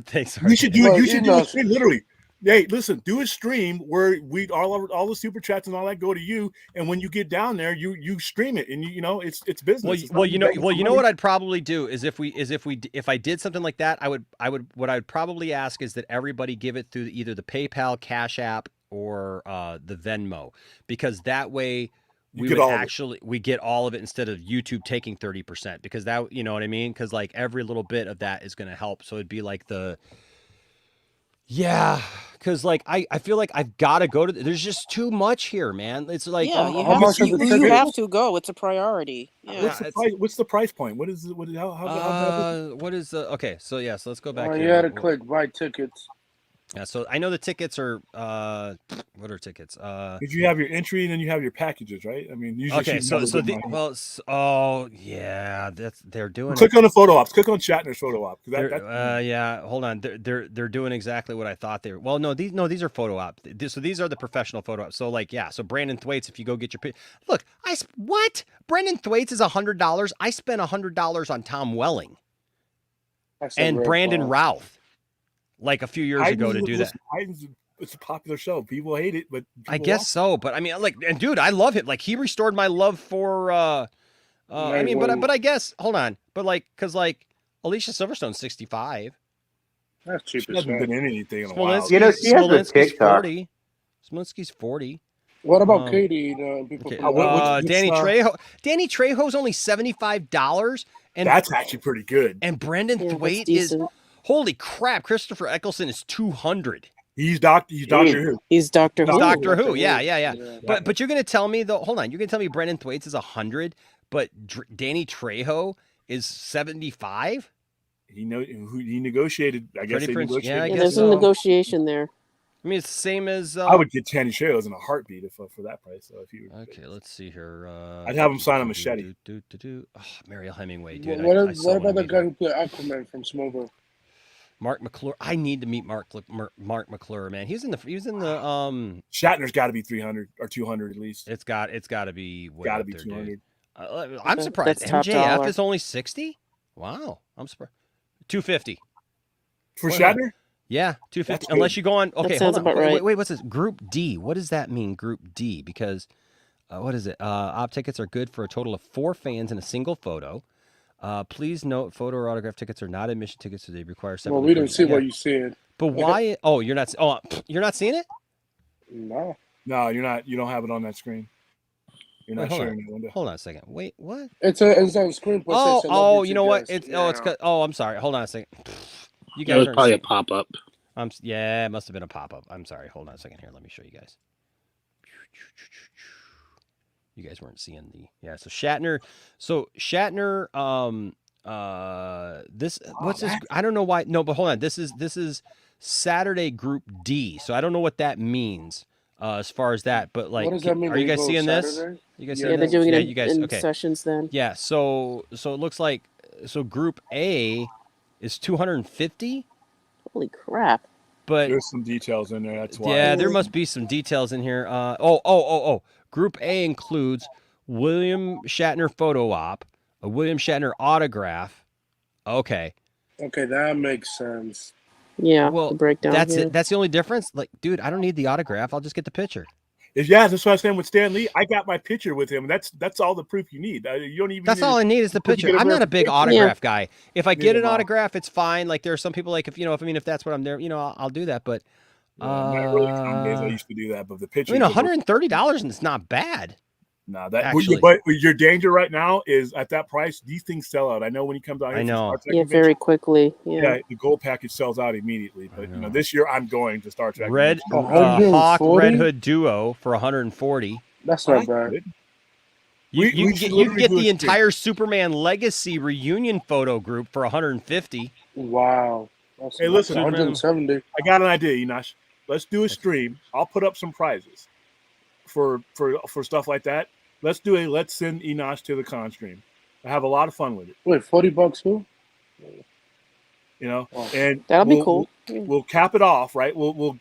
Thanks. You should do a stream, literally. Hey, listen, do a stream where all the super chats and all that go to you, and when you get down there, you stream it, and it's business. Well, you know what I'd probably do is if I did something like that, what I'd probably ask is that everybody give it through either the PayPal, Cash App, or the Venmo, because that way we get all of it instead of YouTube taking 30%, because that, you know what I mean? Because like every little bit of that is going to help. So it'd be like because like I feel like I've got to go to. There's just too much here, man. It's like you have to go. It's a priority. Yeah. What's the price point? What is it? What is the okay? So let's go back. You had to click buy tickets. Yeah, so I know the tickets are what are tickets? Did you have your entry and then you have your packages, right? I mean, usually they're doing. Click on the photo ops. Click on Shatner's photo op. Hold on. They're doing exactly what I thought they were. Well, no, these are photo ops. So these are the professional photo ops. So so Brandon Thwaites, if you go get your look, Brandon Thwaites is $100. I spent $100 on Tom Welling and Brandon Routh. Like a few years ago to do that. It's a popular show. People hate it, but I guess so. But I mean, and dude, I love it. Like he restored my love for. I mean, but I guess hold on, but because Alicia Silverstone's 65. That's cheap. She hasn't been in anything in a while. She has a TikTok. 40. Smolinski's 40. What about Katie? Danny Trejo. Danny Trejo's only $75, and that's actually pretty good. And Brandon Thwaites is. Holy crap! Christopher Eccleston is 200. He's Doctor Who. He's Doctor Who. Doctor Who. Yeah. But you're gonna tell me though. Hold on. You're gonna tell me Brendan Thwaites is 100, but Danny Trejo is 75. He negotiated. I guess they negotiated. Yeah, there's a negotiation there. I mean, it's the same as. I would get Danny Trejo in a heartbeat for that price. So if you okay, let's see here. I'd have him sign a machete. Mariel Hemingway, dude. What about the guy who played Aquaman from Smallville? Mark McClure. I need to meet Mark McClure, man. He was in the Shatner's got to be 300 or 200 at least. It's got to be 200. I'm surprised. That's top MJF dollar. is only 60. Wow, I'm surprised. 250 For Shatner. Yeah, 250. That's Unless good. you go on. Okay, sounds hold on. about right. Wait, what's this? Group D. What does that mean? Group D? Because what is it? Op tickets are good for a total of 4 fans in a single photo. Please note, photo or autograph tickets are not admission tickets, so they require separate. Well, we don't see what you said. But why? Oh, you're not. Oh, you're not seeing it? No. No, you're not. You don't have it on that screen. You're not hold sharing on. the window. Hold on a second. Wait, what? It's on screen. But it says Oh, celebrity you know what? guest. It's oh, I'm sorry. Hold on a second. You It guys was aren't probably a seeing- pop up. Yeah, it must have been a pop up. I'm sorry. Hold on a second here. Let me show you guys. You guys weren't seeing the So Shatner. This what's this? I don't know why. No, but hold on. This is Saturday Group D. So I don't know what that means as far as that. But like, What does that mean? are you They guys go seeing this? Saturday? You guys Yeah, seeing they're this? doing yeah, it you guys. in Okay. sessions then. Yeah. So it looks like Group A is 250. Holy crap. But there's some details in there. That's why. yeah, there must be some details in here. Oh. Group A includes William Shatner photo op, a William Shatner autograph. Okay. Okay, that makes sense. Yeah, Well, the breakdown that's here. it. That's the only difference. Like, dude, I don't need the autograph. I'll just get the picture. Yeah, that's what I was saying with Stan Lee. I got my picture with him. That's all the proof you need. You don't even. That's all I need is the picture. I'm not a big autograph guy. If I get an Neither am I. autograph, it's fine. Like there are some people like if that's what I'm there, I'll do that. But My early time days, I used to do that, but the picture. I mean, $130 and it's not bad. No, that Actually. but your danger right now is at that price. These things sell out. I know when you come down here. I know. For Star Trek Yeah, convention, very quickly. Yeah. the gold package sells out immediately. But this year I'm going to Star Trek. Red convention. Hawk Red Hood Duo for 140. That's not bad. You We can should get literally do the a entire Superman Legacy reunion photo group for 150. Wow. That's Hey, listen, 170. I got an idea, Enosh. Let's do a stream. I'll put up some prizes for stuff like that. Let's send Enosh to the con stream. I have a lot of fun with it. Wait, $40 too? And That'll be cool. We'll cap it off, right? We'll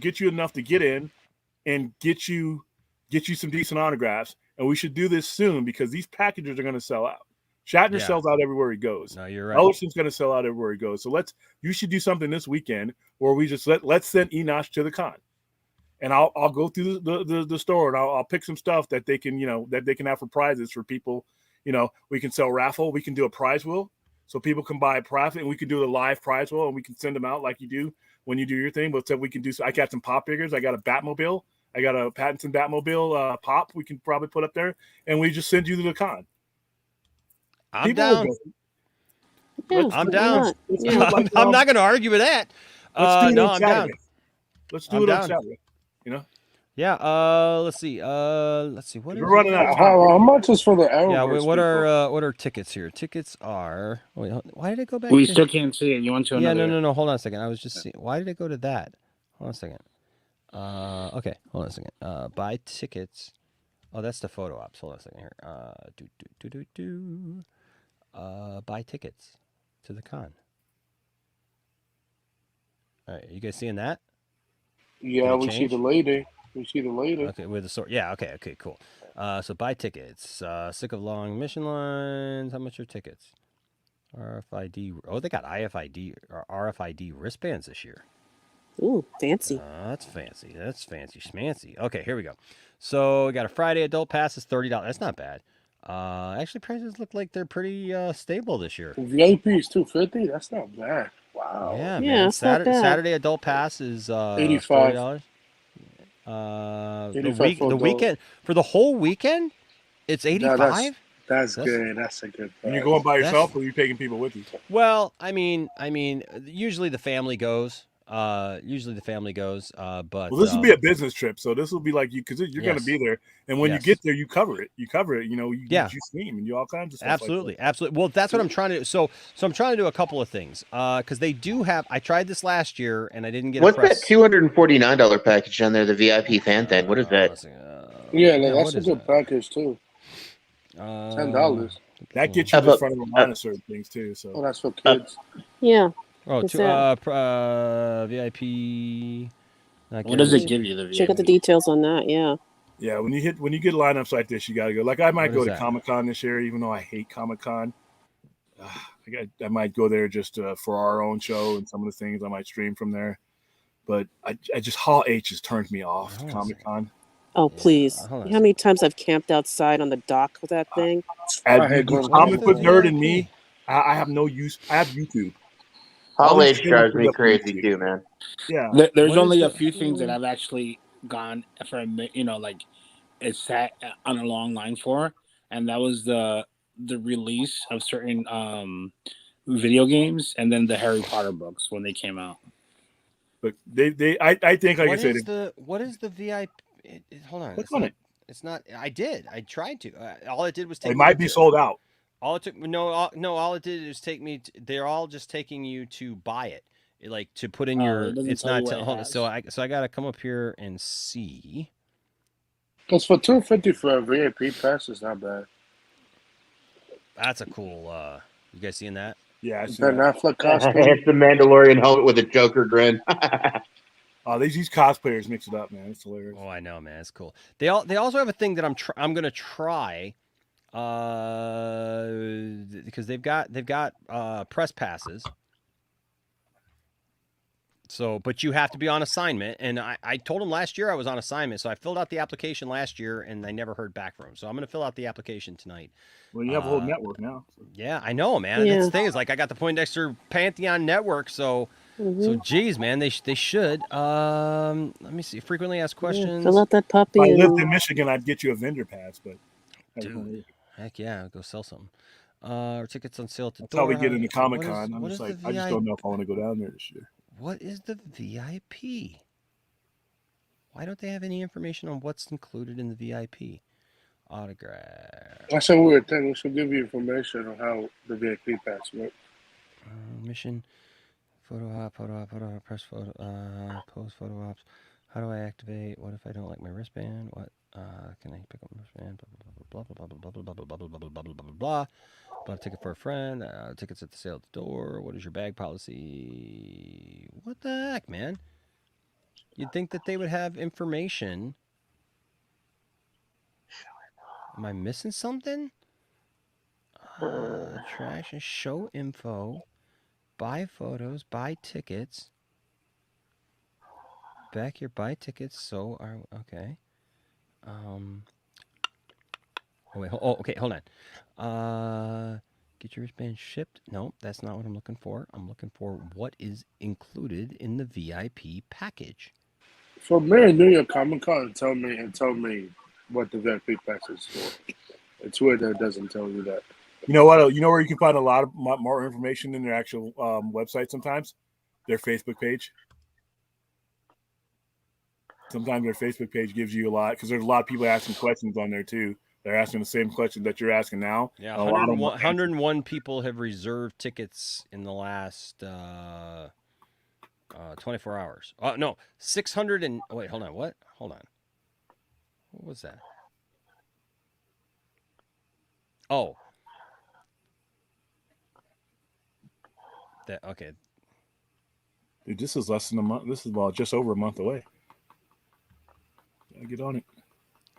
get you enough to get in and get you some decent autographs. And we should do this soon because these packages are going to sell out. Shatner sells out everywhere he goes. No, you're right. Ellison's going to sell out everywhere he goes. So you should do something this weekend where we just let's send Enosh to the con, and I'll go through the store and I'll pick some stuff that they can have for prizes for people. We can sell raffle. We can do a prize wheel so people can buy a profit, and we can do the live prize wheel and we can send them out like you do when you do your thing. But so we can do. I got some pop figures. I got a Batmobile. I got a Pattinson Batmobile pop. We can probably put up there, and we just send you to the con. I'm down. I'm down. I'm not going to argue with that. Let's do it on I'm Saturday. down. Let's do it on Saturday. Yeah. Let's see. What we're running out of time. How much is for the Arrowverse? Yeah. Wait, what are tickets here? Tickets are. Wait, why did it go back? We still can't see it. You want to? Yeah. Another... No. Hold on a second. I was just seeing. Why did it go to that? Hold on a second. Okay. Hold on a second. Buy tickets. Oh, that's the photo ops. Hold on a second here. Buy tickets to the con. All right, you guys seeing that? Yeah, we see the lady. Okay, with the sword. Yeah, okay, cool. So buy tickets. Sick of long mission lines. How much are tickets? RFID. Oh, they got IFID or RFID wristbands this year. Ooh, fancy. That's fancy. That's fancy schmancy. Okay, here we go. So we got a Friday adult pass is $30. That's not bad. Actually, prices look like they're pretty stable this year. VIP is $250. That's not bad. Wow. Yeah, man. Saturday adult pass is $85. The weekend for the whole weekend, it's $85. That's good. That's a good price. And you're going by yourself, or are you taking people with you? Well, I mean, usually the family goes. But well, this will be a business trip, so this will be like you because you're going to be there, and when you get there, you cover it. You stream and you all kinds of stuff. Absolutely. Well, that's what I'm trying to do. So I'm trying to do a couple of things because they do have. I tried this last year and I didn't get. What's that $249 package on there? The VIP fan thing. What is that? That's a good package too. $10. That gets you the front of the line of certain things too. So that's for kids. Yeah. Oh, VIP. What does it give you? The VIP? Check out the details on that. Yeah. Yeah, when you get lineups like this, you got to go. Like I might What go is to that? Comic-Con this year, even though I hate Comic-Con. I might go there just for our own show and some of the things I might stream from there. But I just Hall H has turned me off to Comic-Con. Oh, please. hold on a You know how many times I've camped outside on the dock with that thing? As I hate the going to comic book Comic-Con. nerd in me, I have no use. I have YouTube. All Hall these H things drives are me up crazy YouTube. too, man. Yeah. There's What is only a the- few things that I've actually gone for a like it's sat on a long line for, and that was the release of certain video games and then the Harry Potter books when they came out. But I think, like I What said, is the VIP? Hold on. Click It's on not. it. It's not. I did. I tried to. All it did was take. It me might be to- sold out. All it took. No. All it did is take me. They're all just taking you to buy it. Like to put in your. It doesn't It's tell you not. what it Hold on. has. So I gotta come up here and see. Because for $250 for a VIP pass is not bad. That's a cool. You guys seeing that? Yeah, I see Ben that. Affleck costume. It's the Mandalorian helmet with a Joker grin. These cosplayers mix it up, man. It's hilarious. Oh, I know, man. It's cool. They also have a thing that I'm gonna try, because they've got press passes. So, but you have to be on assignment, and I told them last year I was on assignment, so I filled out the application last year, and I never heard back from them. So I'm gonna fill out the application tonight. Well, you have a whole network now. Yeah, I know, man. Yeah. That's the thing is, like, I got the Poindexter Pantheon network, so geez, man, they should. Let me see. Frequently asked questions. Fill out that puppy. If I lived And... in Michigan, I'd get you a vendor pass, but Dude, heck yeah, I'll go sell something. Our tickets on sale at the that's door. how we get into What Comic-Con. is- I'm what just is like, the I just don't know if I want to go down there this year. What is the VIP? Why don't they have any information on what's included in the VIP? Autograph. That's a weird thing. We should give you information on how the VIP pass works. Mission. Photo op, press photo, post photo ops. How do I activate? What if I don't like my wristband? What can I pick up my wristband? Blah blah blah blah blah blah blah blah blah blah blah blah blah blah. Bought a ticket for a friend. Tickets at the sale at the door. What is your bag policy? What the heck, man? You'd think that they would have information. Am I missing something? Attraction, show info, buy photos, buy tickets. Back here, buy tickets. So are okay. Oh wait. Okay. Hold on. Get your wristband shipped. No, that's not what I'm looking for. I'm looking for what is included in the VIP package. For me, New York Comic Con, tell me what the VIP pass is for. It's weird that it doesn't tell you that. You know what? You know where you can find a lot more information in their actual website sometimes? Their Facebook page. Sometimes their Facebook page gives you a lot because there's a lot of people asking questions on there too. They're asking the same question that you're asking now. Yeah, a lot of 101 people have reserved tickets in the last 24 hours. No, 600 and wait, hold on. What? Hold on. What was that? Oh. That okay. Dude, this is less than a month. This is just over a month away. Get on it.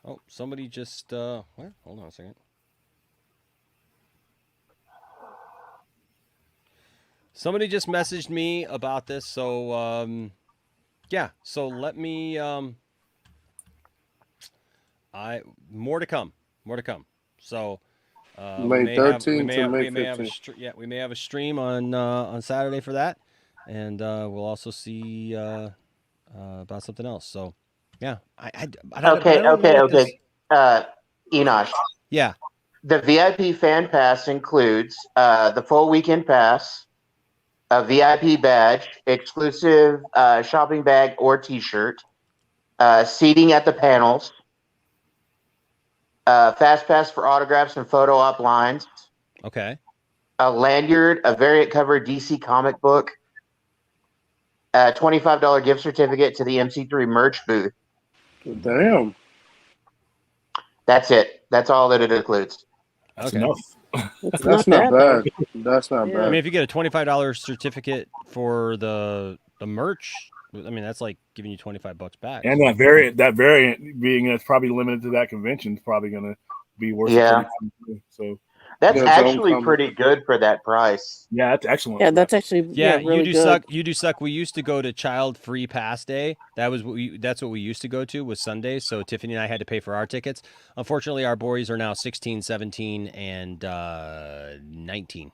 Oh, somebody just what? Hold on a second. Somebody just messaged me about this, so yeah. So let me more to come. So May 13th to May 15th. We may have a stream on Saturday for that, and we'll also see about something else. So yeah, I don't know what this- Enosh. Yeah. The VIP fan pass includes the full weekend pass, a VIP badge, exclusive shopping bag or T-shirt, seating at the panels, fast pass for autographs and photo op lines. Okay. A lanyard, a variant cover DC comic book, a $25 gift certificate to the MC3 merch booth. Damn. That's it. That's all that it includes. That's enough. That's not bad. That's not I bad. mean, if you get a $25 certificate for the merch, I mean, that's like giving you $25 back. And that variant being it's probably limited to that convention is probably going to be worth Yeah. it. So That's Yeah, it's actually homecoming. pretty good for that price. yeah, that's excellent. Yeah, for that's that. actually Yeah, really you do good. suck. You do suck. We used to go to Child Free Pass Day. That's what we used to go to was Sundays. So Tiffany and I had to pay for our tickets. Unfortunately, our boys are now 16, 17, and 19.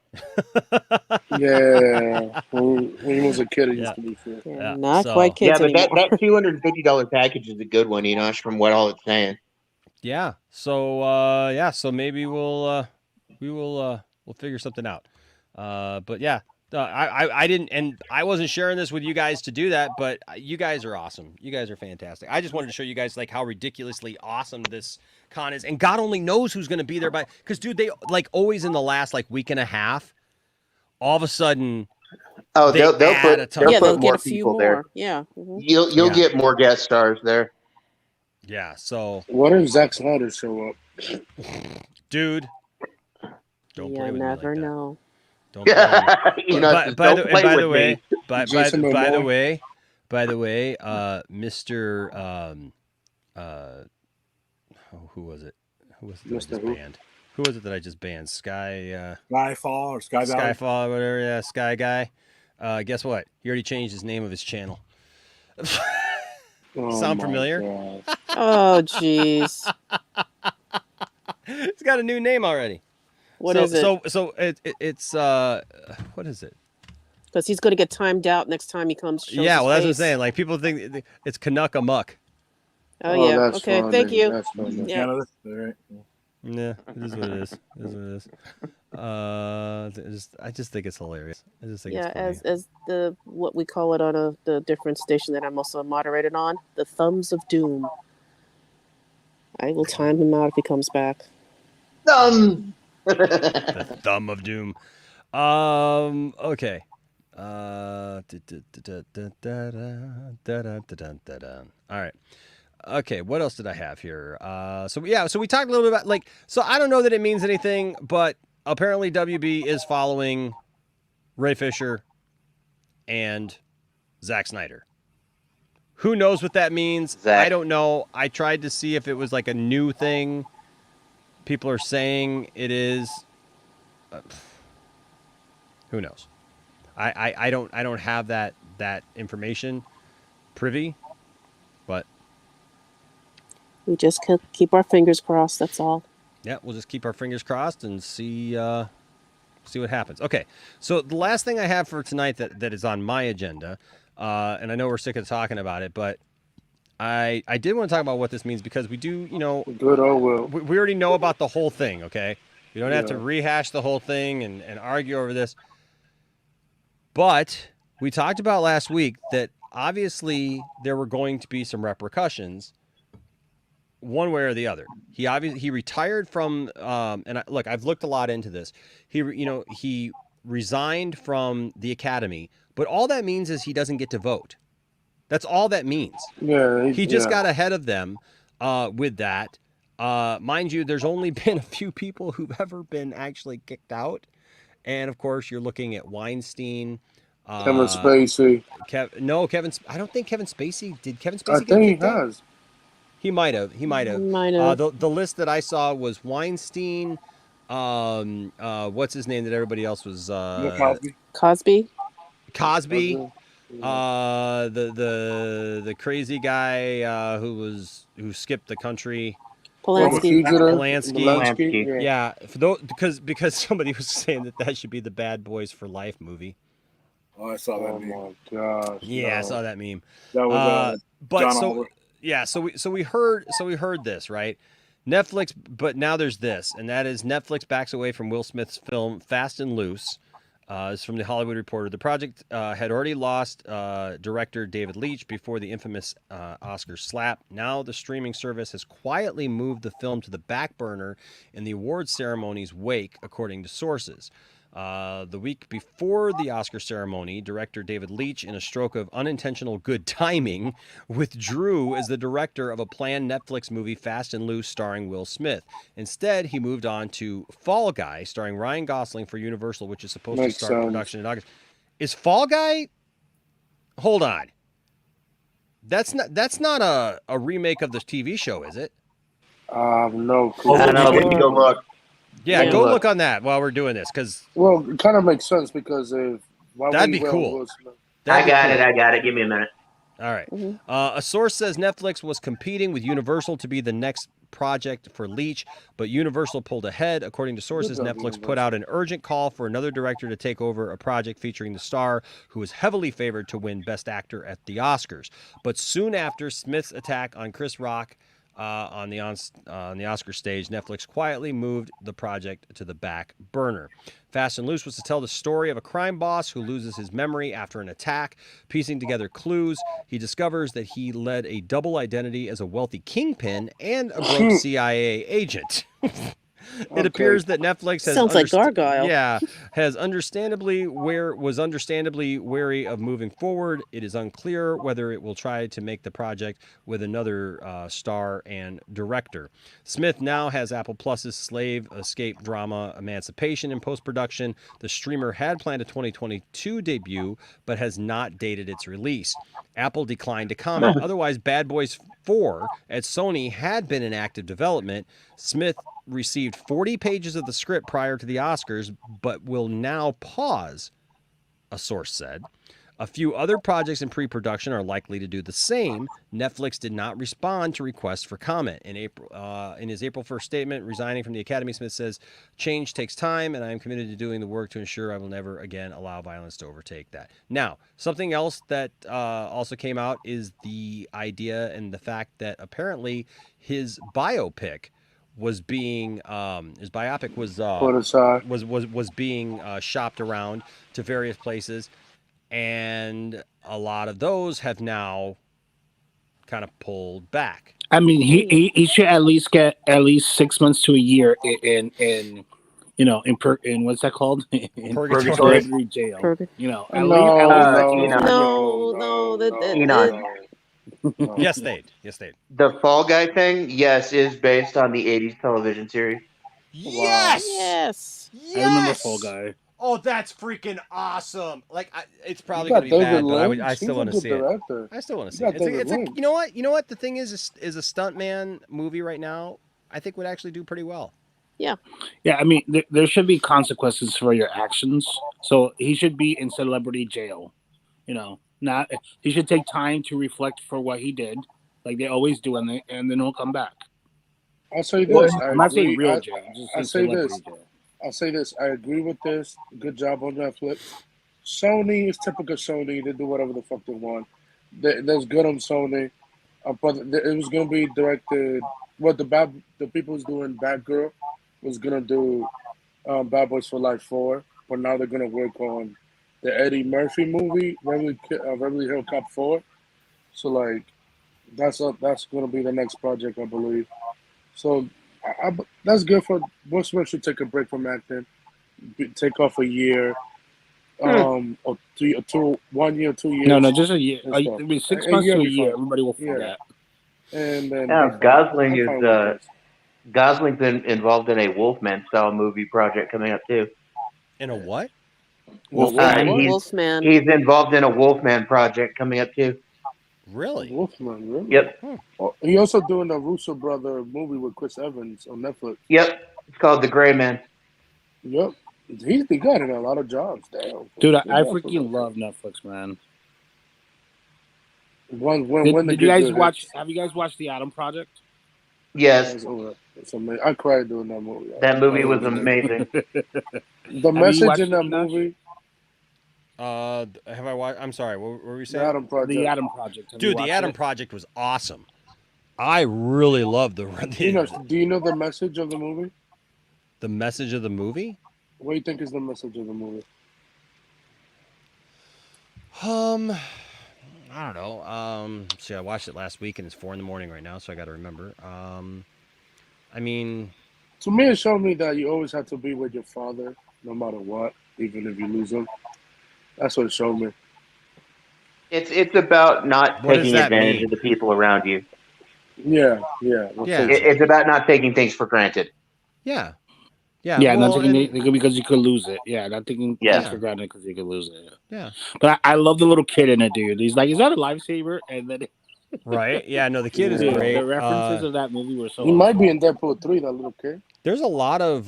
Yeah, when he was a kid, it used Yeah. to be fair. Yeah, Yeah, not so- quite kids Yeah, but anymore. that $250 package is a good one, Enosh, from what all it's saying. Yeah. So so maybe we'll figure something out. But yeah. I didn't, and I wasn't sharing this with you guys to do that, but you guys are awesome. You guys are fantastic. I just wanted to show you guys like how ridiculously awesome this con is, and God only knows who's going to be there. Because dude, they like always in the last like week and a half, all of a sudden, Oh, they they'll add a put ton. they'll Yeah, put they'll more get a few people more. there. Yeah. Mhm. You'll Yeah. get more guest stars there. Yeah. So, What if Zack Snyder show up? dude, don't You play with me never like that. know. Don't play with me. You know, just don't play By with the way, me. by Jason the Momoa. way, Mr. Who was it? Who was it that I Mr. just who? banned? Who was it that I just banned? Skyfall or Sky Valley. or whatever. Yeah, Sky Guy. Guess what? He already changed his name of his channel. Oh Sound my familiar? God. Oh, jeez. He's got a new name already. What is it? So it's what is it? Because he's going to get timed out next time he comes. Shows Yeah, his well, that's what I'm face. saying. Like people think it's Canuck Amok. Oh, Oh, yeah. that's Okay. funny. Thank you. That's funny. Yeah. Canada. All right. Yeah, it is what it is. It is what it is. I just think it's hilarious. I just think Yeah, it's funny. as the what we call it on the different station that I'm also moderated on, the thumbs of doom. I will time him out if he comes back. The thumb of doom. Okay. All right. Okay, what else did I have here? So we talked a little bit about so I don't know that it means anything, but apparently WB is following Ray Fisher and Zack Snyder. Who knows what that means? Zack. I don't know. I tried to see if it was like a new thing. People are saying it is. Who knows? I don't have that information privy, but We just keep our fingers crossed. That's all. yeah, we'll just keep our fingers crossed and see what happens. Okay, so the last thing I have for tonight that is on my agenda, and I know we're sick of talking about it, but I did want to talk about what this means because we do, Good old Will. we already know about the whole thing, okay? We don't have to Yeah. rehash the whole thing and argue over this. But we talked about last week that obviously there were going to be some repercussions one way or the other. He retired from look, I've looked a lot into this. He resigned from the academy, but all that means is he doesn't get to vote. That's all that means. Yeah, He just got ahead of them with that. Mind you, there's only been a few people who've ever been actually kicked out. And of course, you're looking at Weinstein. Kevin Spacey. I don't think Kevin Spacey. Did Kevin Spacey I get think he kicked out? has. He might have. Might have. The list that I saw was Weinstein. What's his name that everybody else was? Cosby. Cosby. Cosby. The crazy guy who skipped the country. Polanski. Polanski. Yeah, because somebody was saying that should be the Bad Boys for Life movie. Oh, I saw that. Oh my gosh. Yeah, I no. saw that meme. That was but John so Oliver. yeah, so we heard this, right? Netflix, but now there's this, and that is Netflix backs away from Will Smith's film Fast and Loose. It's from the Hollywood Reporter. The project had already lost director David Leitch before the infamous Oscar slap. Now the streaming service has quietly moved the film to the back burner in the awards ceremony's wake, according to sources. The week before the Oscar ceremony, director David Leitch, in a stroke of unintentional good timing, withdrew as the director of a planned Netflix movie Fast and Loose starring Will Smith. Instead, he moved on to Fall Guy starring Ryan Gosling for Universal, which is supposed to start production in August. Is Fall Guy? Hold on. That's not a remake of the TV show, is it? No. I don't know. We can go look. Yeah, go look on that while we're doing this, because Well, it kind of makes sense because if that'd be cool. I got it. Give me a minute. All right. A source says Netflix was competing with Universal to be the next project for Leech, but Universal pulled ahead. According to sources, Netflix put out an urgent call for another director to take over a project featuring the star, who was heavily favored to win Best Actor at the Oscars. But soon after Smith's attack on Chris Rock on the Oscar stage, Netflix quietly moved the project to the back burner. Fast and Loose was to tell the story of a crime boss who loses his memory after an attack. Piecing together clues, he discovers that he led a double identity as a wealthy kingpin and a broke CIA agent. It appears that Netflix has Sounds like Gargoyle. Yeah, was understandably wary of moving forward. It is unclear whether it will try to make the project with another star and director. Smith now has Apple Plus's slave escape drama Emancipation in post-production. The streamer had planned a 2022 debut, but has not dated its release. Apple declined to comment. Otherwise, Bad Boys 4 at Sony had been in active development. Smith received 40 pages of the script prior to the Oscars, but will now pause, a source said. A few other projects in pre-production are likely to do the same. Netflix did not respond to requests for comment. In his April 1st statement, resigning from the Academy, Smith says, "Change takes time, and I am committed to doing the work to ensure I will never again allow violence to overtake that." Now, something else that also came out is the idea and the fact that apparently his biopic was being was being shopped around to various places, and a lot of those have now kind of pulled back. I mean, he should at least get 6 months to a year in what's that called? In purgatory jail. You know, at least. Yes, Nate. The Fall Guy thing, yes, is based on the 80s television series. Yes. I remember Fall Guy. Oh, that's freaking awesome! Like, it's probably gonna be bad, but I still want to see it. I still want to see it. It's like, you know what? The thing is a stuntman movie right now, I think would actually do pretty well. Yeah. Yeah, I mean, there should be consequences for your actions. So he should be in celebrity jail. You know, he should take time to reflect for what he did, like they always do, and then he'll come back. I'll say this. I'm not saying real jail. I'll say this. I'll say this. I agree with this. Good job on Netflix. Sony is typical Sony. They do whatever the fuck they want. That's good on Sony. But it was gonna be directed. What the people who's doing Bad Girl was gonna do Bad Boys for Life 4, but now they're gonna work on the Eddie Murphy movie, Beverly Hills Cop 4. So like, that's gonna be the next project, I believe. So that's good for Will Smith. Should take a break from acting, take off a year, or 1 year, 2 years. No, just a year. I mean, 6 months to a year. Everybody will forget. And then Gosling's been involved in a Wolfman style movie project coming up too. In a what? Wolfman. He's involved in a Wolfman project coming up too. Really? Wolfman, really? Yep. He also doing a Russo brother movie with Chris Evans on Netflix. Yep. It's called The Gray Man. Yep. He's been getting a lot of jobs. Damn. Dude, I freaking love Netflix, man. Did you guys watch? Have you guys watched The Adam Project? Yes. It's amazing. I cried doing that movie. That movie was amazing. The message in that movie. Have I watched? I'm sorry. What were we saying? The Adam Project. Dude, The Adam Project was awesome. I really loved the. Do you know the message of the movie? The message of the movie? What do you think is the message of the movie? I don't know. See, I watched it last week and it's 4 a.m. right now, so I got to remember. I mean, to me, it showed me that you always have to be with your father, no matter what, even if you lose him. That's what it showed me. It's about not taking advantage of the people around you. Yeah. It's about not taking things for granted. Yeah. Not taking it because you could lose it. Yeah, not taking things for granted because you could lose it. Yeah. But I love the little kid in it, dude. He's like, "Is that a lifesaver?" And then Right? Yeah, no, the kid is Dude, great. the references of that movie were so He might awesome. be in Deadpool 3, that little kid. There's a lot of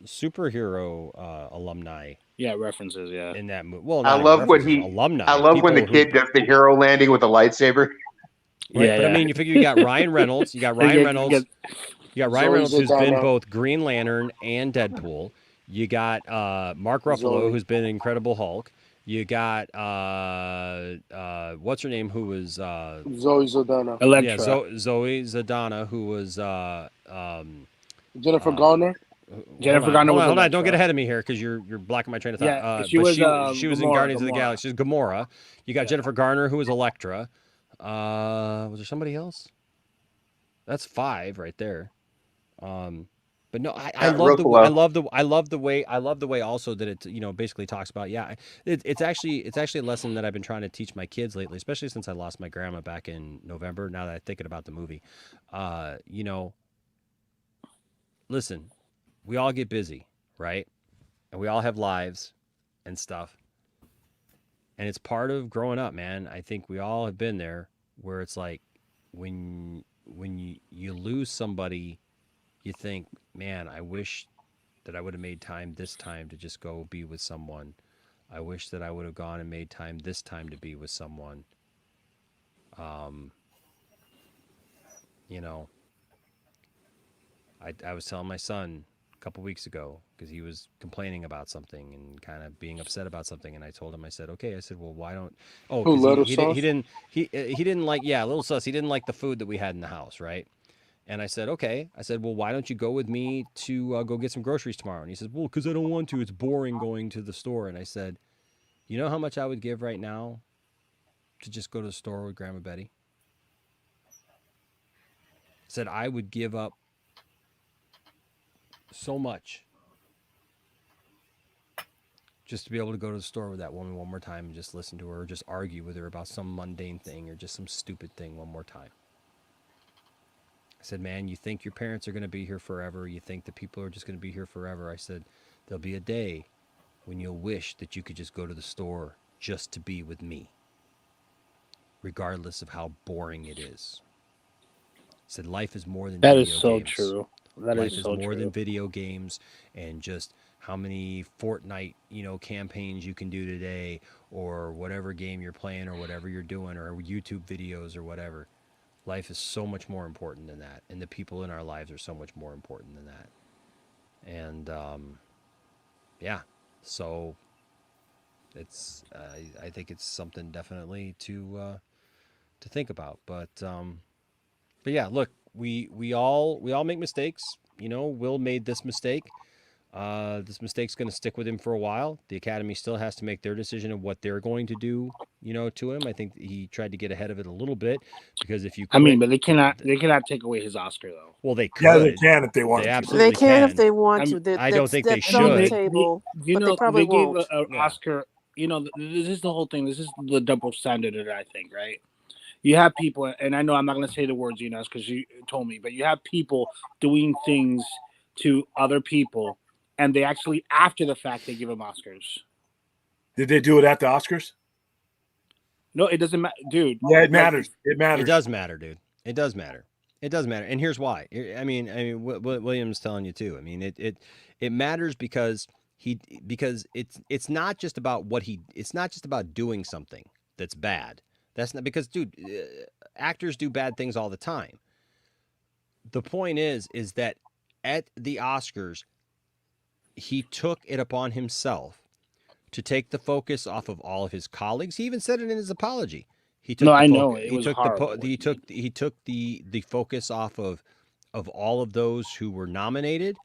superhero alumni. Yeah, references. Yeah, in that movie. Well, I not even love when references, alumni. I love when the people who- kid does the hero landing with a lightsaber. Right, Yeah, but I yeah. mean, you figure you got Ryan Reynolds. You got Yeah, Ryan you Reynolds. You got Ryan Zoe Reynolds, who's been Saldana. both Green Lantern and Deadpool. You got Mark Ruffalo, Zoe. who's been Incredible Hulk. You got what's her name, who was Zoe Saldana. yeah, Zoe Zadana, who was Jennifer Garner. Jennifer Garner was Hold on, Elektra. don't get ahead of me here because you're blocking my train of thought. Yeah, she but was, she was in Gamora, Guardians of the Gamora. Galaxy. She's Gamora. You got Jennifer Garner, who was Elektra. Was there somebody else? That's 5 right there. But no, I love the way also that it basically talks about it's actually a lesson that I've been trying to teach my kids lately, especially since I lost my grandma back in November. Now that I'm thinking about the movie, listen, we all get busy, right? And we all have lives and stuff. And it's part of growing up, man. I think we all have been there where it's like when you lose somebody, you think, man, I wish that I would have made time this time to just go be with someone. I wish that I would have gone and made time this time to be with someone. I was telling my son a couple weeks ago because he was complaining about something and kind of being upset about something, and I told him, I said, well, why don't? Oh, because he didn't like little sus. He didn't like the food that we had in the house, right? And I said, okay. I said, well, why don't you go with me to go get some groceries tomorrow? And he says, well, because I don't want to. It's boring going to the store. And I said, you know how much I would give right now to just go to the store with Grandma Betty? I said, I would give up so much just to be able to go to the store with that woman one more time and just listen to her or just argue with her about some mundane thing or just some stupid thing one more time. I said, man, you think your parents are going to be here forever? You think the people are just going to be here forever? I said, there'll be a day when you'll wish that you could just go to the store just to be with me, regardless of how boring it is. I said, life is more than That video is so games. true. That Life is so more true. than video games and just how many Fortnite, campaigns you can do today or whatever game you're playing or whatever you're doing or YouTube videos or whatever. Life is so much more important than that, and the people in our lives are so much more important than that. And so it's I think it's something definitely to think about. But yeah, look, we all make mistakes. Will made this mistake. This mistake's going to stick with him for a while. The Academy still has to make their decision of what they're going to do, to him. I think he tried to get ahead of it a little bit because if you quit, but they cannot take away his Oscar though. Well, they could. Yeah, they can if they want They to. absolutely They can if they want to. I don't think they that's on the should. table, but they probably they gave won't. an Oscar. This is the whole thing. This is the double standard that I think, right? You have people, and I know I'm not going to say the words, because you told me, but you have people doing things to other people, and they actually, after the fact, they give them Oscars. Did they do it at the Oscars? No, it doesn't matter, dude. Yeah, it matters. It matters. It does matter, dude. It does matter. It does matter, and here's why. I mean, what William's telling you too. I mean, it matters because it's not just about it's not just about doing something that's bad. That's not because, dude, actors do bad things all the time. The point is that at the Oscars, he took it upon himself to take the focus off of all of his colleagues. He even said it in his apology. He took I know it was horrible. He took the focus off of all of those who were nominated,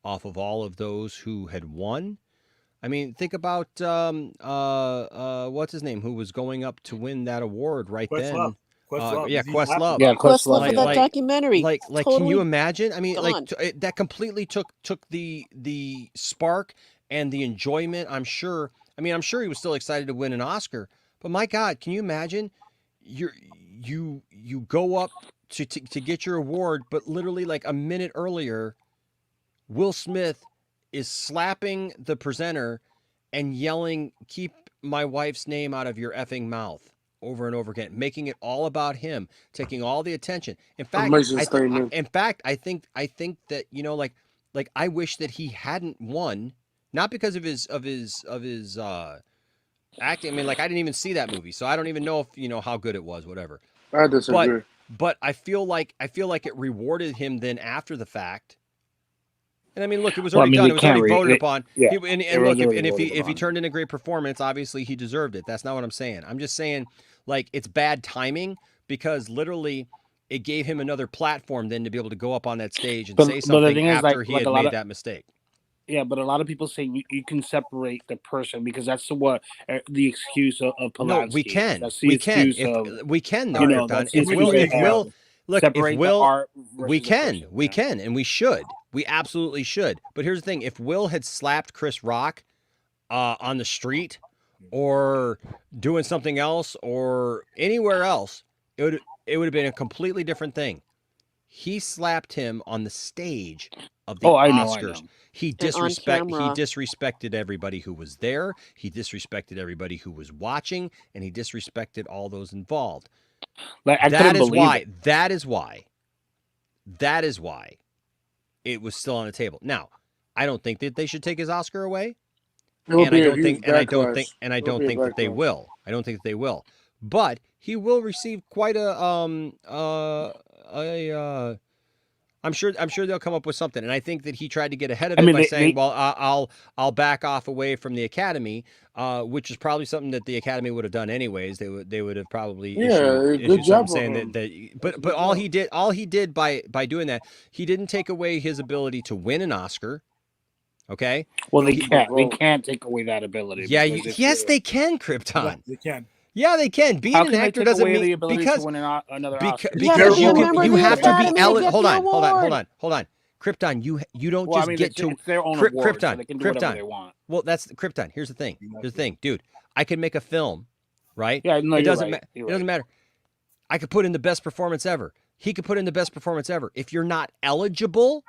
off of all of those who had won. I mean, think about what's his name, who was going up to win that award right then. Questlove. Questlove. Yeah, Questlove for that documentary. Like, totally can you imagine? I mean, gone. that completely took the spark and the enjoyment. I'm sure he was still excited to win an Oscar, but my God, can you imagine? You go up to get your award, but literally like a minute earlier, Will Smith is slapping the presenter and yelling, keep my wife's name out of your effing mouth over and over again, making it all about him, taking all the attention. In fact, Amazing statement. I think that, you know, like I wish that he hadn't won, not because of his acting. I mean, like, I didn't even see that movie, so I don't even know if, you know, how good it was, whatever. I disagree. But I feel like it rewarded him then after the fact. And I mean, look, it was already done. It was already voted upon. Yeah. And look, if he turned in a great performance, obviously he deserved it. That's not what I'm saying. I'm just saying, like, it's bad timing because literally it gave him another platform then to be able to go up on that stage and say something after he had made that mistake. Yeah, but a lot of people say you can separate the person because that's what the excuse of Polanski. No, we can. That's the We excuse can. of, We can, though. you know, that's the excuse they have. Look, Separate if Will, the art we versus the can, person, we can, and we should. We absolutely should. But here's the thing: if Will had slapped Chris Rock on the street, or doing something else, or anywhere else, it would have been a completely different thing. He slapped him on the stage of the Oscars. He disrespected everybody who was there. He disrespected everybody who was watching, and he disrespected all those involved. Like, That is why it was still on the table. Now, I don't think that they should take his Oscar away. And I don't think that they will. I don't think that they will. But he will receive quite I'm sure they'll come up with something. And I think that he tried to get ahead of it by saying, well, I'll back off away from the Academy, which is probably something that the Academy would have done anyways. They would have probably issued something saying that but all he did by doing that, he didn't take away his ability to win an Oscar. Okay. Well, they can't take away that ability. Yeah. Yes, they can, Krypton. Yeah, they can. Yeah, they can. Being an actor doesn't mean the ability to win another Oscar. Because you have to be eligible. Hold on. Krypton, you don't just get to it's their own award, Krypton. so they can do whatever they want. Well, that's Krypton. Here's the thing. Dude. I can make a film, right? Yeah, no, it doesn't matter. I could put in the best performance ever. He could put in the best performance ever. If you're not eligible,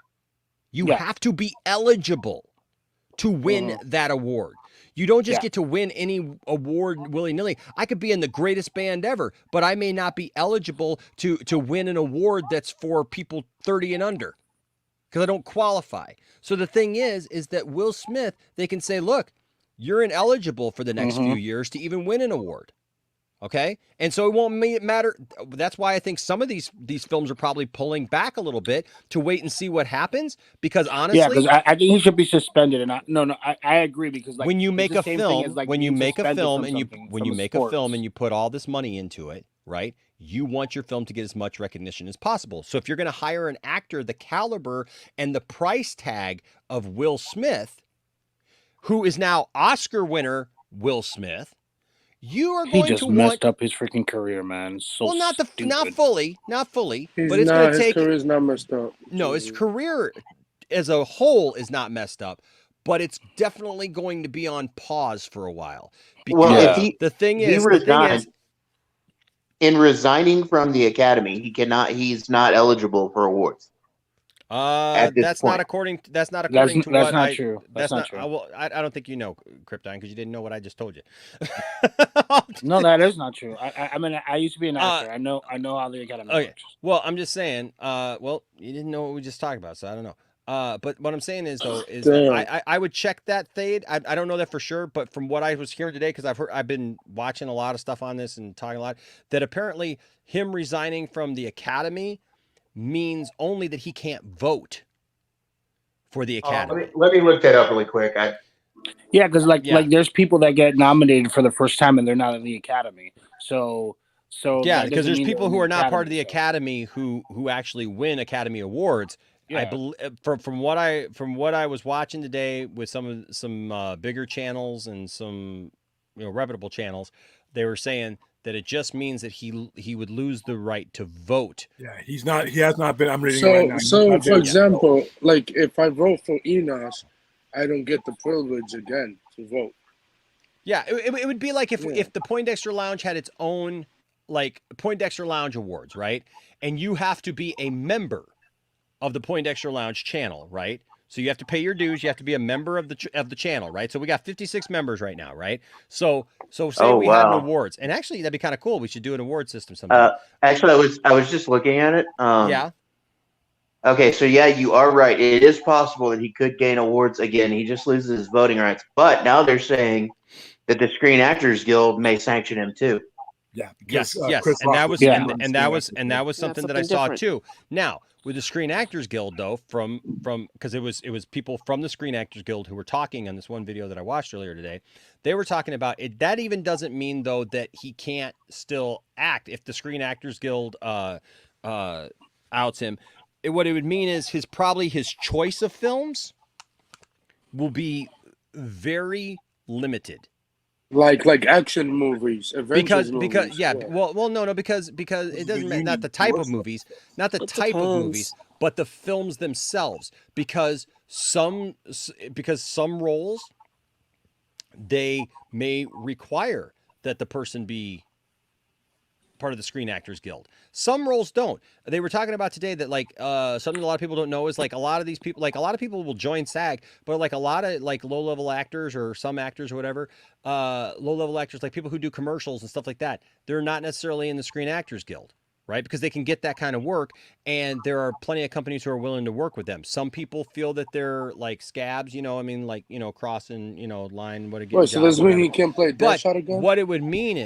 you have to be eligible to win that award. You don't just get to win any award willy-nilly. I could be in the greatest band ever, but I may not be eligible to win an award that's for people 30 and under because I don't qualify. So the thing is that Will Smith, they can say, look, you're ineligible for the next few years to even win an award. Okay? And so it won't matter. That's why I think some of these films are probably pulling back a little bit to wait and see what happens. Because honestly, because I think he should be suspended. And I agree because when you make a film, when you make a film and you put all this money into it, right? You want your film to get as much recognition as possible. So if you're going to hire an actor the caliber and the price tag of Will Smith, who is now Oscar winner Will Smith, you are going to messed up his freaking career, man. So well, not fully, His career's not messed up. No, his career as a whole is not messed up, but it's definitely going to be on pause for a while. Because the thing is, in resigning from the Academy, he's not eligible for awards. That's not according to That's what not true. That's not true. I don't think you know, Krypton, because you didn't know what I just told you. No, that is not true. I mean, I used to be an actor. I know how the Academy works. Well, I'm just saying. Well, you didn't know what we just talked about, so I don't know. But what I'm saying is I would check that Thade. I don't know that for sure, but from what I was hearing today, because I've been watching a lot of stuff on this and talking a lot, that apparently him resigning from the Academy means only that he can't vote for the Academy. Let me look that up really quick. Because there's people that get nominated for the first time and they're not in the Academy. So because there's people who are not part of the Academy who actually win Academy Awards. Yeah. I believe from what I was watching today with some bigger channels and some reputable channels, they were saying that it just means that he would lose the right to vote. Yeah, he has not been. I'm reading so, right now. So, for example, like if I vote for Enos, I don't get the privilege again to vote. Yeah, it would be like if the Poindexter Lounge had its own like Poindexter Lounge Awards, right? And you have to be a member of the Poindexter Lounge channel, right? So you have to pay your dues. You have to be a member of the channel, right? So we got 56 members right now, right? So say we had an awards, and actually that'd be kind of cool. We should do an award system sometime. Actually, I was just looking at it. Yeah. Okay, so yeah, you are right. It is possible that he could gain awards again. He just loses his voting rights. But now they're saying that the Screen Actors Guild may sanction him too. Yeah. Yes. Chris And that Rock was that was something that I saw different. too. Now with the Screen Actors Guild, though, from because it was people from the Screen Actors Guild who were talking on this one video that I watched earlier today. They were talking about it. That even doesn't mean though that he can't still act if the Screen Actors Guild outs him. What it would mean is his choice of films will be very limited. Like action movies, because movies. because it doesn't matter, not the type of movies, not the type of movies, but the films themselves. Because some roles they may require that the person be part of the Screen Actors Guild. Some roles don't. They were talking about today that something a lot of people don't know is a lot of these people, a lot of people will join SAG, but a lot of low-level actors or some actors or whatever, low-level actors, people who do commercials and stuff like that, they're not necessarily in the Screen Actors Guild, right? Because they can get that kind of work, and there are plenty of companies who are willing to work with them. Some people feel that they're scabs, crossing, line, what again. Right, so does mean he can't play Deadshot again? What it would mean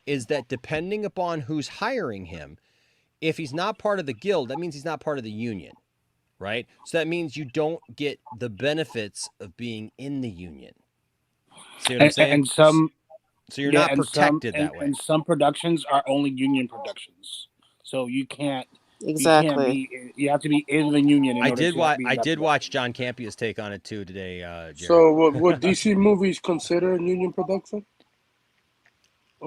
is that depending upon who's hiring him, if he's not part of the guild, that means he's not part of the union, right? So that means you don't get the benefits of being in the union. See what I'm saying? So you're not protected that way. And some productions are only union productions, so you can't. Exactly. You have to be in the union. I did watch John Campia's take on it too today. Jared. So would DC movies consider a union production?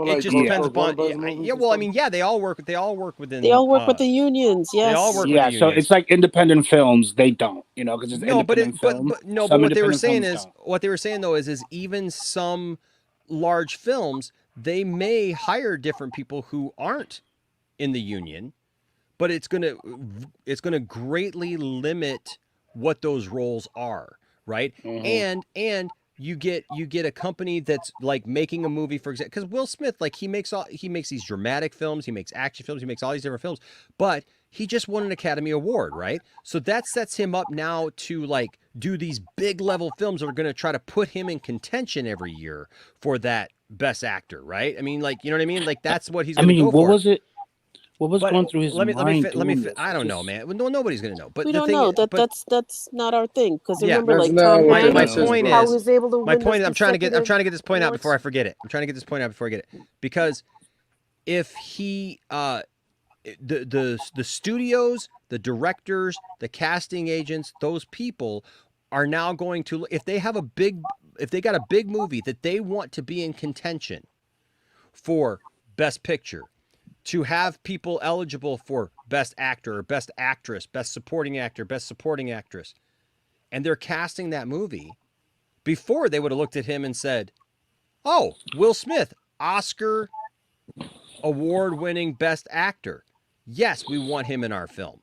It just depends upon. They all work within. They all work with the unions. Yes. They all work with the unions. So it's like independent films. They don't, because it's independent film. But what they were saying is even some large films, they may hire different people who aren't in the union, but it's gonna greatly limit what those roles are, right? Mm-hmm. And you get a company that's making a movie, for example, because Will Smith, he makes these dramatic films, he makes action films, he makes all these different films, but he just won an Academy Award, right? So that sets him up now to do these big level films that are going to try to put him in contention every year for that best actor, right? I mean, you know what I mean? That's what he's going to go for. What was it? What was going through his mind? I don't know, man. Well, nobody's going to know. But we don't know. That's not our thing. Because remember, Tom Hanks, my point how is, he was able to win I'm trying to get this point out before I forget it. Because if he, the studios, the directors, the casting agents, those people are now going to, if they got a big movie that they want to be in contention for Best Picture, to have people eligible for Best Actor or Best Actress, Best Supporting Actor, Best Supporting Actress, and they're casting that movie, before they would have looked at him and said, oh, Will Smith, Oscar award-winning Best Actor. Yes, we want him in our film.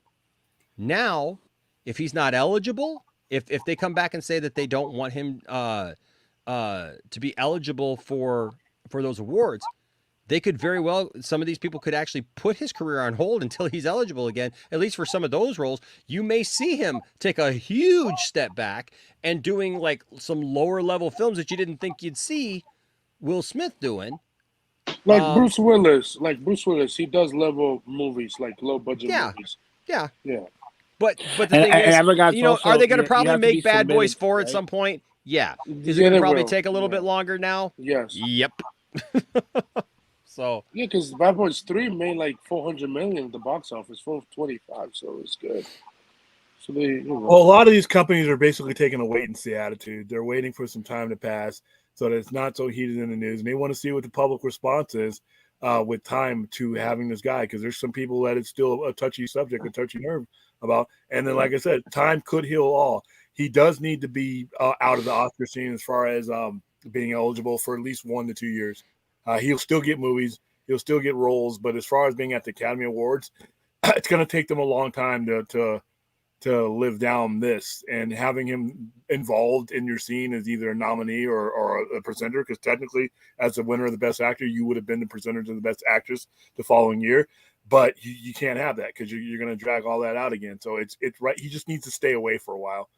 Now, if he's not eligible, if they come back and say that they don't want him to be eligible for those awards, they could very well, some of these people could actually put his career on hold until he's eligible again, at least for some of those roles. You may see him take a huge step back and doing some lower level films that you didn't think you'd see Will Smith doing. Bruce Willis, he does level movies, low budget movies. Yeah. Yeah. But the thing is, are they going to probably make Bad Boys 4 at some point? Yeah. Is it going to probably take a little bit longer now? Yes. Yep. So yeah, because Bad Boys 3 made $400 million at the box office, 425, so it's good. So well, a lot of these companies are basically taking a wait and see attitude. They're waiting for some time to pass so that it's not so heated in the news, and they want to see what the public response is with time to having this guy, because there's some people that it's still a touchy subject, a touchy nerve about. And then, like I said, time could heal all. He does need to be out of the Oscar scene as far as being eligible for at least 1 to 2 years. He'll still get movies, he'll still get roles, but as far as being at the Academy Awards, it's going to take them a long time to to live down this, and having him involved in your scene as either a nominee or a presenter, because technically as the winner of the best actor, you would have been the presenter to the best actress the following year. But you can't have that because you're going to drag all that out again. So it's right. He just needs to stay away for a while.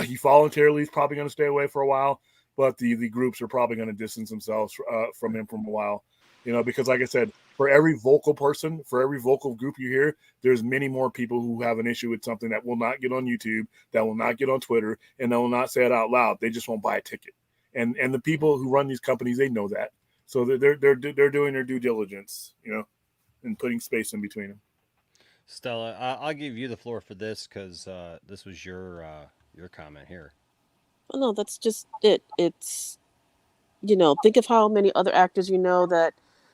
He voluntarily is probably going to stay away for a while, but the groups are probably going to distance themselves from him for a while. Because like I said, for every vocal person, for every vocal group you hear, there's many more people who have an issue with something that will not get on YouTube, that will not get on Twitter, and they will not say it out loud. They just won't buy a ticket. And the people who run these companies, they know that. So they're doing their due diligence, and putting space in between them. Stella, I'll give you the floor for this because this was your comment here. Well, no, that's just it. It's, think of how many other actors that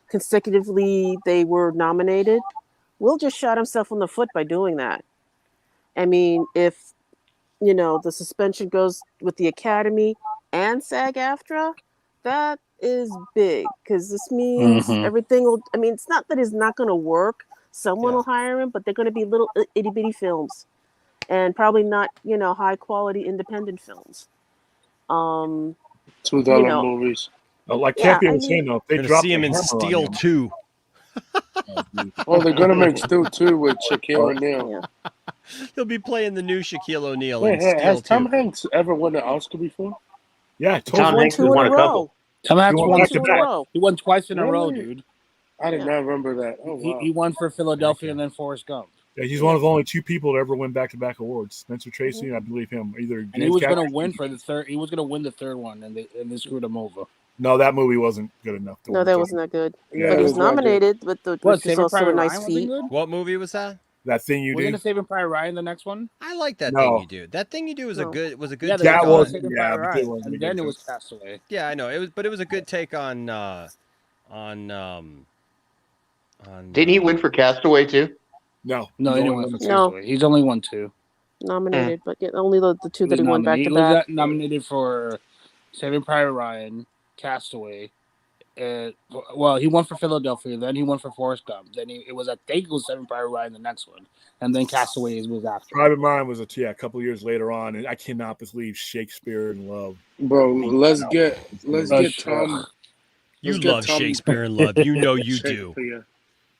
consecutively they were nominated. Will just shot himself in the foot by doing that. I mean, if, the suspension goes with the Academy and SAG-AFTRA, that is big because this means everything will, it's not that it's not going to work. Someone will hire him, but they're going to be little itty-bitty films and probably not, high-quality independent films. $2 movies. Like Kathy was saying, though, they dropped see him in Steel 2. Oh, they're gonna make Steel 2 with Shaquille O'Neal. He'll be playing the new Shaquille O'Neal in Wait, Steel 2. has Tom Hanks ever won an Oscar before? Yeah, Tom Hanks has won a couple. Tom Hanks won 2 in a row. He won twice in a row, Really? dude. I did not remember that. Oh, wow. He won for Philadelphia and then Forrest Gump. Yeah, he's one of only 2 people to ever win back-to-back awards. Spencer Tracy, and I believe him. Either and he was going to win for the third. He was going to win the third one, and they screwed him over. No, that movie wasn't good enough. No, that wasn't that good. Yeah, but he was nominated, but which is also a nice feat. What movie was that? That Thing You Do. Wasn't it Saving Private Ryan the next one? I like That Thing You Do. That Thing You Do was a good. Yeah, that was. Saving Yeah, Private Ryan, wasn't and then it was Castaway. Yeah, I know it was, but it was a good take on. Didn't he win for Castaway too? No, he didn't win for Castaway. He's only won 2. Nominated, but only the 2 that he won back to back. He was nominated for Saving Private Ryan, Castaway. Well, he won for Philadelphia, then he won for Forrest Gump. Then it was Saving Private Ryan the next one, and then Castaway was after. Private Ryan was a couple years later on, and I cannot believe Shakespeare in Love. Bro, let's get Tom. You love Shakespeare in Love. You know you do.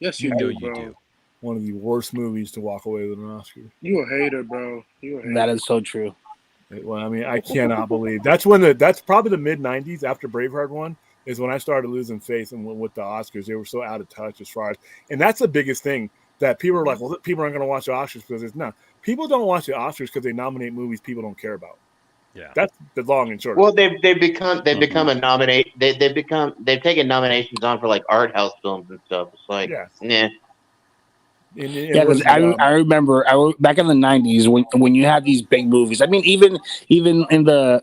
Yes, you know do, bro. You do. One of the worst movies to walk away with an Oscar. You a hater, bro. You a hater. That is so true. Well, I mean, I cannot believe that's probably the mid '90s after Braveheart won is when I started losing faith in with the Oscars. They were so out of touch as far as, and that's the biggest thing that people are like, well, people aren't going to watch the Oscars because it's not. People don't watch the Oscars because they nominate movies people don't care about. Yeah, that's the long and short. Well, they've become a nominate. They've taken nominations on for like art house films and stuff. It's like, nah. Because I remember back in the 90s when you had these big movies. I mean, even in the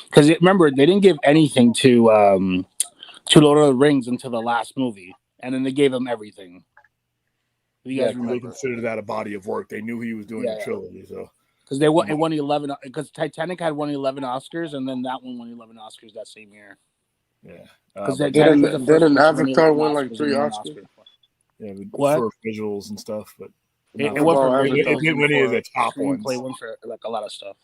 because remember they didn't give anything to Lord of the Rings until the last movie, and then they gave him everything. You guys remember? They considered that a body of work. They knew he was doing a trilogy, so. Because it won 11. Because Titanic had won 11 Oscars, and then that one won 11 Oscars that same year. Yeah. Because didn't Avatar win like 3 Oscars? Yeah, what? For visuals and stuff, but it went for many of the top ones. Play one for like a lot of stuff.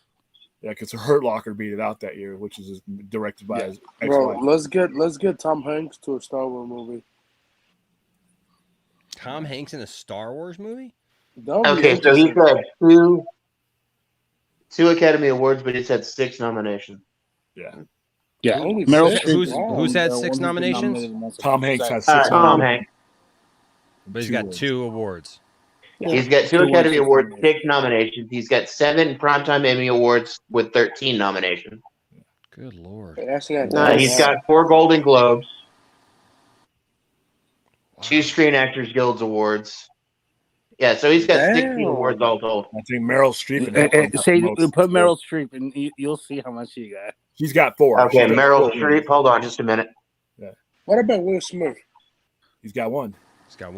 Yeah, because Hurt Locker beat it out that year, which is directed by his ex-wife. Bro, let's get Tom Hanks to a Star Wars movie. Tom Hanks in a Star Wars movie? Okay, so he's got two Academy Awards, but he's had 6 nominations. Yeah. Yeah. Who's had 6 nominations? Tom Hanks has 6. Tom Hanks. But he's got 2 awards. Yeah. He's got 2 Academy Awards, 6 nominations. He's got 7 Primetime Emmy Awards with 13 nominations. Good Lord. He's got 4 Golden Globes, 2 Screen Actors Guild Awards. Yeah, so he's got 16 awards all told. I think Meryl Streep. Put Meryl Streep, and you'll see how much he got. He's got 4. Okay, Meryl Streep. Hold on just a minute. Yeah. What about Will Smith? He's got 1.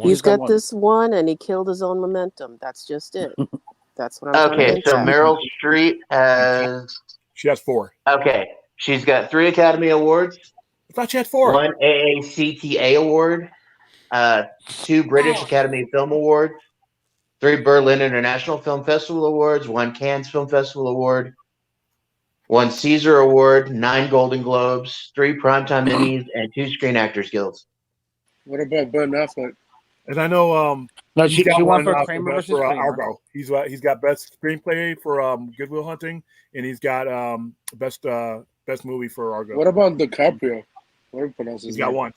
He's got this one, and he killed his own momentum. That's just it. That's what I'm Okay, so Meryl Streep has... She has 4. Okay, she's got 3 Academy Awards. I thought she had 4. 1 AACTA Award, 2 British Academy Film Awards, 3 Berlin International Film Festival Awards, 1 Cannes Film Festival Award, 1 Caesar Award, 9 Golden Globes, 3 Primetime Emmys, and 2 Screen Actors Guilds. What about Ben Affleck? And I know No, he's she got won one for Kramer versus Kramer. Argo. He's got best screenplay for Good Will Hunting, and he's got best movie for Argo. What about DiCaprio? What do you pronounce his He's got name? one.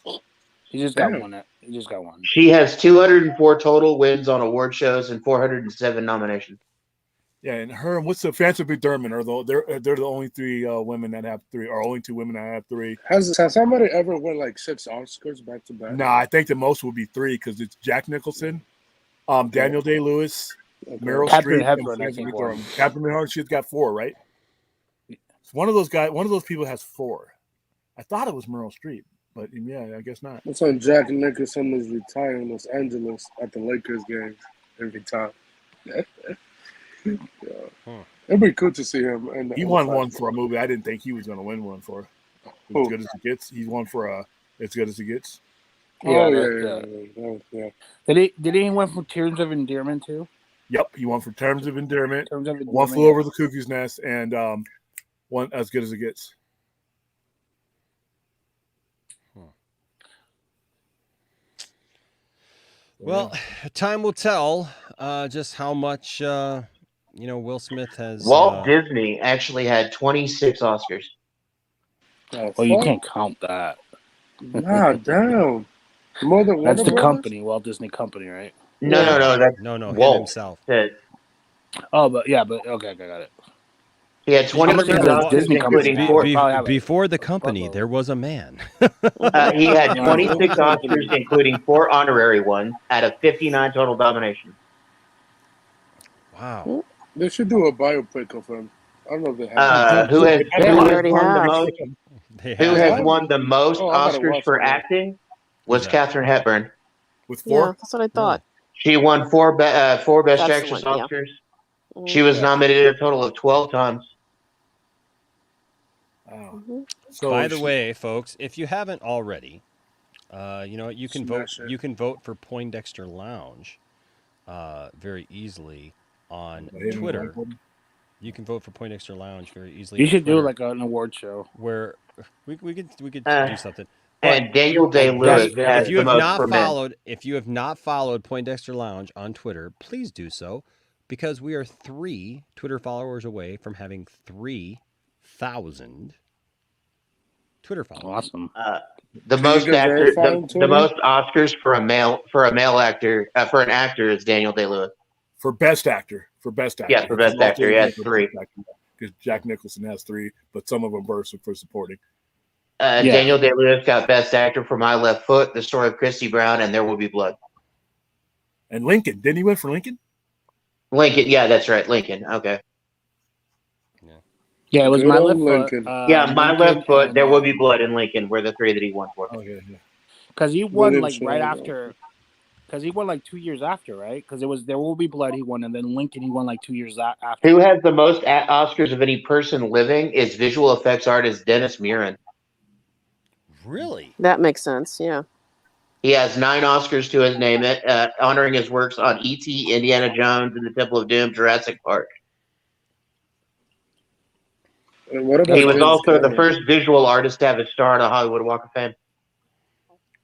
He just got one. He just got one. She has 204 total wins on award shows and 407 nominations. Yeah, and her and what's the Frances McDermott they're the only 3 women that have 3, or only 2 women that have 3. Has somebody ever won like 6 Oscars back to back? Nah, I think the most would be 3 because it's Jack Nicholson, Daniel Day-Lewis, Meryl Catherine Streep, Hepburn, and I Frances think, McDormand. won. Catherine Hepburn, she's got 4, right? One of those people has 4. I thought it was Meryl Streep, but yeah, I guess not. That's when Jack Nicholson was retiring in Los Angeles at the Lakers game every time. It'd be cool to see him. And He won one for a movie I didn't think he was going to win one for. As Good as It Gets. He's won for As Good as It Gets. Yeah. Did he win for Terms of Endearment too? Yep, he won for Terms of Endearment. Terms of One Endearment, Flew Over the Cuckoo's Nest, and one As Good as It Gets. Well, time will tell just how much Will Smith has. Walt Disney actually had 26 Oscars. Well, you can't count that. Nah, damn. More than That's Warner the Brothers? company, Walt Disney Company, right? No. That's him Walt himself. Oh, okay, I got it. He had 26 Oscars, including 4. Before the company, there was a man. He had 26 Oscars, including 4 honorary ones, out of 59 total nominations. Wow. They should do a biopic of him. I don't know if they have. Who has already won the have. most? They Who have. has won the most Oh, I gotta Oscars watch for that. acting? Was Yeah. Katharine Hepburn. With Yeah, 4? that's what I thought. She won 4 Best That's the Actress one, yeah. Oscars. She was nominated a total of 12 times. So By the way, folks, if you haven't already, you can vote. Smash it. You can vote for Poindexter Lounge very easily on Twitter. You can vote for Poindexter Lounge very easily. You on should do Twitter, like an award show. where we could do something. And Daniel Day-Lewis has the most for men. If you have not followed Poindexter Lounge on Twitter, please do so, because we are 3 Twitter followers away from having 3,000 Twitter followers. Awesome. The most Oscars for a male actor for an actor is Daniel Day-Lewis. For Best Actor. Yeah, for Best Actor, he has 3. Because Jack Nicholson has 3, but some of them are for supporting. Daniel Day-Lewis got Best Actor for My Left Foot, The Story of Christy Brown, and There Will Be Blood. And Lincoln. Didn't he win for Lincoln? Lincoln, yeah, that's right. Lincoln, okay. Yeah, it was Good My old Left Lincoln. Foot. My Lincoln Left Foot, and, There Will Be Blood, and Lincoln were the 3 that he won for. Okay. Because he won William like right Shatner. after. Because he won like 2 years after, right? Because it was There Will Be Blood he won, and then Lincoln he won like 2 years after. Who has the most Oscars of any person living is visual effects artist Dennis Muren. Really? That makes sense. Yeah. He has 9 Oscars to his name, honoring his works on E.T., Indiana Jones, and the Temple of Doom, Jurassic Park. And what about He was James also the Cameron? first visual artist to have a star on a Hollywood Walk of Fame.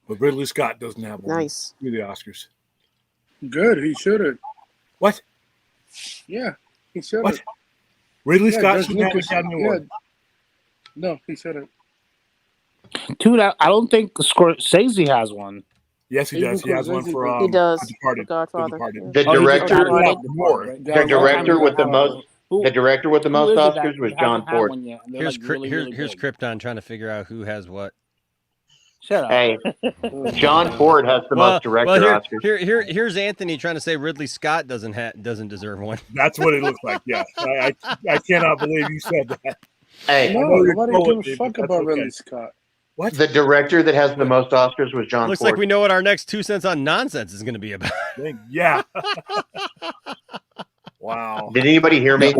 But Ridley Scott doesn't have one. Nice. Do the Oscars. Good. He should have. What? Yeah, he should What? have. Ridley Yeah, Scott George should have Lucas- Academy Award. No, he shouldn't. Dude, I don't think Scorsese has one. Yes, he does. He has one for He does. The Departed. Godfather. The Departed. The Oh, he director, did have more. right? the director with the most, the director with the most Who is it that Oscars was hasn't John had Ford. one yet, and they're, Here's like, really, really here's big? Krypton trying to figure out who has what. Shut up. Hey, John Ford has the most director Oscars. Here's Anthony trying to say Ridley Scott doesn't deserve one. That's what it looks like. Yeah, I cannot believe you said that. Hey, No, I know you're nobody trolling give me, a fuck but that's about okay. Ridley Scott. What? the director that has the most Oscars was John Looks Ford. like we know what our next 2 cents on nonsense is going to be about. Yeah. Wow. Did anybody hear me?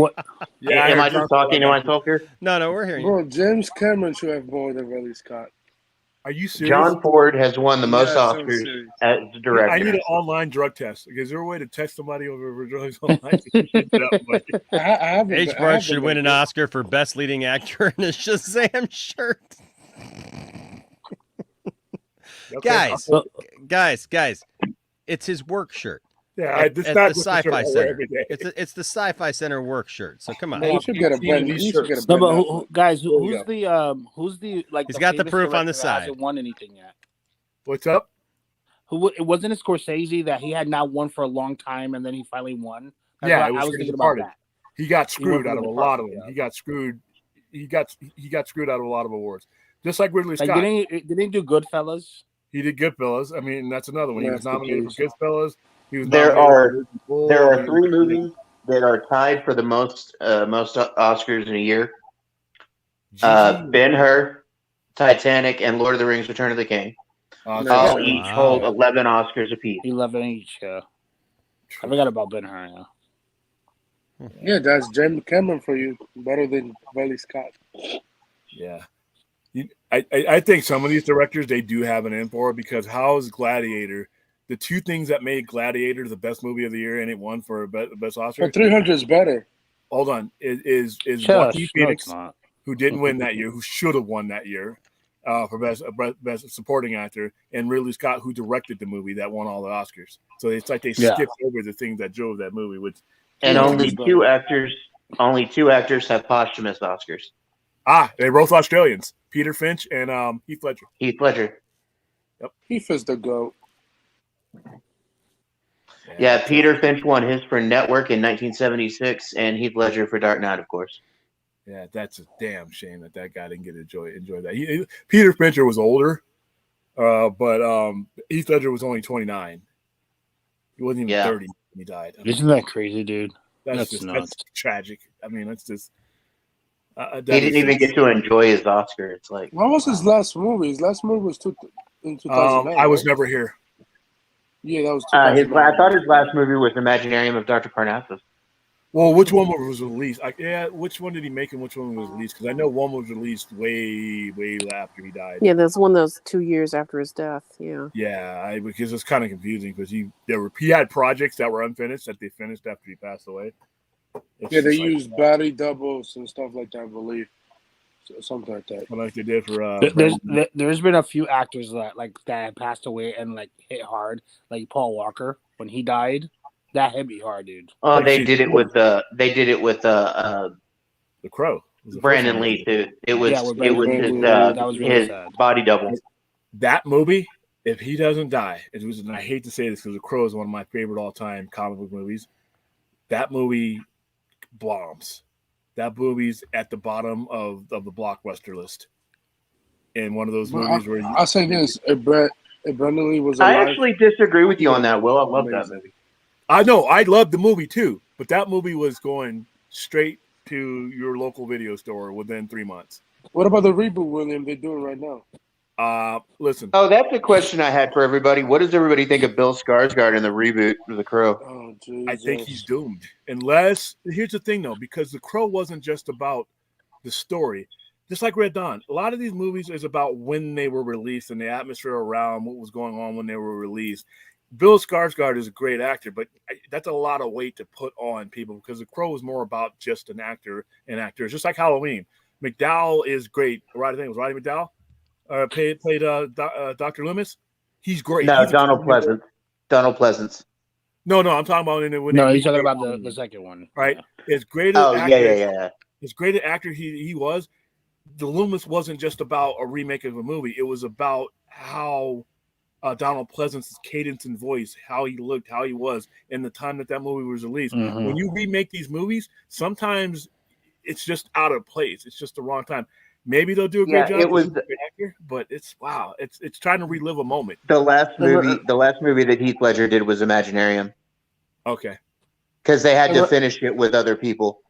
Yeah, Am I heard just talking to myself here? No, we're hearing you. Bro, James Cameron should have more than Ridley Scott. Are you serious? John Ford has won the most Yeah, so Oscars serious. as director. I need an online drug test. Is there a way to test somebody over drugs online? I haven't. H. I Bart haven't should been win an good. Oscar for Best Leading Actor in a Shazam shirt. Guys, it's his work shirt. Yeah, at it's the not just a shirt Sci-Fi I wear Center. every day. It's the Sci-Fi Center work shirt. So come on. You should get a Ben. You should get a No, Ben. but Affleck. guys, There we who's the like? He's the got the famous proof on the director that side. hasn't won anything yet. What's up? It wasn't it Scorsese that he had not won for a long time and then he finally won. That's Yeah, what it was I was for The thinking about Departed. that. He got He went screwed for out The of a lot of Departed, them. yeah. He got screwed. He got screwed out of a lot of awards. Just like Ridley Like Scott. didn't he do Goodfellas? He did Goodfellas. I mean, that's another one. He was nominated for Masterpiece. Goodfellas. He was There nominated are for Raging Bull. there I are mean, 3 movies that are tied for the most Oscars in a year. Ben-Hur, Titanic, and Lord of the Rings: Return of the King. All each hold 11 Oscars apiece. 11 each. Yeah. I forgot about Ben-Hur. Yeah. Yeah, that's James Cameron for you. Better than Ridley Scott. Yeah. I think some of these directors, they do have an in for it, because how is Gladiator, the 2 things that made Gladiator the best movie of the year and it won for best Oscar? But 300 is better. Hold on. Is Shush. Joaquin No, Phoenix, it's not. who didn't win that year, who should have won that year for best supporting actor, and Ridley Scott, who directed the movie that won all the Oscars. So it's like they skipped over the things that drove that movie. Which And only 2 actors have posthumous Oscars. They're both Australians, Peter Finch and Heath Ledger. Heath Ledger. Yep. Heath is the GOAT. Yeah, Peter Finch won his for Network in 1976, and Heath Ledger for Dark Knight, of course. Yeah, that's a damn shame that guy didn't get to enjoy that. Peter Fincher was older, but Heath Ledger was only 29. He wasn't even 30 when he died. I mean, Isn't that crazy, dude? that's nuts. that's tragic. I mean, that's just. He didn't even get to enjoy his Oscar. It's like, What was his last movie? His last movie was in 2009. I Was right? Never Here. Yeah, that was I 2009. thought his last movie was Imaginarium of Dr. Parnassus. Well, which one was released? Which one did he make and which one was released? Because I know one was released way after he died. Yeah, there's one that was 2 years after his death. Yeah. Yeah, because it's kind of confusing because he had projects that were unfinished that they finished after he passed away. Yeah, they used body doubles and stuff like that, I believe. Something like that. Like they did for There's been a few actors that passed away and hit hard, like Paul Walker when he died. That hit me hard, dude. Oh, they did it with the Crow. Brandon Lee too. It was really his sad. body double. That movie, if he doesn't die, and I hate to say this because The Crow is one of my favorite all-time comic book movies. That movie bombs. That movie's at the bottom of the blockbuster list. And one of those movies where I'll say this: if Brandon Lee was alive, I actually disagree with you on that, Will. I love that movie. I know, I loved the movie too, but that movie was going straight to your local video store within 3 months. What about the reboot, William? They're doing right now. Listen. Oh, that's a question I had for everybody. What does everybody think of Bill Skarsgård in the reboot of The Crow? Oh, Jesus. I think he's doomed. Unless, here's the thing though, because The Crow wasn't just about the story. Just like Red Dawn, a lot of these movies is about when they were released and the atmosphere around what was going on when they were released. Bill Skarsgård is a great actor, but that's a lot of weight to put on people because The Crow is more about just an actor and actors, just like Halloween. McDowell is great. I think it was Roddy McDowell played Dr. Loomis. He's great. No, He's Donald Pleasance. Donald Pleasance. No, I'm talking about he's talking about the second one, right? Yeah. As great as yeah. As great an actor he was, the Loomis wasn't just about a remake of a movie. It was about how Donald Pleasance's cadence and voice, how he looked, how he was in the time that movie was released. Mm-hmm. When you remake these movies, sometimes it's just out of place. It's just the wrong time. Maybe they'll do a great job. It was, but it's trying to relive a moment. The last movie that Heath Ledger did was Imaginarium. Okay. Because they had to finish it with other people.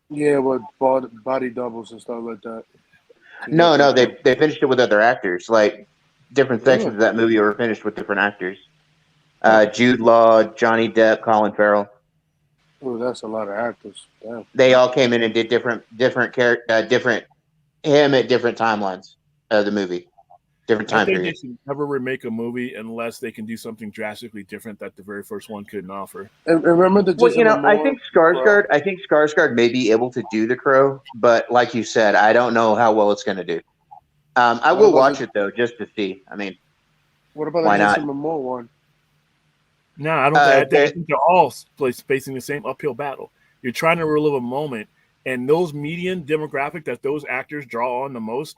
Yeah, with body doubles and stuff like that. No, they finished it with other actors. Like different sections of that movie were finished with different actors. Jude Law, Johnny Depp, Colin Farrell. Oh, that's a lot of actors. Damn. They all came in and did different him at different timelines of the movie. different I time think period. they should never remake a movie unless they can do something drastically different that the very first one couldn't offer. And remember the Well, Jason I Momoa think Crow? Skarsgård may be able to do The Crow, but like you said, I don't know how well it's going to do. I What will about watch the it though, just to see. I mean, What about why the not? Jason Momoa one? No, I don't. I think they're all facing the same uphill battle. You're trying to relive a moment, and those median demographic that those actors draw on the most.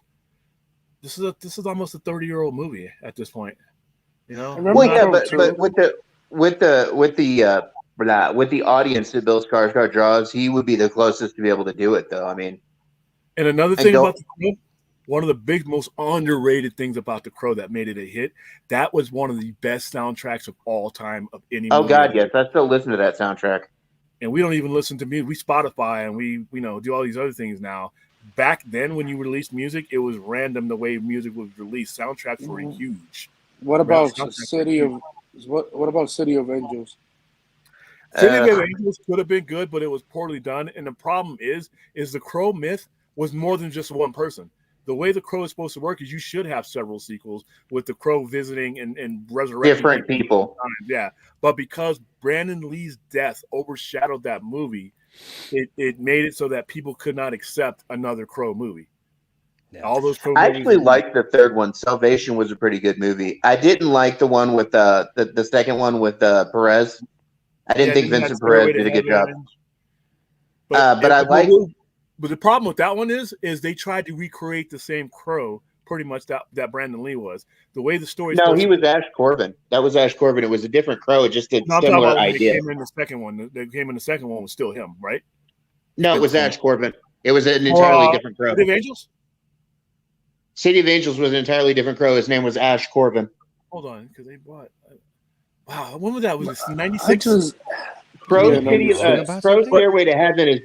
This is almost a 30-year-old movie at this point. You know. Well, yeah, but with the audience that Bill Skarsgård draws, he would be the closest to be able to do it, though. I mean, And another I thing don't- about The Crow, one of the most underrated things about The Crow that made it a hit, that was one of the best soundtracks of all time of any oh movie. God, yes, I still listen to that soundtrack. And we don't even listen to music. We Spotify and we do all these other things now. Back then, when you released music, it was random the way music was released. Soundtracks were huge. What about Soundtracks were City huge. of What about City of Angels? City of Angels could have been good, but it was poorly done. And the problem is the Crow myth was more than just one person. The way the Crow is supposed to work is you should have several sequels with the Crow visiting and resurrecting Different people. Yeah, but because Brandon Lee's death overshadowed that movie, it made it so that people could not accept another Crow movie. Yeah. All those Crow I movies. actually liked the third one. Salvation was a pretty good movie. I didn't like the one with the second one with Perez. I didn't think Vincent Perez did a good job. But I like. But the problem with that one is they tried to recreate the same Crow, pretty much that Brandon Lee was. The way the story. No, he was Ash Corbin. That was Ash Corbin. It was a different Crow. It just did similar idea. Came in the second one. That came in the second one was still him, right? No, it was Ash Corbin. It was an entirely different Crow. City of Angels? City of Angels was an entirely different Crow. His name was Ash Corbin. Hold on, because they bought. Wow, when was that? Was it 96? Crow's Stairway to Heaven is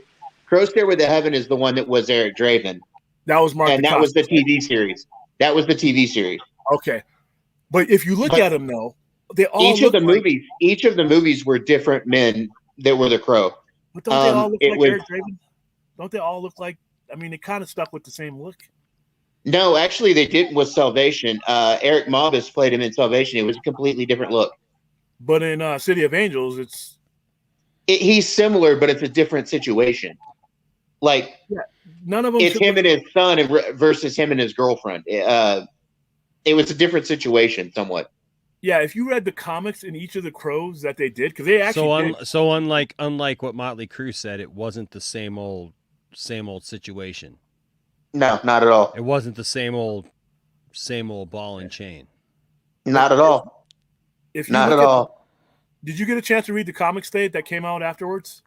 Crow's Stairway to Heaven is the one that was Eric Draven. That was Mark. And that was the TV series. That was the TV series. Okay, but if you look at them though, they all each of the movies were different men that were the Crow. But don't they all look like Eric Draven? Don't they all look like? I mean, they kind of stuck with the same look. No, actually, they didn't with Salvation. Eric Mobus played him in Salvation. It was a completely different look. But in City of Angels, he's similar, but it's a different situation. Like none of them. It's him and his son versus him and his girlfriend. It was a different situation, somewhat. Yeah, if you read the comics in each of the Crows that they did, because they actually so unlike what Motley Crue said, it wasn't the same old situation. No, not at all. It wasn't the same old ball and chain. Not at all. Not at all. Did you get a chance to read the comics that came out afterwards?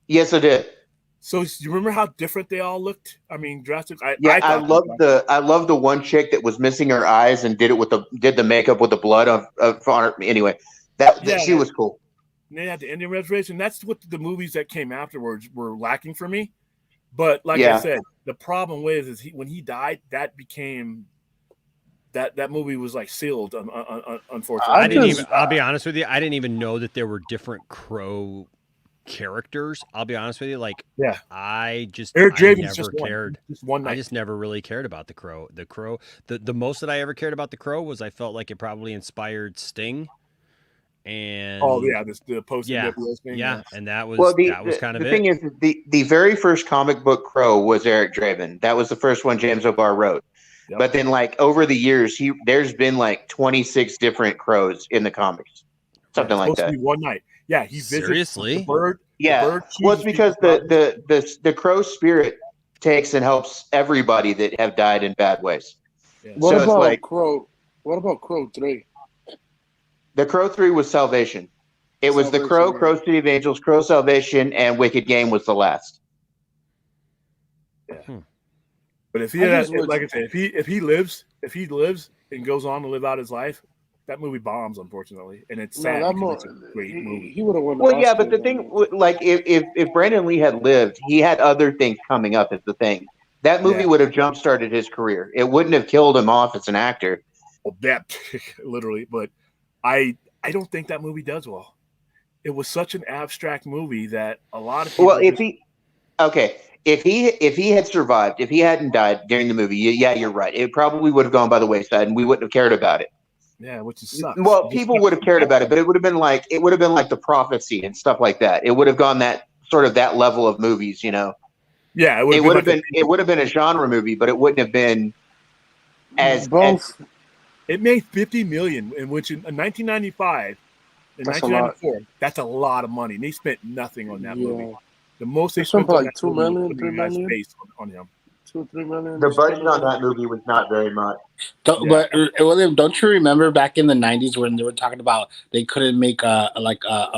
Yes, I did. So you remember how different they all looked? I mean, drastic. I love the one chick that was missing her eyes and did the makeup with the blood on her. Anyway, she was cool. And they had the Indian reservation. That's what the movies that came afterwards were lacking for me. But like I said, the problem is when he died, that became that movie was like sealed. Unfortunately, I'll be honest with you. I didn't even know that there were different Crow characters. I'll be honest with you. Like, I just never really cared about the Crow. The most that I ever cared about the Crow was I felt like it probably inspired Sting. And the post thing. And that was kind of the it. thing is the very first comic book Crow was Eric Draven. That was the first one James O'Barr wrote. Yep. But then, like over the years, there's been like 26 different Crows in the comics, something like that. One night, he visits seriously the bird. Yeah, the bird well, it's because the Crow spirit takes and helps everybody that have died in bad ways. Yeah. What about Crow 3? The Crow 3 was Salvation. It was the Crow, Crow City of Angels, Crow Salvation, and Wicked Game was the last. Yeah. But if he like I said, if he lives and goes on to live out his life, that movie bombs, unfortunately, and it's sad because it's a great movie. He would have won. Well, yeah, but the thing, like, if Brandon Lee had lived, he had other things coming up. Is the thing that movie would have jump started his career. It wouldn't have killed him off as an actor. Well, that literally, but I don't think that movie does well. It was such an abstract movie that a lot of people. Well, if he had survived, if he hadn't died during the movie, yeah, you're right. It probably would have gone by the wayside, and we wouldn't have cared about it. Yeah, which sucks. Well, people would have cared about it, but it would have been like the prophecy and stuff like that. It would have gone that level of movies, you know. Yeah, it would have been a genre movie, but it wouldn't have been as both. It made $50 million, in which in 1995 and That's 1994, that's a lot of money. And they spent nothing on that movie. The most they They spent spent on like that 2 movie million, was 3 putting a million, face on him. 2 3 million. The budget on that movie was not very much. But William, don't you remember back in the 90s when they were talking about they couldn't make a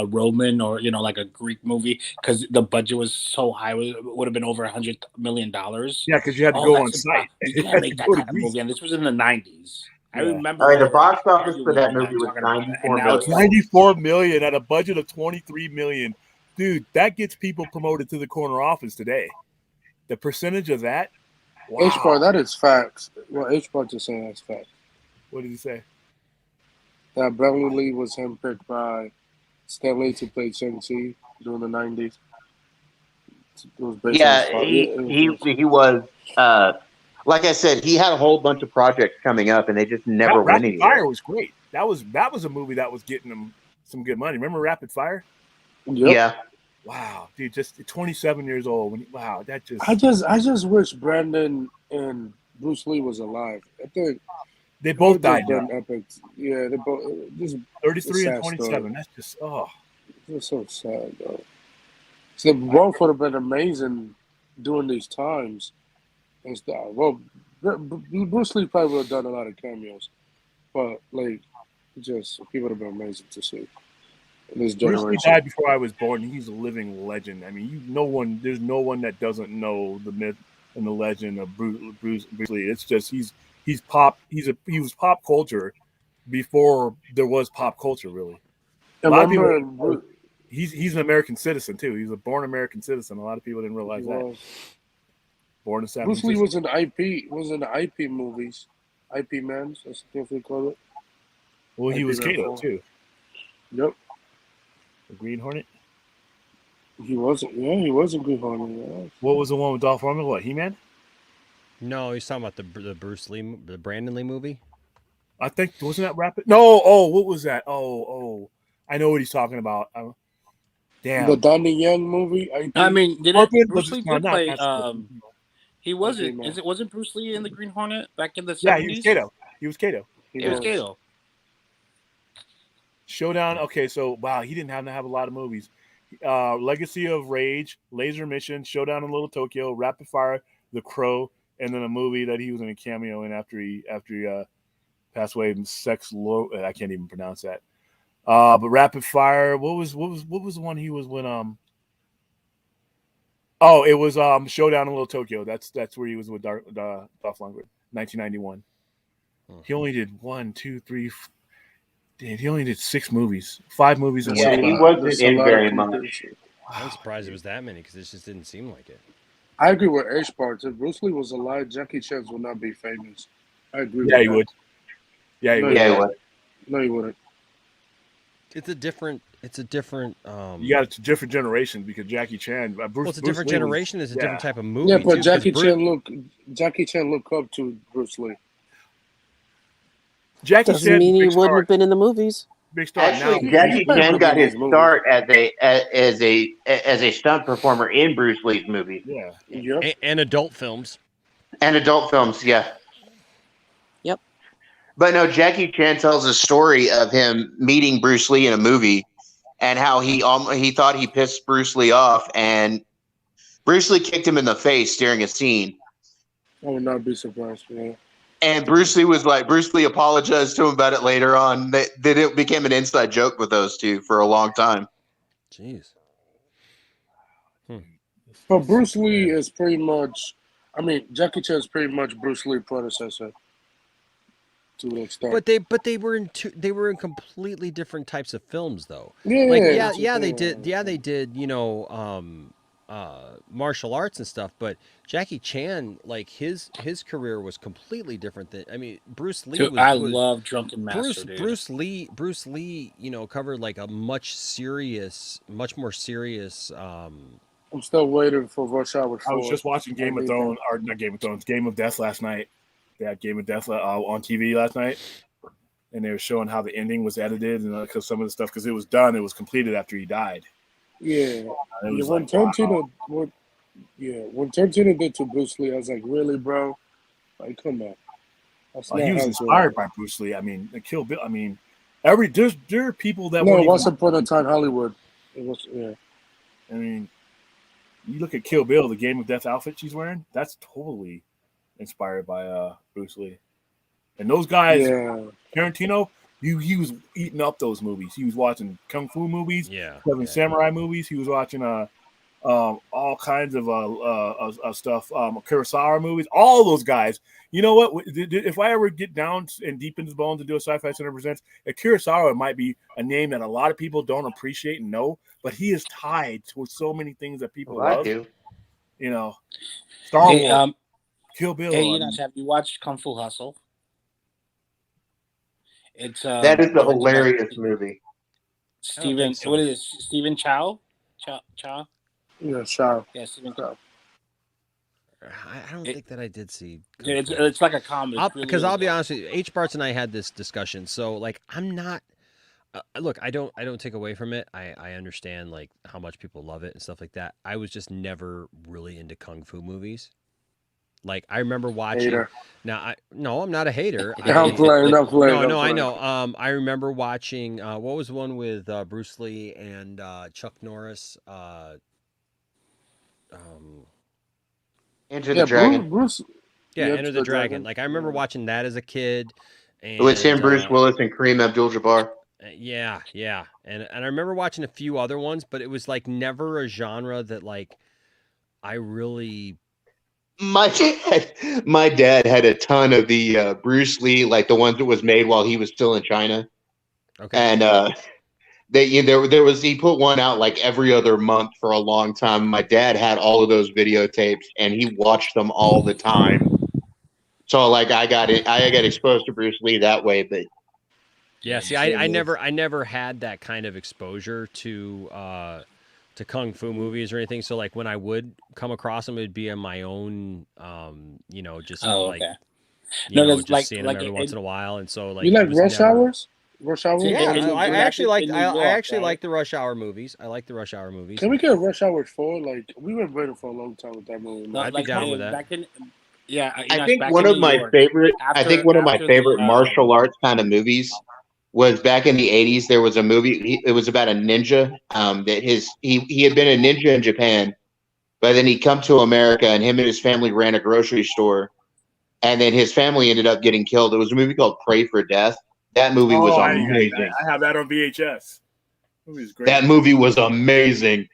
Roman or like a Greek movie because the budget was so high, it would have been over $100 million. Yeah, because you had to go on site. You can't make that kind of movie, and this was in the 90s. I remember. All right, the box office for that movie was $94 million. $94 million at a budget of $23 million. Dude, that gets people promoted to the corner office today. The percentage of that. Wow. H-Bar, that is facts. Well, H-Bar just saying that's facts. What did he say? That Beverly Lee was handpicked by Stan Lee to play Shang-Chi during the 90s. It was based he was. Like I said, he had a whole bunch of projects coming up, and they just never went anywhere. Rapid Fire was great. That was a movie that was getting him some good money. Remember Rapid Fire? Yep. Yeah. Wow, dude, just 27 years old. That just. I just wish Brandon and Bruce Lee was alive. I think they both died. Epic. Yeah, they both. Just 33 and 27. Story. That's just It's so sad though. So both would have been amazing during these times and stuff. Well, Bruce Lee probably would have done a lot of cameos, but he would have been amazing to see. This Bruce Lee died before I was born. He's a living legend. I mean, there's no one that doesn't know the myth and the legend of Bruce Lee. It's just he was pop culture before there was pop culture, really. A lot of people. He's an American citizen too. He's a born American citizen. A lot of people didn't realize that. Born in San Bruce Francisco. Lee was in the IP movies, IP man. That's what they call it. Well, he was Kato too. Yep. The Green Hornet? He wasn't. Yeah, he was a Green Hornet. Yeah. What was the one with Dolph Lundgren? What, He-Man? No, he's talking about the Bruce Lee, the Brandon Lee movie. I think wasn't that Rapid? No. Oh, what was that? Oh, I know what he's talking about. Damn. The Donnie Yen movie. I mean, Bruce Lee did play? He wasn't. Wasn't Bruce Lee in the Green Hornet back in the 70s? Yeah, he was Kato. He was Kato. Showdown. Okay, so wow, he didn't have to have a lot of movies. Legacy of Rage, Laser Mission, Showdown in Little Tokyo, Rapid Fire, The Crow, and then a movie that he was in a cameo in after he passed away. I can't even pronounce that. But Rapid Fire. What was the one he was when Oh, it was Showdown in Little Tokyo. That's where he was with Dolph Lundgren, 1991. He only did 1, 2, 3. He only did 6 movies, 5 movies. Yeah, he wasn't in very much. I'm surprised it was that many because it just didn't seem like it. I agree with H-Bar. If Bruce Lee was alive, Jackie Chan would not be famous. I agree. Yeah, he would. Yeah, he would. No, he wouldn't. It's a different. You got a different generation because Jackie Chan. It's a different generation. It's a different type of movie. Yeah, but Jackie Chan looked up to Bruce Lee. Doesn't mean he wouldn't have been in the movies. Big star. Actually, Jackie Chan got his start as a stunt performer in Bruce Lee's movies. Yeah. Yep. And adult films. Yeah. Yep. But no, Jackie Chan tells a story of him meeting Bruce Lee in a movie and how he thought he pissed Bruce Lee off, and Bruce Lee kicked him in the face during a scene. I would not be surprised, man. And Bruce Lee apologized to him about it later on. That it became an inside joke with those two for a long time. Jeez. But Bruce Lee is pretty much, Jackie Chan is pretty much Bruce Lee's predecessor. To an extent. But they were in completely different types of films though. They did, martial arts and stuff, but Jackie Chan, his career was completely different than Bruce Lee. I love Drunken Master. Bruce Lee, covered a much more serious I'm still waiting for Rush Hour 4. I was just watching Game of Thrones, or not Game of Thrones, Game of Death last night. They had Game of Death on TV last night, and they were showing how the ending was edited and because some of the stuff, because it was done, it was completed after he died. Yeah. And it was when like, Tarantino, when Tarantino did to Bruce Lee, I was like, really, bro? Like, come on. That's he not was how inspired good. by Bruce Lee. I mean, Kill Bill. I mean, there are people that No, won't Once even. Upon a Time Hollywood. It was, yeah. I mean, you look at Kill Bill, the Game of Death outfit she's wearing. That's totally inspired by Bruce Lee. And those guys, Yeah. Tarantino, he was eating up those movies. He was watching kung fu movies, Yeah, samurai movies. He was watching all kinds of stuff, Kurosawa movies. All those guys. You know what? If I ever get down and deep into the bones and do a Sci-Fi Center Presents, Kurosawa might be a name that a lot of people don't appreciate and know, but he is tied to so many things that people Well, I love. do. You know, Star Hey, Wars, Kill Bill. Hey, have you watched Kung Fu Hustle? It's That is a it's about hilarious movie. Steven. so. What is it? Steven Chow? Chow? Yeah, Chow. Yeah, Steven Chow. I don't think that I did see. It's like a comedy. Because I'll be honest with you, H. Barts and I had this discussion. So like, I'm not. Look, I don't take away from it. I understand like how much people love it and stuff like that. I was just never really into kung fu movies. Like I remember watching. Hater. Now I'm not a hater. I'm playing. No, I know. I remember watching. What was the one with Bruce Lee and Chuck Norris? Enter the Dragon. Bruce. Yeah, Enter the Dragon. Like I remember watching that as a kid. And, It was him, Bruce Willis, and Kareem Abdul-Jabbar. Yeah, and I remember watching a few other ones, but it was like never a genre that like I really. My dad had a ton of the Bruce Lee, like the ones that was made while he was still in China. Okay. And there was, he put one out like every other month for a long time. My dad had all of those videotapes, and he watched them all the time. So like I got exposed to Bruce Lee that way, but yeah, see, I never had that kind of exposure to kung fu movies or anything. So like when I would come across them, it'd be on my own, just just seeing them every once in a while. And so like you like Rush Hours? Rush Hour? Yeah, I actually like the Rush Hour movies. I like the Rush Hour movies. Can we get Rush Hour 4? Like we were waiting for a long time with that movie. I'd be down with that. I think one of my favorite martial arts kind of movies was back in the 80s. There was a movie. It was about a ninja. That he had been a ninja in Japan, but then he come to America, and him and his family ran a grocery store, and then his family ended up getting killed. It was a movie called Pray for Death. That movie was amazing. I have that on VHS. That movie was great. That movie was amazing.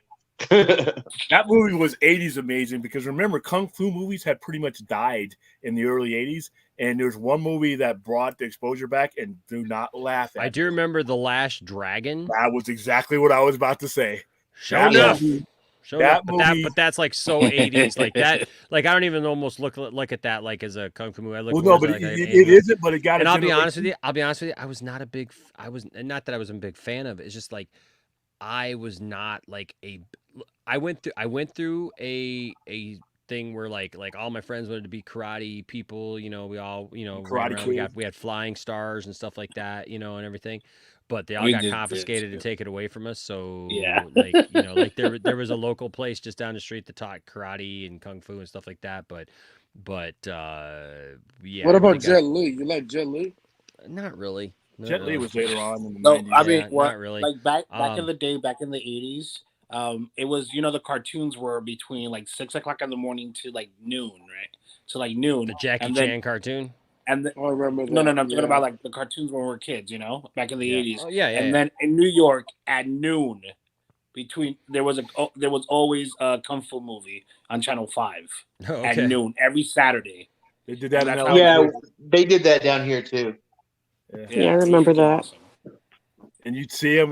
That movie was 80s amazing because remember, kung fu movies had pretty much died in the early 80s, and there's one movie that brought the exposure back, and do not laugh at I do remember The Last Dragon. That was exactly what I was about to say. Sure enough. But that's like so 80s, like that. Like I don't even almost look at that like as a kung fu movie. I look it isn't. But it got. And I'll be honest with you. I was not not that I was a big fan of it. It's just like I was not like a. I went through a thing where like all my friends wanted to be karate people. We all ran around. We had flying stars and stuff like that. And everything. But they all got confiscated and taken away from us. So like there was a local place just down the street that taught karate and kung fu and stuff like that. But yeah. What about Jet Li? You like Jet Li? Not really. Jet Li was later on in the 90s. I mean, not really. Like back in the day, back in the 80s, it was the cartoons were between like 6 o'clock in the morning to like noon, right? So like noon. The Jackie Chan cartoon. And I remember that. No, I'm talking about like the cartoons when we were kids, back in the 80s. Oh, yeah. And then in New York at noon, there was always a kung fu movie on Channel 5 at noon every Saturday. They did that in LA. Yeah, they did that down here too. Yeah, I remember that. And you'd see them,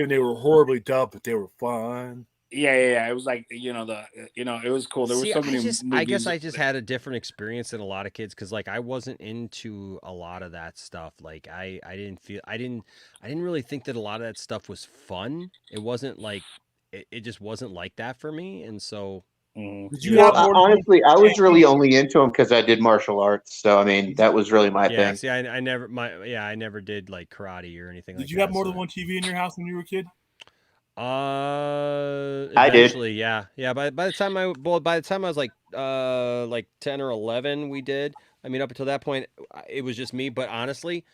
they were horribly dubbed, but they were fun. Yeah. It was like it was cool. There were so many movies. I guess I just had a different experience than a lot of kids because like I wasn't into a lot of that stuff. Like I didn't really think that a lot of that stuff was fun. It wasn't like it just wasn't like that for me, and so. Did you have honestly, I was really only into them because I did martial arts. So I mean, that was really my thing. See, I never did like karate or anything like that. Did you have more than one TV in your house when you were a kid? Eventually, I did. Yeah. By the time I was like 10 or 11, we did. I mean, up until that point, it was just me. But honestly,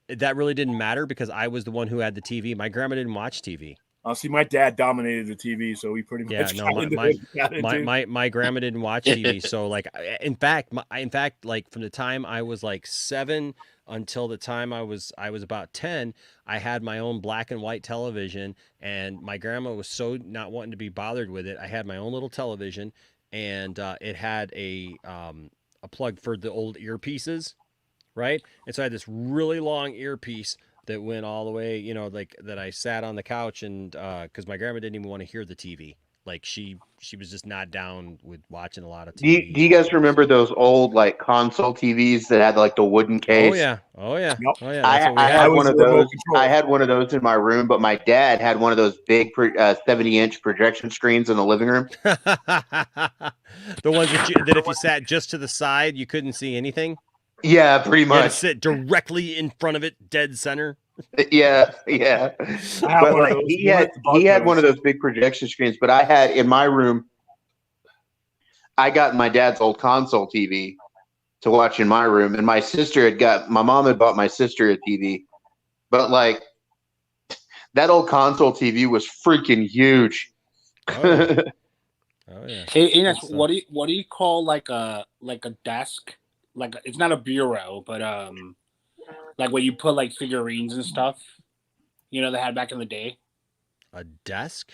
that really didn't matter because I was the one who had the TV. My grandma didn't watch TV. See, my dad dominated the TV, so he pretty much my grandma didn't watch TV. So like, in fact, like from the time I was like 7 until the time I was about 10, I had my own black and white television, and my grandma was so not wanting to be bothered with it. I had my own little television, and it had a plug for the old earpieces, right? And so I had this really long earpiece that went all the way, like that I sat on the couch, and because my grandma didn't even want to hear the TV. Like she was just not down with watching a lot of TV. Do you guys remember those old like console TVs that had like the wooden case? Oh yeah. I had one of those. I had one of those in my room, but my dad had one of those big 70-inch projection screens in the living room. The ones that if you sat just to the side, you couldn't see anything. Yeah, pretty much. You had to sit directly in front of it, dead center. Yeah. But like he had one of those big projection screens, but I had in my room. I got my dad's old console TV to watch in my room, and my mom had bought my sister a TV, but like that old console TV was freaking huge. Oh yeah. Hey, Ines, what do you call like a desk? Like it's not a bureau, but like where you put like figurines and stuff. They had back in the day. A desk?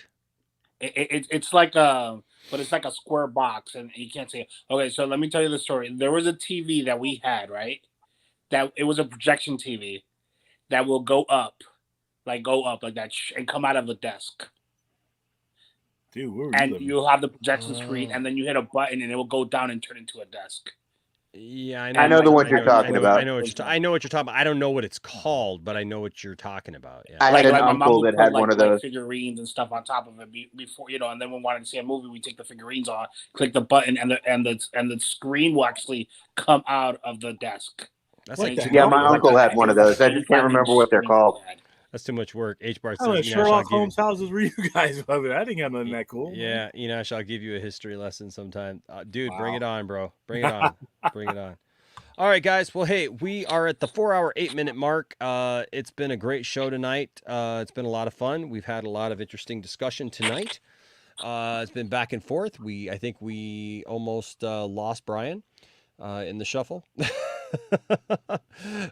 It's like but it's like a square box, and you can't see it. Okay, so let me tell you the story. There was a TV that we had, right? That it was a projection TV that will go up like that, and come out of the desk. Dude, and you'll have the projection screen, and then you hit a button, and it will go down and turn into a desk. Yeah, I know the one you're talking about. I know what you're talking about. I don't know what it's called, but I know what you're talking about. Yeah. I had an uncle that had one of those figurines and stuff on top of it before, and then when we wanted to see a movie, we take the figurines on, click the button, and the screen will actually come out of the desk. Yeah, my uncle had one of those. I just can't remember what they're called. That's too much work. H-Bar says, Sherlock Holmes houses were you guys of it? I didn't have nothing that cool. Yeah, I'll give you a history lesson sometime. Dude, Bring it on, bro. Bring it on. Bring it on. All right, guys. Well, hey, we are at the 4-hour, 8-minute mark. It's been a great show tonight. It's been a lot of fun. We've had a lot of interesting discussion tonight. It's been back and forth. I think we almost lost Brian in the shuffle.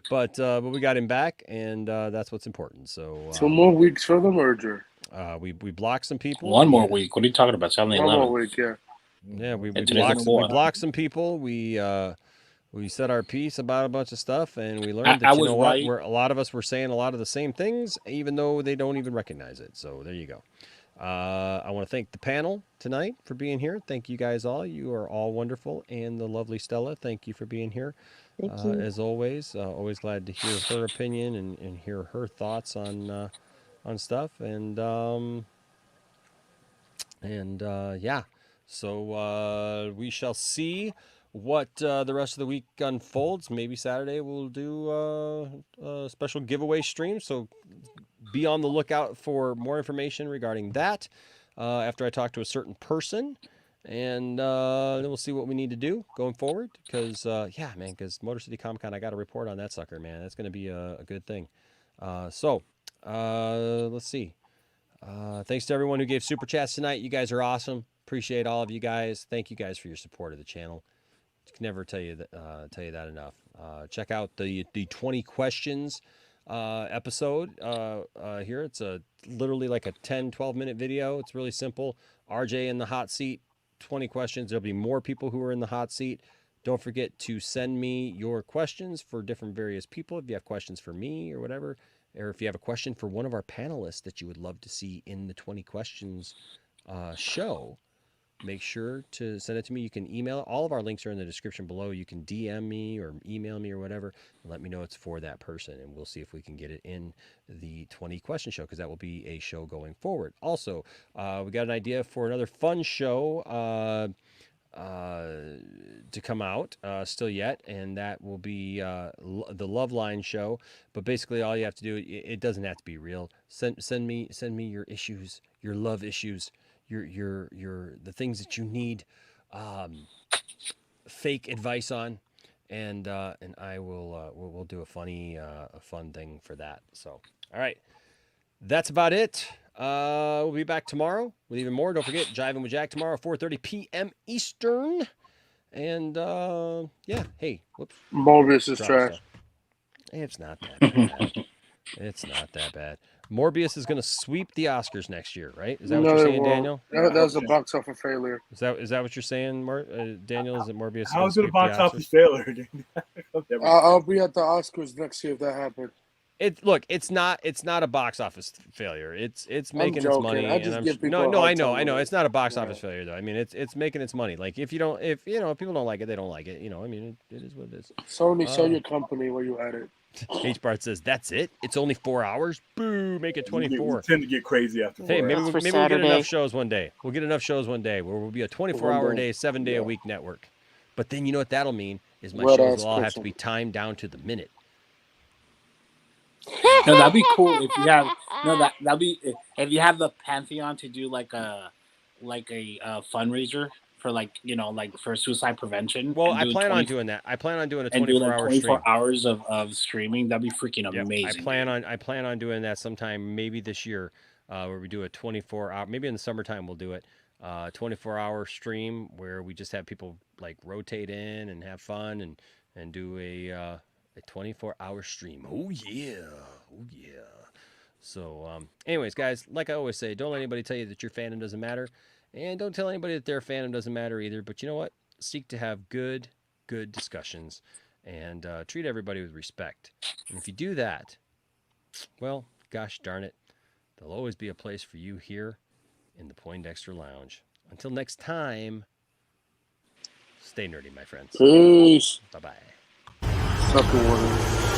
but we got him back, and that's what's important. So 2 more weeks for the merger. We blocked some people. 1 more week. What are you talking about? 1 more week, yeah. Yeah, we blocked some people. We said our piece about a bunch of stuff, and we learned that what? A lot of us were saying a lot of the same things, even though they don't even recognize it. So there you go. I want to thank the panel tonight for being here. Thank you guys all. You are all wonderful. And the lovely Stella, thank you for being here. Thank you. As always, always glad to hear her opinion and hear her thoughts on stuff. And yeah, so we shall see what the rest of the week unfolds. Maybe Saturday we'll do a special giveaway stream. So be on the lookout for more information regarding that after I talk to a certain person. And then we'll see what we need to do going forward. Because, because Motor City Comic Con, I got to report on that sucker, man. That's going to be a good thing. So let's see. Thanks to everyone who gave Super Chats tonight. You guys are awesome. Appreciate all of you guys. Thank you guys for your support of the channel. Can never tell you that enough. Check out the 20 questions episode here. It's literally like a 10-12 minute video. It's really simple. RJ in the hot seat, 20 questions. There'll be more people who are in the hot seat. Don't forget to send me your questions for different various people. If you have questions for me or whatever, or if you have a question for one of our panelists that you would love to see in the 20 questions show, make sure to send it to me. You can email it. All of our links are in the description below. You can DM me or email me or whatever, and let me know it's for that person, and we'll see if we can get it in the 20 question show, because that will be a show going forward. Also, we got an idea for another fun show to come out still yet, and that will be the Love Line show. But basically, all you have to do, it doesn't have to be real. Send me your issues, your love issues, your the things that you need fake advice on, and I will we'll do a fun thing for that. So, all right, that's about it. We'll be back tomorrow with even more. Don't forget, Jiving with Jack tomorrow, 4:30 p.m. Eastern. And yeah, hey, whoops. Morbius is trash. It's not that bad. It's not that bad. Morbius is going to sweep the Oscars next year, right? Is that what you're saying, Daniel? That was a box office failure. Is that what you're saying, Daniel? Is it Morbius? How is it a box office failure? I'll be at the Oscars next year if that happens. It's not a box office failure. It's making its money. I just give people I know. It's not a box office failure though. I mean, it's making its money. Like if people don't like it, they don't like it. I mean, it is what it is. Sony, sell your company where you at it. H Bart says that's it. It's only 4 hours. Boo! Make it 24. We tend to get crazy after. Hey, maybe we'll get enough shows one day. We'll get enough shows one day where we'll be a 24-hour a day, 7-day a week network. But then you know what that'll mean is my shows will all have to be timed down to the minute. No, that'd be cool if you have that'd be if you have the Pantheon to do like a fundraiser for for suicide prevention. Well, I plan on doing that. I plan on doing a 24-hour 24 hours of streaming. That'd be freaking amazing. I plan on doing that sometime maybe this year, where we do a 24-hour. Maybe in the summertime we'll do it. 24-hour stream where we just have people like rotate in and have fun and do a 24-hour stream. Oh yeah. So anyways, guys, like I always say, don't let anybody tell you that your fandom doesn't matter, and don't tell anybody that their fandom doesn't matter either. But you know what? Seek to have good discussions and treat everybody with respect. And if you do that, well, gosh darn it, there'll always be a place for you here in the Poindexter Lounge. Until next time, stay nerdy, my friends. Peace. Bye-bye. Sucker water.